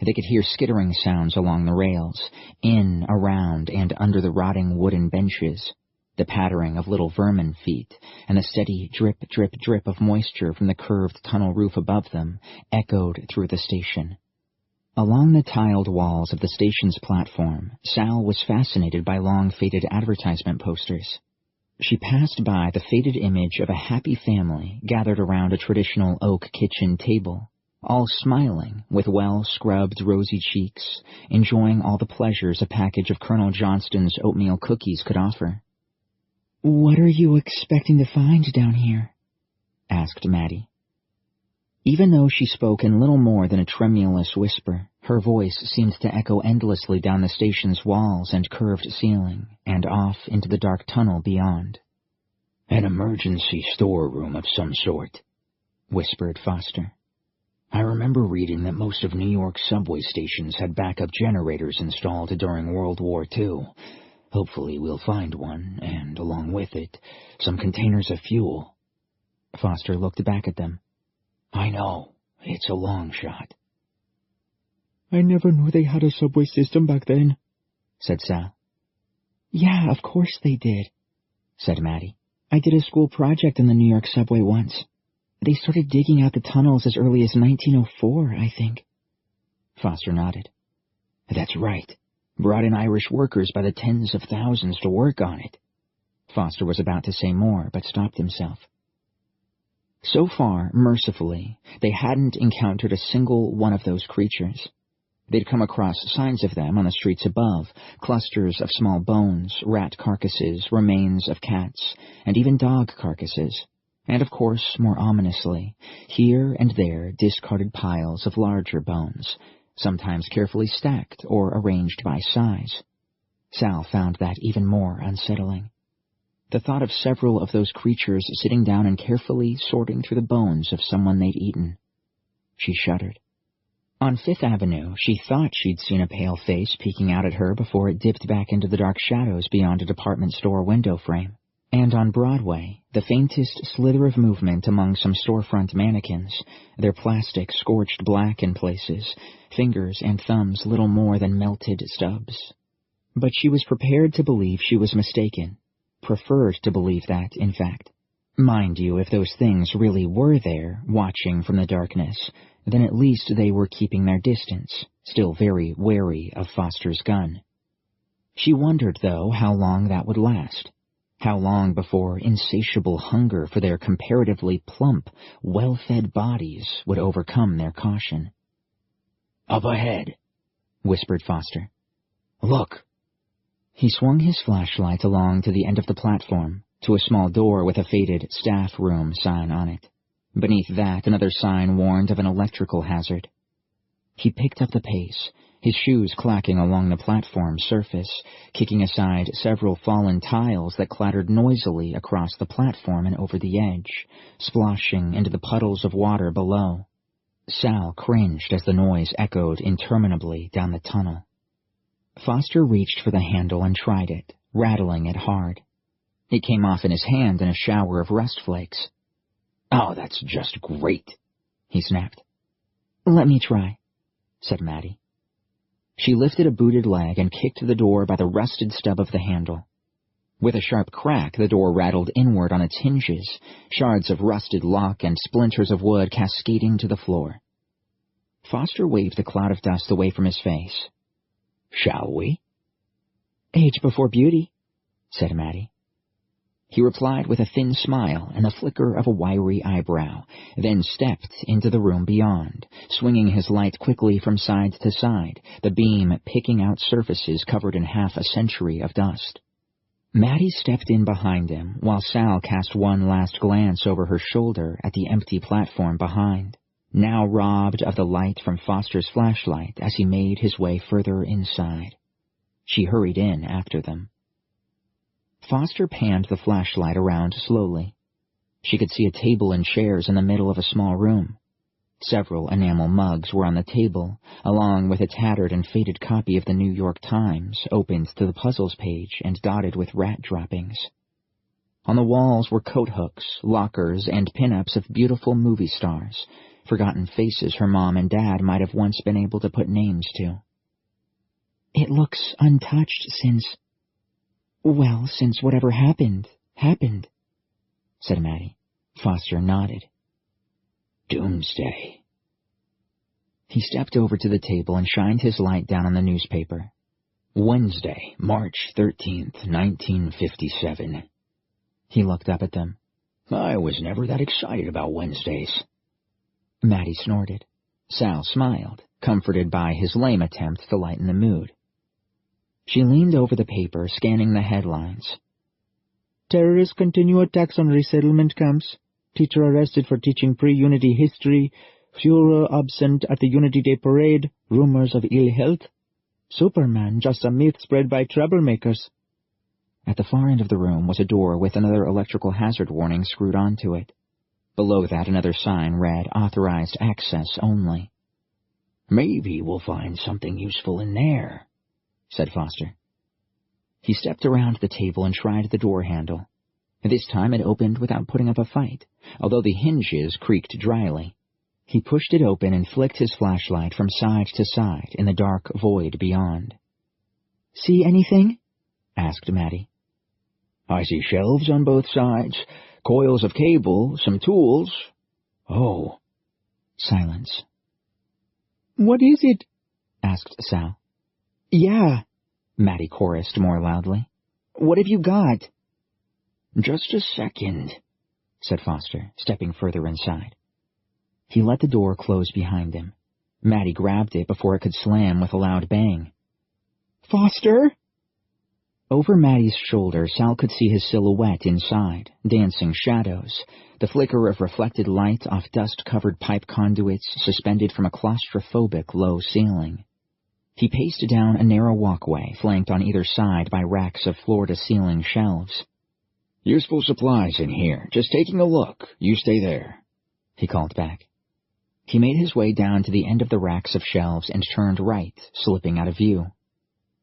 They could hear skittering sounds along the rails, in, around, and under the rotting wooden benches, the pattering of little vermin feet, and the steady drip, drip, drip of moisture from the curved tunnel roof above them echoed through the station. Along the tiled walls of the station's platform, Sal was fascinated by long faded advertisement posters. She passed by the faded image of a happy family gathered around a traditional oak kitchen table, all smiling with well-scrubbed rosy cheeks, enjoying all the pleasures a package of Colonel Johnston's oatmeal cookies could offer. "What are you expecting to find down here?" asked Maddie. Even though she spoke in little more than a tremulous whisper, her voice seemed to echo endlessly down the station's walls and curved ceiling, and off into the dark tunnel beyond. "An emergency storeroom of some sort," whispered Foster. "I remember reading that most of New York's subway stations had backup generators installed during World War II. Hopefully we'll find one, and along with it, some containers of fuel." Foster looked back at them. "I know, it's a long shot." "I never knew they had a subway system back then," said Sal. "Yeah, of course they did," said Maddie. "I did a school project on the New York subway once. They started digging out the tunnels as early as 1904, I think." Foster nodded. "That's right. Brought in Irish workers by the tens of thousands to work on it." Foster was about to say more, but stopped himself. So far, mercifully, they hadn't encountered a single one of those creatures. They'd come across signs of them on the streets above, clusters of small bones, rat carcasses, remains of cats, and even dog carcasses. And of course, more ominously, here and there discarded piles of larger bones, sometimes carefully stacked or arranged by size. Sal found that even more unsettling. The thought of several of those creatures sitting down and carefully sorting through the bones of someone they'd eaten. She shuddered. On Fifth Avenue, she thought she'd seen a pale face peeking out at her before it dipped back into the dark shadows beyond a department store window frame. And on Broadway, the faintest slither of movement among some storefront mannequins, their plastic scorched black in places, fingers and thumbs little more than melted stubs. But she was prepared to believe she was mistaken, preferred to believe that, in fact. Mind you, if those things really were there, watching from the darkness, then at least they were keeping their distance, still very wary of Foster's gun. She wondered, though, how long that would last. How long before insatiable hunger for their comparatively plump, well-fed bodies would overcome their caution. "Up ahead," whispered Foster. "Look." He swung his flashlight along to the end of the platform, to a small door with a faded staff room sign on it. Beneath that, another sign warned of an electrical hazard. He picked up the pace, his shoes clacking along the platform surface, kicking aside several fallen tiles that clattered noisily across the platform and over the edge, splashing into the puddles of water below. Sal cringed as the noise echoed interminably down the tunnel. Foster reached for the handle and tried it, rattling it hard. It came off in his hand in a shower of rust flakes. "Oh, that's just great," he snapped. "Let me try," said Maddie. She lifted a booted leg and kicked the door by the rusted stub of the handle. With a sharp crack, the door rattled inward on its hinges, shards of rusted lock and splinters of wood cascading to the floor. Foster waved the cloud of dust away from his face. "Shall we?" "Age before beauty," said Maddie. He replied with a thin smile and the flicker of a wiry eyebrow, then stepped into the room beyond, swinging his light quickly from side to side, the beam picking out surfaces covered in half a century of dust. Maddie stepped in behind him, while Sal cast one last glance over her shoulder at the empty platform behind, now robbed of the light from Foster's flashlight as he made his way further inside. She hurried in after them. Foster panned the flashlight around slowly. She could see a table and chairs in the middle of a small room. Several enamel mugs were on the table, along with a tattered and faded copy of the New York Times, opened to the puzzles page and dotted with rat droppings. On the walls were coat hooks, lockers, and pin-ups of beautiful movie stars, forgotten faces her mom and dad might have once been able to put names to. "It looks untouched since whatever happened, said Maddie. Foster nodded. "Doomsday." He stepped over to the table and shined his light down on the newspaper. "Wednesday, March 13th, 1957. He looked up at them. "I was never that excited about Wednesdays." Maddie snorted. Sal smiled, comforted by his lame attempt to lighten the mood. She leaned over the paper, scanning the headlines. "Terrorists continue attacks on resettlement camps. Teacher arrested for teaching pre-Unity history. Führer absent at the Unity Day parade. Rumors of ill health. Superman, just a myth spread by troublemakers." At the far end of the room was a door with another electrical hazard warning screwed onto it. Below that, another sign read, "Authorized access only." "Maybe we'll find something useful in there," said Foster. He stepped around the table and tried the door handle. This time it opened without putting up a fight, although the hinges creaked dryly. He pushed it open and flicked his flashlight from side to side in the dark void beyond. "See anything?" asked Maddie. "I see shelves on both sides, coils of cable, some tools. Oh." Silence. "What is it?" asked Sal. "Yeah," Maddie chorused more loudly. "What have you got?" "Just a second," said Foster, stepping further inside. He let the door close behind him. Maddie grabbed it before it could slam with a loud bang. "Foster?" Over Maddie's shoulder, Sal could see his silhouette inside, dancing shadows, the flicker of reflected light off dust-covered pipe conduits suspended from a claustrophobic low ceiling. He paced down a narrow walkway, flanked on either side by racks of floor-to-ceiling shelves. "Useful supplies in here. Just taking a look. You stay there," he called back. He made his way down to the end of the racks of shelves and turned right, slipping out of view.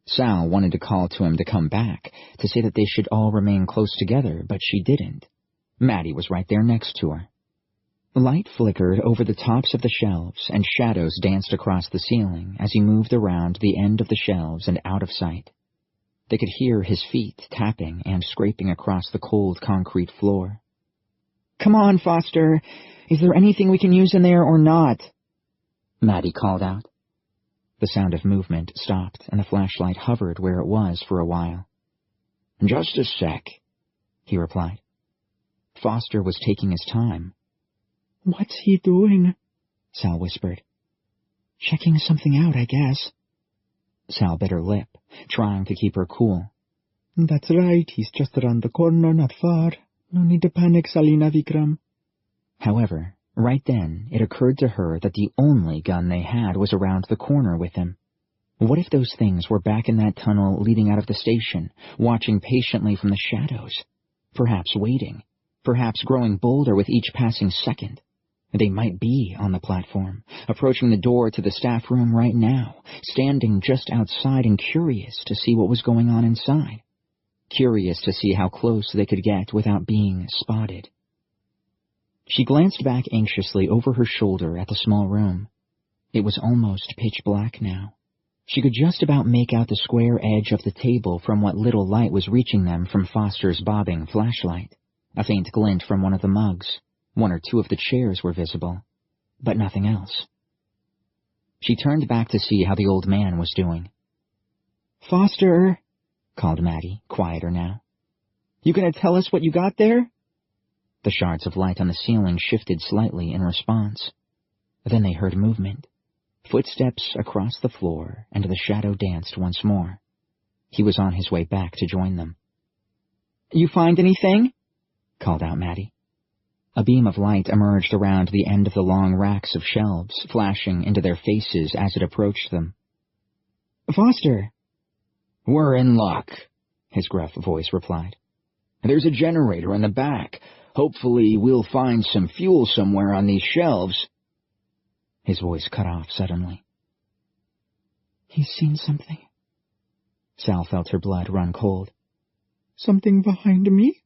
Sal wanted to call to him to come back, to say that they should all remain close together, but she didn't. Maddie was right there next to her. Light flickered over the tops of the shelves, and shadows danced across the ceiling as he moved around the end of the shelves and out of sight. They could hear his feet tapping and scraping across the cold concrete floor. "Come on, Foster. Is there anything we can use in there or not?" Maddie called out. The sound of movement stopped, and the flashlight hovered where it was for a while. "Just a sec," he replied. Foster was taking his time. "What's he doing?" Sal whispered. "Checking something out, I guess." Sal bit her lip, trying to keep her cool. "That's right, he's just around the corner, not far. No need to panic, Salina Vikram." However, right then it occurred to her that the only gun they had was around the corner with them. What if those things were back in that tunnel leading out of the station, watching patiently from the shadows? Perhaps waiting, perhaps growing bolder with each passing second. They might be on the platform, approaching the door to the staff room right now, standing just outside and curious to see what was going on inside. Curious to see how close they could get without being spotted. She glanced back anxiously over her shoulder at the small room. It was almost pitch black now. She could just about make out the square edge of the table from what little light was reaching them from Foster's bobbing flashlight. A faint glint from one of the mugs. One or two of the chairs were visible, but nothing else. She turned back to see how the old man was doing. "Foster," called Maddie, quieter now. "You gonna tell us what you got there?" The shards of light on the ceiling shifted slightly in response. Then they heard movement. Footsteps across the floor, and the shadow danced once more. He was on his way back to join them. "You find anything?" called out Maddie. A beam of light emerged around the end of the long racks of shelves, flashing into their faces as it approached them. "Foster." "We're in luck," his gruff voice replied. "There's a generator in the back. Hopefully we'll find some fuel somewhere on these shelves." His voice cut off suddenly. "He's seen something." Sal felt her blood run cold. "Something behind me?"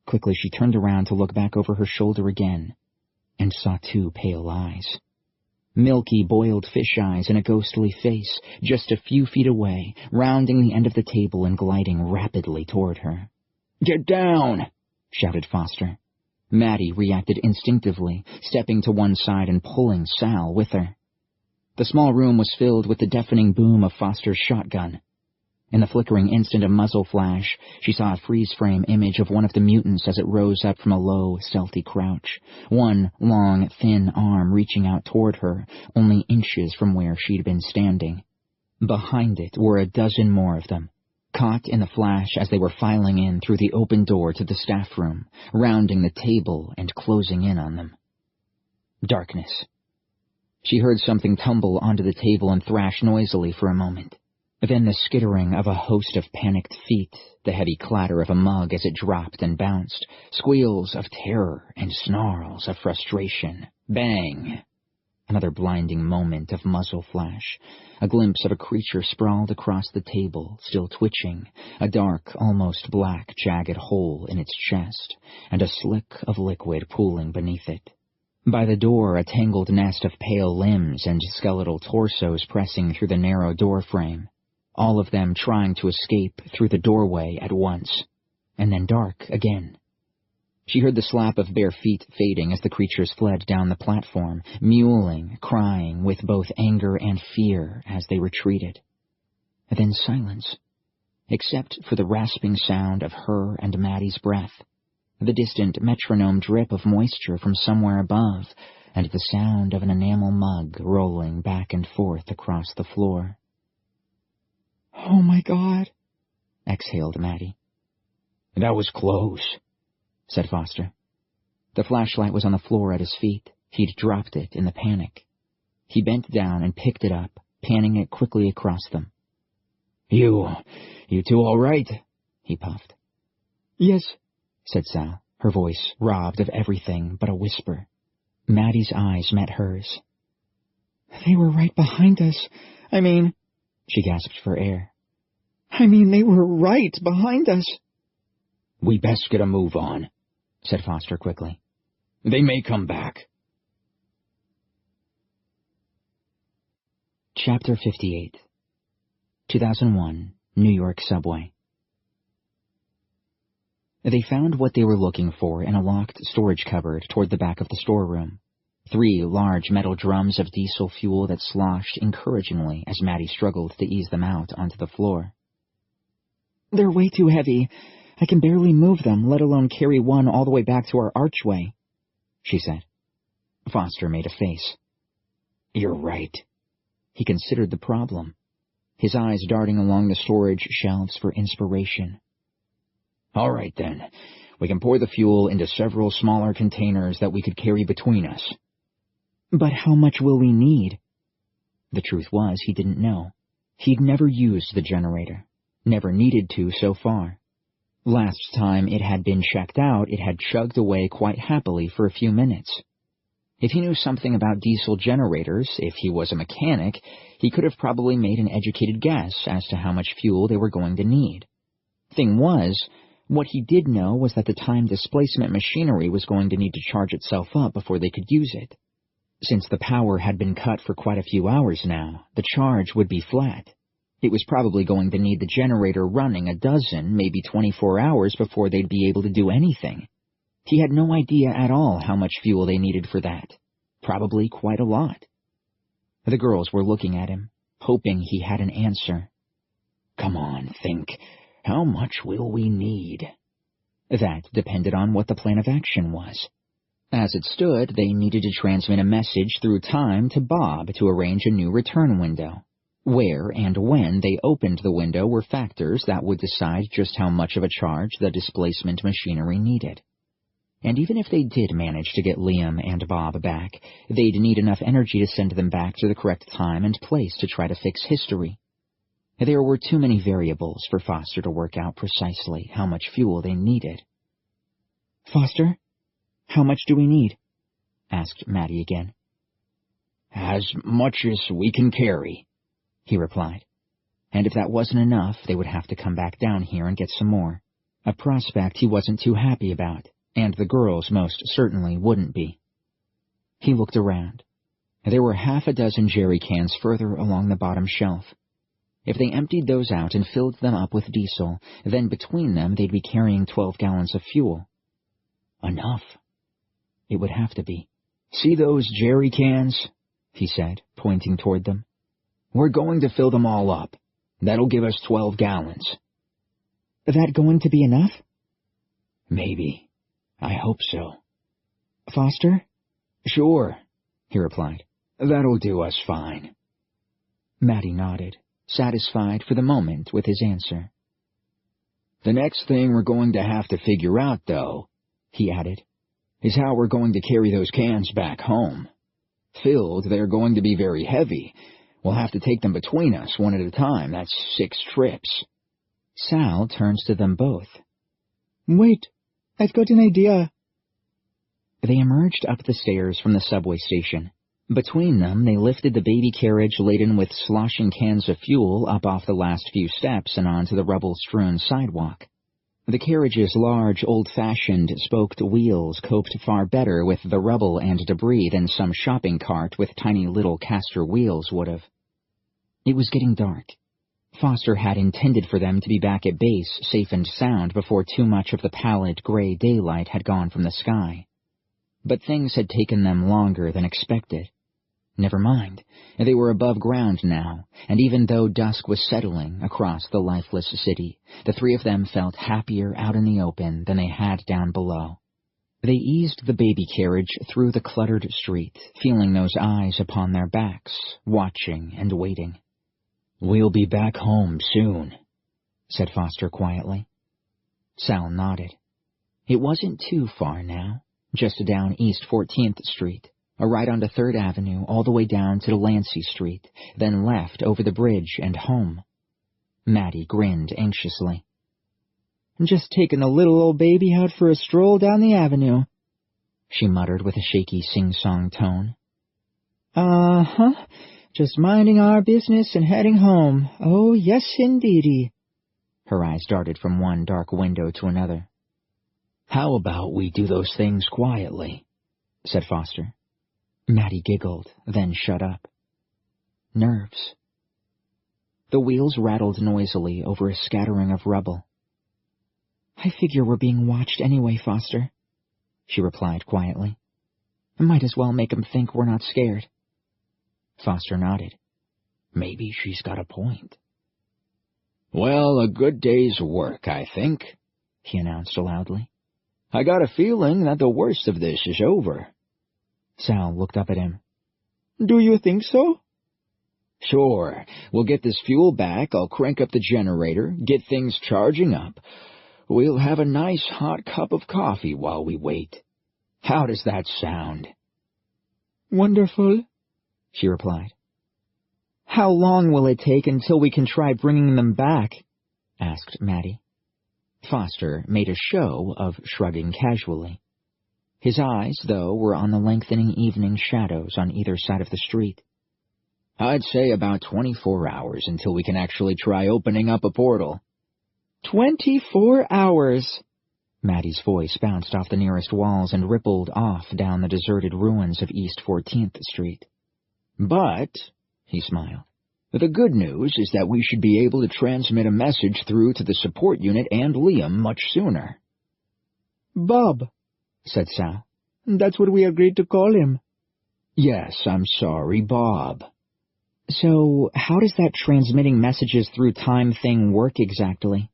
Quickly she turned around to look back over her shoulder again, and saw two pale eyes. Milky, boiled fish eyes and a ghostly face, just a few feet away, rounding the end of the table and gliding rapidly toward her. "Get down!" shouted Foster. Maddie reacted instinctively, stepping to one side and pulling Sal with her. The small room was filled with the deafening boom of Foster's shotgun. In the flickering instant of muzzle flash, she saw a freeze-frame image of one of the mutants as it rose up from a low, stealthy crouch, one long, thin arm reaching out toward her, only inches from where she'd been standing. Behind it were a dozen more of them, caught in the flash as they were filing in through the open door to the staff room, rounding the table and closing in on them. Darkness. She heard something tumble onto the table and thrash noisily for a moment. Then the skittering of a host of panicked feet, the heavy clatter of a mug as it dropped and bounced, squeals of terror and snarls of frustration. Bang! Another blinding moment of muzzle flash, a glimpse of a creature sprawled across the table, still twitching, a dark, almost black, jagged hole in its chest, and a slick of liquid pooling beneath it. By the door, a tangled nest of pale limbs and skeletal torsos pressing through the narrow door frame, all of them trying to escape through the doorway at once, and then dark again. She heard the slap of bare feet fading as the creatures fled down the platform, mewling, crying with both anger and fear as they retreated. Then silence, except for the rasping sound of her and Maddie's breath, the distant metronome drip of moisture from somewhere above, and the sound of an enamel mug rolling back and forth across the floor. "Oh my God," exhaled Maddie. "That was close," said Foster. The flashlight was on the floor at his feet. He'd dropped it in the panic. He bent down and picked it up, panning it quickly across them. You two all right?" he puffed. "Yes," said Sal, her voice robbed of everything but a whisper. Maddie's eyes met hers. "They were right behind us. She gasped for air. They were right behind us." "We best get a move on," said Foster quickly. "They may come back." Chapter 58. 2001, New York subway. They found what they were looking for in a locked storage cupboard toward the back of the storeroom. 3 large metal drums of diesel fuel that sloshed encouragingly as Maddie struggled to ease them out onto the floor. "They're way too heavy. I can barely move them, let alone carry one all the way back to our archway," she said. Foster made a face. "You're right." He considered the problem, his eyes darting along the storage shelves for inspiration. "All right, then. We can pour the fuel into several smaller containers that we could carry between us." "But how much will we need?" The truth was he didn't know. He'd never used the generator, never needed to so far. Last time it had been checked out, it had chugged away quite happily for a few minutes. If he knew something about diesel generators, if he was a mechanic, he could have probably made an educated guess as to how much fuel they were going to need. Thing was, what he did know was that the time displacement machinery was going to need to charge itself up before they could use it. Since the power had been cut for quite a few hours now, the charge would be flat. It was probably going to need the generator running a dozen, maybe 24 hours before they'd be able to do anything. He had no idea at all how much fuel they needed for that. Probably quite a lot. The girls were looking at him, hoping he had an answer. Come on, think. How much will we need? That depended on what the plan of action was. As it stood, they needed to transmit a message through time to Bob to arrange a new return window. Where and when they opened the window were factors that would decide just how much of a charge the displacement machinery needed. And even if they did manage to get Liam and Bob back, they'd need enough energy to send them back to the correct time and place to try to fix history. There were too many variables for Foster to work out precisely how much fuel they needed. Foster, how much do we need? Asked Maddie again. As much as we can carry, he replied. And if that wasn't enough, they would have to come back down here and get some more. A prospect he wasn't too happy about, and the girls most certainly wouldn't be. He looked around. There were half a dozen jerry cans further along the bottom shelf. If they emptied those out and filled them up with diesel, then between them they'd be carrying 12 gallons of fuel. Enough. It would have to be. See those jerry cans? He said, pointing toward them. We're going to fill them all up. That'll give us 12 gallons. That going to be enough? Maybe. I hope so. Foster? Sure, he replied. That'll do us fine. Maddie nodded, satisfied for the moment with his answer. The next thing we're going to have to figure out, though, he added, is how we're going to carry those cans back home. Filled, they're going to be very heavy. We'll have to take them between us, one at a time. That's 6 trips. Sal turns to them both. Wait, I've got an idea. They emerged up the stairs from the subway station. Between them, they lifted the baby carriage laden with sloshing cans of fuel up off the last few steps and onto the rubble-strewn sidewalk. The carriage's large, old-fashioned, spoked wheels coped far better with the rubble and debris than some shopping cart with tiny little caster wheels would have. It was getting dark. Foster had intended for them to be back at base, safe and sound, before too much of the pallid, gray daylight had gone from the sky. But things had taken them longer than expected. Never mind, they were above ground now, and even though dusk was settling across the lifeless city, the three of them felt happier out in the open than they had down below. They eased the baby carriage through the cluttered street, feeling those eyes upon their backs, watching and waiting. "We'll be back home soon," said Foster quietly. Sal nodded. It wasn't too far now, just down East 14th Street. A ride onto 3rd Avenue all the way down to Delancey Street, then left over the bridge and home. Maddie grinned anxiously. "I'm just taking the little old baby out for a stroll down the avenue," she muttered with a shaky sing-song tone. "Uh-huh. Just minding our business and heading home. Oh, yes, indeedy." Her eyes darted from one dark window to another. "How about we do those things quietly?" said Foster. Maddie giggled, then shut up. Nerves. The wheels rattled noisily over a scattering of rubble. "I figure we're being watched anyway, Foster," she replied quietly. "Might as well make 'em think we're not scared." Foster nodded. Maybe she's got a point. "Well, a good day's work, I think," he announced loudly. "I got a feeling that the worst of this is over." Sal looked up at him. "Do you think so?" "Sure. We'll get this fuel back, I'll crank up the generator, get things charging up. We'll have a nice hot cup of coffee while we wait. How does that sound?" "Wonderful," she replied. "How long will it take until we can try bringing them back?" asked Maddie. Foster made a show of shrugging casually. His eyes, though, were on the lengthening evening shadows on either side of the street. "I'd say about 24 hours until we can actually try opening up a portal." 24 hours, Maddie's voice bounced off the nearest walls and rippled off down the deserted ruins of East 14th Street. But, he smiled, the good news is that we should be able to transmit a message through to the support unit and Liam much sooner. Bob, said Sal. That's what we agreed to call him. Yes, I'm sorry, Bob. So, how does that transmitting messages through time thing work exactly?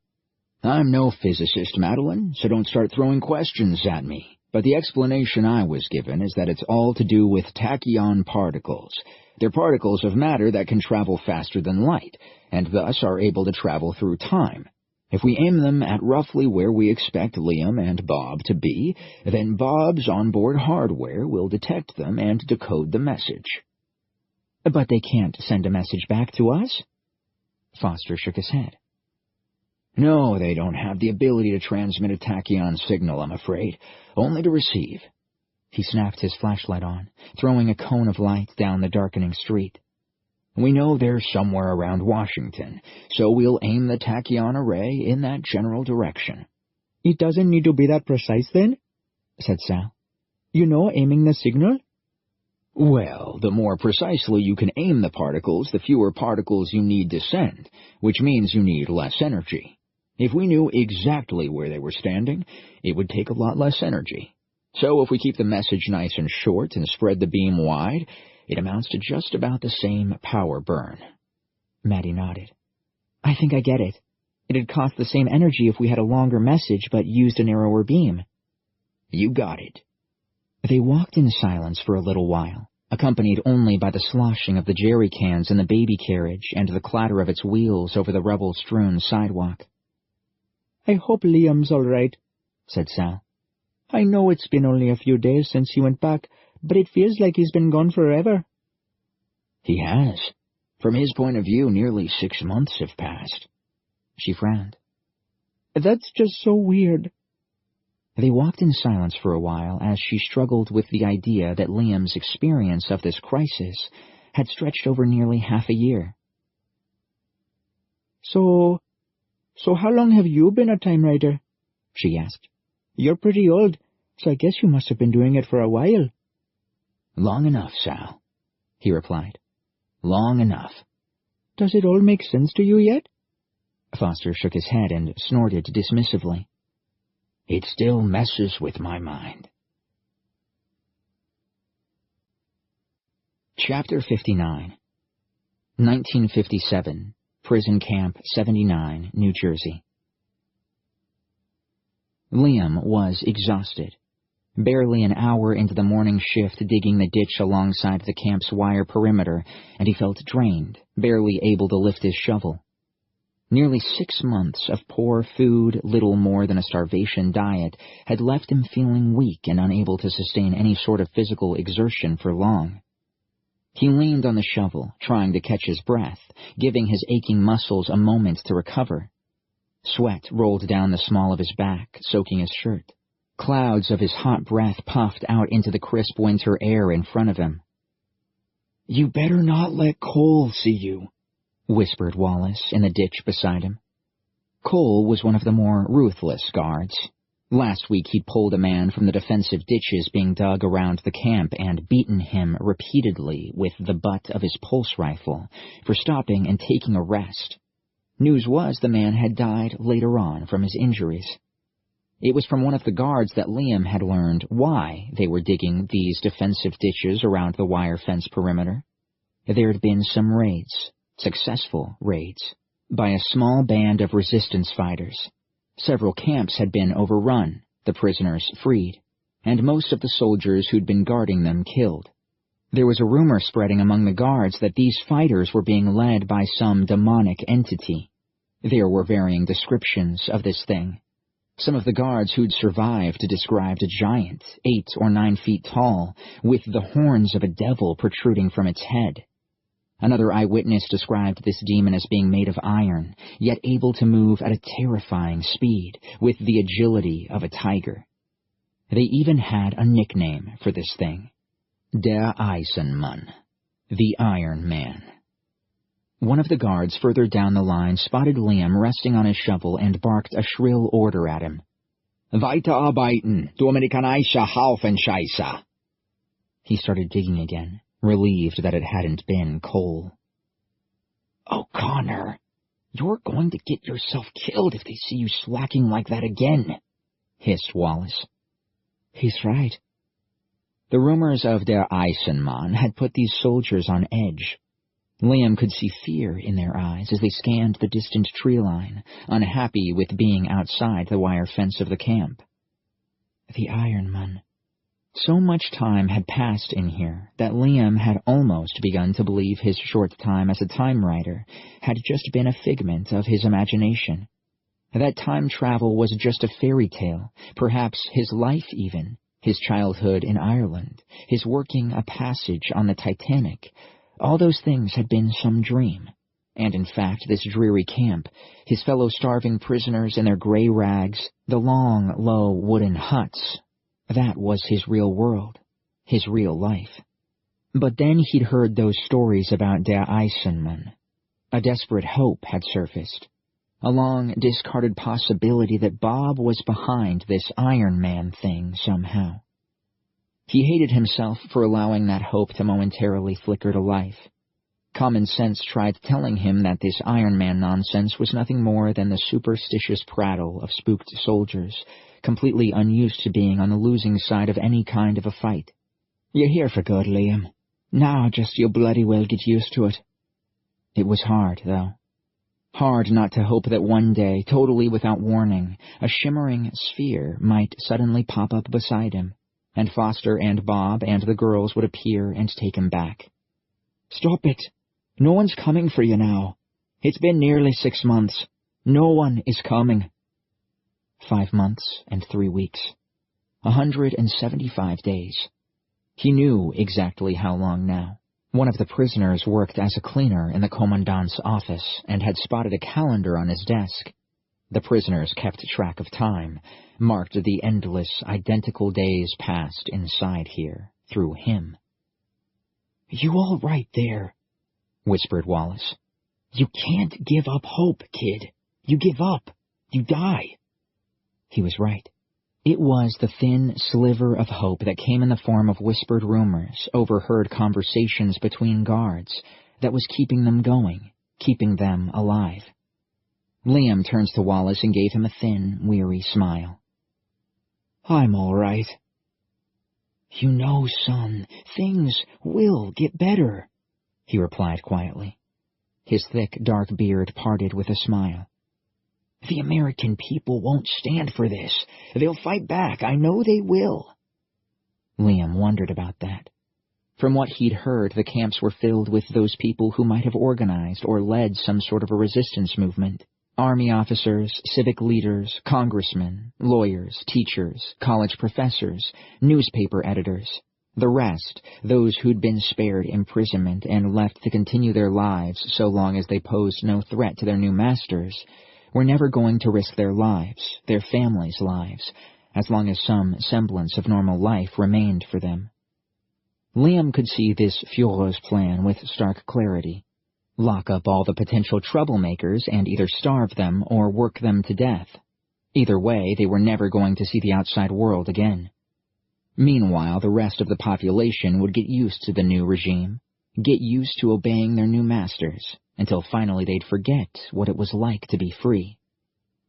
I'm no physicist, Madeline, so don't start throwing questions at me. But the explanation I was given is that it's all to do with tachyon particles. They're particles of matter that can travel faster than light, and thus are able to travel through time. If we aim them at roughly where we expect Liam and Bob to be, then Bob's onboard hardware will detect them and decode the message. But they can't send a message back to us? Foster shook his head. No, they don't have the ability to transmit a tachyon signal, I'm afraid. Only to receive. He snapped his flashlight on, throwing a cone of light down the darkening street. We know they're somewhere around Washington, so we'll aim the tachyon array in that general direction. It doesn't need to be that precise, then? Said Sal. You know, aiming the signal? Well, the more precisely you can aim the particles, the fewer particles you need to send, which means you need less energy. If we knew exactly where they were standing, it would take a lot less energy. So if we keep the message nice and short and spread the beam wide, it amounts to just about the same power burn. Maddie nodded. I think I get it. It'd cost the same energy if we had a longer message but used a narrower beam. You got it. They walked in silence for a little while, accompanied only by the sloshing of the jerry cans in the baby carriage and the clatter of its wheels over the rubble-strewn sidewalk. I hope Liam's all right, said Sal. I know it's been only a few days since he went back, but it feels like he's been gone forever. He has. From his point of view, nearly 6 months have passed. She frowned. That's just so weird. They walked in silence for a while as she struggled with the idea that Liam's experience of this crisis had stretched over nearly half a year. So how long have you been a time writer? She asked. You're pretty old, so I guess you must have been doing it for a while. Long enough, Sal, he replied. Long enough. Does it all make sense to you yet? Foster shook his head and snorted dismissively. It still messes with my mind. Chapter 59 1957, Prison Camp 79, New Jersey. Liam was exhausted. Barely an hour into the morning shift digging the ditch alongside the camp's wire perimeter, and he felt drained, barely able to lift his shovel. Nearly 6 months of poor food, little more than a starvation diet, had left him feeling weak and unable to sustain any sort of physical exertion for long. He leaned on the shovel, trying to catch his breath, giving his aching muscles a moment to recover. Sweat rolled down the small of his back, soaking his shirt. Clouds of his hot breath puffed out into the crisp winter air in front of him. "You better not let Cole see you," whispered Wallace in the ditch beside him. Cole was one of the more ruthless guards. Last week he'd pulled a man from the defensive ditches being dug around the camp and beaten him repeatedly with the butt of his pulse rifle for stopping and taking a rest. News was the man had died later on from his injuries. It was from one of the guards that Liam had learned why they were digging these defensive ditches around the wire fence perimeter. There had been some raids, successful raids, by a small band of resistance fighters. Several camps had been overrun, the prisoners freed, and most of the soldiers who'd been guarding them killed. There was a rumor spreading among the guards that these fighters were being led by some demonic entity. There were varying descriptions of this thing. Some of the guards who'd survived described a giant, 8 or 9 feet tall, with the horns of a devil protruding from its head. Another eyewitness described this demon as being made of iron, yet able to move at a terrifying speed, with the agility of a tiger. They even had a nickname for this thing. Der Eisenmann, the Iron Man. One of the guards further down the line spotted Liam resting on his shovel and barked a shrill order at him. Weiterarbeiten, du amerikanischer Haufenscheißer. He started digging again, relieved that it hadn't been coal. O'Connor, you're going to get yourself killed if they see you slacking like that again, hissed Wallace. He's right. The rumors of der Eisenmann had put these soldiers on edge. Liam could see fear in their eyes as they scanned the distant tree line, unhappy with being outside the wire fence of the camp. The Iron Man. So much time had passed in here that Liam had almost begun to believe his short time as a time writer had just been a figment of his imagination. That time travel was just a fairy tale, perhaps his life even, his childhood in Ireland, his working a passage on the Titanic. All those things had been some dream. And in fact, this dreary camp, his fellow starving prisoners in their gray rags, the long, low wooden huts, that was his real world, his real life. But then he'd heard those stories about der Eisenmann. A desperate hope had surfaced. A long, discarded possibility that Bob was behind this Iron Man thing somehow. He hated himself for allowing that hope to momentarily flicker to life. Common sense tried telling him that this Iron Man nonsense was nothing more than the superstitious prattle of spooked soldiers, completely unused to being on the losing side of any kind of a fight. You're here for good, Liam. Now just you bloody well get used to it. It was hard, though. Hard not to hope that one day, totally without warning, a shimmering sphere might suddenly pop up beside him, and Foster and Bob and the girls would appear and take him back. Stop it! No one's coming for you now. It's been nearly 6 months. No one is coming. 5 months and 3 weeks. 175 days. He knew exactly how long now. One of the prisoners worked as a cleaner in the commandant's office and had spotted a calendar on his desk. The prisoners kept track of time, marked the endless, identical days passed inside here, through him. You all right there? Whispered Wallace. You can't give up hope, kid. You give up, you die. He was right. It was the thin sliver of hope that came in the form of whispered rumors, overheard conversations between guards, that was keeping them going, keeping them alive. Liam turns to Wallace and gave him a thin, weary smile. I'm all right. You know, son, things will get better, he replied quietly. His thick, dark beard parted with a smile. The American people won't stand for this. They'll fight back. I know they will. Liam wondered about that. From what he'd heard, the camps were filled with those people who might have organized or led some sort of a resistance movement. Army officers, civic leaders, congressmen, lawyers, teachers, college professors, newspaper editors. The rest, those who'd been spared imprisonment and left to continue their lives so long as they posed no threat to their new masters, were never going to risk their lives, their families' lives, as long as some semblance of normal life remained for them. Liam could see this Führer's plan with stark clarity. Lock up all the potential troublemakers and either starve them or work them to death. Either way, they were never going to see the outside world again. Meanwhile, the rest of the population would get used to the new regime, get used to obeying their new masters, until finally they'd forget what it was like to be free.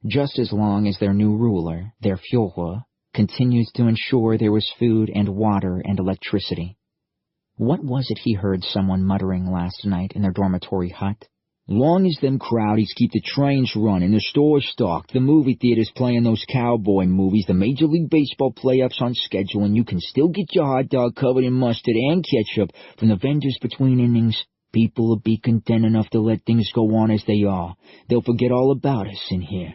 Just as long as their new ruler, their Führer, continued to ensure there was food and water and electricity. What was it he heard someone muttering last night in their dormitory hut? Long as them crowdies keep the trains running, the stores stocked, the movie theaters playing those cowboy movies, the Major League Baseball playoffs on schedule, and you can still get your hot dog covered in mustard and ketchup from the vendors between innings, people will be content enough to let things go on as they are. They'll forget all about us in here.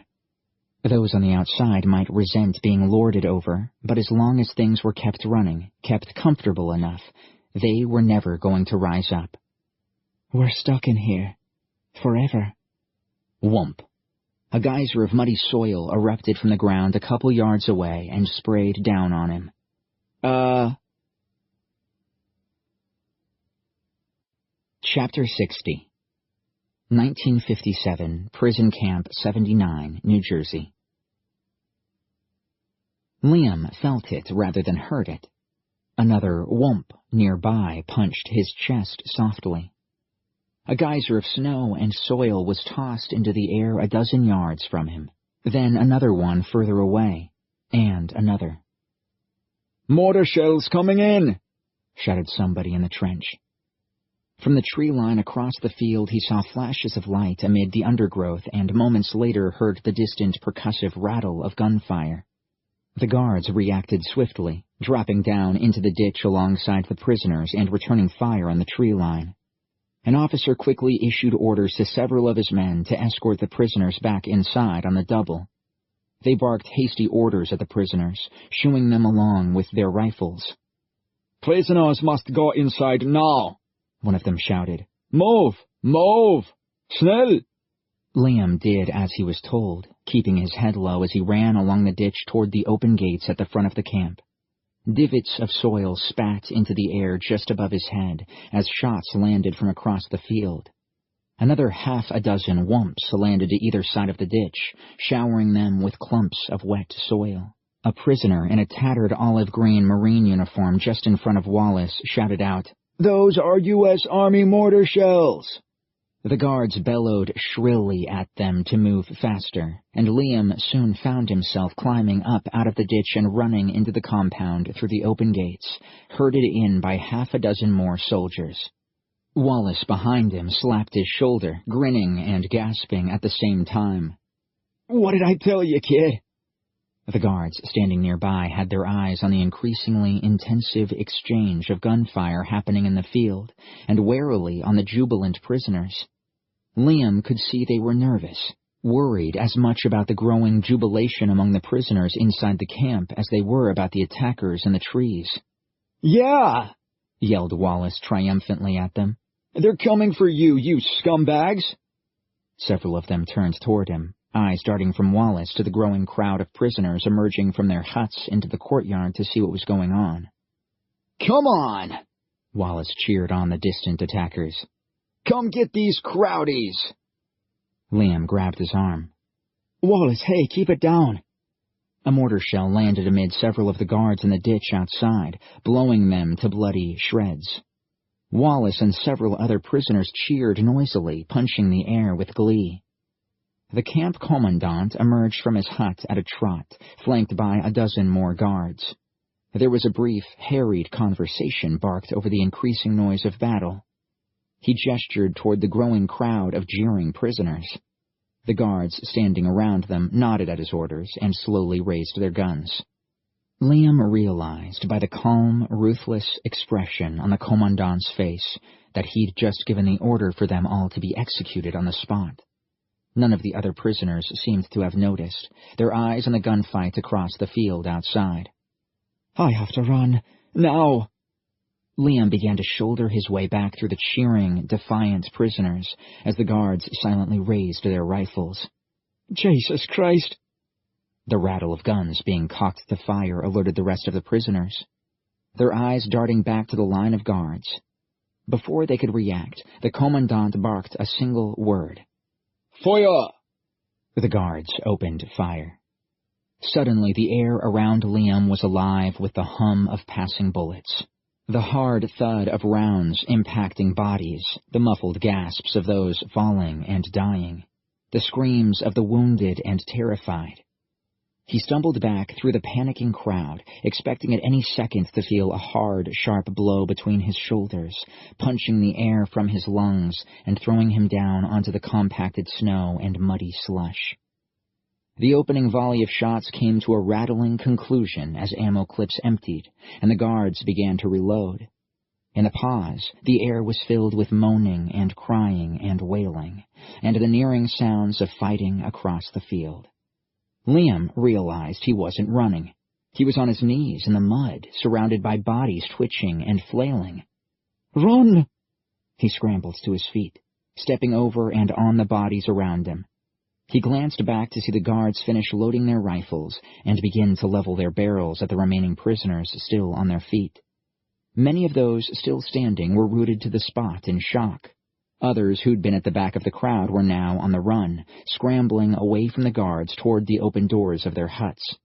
Those on the outside might resent being lorded over, but as long as things were kept running, kept comfortable enough, they were never going to rise up. We're stuck in here. Forever. Whump. A geyser of muddy soil erupted from the ground a couple yards away and sprayed down on him. Chapter 60. 1957, Prison Camp 79, New Jersey. Liam felt it rather than heard it. Another whomp nearby punched his chest softly. A geyser of snow and soil was tossed into the air a dozen yards from him, then another one further away, and another. "Mortar shells coming in!" shouted somebody in the trench. From the tree line across the field he saw flashes of light amid the undergrowth and moments later heard the distant percussive rattle of gunfire. The guards reacted swiftly, dropping down into the ditch alongside the prisoners and returning fire on the tree line. An officer quickly issued orders to several of his men to escort the prisoners back inside on the double. They barked hasty orders at the prisoners, shooing them along with their rifles. "Prisoners must go inside now," one of them shouted. "Move! Move! Schnell!" Liam did as he was told, keeping his head low as he ran along the ditch toward the open gates at the front of the camp. Divots of soil spat into the air just above his head as shots landed from across the field. Another half a dozen whomps landed to either side of the ditch, showering them with clumps of wet soil. A prisoner in a tattered olive-green Marine uniform just in front of Wallace shouted out, "Those are U.S. Army mortar shells!" The guards bellowed shrilly at them to move faster, and Liam soon found himself climbing up out of the ditch and running into the compound through the open gates, herded in by half a dozen more soldiers. Wallace behind him slapped his shoulder, grinning and gasping at the same time. "What did I tell you, kid?" The guards standing nearby had their eyes on the increasingly intensive exchange of gunfire happening in the field, and warily on the jubilant prisoners. Liam could see they were nervous, worried as much about the growing jubilation among the prisoners inside the camp as they were about the attackers in the trees. "Yeah!" yelled Wallace triumphantly at them. "They're coming for you, you scumbags!" Several of them turned toward him, eyes darting from Wallace to the growing crowd of prisoners emerging from their huts into the courtyard to see what was going on. "Come on!" Wallace cheered on the distant attackers. "Come get these crowdies!" Liam grabbed his arm. "Wallace, hey, keep it down!" A mortar shell landed amid several of the guards in the ditch outside, blowing them to bloody shreds. Wallace and several other prisoners cheered noisily, punching the air with glee. The camp commandant emerged from his hut at a trot, flanked by a dozen more guards. There was a brief, harried conversation barked over the increasing noise of battle. He gestured toward the growing crowd of jeering prisoners. The guards standing around them nodded at his orders and slowly raised their guns. Liam realized by the calm, ruthless expression on the commandant's face that he'd just given the order for them all to be executed on the spot. None of the other prisoners seemed to have noticed, their eyes on the gunfight across the field outside. "I have to run. Now!" Liam began to shoulder his way back through the cheering, defiant prisoners as the guards silently raised their rifles. "Jesus Christ!" The rattle of guns being cocked to fire alerted the rest of the prisoners, their eyes darting back to the line of guards. Before they could react, the commandant barked a single word. "Feuer!" The guards opened fire. Suddenly the air around Liam was alive with the hum of passing bullets. The hard thud of rounds impacting bodies, the muffled gasps of those falling and dying, the screams of the wounded and terrified. He stumbled back through the panicking crowd, expecting at any second to feel a hard, sharp blow between his shoulders, punching the air from his lungs and throwing him down onto the compacted snow and muddy slush. The opening volley of shots came to a rattling conclusion as ammo clips emptied, and the guards began to reload. In the pause, the air was filled with moaning and crying and wailing, and the nearing sounds of fighting across the field. Liam realized he wasn't running. He was on his knees in the mud, surrounded by bodies twitching and flailing. "Run!" He scrambled to his feet, stepping over and on the bodies around him. He glanced back to see the guards finish loading their rifles and begin to level their barrels at the remaining prisoners still on their feet. Many of those still standing were rooted to the spot in shock. Others who'd been at the back of the crowd were now on the run, scrambling away from the guards toward the open doors of their huts.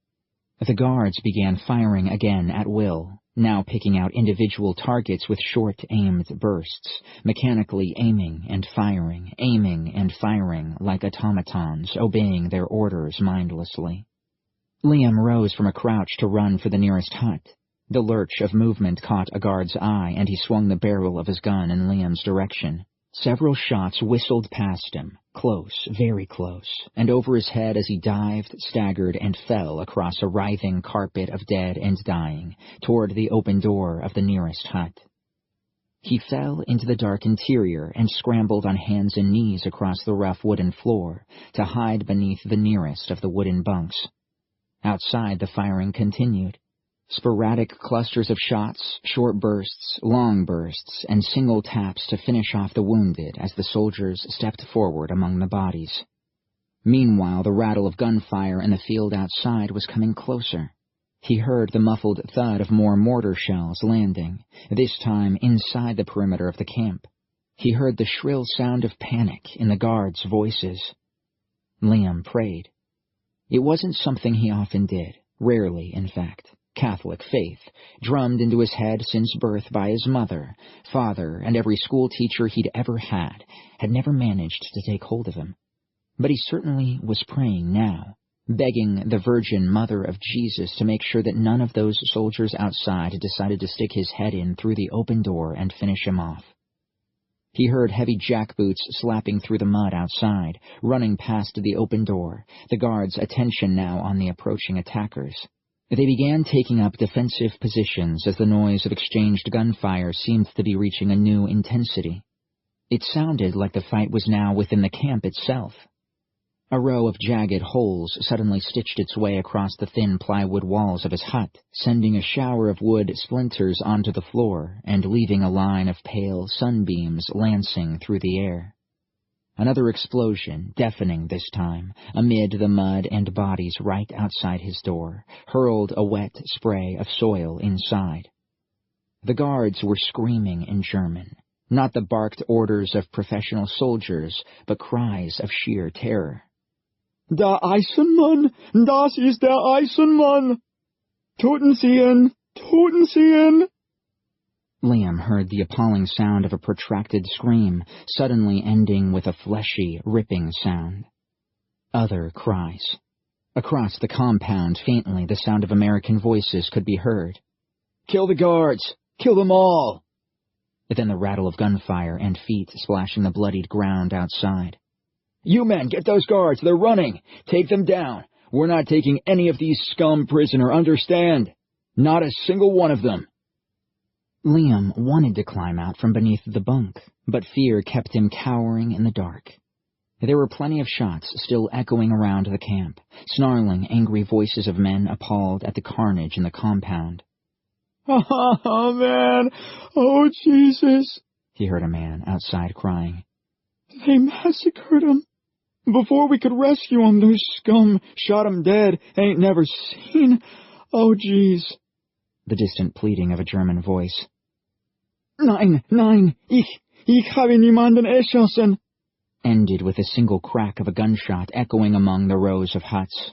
The guards began firing again at will, now picking out individual targets with short-aimed bursts, mechanically aiming and firing like automatons, obeying their orders mindlessly. Liam rose from a crouch to run for the nearest hut. The lurch of movement caught a guard's eye, and he swung the barrel of his gun in Liam's direction. Several shots whistled past him, close, very close, and over his head as he dived, staggered, and fell across a writhing carpet of dead and dying, toward the open door of the nearest hut. He fell into the dark interior and scrambled on hands and knees across the rough wooden floor to hide beneath the nearest of the wooden bunks. Outside, the firing continued. Sporadic clusters of shots, short bursts, long bursts, and single taps to finish off the wounded as the soldiers stepped forward among the bodies. Meanwhile, the rattle of gunfire in the field outside was coming closer. He heard the muffled thud of more mortar shells landing, this time inside the perimeter of the camp. He heard the shrill sound of panic in the guards' voices. Liam prayed. It wasn't something he often did, rarely, in fact. Catholic faith, drummed into his head since birth by his mother, father, and every school teacher he'd ever had never managed to take hold of him. But he certainly was praying now, begging the Virgin Mother of Jesus to make sure that none of those soldiers outside had decided to stick his head in through the open door and finish him off. He heard heavy jackboots slapping through the mud outside, running past the open door, the guards' attention now on the approaching attackers. They began taking up defensive positions as the noise of exchanged gunfire seemed to be reaching a new intensity. It sounded like the fight was now within the camp itself. A row of jagged holes suddenly stitched its way across the thin plywood walls of his hut, sending a shower of wood splinters onto the floor and leaving a line of pale sunbeams lancing through the air. Another explosion, deafening this time, amid the mud and bodies right outside his door, hurled a wet spray of soil inside. The guards were screaming in German, not the barked orders of professional soldiers, but cries of sheer terror. Der Eisenmann! Das ist der Eisenmann! Töten Sie ihn! Töten Sie ihn! Liam heard the appalling sound of a protracted scream, suddenly ending with a fleshy, ripping sound. Other cries. Across the compound, faintly, the sound of American voices could be heard. Kill the guards! Kill them all! Then the rattle of gunfire and feet splashing the bloodied ground outside. You men, get those guards! They're running! Take them down! We're not taking any of these scum prisoner, understand? Not a single one of them! Liam wanted to climb out from beneath the bunk, but fear kept him cowering in the dark. There were plenty of shots still echoing around the camp, snarling, angry voices of men appalled at the carnage in the compound. Oh, man! Oh, Jesus! He heard a man outside crying. They massacred him. Before we could rescue him, those scum shot him dead. Ain't never seen. Oh, jeez. The distant pleading of a German voice. Nein, ich habe niemanden erschossen, ended with a single crack of a gunshot echoing among the rows of huts.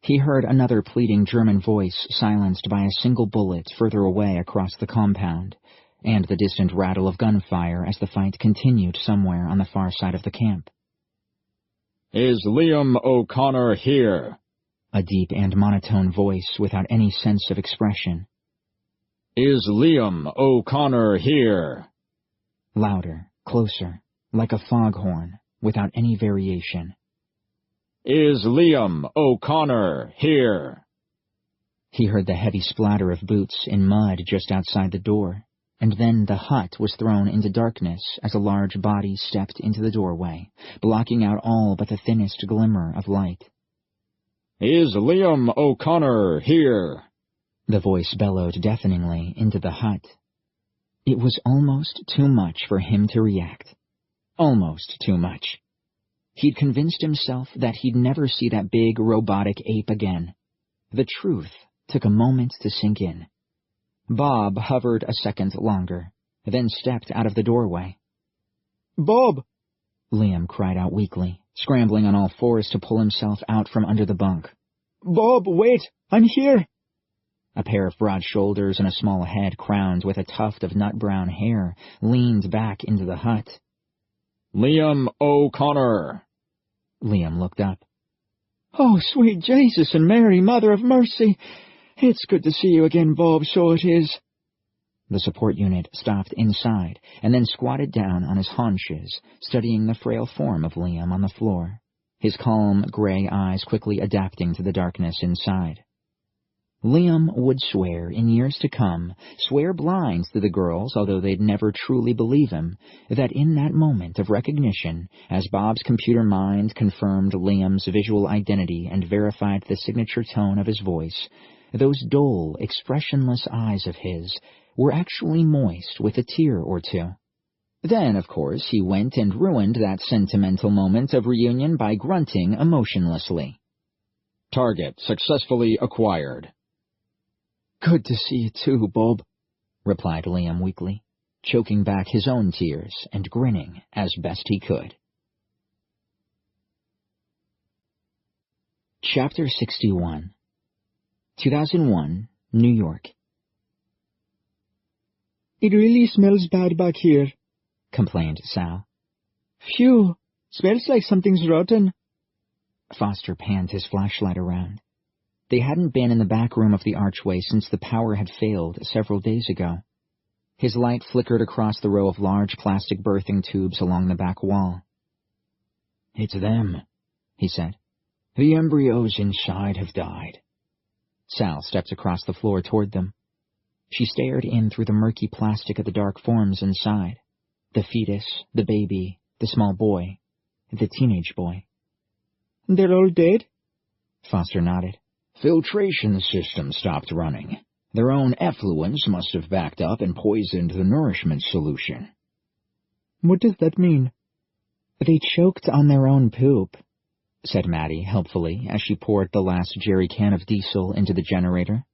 He heard another pleading German voice silenced by a single bullet further away across the compound, and the distant rattle of gunfire as the fight continued somewhere on the far side of the camp. Is Liam O'Connor here? A deep and monotone voice without any sense of expression. Is Liam O'Connor here? Louder, closer, like a foghorn, without any variation. Is Liam O'Connor here? He heard the heavy splatter of boots in mud just outside the door, and then the hut was thrown into darkness as a large body stepped into the doorway, blocking out all but the thinnest glimmer of light. Is Liam O'Connor here? The voice bellowed deafeningly into the hut. It was almost too much for him to react. Almost too much. He'd convinced himself that he'd never see that big robotic ape again. The truth took a moment to sink in. Bob hovered a second longer, then stepped out of the doorway. Bob! Liam cried out weakly, scrambling on all fours to pull himself out from under the bunk. Bob, wait! I'm here! A pair of broad shoulders and a small head crowned with a tuft of nut-brown hair leaned back into the hut. Liam O'Connor! Liam looked up. Oh, sweet Jesus and Mary, Mother of Mercy! It's good to see you again, Bob, so it is. The support unit stopped inside and then squatted down on his haunches, studying the frail form of Liam on the floor, his calm, gray eyes quickly adapting to the darkness inside. Liam would swear in years to come, swear blind to the girls, although they'd never truly believe him, that in that moment of recognition, as Bob's computer mind confirmed Liam's visual identity and verified the signature tone of his voice, those dull, expressionless eyes of his were actually moist with a tear or two. Then, of course, he went and ruined that sentimental moment of reunion by grunting emotionlessly. Target successfully acquired. Good to see you too, Bob, replied Liam weakly, choking back his own tears and grinning as best he could. Chapter 61 2001, New York. It really smells bad back here, complained Sal. Phew, smells like something's rotten. Foster panned his flashlight around. They hadn't been in the back room of the archway since the power had failed several days ago. His light flickered across the row of large plastic birthing tubes along the back wall. It's them, he said. The embryos inside have died. Sal stepped across the floor toward them. She stared in through the murky plastic at the dark forms inside. The fetus, the baby, the small boy, the teenage boy. They're all dead? Foster nodded. Filtration system stopped running. Their own effluents must have backed up and poisoned the nourishment solution. What does that mean? They choked on their own poop, said Maddie helpfully as she poured the last jerry can of diesel into the generator.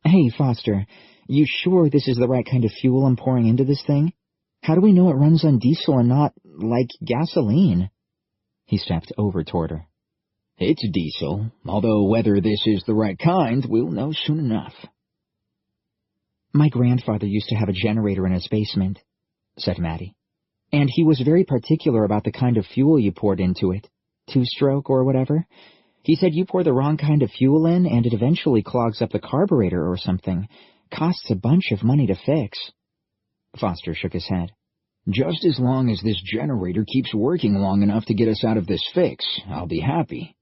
Hey, Foster, you sure this is the right kind of fuel I'm pouring into this thing? How do we know it runs on diesel and not, like, gasoline? He stepped over toward her. It's diesel, although whether this is the right kind, we'll know soon enough. My grandfather used to have a generator in his basement, said Maddie, and he was very particular about the kind of fuel you poured into it, two-stroke or whatever. He said you pour the wrong kind of fuel in and it eventually clogs up the carburetor or something. Costs a bunch of money to fix. Foster shook his head. Just as long as this generator keeps working long enough to get us out of this fix, I'll be happy.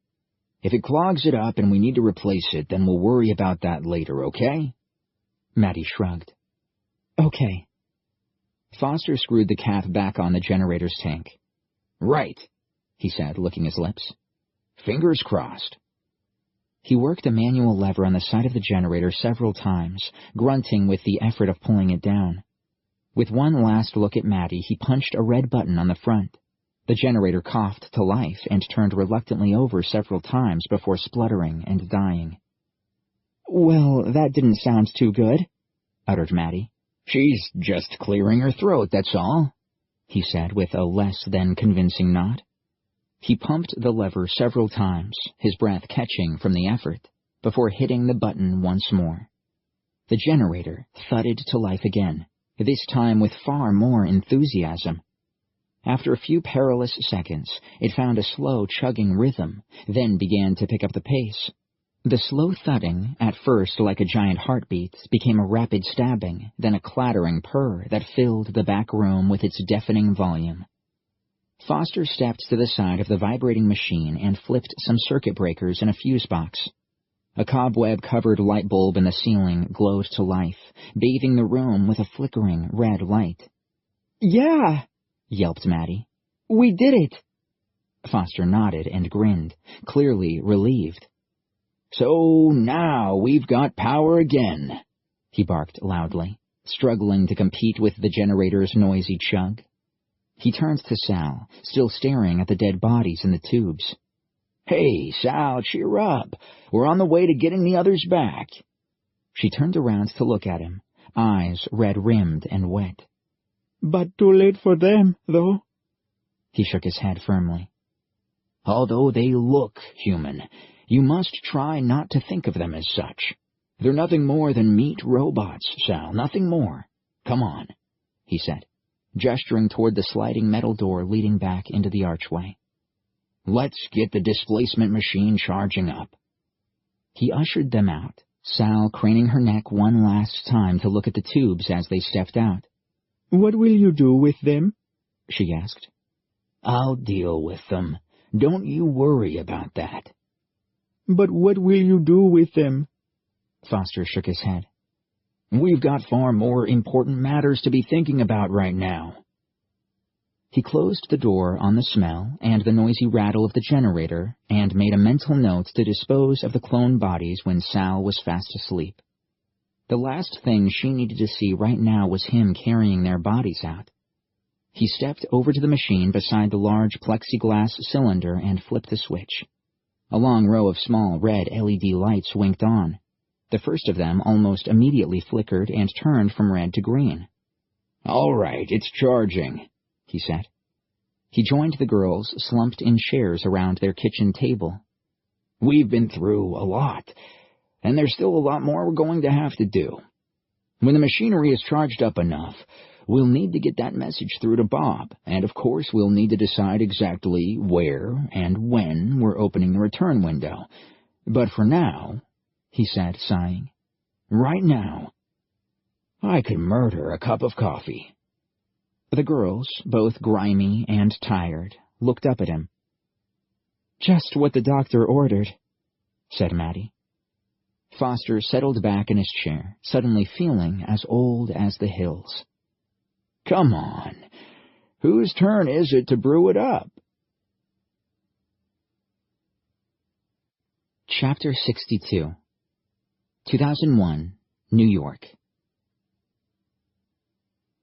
If it clogs it up and we need to replace it, then we'll worry about that later, okay? Maddie shrugged. Okay. Foster screwed the cap back on the generator's tank. Right, he said, licking his lips. Fingers crossed. He worked a manual lever on the side of the generator several times, grunting with the effort of pulling it down. With one last look at Maddie, he punched a red button on the front. The generator coughed to life and turned reluctantly over several times before spluttering and dying. Well, that didn't sound too good, uttered Maddie. She's just clearing her throat, that's all, he said with a less than convincing nod. He pumped the lever several times, his breath catching from the effort, before hitting the button once more. The generator thudded to life again, this time with far more enthusiasm. After a few perilous seconds, it found a slow chugging rhythm, then began to pick up the pace. The slow thudding, at first like a giant heartbeat, became a rapid stabbing, then a clattering purr that filled the back room with its deafening volume. Foster stepped to the side of the vibrating machine and flipped some circuit breakers in a fuse box. A cobweb-covered light bulb in the ceiling glowed to life, bathing the room with a flickering red light. Yeah, yelped Maddie. We did it! Foster nodded and grinned, clearly relieved. So now we've got power again, he barked loudly, struggling to compete with the generator's noisy chug. He turned to Sal, still staring at the dead bodies in the tubes. Hey, Sal, cheer up. We're on the way to getting the others back. She turned around to look at him, eyes red-rimmed and wet. But too late for them, though. He shook his head firmly. Although they look human, You must try not to think of them as such. They're nothing more than meat robots, Sal, nothing more. Come on, he said, gesturing toward the sliding metal door leading back into the archway. Let's get the displacement machine charging up. He ushered them out, Sal craning her neck one last time to look at the tubes as they stepped out. What will you do with them? She asked. I'll deal with them. Don't you worry about that. But what will you do with them? Foster shook his head. We've got far more important matters to be thinking about right now. He closed the door on the smell and the noisy rattle of the generator and made a mental note to dispose of the clone bodies when Sal was fast asleep. The last thing she needed to see right now was him carrying their bodies out. He stepped over to the machine beside the large plexiglass cylinder and flipped the switch. A long row of small red LED lights winked on. The first of them almost immediately flickered and turned from red to green. All right, it's charging, he said. He joined the girls slumped in chairs around their kitchen table. We've been through a lot, and there's still a lot more we're going to have to do. When the machinery is charged up enough, we'll need to get that message through to Bob, and of course we'll need to decide exactly where and when we're opening the return window. But for now, he said, sighing, right now, I could murder a cup of coffee. The girls, both grimy and tired, looked up at him. Just what the doctor ordered, said Maddie. Foster settled back in his chair, suddenly feeling as old as the hills. Come on, whose turn is it to brew it up? Chapter 62 2001, New York.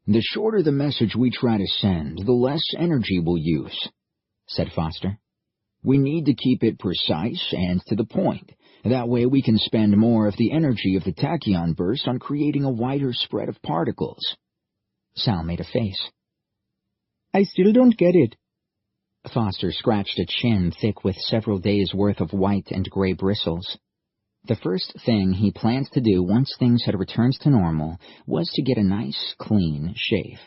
The shorter the message we try to send, the less energy we'll use, said Foster. We need to keep it precise and to the point. That way we can spend more of the energy of the tachyon burst on creating a wider spread of particles. Sal made a face. I still don't get it. Foster scratched a chin thick with several days' worth of white and gray bristles. The first thing he planned to do once things had returned to normal was to get a nice, clean shave.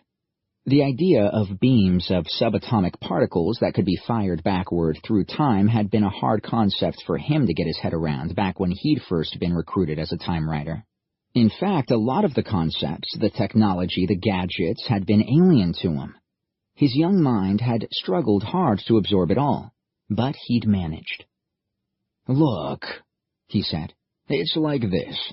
The idea of beams of subatomic particles that could be fired backward through time had been a hard concept for him to get his head around back when he'd first been recruited as a time writer. In fact, a lot of the concepts, the technology, the gadgets had been alien to him. His young mind had struggled hard to absorb it all, but he'd managed. Look, he said, it's like this.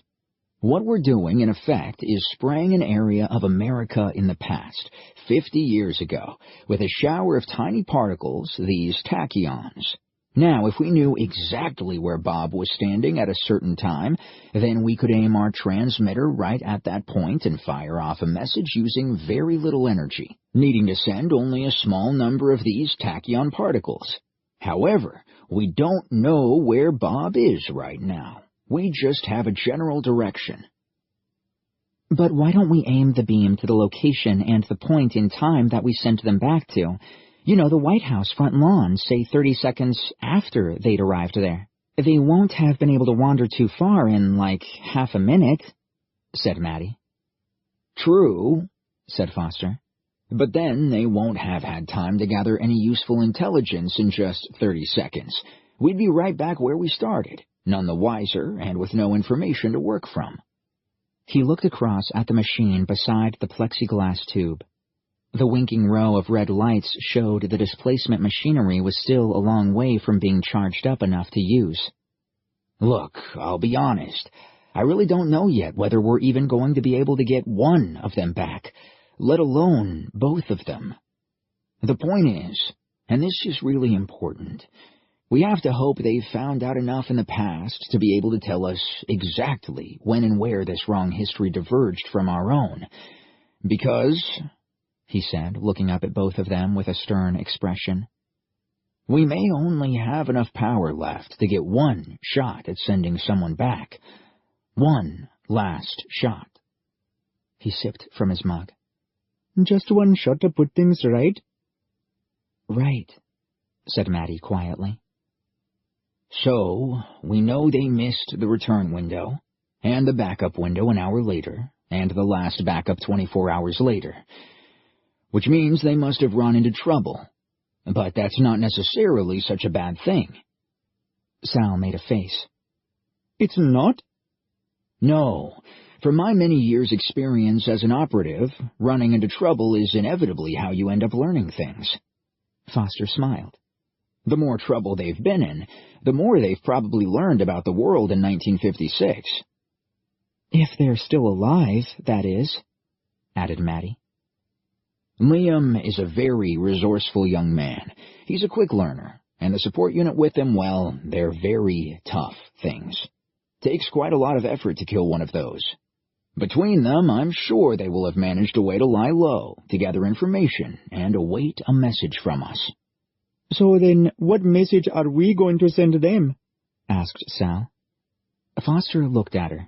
What we're doing, in effect, is spraying an area of America in the past, 50 years ago, with a shower of tiny particles, these tachyons. Now, if we knew exactly where Bob was standing at a certain time, then we could aim our transmitter right at that point and fire off a message using very little energy, needing to send only a small number of these tachyon particles. However, we don't know where Bob is right now. We just have a general direction. But why don't we aim the beam to the location and the point in time that we sent them back to? You know, the White House front lawn, say 30 seconds after they'd arrived there. They won't have been able to wander too far in, like, half a minute, said Maddie. True, said Foster. But then they won't have had time to gather any useful intelligence in just 30 seconds. We'd be right back where we started, none the wiser and with no information to work from. He looked across at the machine beside the plexiglass tube. The winking row of red lights showed the displacement machinery was still a long way from being charged up enough to use. Look, I'll be honest. I really don't know yet whether we're even going to be able to get one of them back, let alone both of them. The point is, and this is really important, we have to hope they've found out enough in the past to be able to tell us exactly when and where this wrong history diverged from our own. Because, he said, looking up at both of them with a stern expression, we may only have enough power left to get one shot at sending someone back. One last shot. He sipped from his mug. Just one shot to put things right? Right, said Maddie quietly. So, we know they missed the return window, and the backup window an hour later, and the last backup 24 hours later. Which means they must have run into trouble. But that's not necessarily such a bad thing. Sal made a face. It's not? No. From my many years' experience as an operative, running into trouble is inevitably how you end up learning things. Foster smiled. The more trouble they've been in, the more they've probably learned about the world in 1956. If they're still alive, that is, added Maddie. Liam is a very resourceful young man. He's a quick learner, and the support unit with him, well, they're very tough things. Takes quite a lot of effort to kill one of those. Between them, I'm sure they will have managed a way to lie low, to gather information, and await a message from us. So then, what message are we going to send them? Asked Sal. Foster looked at her.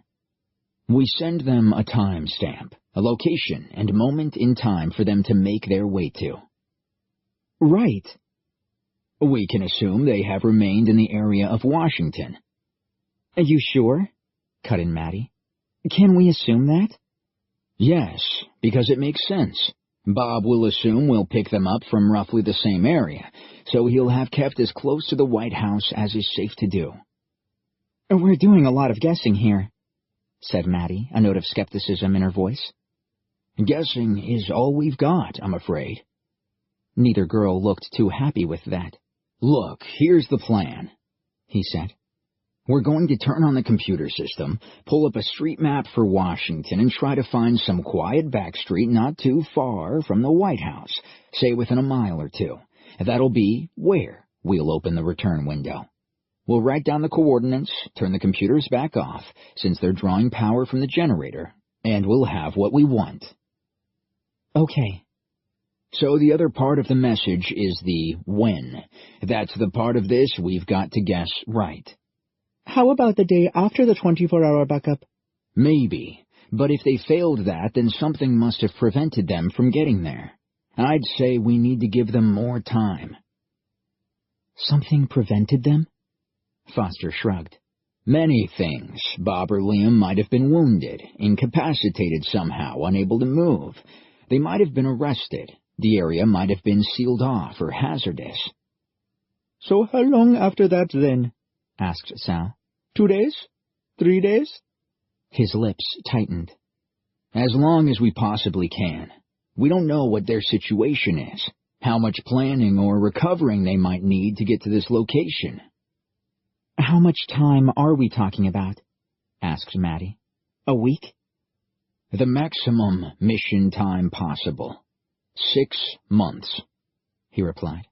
We send them a timestamp, a location and moment in time for them to make their way to. Right. We can assume they have remained in the area of Washington. Are you sure? Cut in Maddie. Can we assume that? Yes, because it makes sense. Bob will assume we'll pick them up from roughly the same area, so he'll have kept as close to the White House as is safe to do. We're doing a lot of guessing here, said Maddie, a note of skepticism in her voice. Guessing is all we've got, I'm afraid. Neither girl looked too happy with that. Look, here's the plan, he said. We're going to turn on the computer system, pull up a street map for Washington, and try to find some quiet back street not too far from the White House, say within a mile or two. That'll be where we'll open the return window. We'll write down the coordinates, turn the computers back off, since they're drawing power from the generator, and we'll have what we want. Okay. So the other part of the message is the when. That's the part of this we've got to guess right. How about the day after the 24-hour backup? Maybe, but if they failed that, then something must have prevented them from getting there. I'd say we need to give them more time. Something prevented them? Foster shrugged. Many things. Bob or Liam might have been wounded, incapacitated somehow, unable to move. They might have been arrested. The area might have been sealed off or hazardous. So how long after that, then? Asked Sal. 2 days? 3 days? His lips tightened. As long as we possibly can. We don't know what their situation is, how much planning or recovering they might need to get to this location. How much time are we talking about? Asked Maddie. A week? The maximum mission time possible. 6 months, he replied.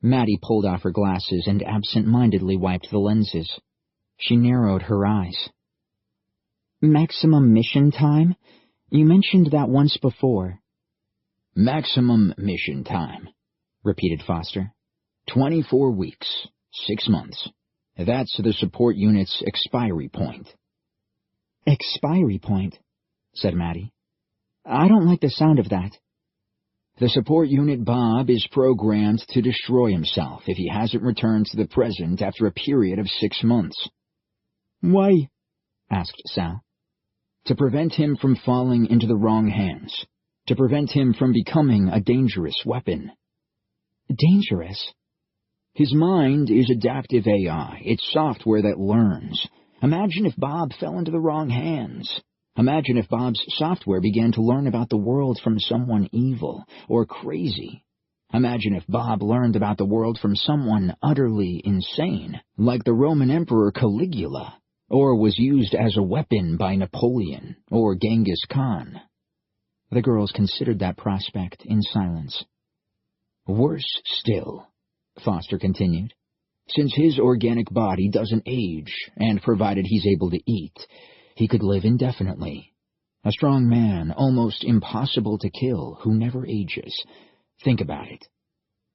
Maddie pulled off her glasses and absent-mindedly wiped the lenses. She narrowed her eyes. Maximum mission time? You mentioned that once before. Maximum mission time, repeated Foster. 24 weeks, 6 months. That's the support unit's expiry point. Expiry point, said Maddie. I don't like the sound of that. The support unit Bob is programmed to destroy himself if he hasn't returned to the present after a period of 6 months. Why? Asked Sal. To prevent him from falling into the wrong hands. To prevent him from becoming a dangerous weapon. Dangerous? His mind is adaptive AI. It's software that learns. Imagine if Bob fell into the wrong hands. Imagine if Bob's software began to learn about the world from someone evil or crazy. Imagine if Bob learned about the world from someone utterly insane, like the Roman Emperor Caligula, or was used as a weapon by Napoleon or Genghis Khan. The girls considered that prospect in silence. Worse still, Foster continued, since his organic body doesn't age, and provided he's able to eat, he could live indefinitely. A strong man, almost impossible to kill, who never ages. Think about it.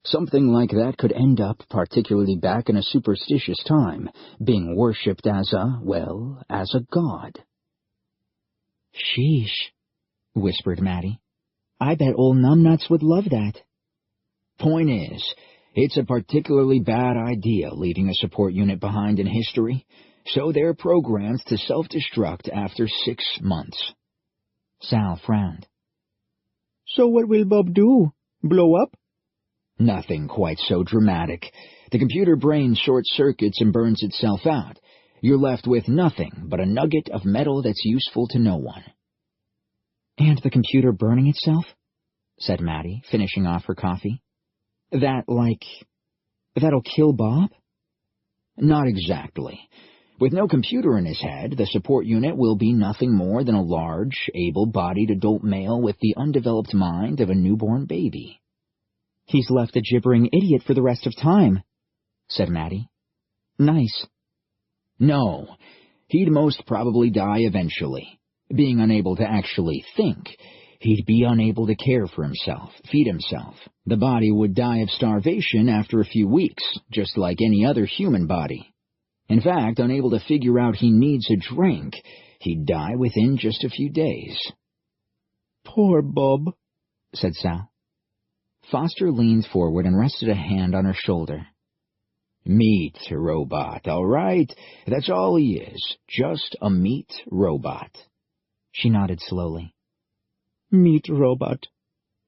Something like that could end up, particularly back in a superstitious time, being worshipped as a god. Sheesh, whispered Maddie. I bet old numbnuts would love that. Point is, It's a particularly bad idea leaving a support unit behind in history, so they're programmed to self-destruct after 6 months. Sal frowned. So what will Bob do? Blow up? Nothing quite so dramatic. The computer brain short-circuits and burns itself out. You're left with nothing but a nugget of metal that's useful to no one. And the computer burning itself? Said Maddie, finishing off her coffee. That'll kill Bob? Not exactly. With no computer in his head, the support unit will be nothing more than a large, able-bodied adult male with the undeveloped mind of a newborn baby. He's left a gibbering idiot for the rest of time, said Maddie. Nice. No, he'd most probably die eventually. Being unable to actually think, he'd be unable to care for himself, feed himself. The body would die of starvation after a few weeks, just like any other human body. In fact, unable to figure out he needs a drink, he'd die within just a few days. Poor Bob, said Sal. Foster leaned forward and rested a hand on her shoulder. Meat robot, all right? That's all he is, just a meat robot. She nodded slowly. Meat robot,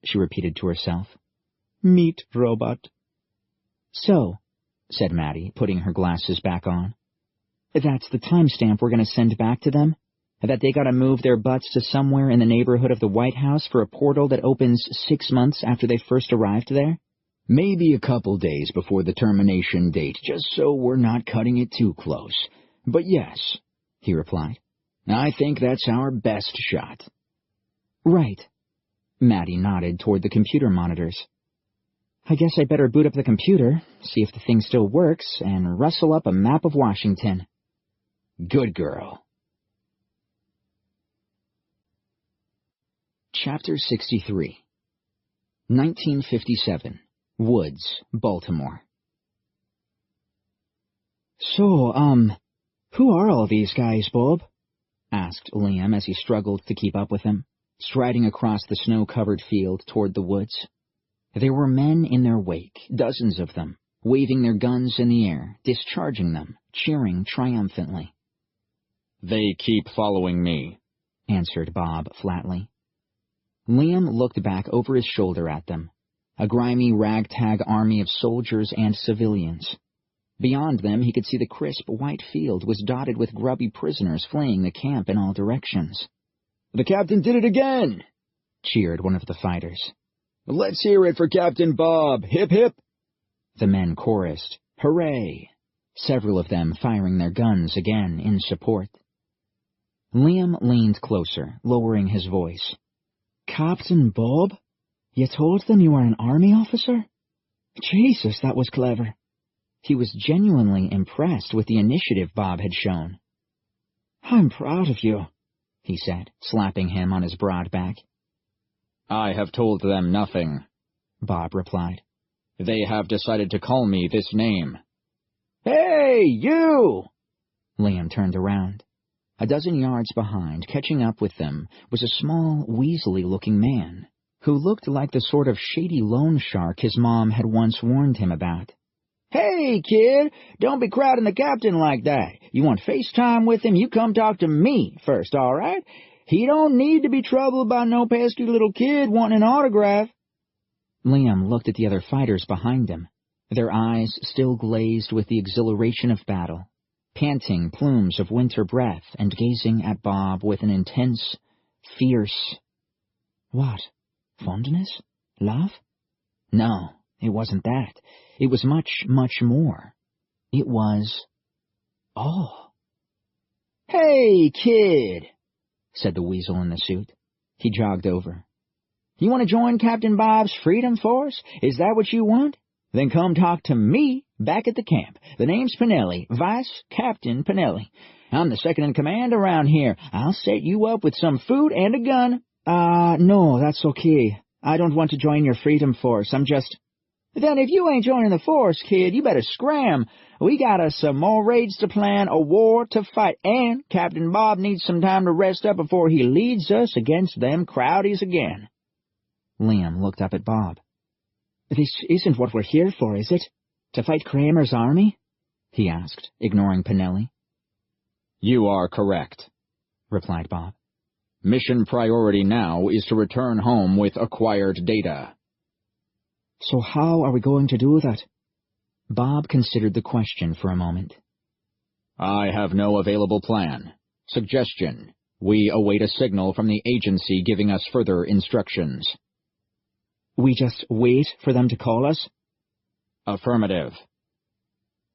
she repeated to herself. Meat robot. So, said Maddie, putting her glasses back on, that's the timestamp we're going to send back to them? That they gotta move their butts to somewhere in the neighborhood of the White House for a portal that opens 6 months after they first arrived there? Maybe a couple days before the termination date, just so we're not cutting it too close. But yes, he replied. I think that's our best shot. Right. Maddie nodded toward the computer monitors. I guess I better boot up the computer, see if the thing still works, and rustle up a map of Washington. Good girl. Chapter 63 1957 Woods, Baltimore. So, who are all these guys, Bob? Asked Liam as he struggled to keep up with him, striding across the snow-covered field toward the woods. There were men in their wake, dozens of them, waving their guns in the air, discharging them, cheering triumphantly. They keep following me, answered Bob flatly. Liam looked back over his shoulder at them, a grimy ragtag army of soldiers and civilians. Beyond them he could see the crisp white field was dotted with grubby prisoners fleeing the camp in all directions. The captain did it again! Cheered one of the fighters. Let's hear it for Captain Bob! Hip hip! The men chorused, Hooray! Several of them firing their guns again in support. Liam leaned closer, lowering his voice. Captain Bob? You told them you were an army officer? Jesus, that was clever. He was genuinely impressed with the initiative Bob had shown. I'm proud of you, he said, slapping him on his broad back. I have told them nothing, Bob replied. They have decided to call me this name. Hey, you! Liam turned around. A dozen yards behind, catching up with them, was a small, weaselly-looking man, who looked like the sort of shady loan shark his mom had once warned him about. Hey, kid, don't be crowding the captain like that. You want FaceTime with him, you come talk to me first, all right? He don't need to be troubled by no pesky little kid wanting an autograph. Liam looked at the other fighters behind him, their eyes still glazed with the exhilaration of battle, panting plumes of winter breath and gazing at Bob with an intense, fierce... What? Fondness? Love? No, it wasn't that. It was much, much more. It was... awe. Hey, kid, said the weasel in the suit. He jogged over. You want to join Captain Bob's Freedom Force? Is that what you want? Then come talk to me back at the camp. The name's Pinelli, Vice Captain Pinelli. I'm the second in command around here. I'll set you up with some food and a gun. No, that's okay. I don't want to join your Freedom Force. I'm just... Then if you ain't joining the force, kid, you better scram. We got us some more raids to plan, a war to fight, and Captain Bob needs some time to rest up before he leads us against them crowdies again. Liam looked up at Bob. This isn't what we're here for, is it? To fight Kramer's army? He asked, ignoring Pinelli. You are correct, replied Bob. Mission priority now is to return home with acquired data. So how are we going to do that? Bob considered the question for a moment. I have no available plan. Suggestion: we await a signal from the agency giving us further instructions. We just wait for them to call us? Affirmative.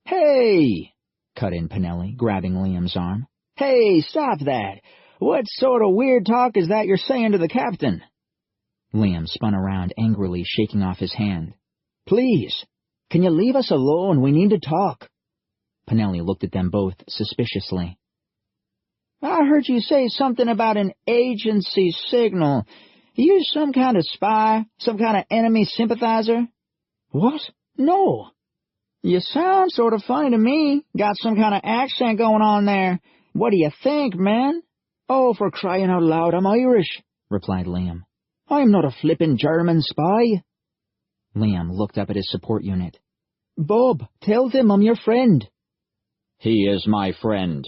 Hey! Cut in Pinelli, grabbing Liam's arm. Hey, stop that! What sort of weird talk is that you're saying to the captain? Liam spun around angrily, shaking off his hand. Please, can you leave us alone? We need to talk. Pinelli looked at them both suspiciously. I heard you say something about an agency signal. You some kind of spy? Some kind of enemy sympathizer? What? No. You sound sort of funny to me. Got some kind of accent going on there. What do you think, man? Oh, for crying out loud, I'm Irish, replied Liam. I'm not a flippin' German spy. Liam looked up at his support unit. Bob, tell them I'm your friend. He is my friend.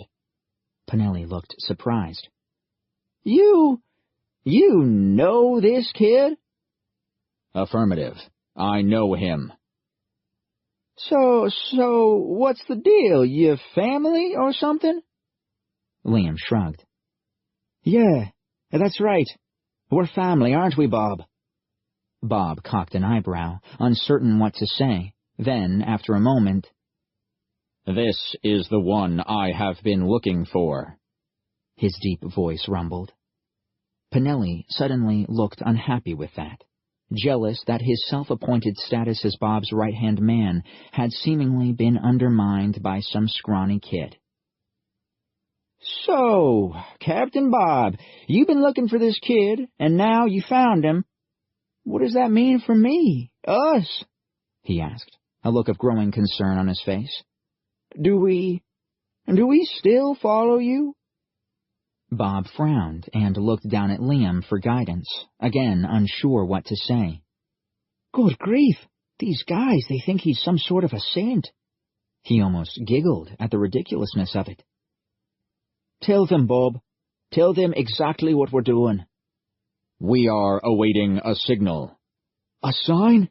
Pinelli looked surprised. You know this kid? Affirmative. I know him. So, what's the deal? You family or something? Liam shrugged. Yeah, that's right. We're family, aren't we, Bob? Bob cocked an eyebrow, uncertain what to say. Then, after a moment, This is the one I have been looking for, his deep voice rumbled. Pinelli suddenly looked unhappy with that, jealous that his self-appointed status as Bob's right-hand man had seemingly been undermined by some scrawny kid. So, Captain Bob, you've been looking for this kid, and now you found him. What does that mean for me? Us? He asked, a look of growing concern on his face. Do we still follow you? Bob frowned and looked down at Liam for guidance, again unsure what to say. Good grief, these guys, they think he's some sort of a saint. He almost giggled at the ridiculousness of it. Tell them, Bob. Tell them exactly what we're doing. We are awaiting a signal. A sign?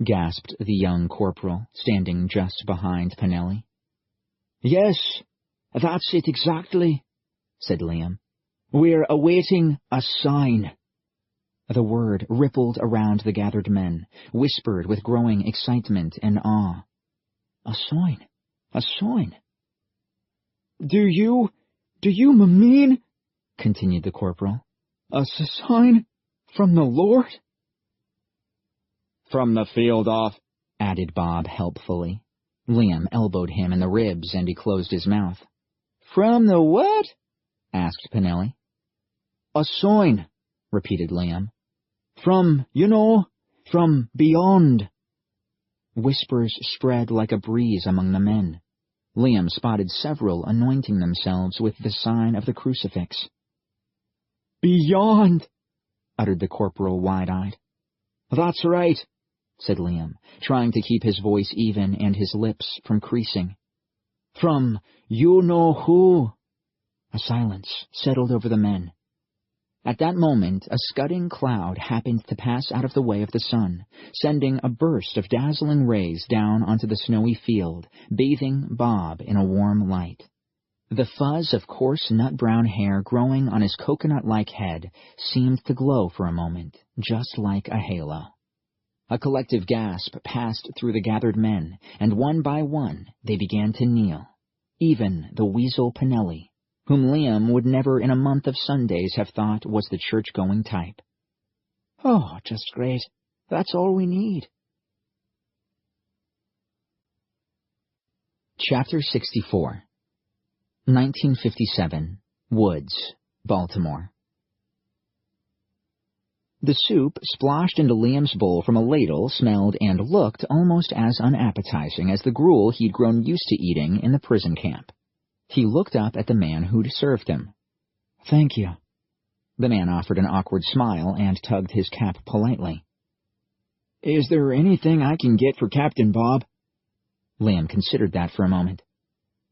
Gasped the young corporal, standing just behind Pinelli. Yes, that's it exactly, said Liam. We're awaiting a sign. The word rippled around the gathered men, whispered with growing excitement and awe. A sign? A sign? Do you mean, continued the corporal, a sign from the Lord? From the field off, added Bob helpfully. Liam elbowed him in the ribs and he closed his mouth. From the what? asked Pinelli. A sign, repeated Liam. From beyond. Whispers spread like a breeze among the men. Liam spotted several anointing themselves with the sign of the crucifix. Beyond, uttered the corporal wide-eyed. That's right, said Liam, trying to keep his voice even and his lips from creasing. From you-know-who. A silence settled over the men. At that moment, a scudding cloud happened to pass out of the way of the sun, sending a burst of dazzling rays down onto the snowy field, bathing Bob in a warm light. The fuzz of coarse nut-brown hair growing on his coconut-like head seemed to glow for a moment, just like a halo. A collective gasp passed through the gathered men, and one by one they began to kneel, even the weasel Pinelli, whom Liam would never in a month of Sundays have thought was the church-going type. Oh, just great. That's all we need. Chapter 64 1957, Woods, Baltimore. The soup splashed into Liam's bowl from a ladle smelled and looked almost as unappetizing as the gruel he'd grown used to eating in the prison camp. He looked up at the man who'd served him. Thank you. The man offered an awkward smile and tugged his cap politely. Is there anything I can get for Captain Bob? Liam considered that for a moment.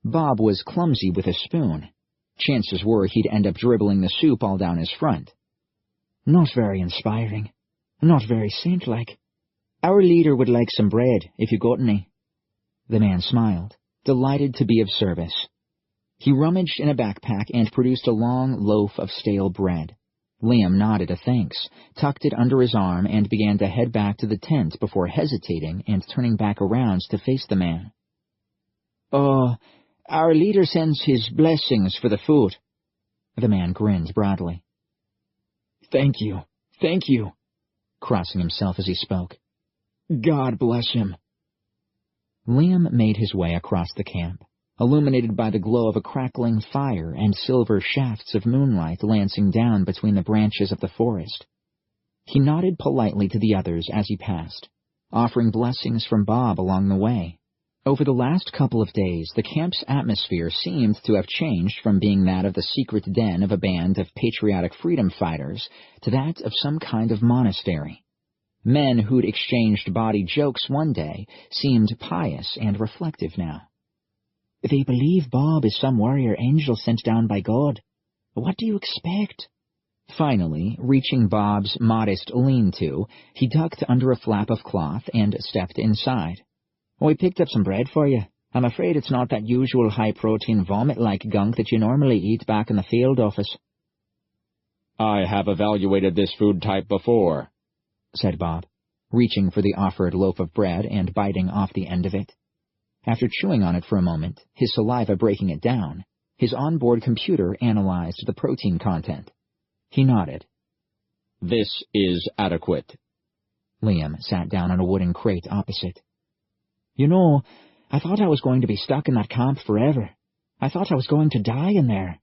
Bob was clumsy with a spoon. Chances were he'd end up dribbling the soup all down his front. Not very inspiring. Not very saint-like. Our leader would like some bread, if you got any. The man smiled, delighted to be of service. He rummaged in a backpack and produced a long loaf of stale bread. Liam nodded a thanks, tucked it under his arm, and began to head back to the tent before hesitating and turning back around to face the man. Our leader sends his blessings for the food. The man grinned broadly. Thank you, crossing himself as he spoke. God bless him. Liam made his way across the camp, illuminated by the glow of a crackling fire and silver shafts of moonlight lancing down between the branches of the forest. He nodded politely to the others as he passed, offering blessings from Bob along the way. Over the last couple of days, the camp's atmosphere seemed to have changed from being that of the secret den of a band of patriotic freedom fighters to that of some kind of monastery. Men who'd exchanged bawdy jokes one day seemed pious and reflective now. They believe Bob is some warrior angel sent down by God. What do you expect? Finally, reaching Bob's modest lean-to, he ducked under a flap of cloth and stepped inside. We picked up some bread for you. I'm afraid it's not that usual high-protein vomit-like gunk that you normally eat back in the field office. I have evaluated this food type before, said Bob, reaching for the offered loaf of bread and biting off the end of it. After chewing on it for a moment, his saliva breaking it down, his onboard computer analyzed the protein content. He nodded. This is adequate. Liam sat down on a wooden crate opposite. You know, I thought I was going to be stuck in that camp forever. I thought I was going to die in there.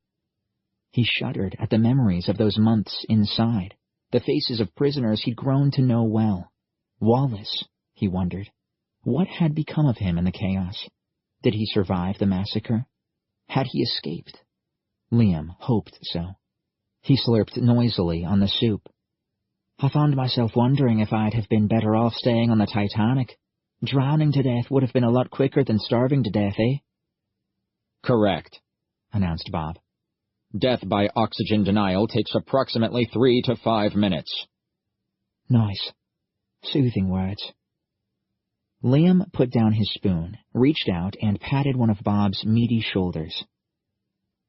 He shuddered at the memories of those months inside, the faces of prisoners he'd grown to know well. Wallace, he wondered. What had become of him in the chaos? Did he survive the massacre? Had he escaped? Liam hoped so. He slurped noisily on the soup. I found myself wondering if I'd have been better off staying on the Titanic. Drowning to death would have been a lot quicker than starving to death, eh? Correct, announced Bob. Death by oxygen denial takes approximately 3 to 5 minutes. Nice. Soothing words. Liam put down his spoon, reached out, and patted one of Bob's meaty shoulders.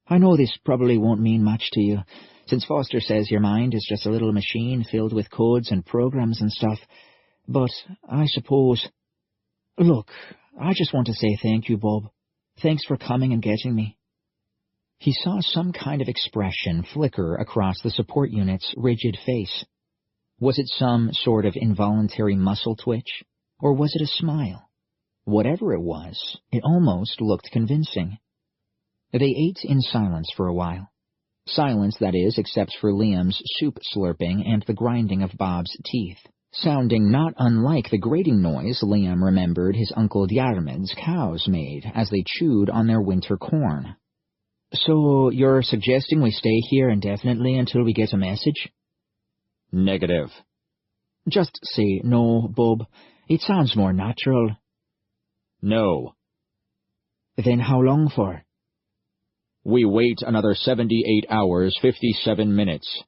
I know this probably won't mean much to you, since Foster says your mind is just a little machine filled with codes and programs and stuff, but I suppose... Look, I just want to say thank you, Bob. Thanks for coming and getting me. He saw some kind of expression flicker across the support unit's rigid face. Was it some sort of involuntary muscle twitch, or was it a smile? Whatever it was, it almost looked convincing. They ate in silence for a while. Silence, that is, except for Liam's soup slurping and the grinding of Bob's teeth, sounding not unlike the grating noise Liam remembered his Uncle Diarmid's cows made as they chewed on their winter corn. So you're suggesting we stay here indefinitely until we get a message? Negative. Just say no, Bob. It sounds more natural. No. Then how long for? We wait another 78 hours, 57 minutes.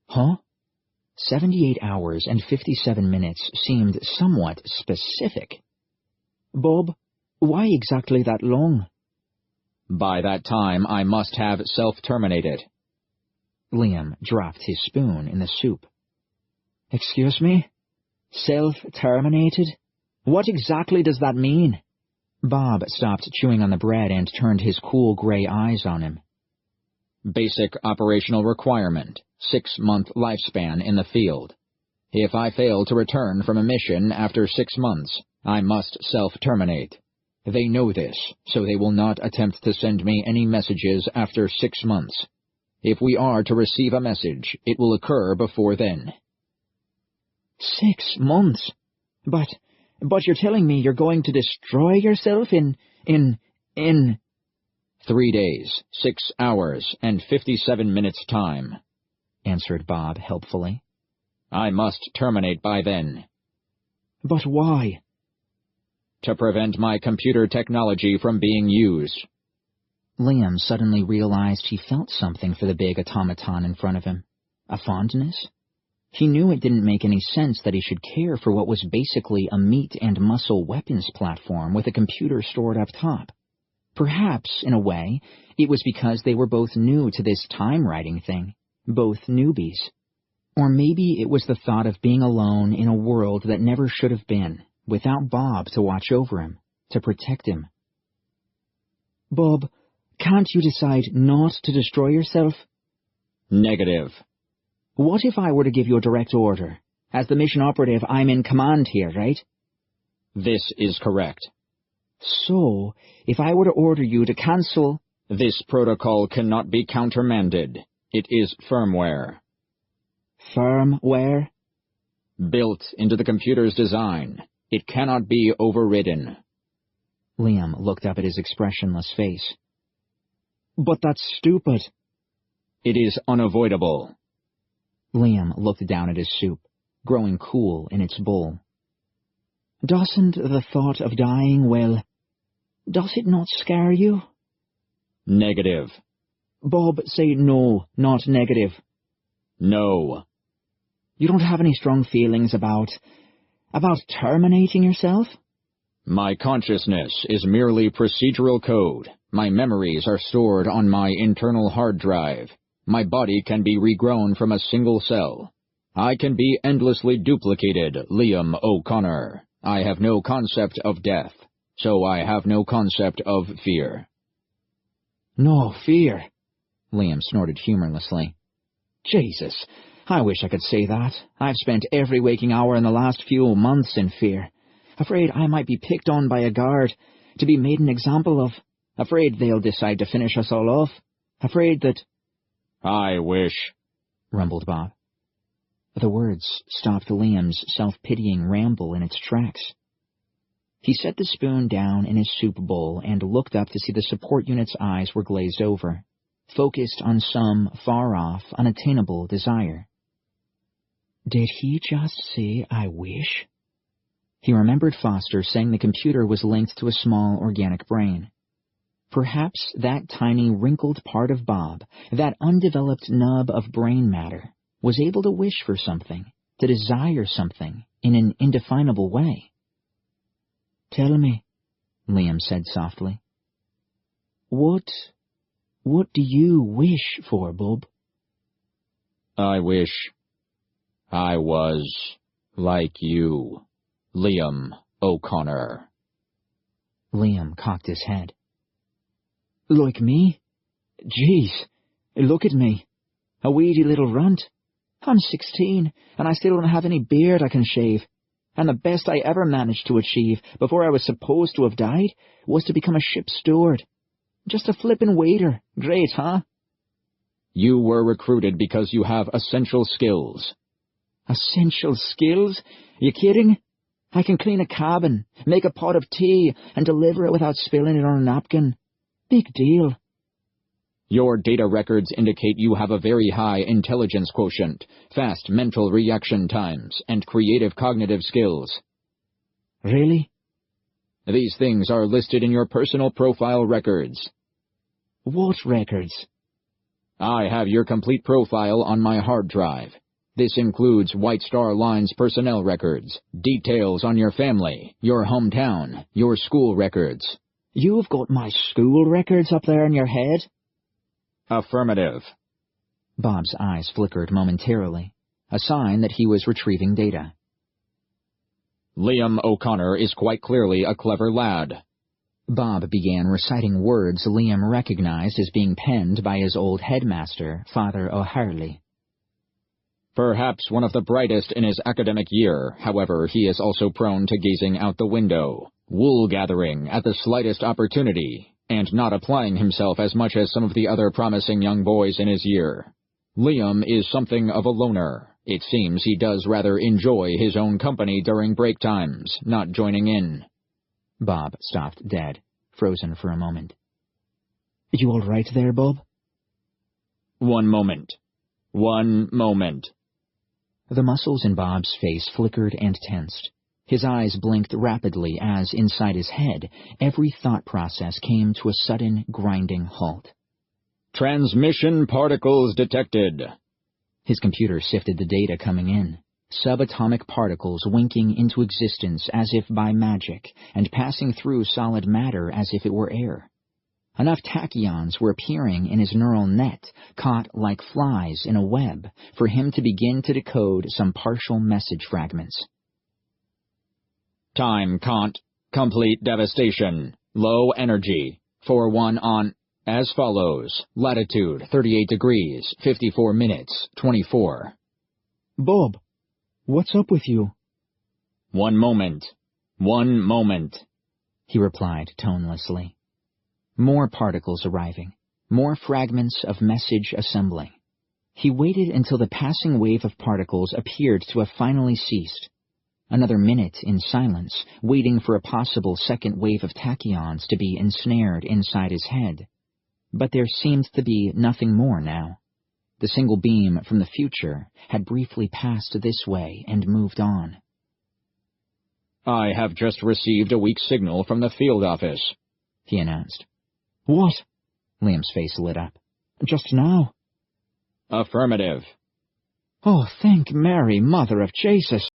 Huh? 78 hours and 57 minutes seemed somewhat specific. Bob, why exactly that long? By that time, I must have self-terminated. Liam dropped his spoon in the soup. Excuse me? Self-terminated? What exactly does that mean? Bob stopped chewing on the bread and turned his cool gray eyes on him. Basic operational requirement, 6-month lifespan in the field. If I fail to return from a mission after 6 months, I must self-terminate. They know this, so they will not attempt to send me any messages after 6 months. If we are to receive a message, it will occur before then. 6 months? But you're telling me you're going to destroy yourself in 3 days, 6 hours, and 57 minutes time, answered Bob helpfully. I must terminate by then. But why? To prevent my computer technology from being used. Liam suddenly realized he felt something for the big automaton in front of him. A fondness? He knew it didn't make any sense that he should care for what was basically a meat and muscle weapons platform with a computer stored up top. Perhaps, in a way, it was because they were both new to this time-writing thing, both newbies. Or maybe it was the thought of being alone in a world that never should have been, without Bob to watch over him, to protect him. Bob, can't you decide not to destroy yourself? Negative. What if I were to give you a direct order? As the mission operative, I'm in command here, right? This is correct. So, if I were to order you to cancel... This protocol cannot be countermanded. It is firmware. Firmware? Built into the computer's design. It cannot be overridden. Liam looked up at his expressionless face. But that's stupid. It is unavoidable. Liam looked down at his soup, growing cool in its bowl. Doesn't the thought of dying, well, does it not scare you? Negative. Bob, say no, not negative. No. You don't have any strong feelings about terminating yourself? My consciousness is merely procedural code. My memories are stored on my internal hard drive. My body can be regrown from a single cell. I can be endlessly duplicated, Liam O'Connor. I have no concept of death, so I have no concept of fear. No fear? Liam snorted humorlessly. Jesus, I wish I could say that. I've spent every waking hour in the last few months in fear. Afraid I might be picked on by a guard, to be made an example of. Afraid they'll decide to finish us all off. Afraid that... I wish, rumbled Bob. The words stopped Liam's self-pitying ramble in its tracks. He set the spoon down in his soup bowl and looked up to see the support unit's eyes were glazed over, focused on some far-off, unattainable desire. Did he just say, I wish? He remembered Foster saying the computer was linked to a small organic brain. Perhaps that tiny wrinkled part of Bob, that undeveloped nub of brain matter, was able to wish for something, to desire something, in an indefinable way. Tell me, Liam said softly. What do you wish for, Bob? I wish I was like you, Liam O'Connor. Liam cocked his head. Like me? Jeez, look at me. A weedy little runt. I'm 16, and I still don't have any beard I can shave. And the best I ever managed to achieve, before I was supposed to have died, was to become a ship's steward. Just a flippin' waiter. Great, huh? You were recruited because you have essential skills. Essential skills? You kidding? I can clean a cabin, make a pot of tea, and deliver it without spilling it on a napkin. Big deal. Your data records indicate you have a very high intelligence quotient, fast mental reaction times, and creative cognitive skills. Really? These things are listed in your personal profile records. What records? I have your complete profile on my hard drive. This includes White Star Line's personnel records, details on your family, your hometown, your school records. You've got my school records up there in your head? Affirmative. Bob's eyes flickered momentarily, a sign that he was retrieving data. Liam O'Connor is quite clearly a clever lad. Bob began reciting words Liam recognized as being penned by his old headmaster, Father O'Harley. Perhaps one of the brightest in his academic year, however, he is also prone to gazing out the window, wool-gathering at the slightest opportunity, and not applying himself as much as some of the other promising young boys in his year. Liam is something of a loner. It seems he does rather enjoy his own company during break times, not joining in. Bob stopped dead, frozen for a moment. You all right there, Bob? One moment. The muscles in Bob's face flickered and tensed. His eyes blinked rapidly as, inside his head, every thought process came to a sudden, grinding halt. Transmission particles detected. His computer sifted the data coming in. Subatomic particles winking into existence as if by magic, and passing through solid matter as if it were air. Enough tachyons were appearing in his neural net, caught like flies in a web, for him to begin to decode some partial message fragments. Time cont. Complete devastation. Low energy. 4-1 on... As follows. Latitude 38 degrees, 54 minutes, 24. Bob, what's up with you? 1 moment. 1 moment. He replied tonelessly. More particles arriving. More fragments of message assembling. He waited until the passing wave of particles appeared to have finally ceased. Another minute in silence, waiting for a possible second wave of tachyons to be ensnared inside his head. But there seemed to be nothing more now. The single beam from the future had briefly passed this way and moved on. I have just received a weak signal from the field office, he announced. What? Liam's face lit up. Just now? Affirmative. Oh, thank Mary, Mother of Jesus.